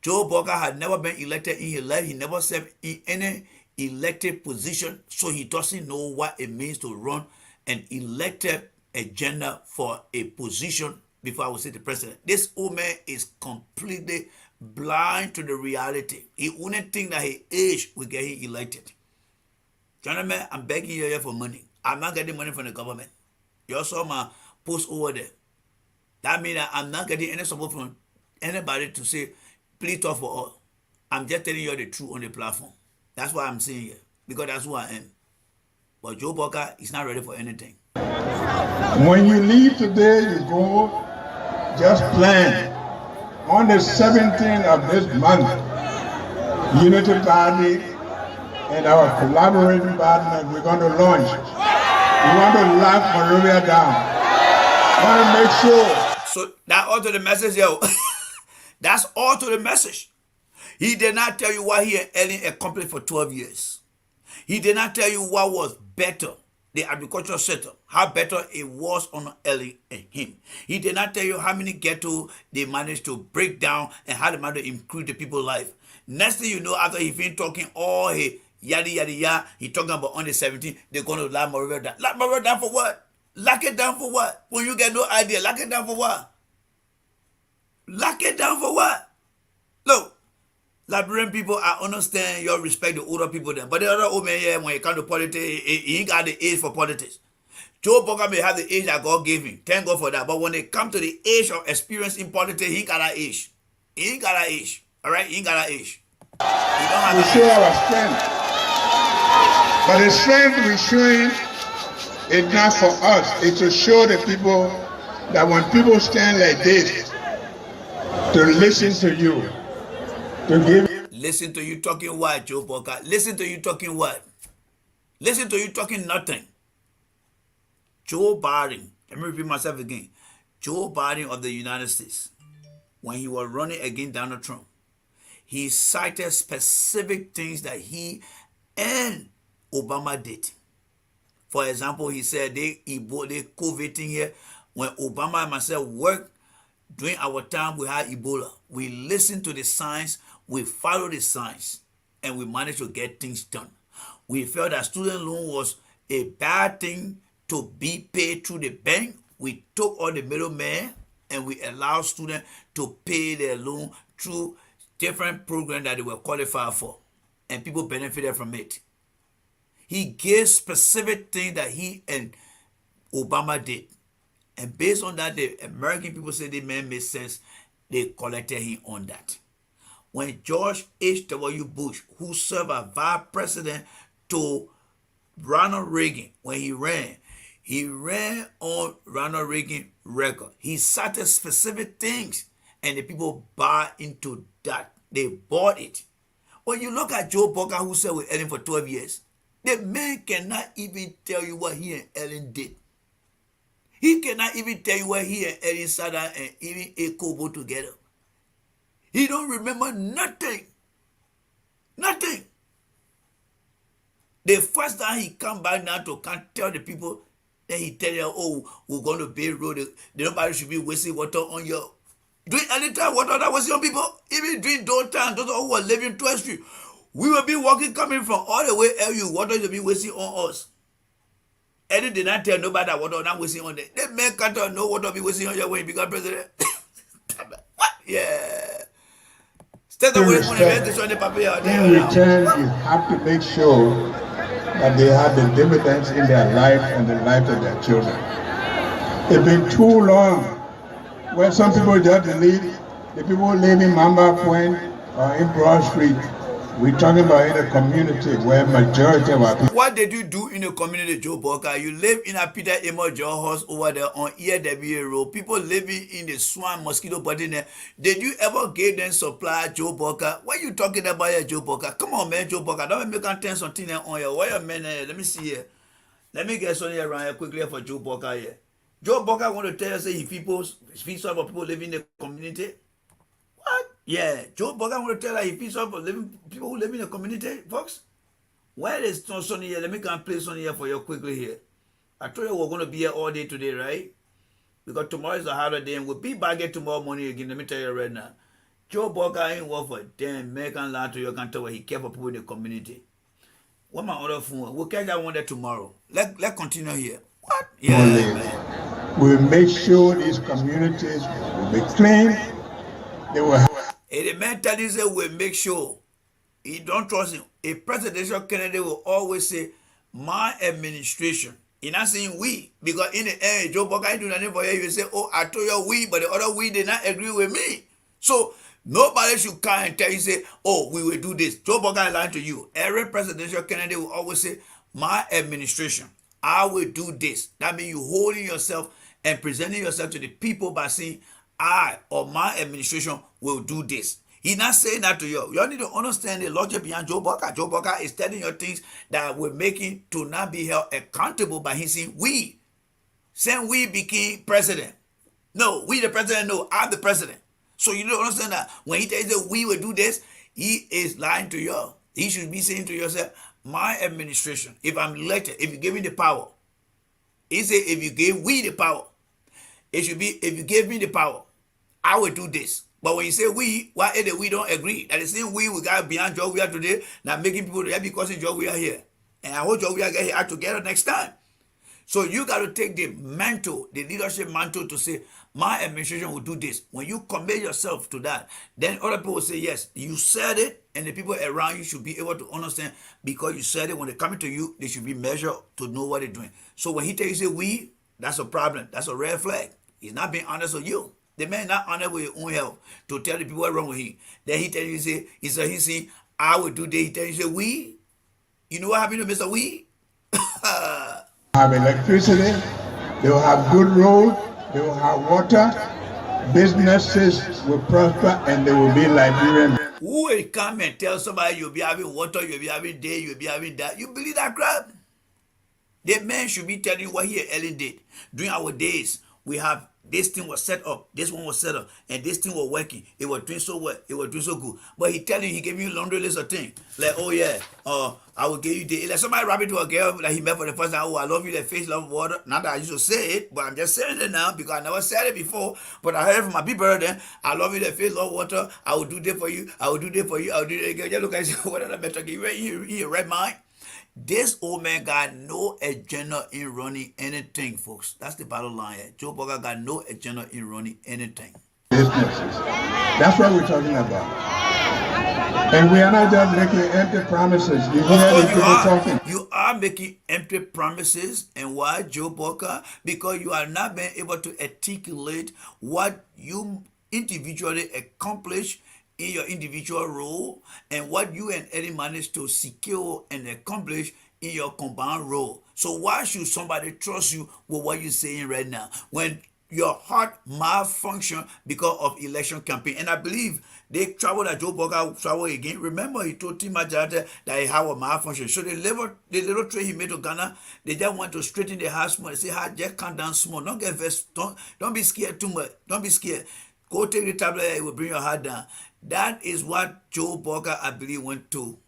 C: Joe Boca had never been elected in his life. He never served in any elected position, so he doesn't know what it means to run an elected agenda for a position before I would say the president. This old man is completely blind to the reality. He wouldn't think that his age will get him elected. Gentlemen, I'm begging you here for money. I'm not getting money from the government. You saw my post over there. That means that I'm not getting any support from anybody to say, please talk for us. I'm just telling you the truth on the platform. That's what I'm saying here. Because that's who I am. But Joe Boka is not ready for anything.
Q: When you leave today, you go, just plan. On the 17th of this month, Unity Party and our collaborating partners, we're going to launch. We want to lock Monrovia down. We want to make sure.
C: So that's all to the message, yo. That's all to the message. He did not tell you what he and Ellen accomplished for 12 years. He did not tell you what was better, the agricultural sector, how better it was on Ellen and him. He did not tell you how many ghetto they managed to break down and how they managed to improve the people's life. Next thing you know, after he finished talking all his yada yada yada, he talking about on the 17th, they're going to lock Monrovia down. Lock Monrovia down for what? Lock it down for what? When you get no idea, lock it down for what? Lock it down for what? Look, Liberian people, I understand you respect the older people there, but the other old man here, when it comes to politics, he ain't got the age for politics. Joe Boka may have the age that God gave him. Thank God for that. But when it comes to the age of experience in politics, he ain't got that age. He ain't got that age. All right? He ain't got that age. He don't have
Q: We
C: that
Q: show
C: age.
Q: our strength. But the strength we're showing is not for us. It's to show the people that when people stand like this, to listen to you, to give.
C: Listen to you talking what, Joe Boka? Listen to you talking what? Listen to you talking nothing. Joe Biden, let me repeat myself again. Joe Biden of the United States, when he was running against Donald Trump, he cited specific things that he and Obama did. For example, he said they COVID thing here. When Obama and myself worked during our time, we had Ebola. We listened to the science, we followed the science, and we managed to get things done. We felt that student loan was a bad thing to be paid through the bank. We took all the middlemen and we allowed students to pay their loan through different programs that they were qualified for, and people benefited from it. He gave specific things that he and Obama did. And based on that, the American people said the man made sense. They collected him on that. When George H.W. Bush, who served as vice president to Ronald Reagan, when he ran on Ronald Reagan record. He cited specific things, and the people bought into that. They bought it. When you look at Joe Boka, who served with Ellen for 12 years, the man cannot even tell you what he and Ellen did. He cannot even tell you where he and Ellen sat down and even ate Kobo together. He don't remember nothing. Nothing. The first time he come back now to can't tell the people, then he tell you, oh, we're going to build road. Nobody should be wasting water on your... During any time water that was on people, even during those times, those who were living 12th Street, we will be walking, coming from all the way LU, water will be wasting on us. And they did not tell nobody that water not wasting on them. They man can't tell no water be wasting on your way because president. What? Yeah.
Q: In return, you have to make sure that they have the dividends in their life and the life of their children. It's been too long when some people just delete the people who live in Mamba Point or in Broad Street. We're talking about in a community where majority of our people.
C: What did you do in the community, Joe Boka? You live in a Peter Amos John house over there on EWA Road. People living in the swamp, mosquito button there. Did you ever give them supply, Joe Boka? What are you talking about here, Joe Boka? Come on, man, Joe Boka. Don't make me turn something there on here. Wait a minute. Let me see here. Let me get something around here quickly for Joe Boka here. Joe Boka want to tell us if people speaks up for people living in the community. What? Yeah, Joe Boga want to tell us he feels up for people who live in the community, folks. Where is Sonny here? Let me go and play Sonny here for you quickly here. I told you we're going to be here all day today, right? Because tomorrow is a harder day and we'll be back here tomorrow morning again. Let me tell you right now. Joe Boga ain't work for damn American land to you can tell what he care for people in the community. What my other phone? We'll catch that one there tomorrow. Let's continue here. What? Yeah, man.
Q: We'll make sure these communities will be clean. They will have.
C: And the mentality will make sure he don't trust him. A presidential candidate will always say, my administration. You're not saying we, because in the end, Joe Boca do nothing for you. You say, oh, I told you we, but the other we did not agree with me. So nobody should come and tell you, say, oh, we will do this. Joe Boca is lying to you. Every presidential candidate will always say, my administration, I will do this. That means you holding yourself and presenting yourself to the people by saying, I or my administration will do this. He's not saying that to you. You need to understand the logic behind Joe Boca. Joe Boca is telling you things that will make him to not be held accountable by him saying, we. Saying we became president. No, we the president. No, I'm the president. So you don't understand that when he tells you we will do this, he is lying to you. He should be saying to yourself, my administration, if I'm elected, if you give me the power, he said, if you give we the power, it should be, if you give me the power, I will do this. But when you say we, why is it we don't agree? That the same we got behind Joe Weah today, now making people there because Joe Weah here. And I hope Joe Weah get here together next time. So you got to take the mantle, the leadership mantle to say, my administration will do this. When you commit yourself to that, then other people will say, yes, you said it, and the people around you should be able to understand because you said it. When they come to you, they should be measured to know what they're doing. So when he tells you, say we, that's a problem. That's a red flag. He's not being honest with you. The man not honest with his own health to tell the people what's wrong with him. Then he tell you, say, he say, I will do this. He tell you, say, we. You know what happened to Mr. We?
Q: Have electricity, they will have good road, they will have water, businesses will prosper, and they will be Liberian.
C: Who will come and tell somebody you'll be having water, you'll be having day, you'll be having that? You believe that crap? The man should be telling you what he and Ellen did. During our days, we have this thing was set up, this one was set up, and this thing was working. It was doing so well, it was doing so good. But he telling you, he gave you a laundry list of things. Like, oh yeah, I will give you the, like somebody rapping to a girl that he met for the first time, oh, I love you, that face, love water. Not that I used to say it, but I'm just saying it now because I never said it before. But I heard from my people then, I love you, that face, love water. I will do that for you, I will do that for you, I will do that again. Just look at you, what are the better? You in your right mind? This old man got no agenda in running anything, folks. That's the bottom line here. Joe Boca got no agenda in running anything.
Q: Businesses. That's what we're talking about. And we are not just making empty promises. You hear the people talking.
C: You are making empty promises. And why, Joe Boca? Because you are not being able to articulate what you individually accomplish in your individual role and what you and Eddie managed to secure and accomplish in your combined role. So why should somebody trust you with what you're saying right now when your heart malfunction because of election campaign? And I believe they traveled that Joe Boca travel again. Remember, he told Tim Majata that he had a malfunction. So the little trade he made to Ghana, they just want to straighten the house small. They say, just calm down small. Don't get vexed. Don't be scared too much. Don't be scared. Go take the tablet, it will bring your heart down. That is what Joe Boca, I believe, went to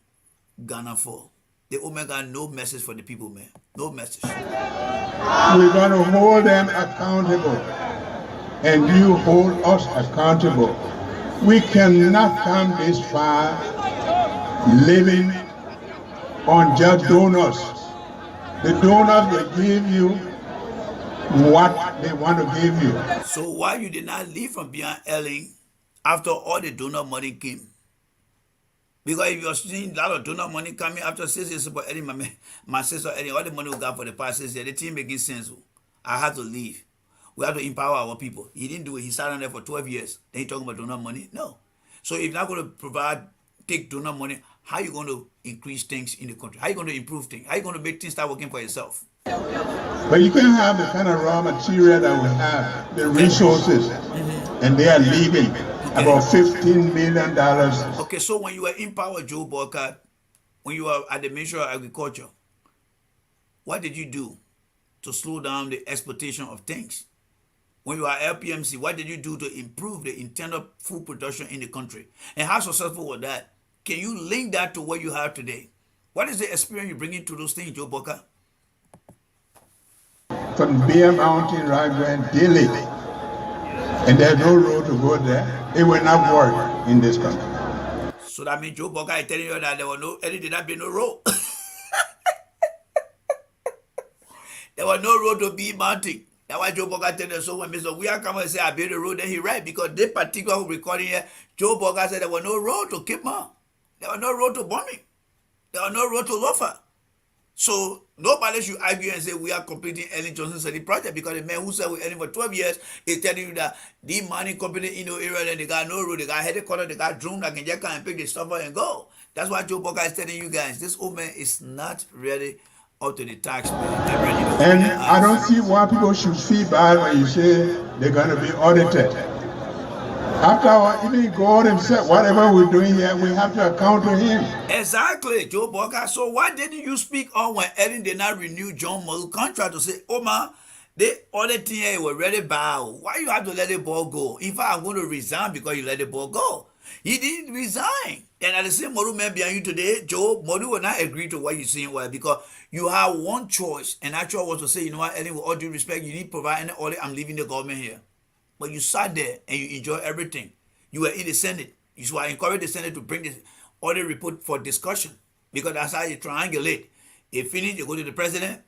C: Ghana for. The woman got no message for the people, man. No message.
Q: We're going to hold them accountable. And you hold us accountable. We cannot come this far living on just donors. The donors will give you what they want to give you.
C: So why you did not leave from beyond Ellen after all the donor money came? Because if you're seeing a lot of donor money coming after 6 years, but Eddie, my sister Eddie, all the money we got for the past 6 years, the team making sense. I had to leave. We have to empower our people. He didn't do it. He sat on there for 12 years. Then he talking about donor money? No. So if you're not going to take donor money, how are you going to increase things in the country? How are you going to improve things? How are you going to make things start working for yourself?
Q: But you can have the kind of raw material that we have, the resources, and they are leaving about $15 million.
C: Okay, so when you were in power, Joe Boca, when you were at the Ministry of Agriculture, what did you do to slow down the exportation of things? When you are LPMC, what did you do to improve the internal food production in the country? And how successful was that? Can you link that to what you have today? What is the experience you bring into those things, Joe Boca?
Q: From Bear Mountain right going daily, and there's no road to go there. It will not work in this country.
C: So that means Joe Boca is telling you that there was did not be no road. There was no road to Bear Mountain. That's why Joe Boca tell us. So when Mr. Weah come and say I built a road, then he right, because this particular recording here, Joe Boca said there was no road to Cape Mount. There was no road to Bombing. There was no road to Lofa. So nobody should argue and say we are completing Ellen Johnson study project, because the man who said we're Ellen for 12 years is telling you that the mining company in the area, and they got no road, they got headquarters, they got drone that can just come and pick the stuff up and go. That's why Joe Boca is telling you guys, this old man is not ready up to the tax, man.
Q: And I don't see why people should feel bad when you say they're going to be audited. After even God himself, whatever we're doing here, we have to account to him.
C: Exactly, Joe Boca. So why didn't you speak on when Ellen did not renew John Morlue contract to say, oh man, the other thing here were really bad. Why you have to let the ball go? In fact, I'm going to resign because you let the ball go. He didn't resign. And at the same Morlue man behind you today, Joe Morlue will not agree to what you're saying. Why? Because you have one choice, and that choice was to say, you know what, Ellen, with all due respect, you need to provide any audit. I'm leaving the government here. But you sat there and you enjoy everything. You were in the Senate. You were encouraged the Senate to bring the audit report for discussion, because that's how you triangulate. If finished, you go to the president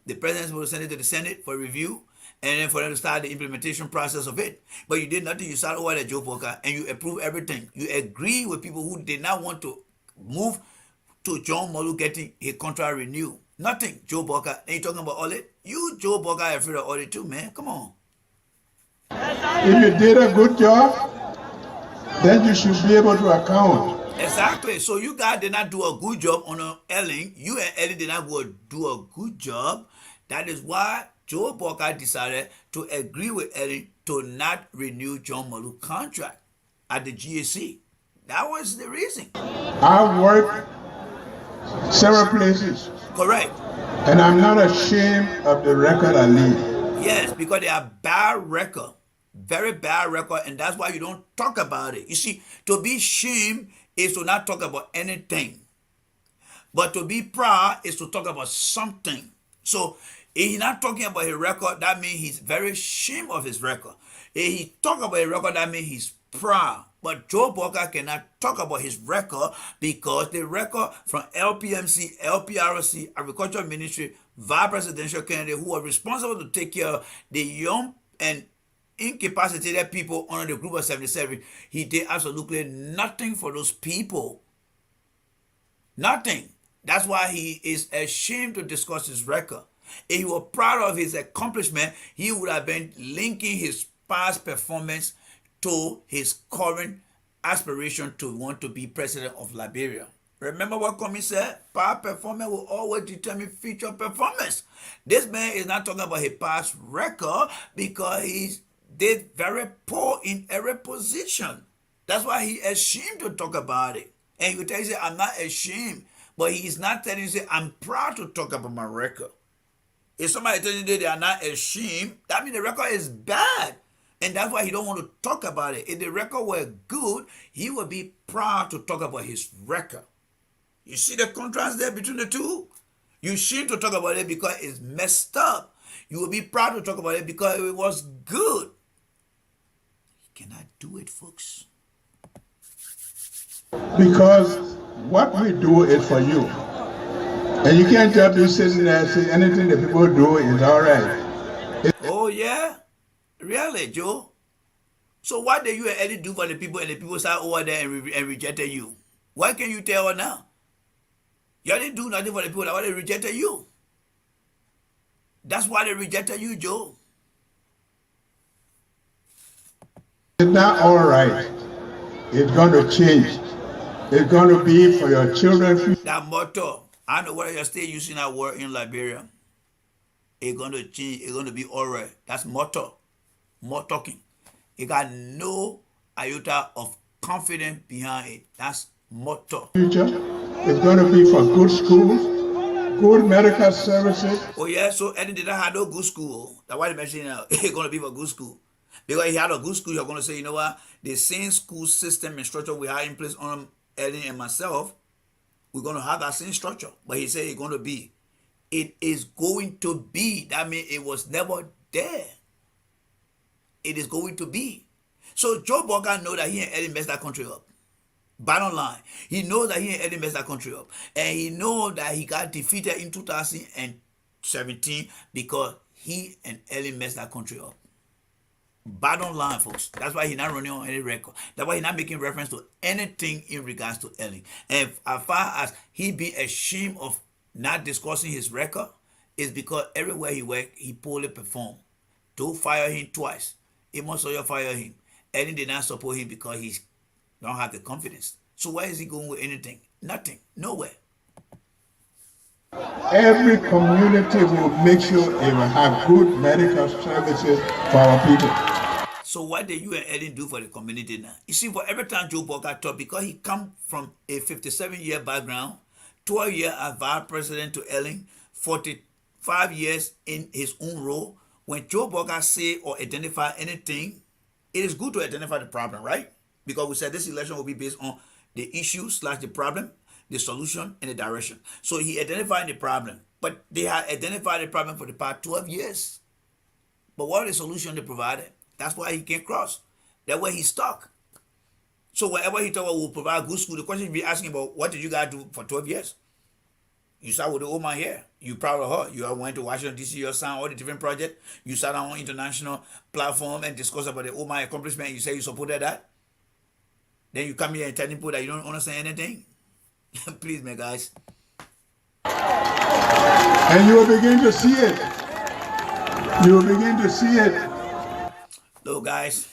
C: will send it to the Senate for review, and then for them to start the implementation process of it. But you did nothing. You sat over at Joe Boca and you approve everything. You agree with people who did not want to move to John Morlue getting his contract renewed. Nothing, Joe Boca. And you talking about audit? You, Joe Boca, are afraid of audit too, man. Come on.
Q: If you did a good job, then you should be able to account.
C: Exactly. So you guys did not do a good job on Ellen. You and Ellen did not go do a good job. That is why Joe Boca decided to agree with Ellen to not renew John Morlue contract at the GAC. That was the reason.
Q: I've worked several places.
C: Correct.
Q: And I'm not ashamed of the record I leave.
C: Yes, because they are bad record. Very bad record, and that's why you don't talk about it. You see, to be ashamed is to not talk about anything. But to be proud is to talk about something. So if he's not talking about his record, that means he's very ashamed of his record. If he talk about his record, that means he's proud. But Joe Boca cannot talk about his record, because the record from LPMC, LPRC, Agricultural Ministry, Vice Presidential candidate who are responsible to take care of the young and incapacitated people under the group of 77, he did absolutely nothing for those people. Nothing. That's why he is ashamed to discuss his record. If he were proud of his accomplishment, he would have been linking his past performance to his current aspiration to want to be president of Liberia. Remember what Comey said? Past performance will always determine future performance. This man is not talking about his past record, because he did very poor in every position. That's why he ashamed to talk about it. And he will tell you, I'm not ashamed. But he is not telling you, I'm proud to talk about my record. If somebody tells you that they are not ashamed, that means the record is bad. And that's why he don't want to talk about it. If the record were good, he would be proud to talk about his record. You see the contrast there between the two? You shame to talk about it because it's messed up. You will be proud to talk about it because it was good. You cannot do it, folks.
Q: Because what we do is for you. And you can't just be sitting there and say anything that people do is all right.
C: Oh, yeah? Really, Joe? So what did you and Eddie do for the people, and the people sat over there and rejected you? What can you tell her now? You didn't do nothing for the people, that why they rejected you. That's why they rejected you, Joe.
Q: It's not all right. It's going to change. It's going to be for your children.
C: That motto, I know whether you're still using that word in Liberia. It's going to change. It's going to be all right. That's motto. More talking. It got no iota of confidence behind it. That's motto.
Q: Future is going to be for good schools, good medical services.
C: Oh yeah, so Eddie did not have no good school. That's why they mentioned it's going to be for good school. Because he had a good school, you're going to say, you know what, the same school system and structure we have in place on Eddie and myself, we're going to have that same structure. But he said it's going to be. It is going to be. That means it was never there. It is going to be. So Joe Boca knows that he and Eddie messed that country up. Bottom line, he knows that he and Eddie messed that country up. And he knows that he got defeated in 2017 because he and Eddie messed that country up. Bottom line, folks. That's why he's not running on any record. That's why he's not making reference to anything in regards to Ellen. And as far as he being ashamed of not discussing his record is because everywhere he worked, he poorly performed. Joe fired him twice. Amos Sawyer fired him. Eddie did not support him because he don't have the confidence. So where is he going with anything? Nothing. Nowhere.
Q: Every community will make sure it will have good medical services for our people.
C: So what did you and Eddie do for the community now? You see, for every time Joe Boca talk, because he come from a 57-year background, 12 years as vice president to Ellen, 45 years in his own role, when Joe Boca say or identify anything, it is good to identify the problem, right? Because we said this election will be based on the issue / the problem, the solution, and the direction. So he identified the problem, but they had identified the problem for the past 12 years. But what is the solution they provided? That's why he can't cross. That's where he's stuck. So whenever he talk about we'll provide good school, the question you be asking about, what did you guys do for 12 years? You start with the old man here. You proud of her. You all went to Washington, D.C., your son, all the different projects. You sat on international platform and discuss about the old man accomplishment. You say you supported that. Then you come here and tell people that you don't understand anything. Please, man, guys.
Q: And you will begin to see it. You will begin to see it.
C: Look, guys,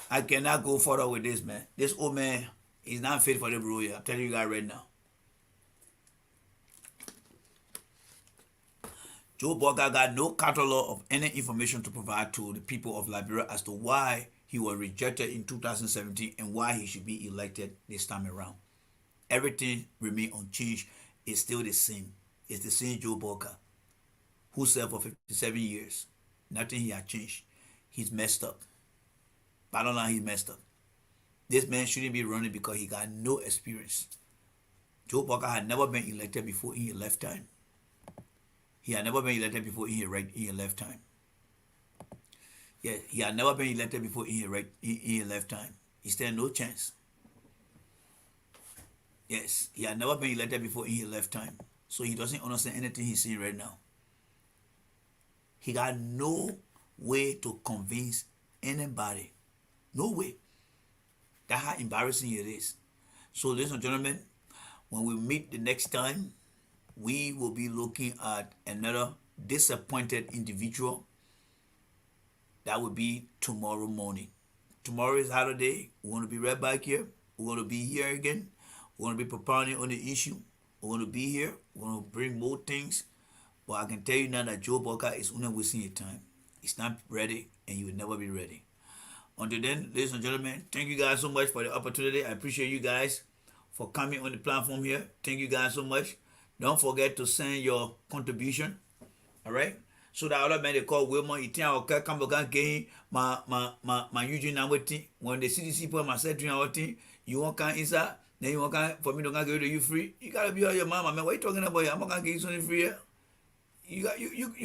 C: I cannot go further with this, man. This old man is not fit for the bro here. I'm telling you guys right now. Joe Boca got no catalog of any information to provide to the people of Liberia as to why he was rejected in 2017 and why he should be elected this time around. Everything remains unchanged. It's still the same. It's the same Joe Boca who served for 57 years. Nothing he had changed. He's messed up. Bottom line, he's messed up. This man shouldn't be running because he got no experience. Joe Boca had never been elected before in his lifetime. He had never been elected before in his lifetime. Yeah, he had never been elected before in his lifetime. He stand no chance. Yes, he had never been elected before in his lifetime. So he doesn't understand anything he's saying right now. He got no way to convince anybody. No way. That's how embarrassing it is. So, ladies and gentlemen, when we meet the next time, we will be looking at another disappointed individual. That will be tomorrow morning. Tomorrow is holiday. We're going to be right back here. We're going to be here again. We're going to be propounding on the issue. We're going to be here. We're going to bring more things. But I can tell you now that Joe Boca is only wasting your time. He's not ready, and he will never be ready. Until then, ladies and gentlemen, thank you guys so much for the opportunity. I appreciate you guys for coming on the platform here. Thank you guys so much. Don't forget to send your contribution. All right? So that other man they call Wilma, he tell okay, come back again, my Eugene Nagbe. When the CDC put my set our thing, you want come inside, then you want come for me to give it to you free. You gotta be on your mama, man. What you talking about? I'm not gonna give you something free here. You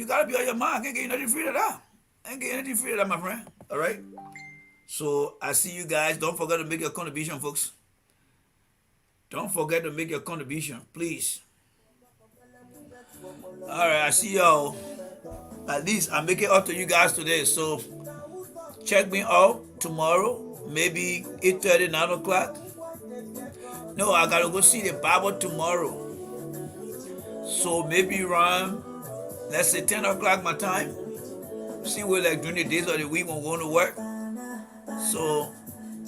C: gotta be on your mind. I can't get you nothing free to that. I ain't get anything free to that, my friend. All right? So I see you guys. Don't forget to make your contribution, folks. Don't forget to make your contribution, please. All right, I see y'all. At least I make it up to you guys today. So check me out tomorrow, maybe 8:30, 9 o'clock. No, I gotta go see the Bible tomorrow. So maybe around, let's say 10 o'clock my time. See where like during the days of the week when we're going to work. So,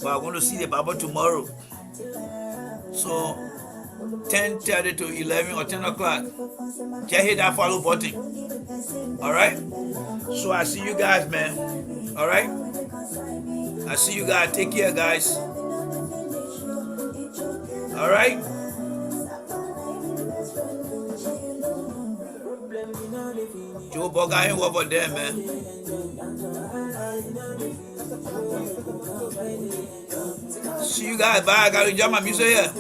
C: but I'm going to see the Bible tomorrow. So 10:30 to 11 or 10 o'clock. Just hit that follow button. All right? So I see you guys, man. All right? I see you guys. Take care, guys. All right? Joe Boca ain't over there, man. See you guys. Bye. I gotta enjoy my music here.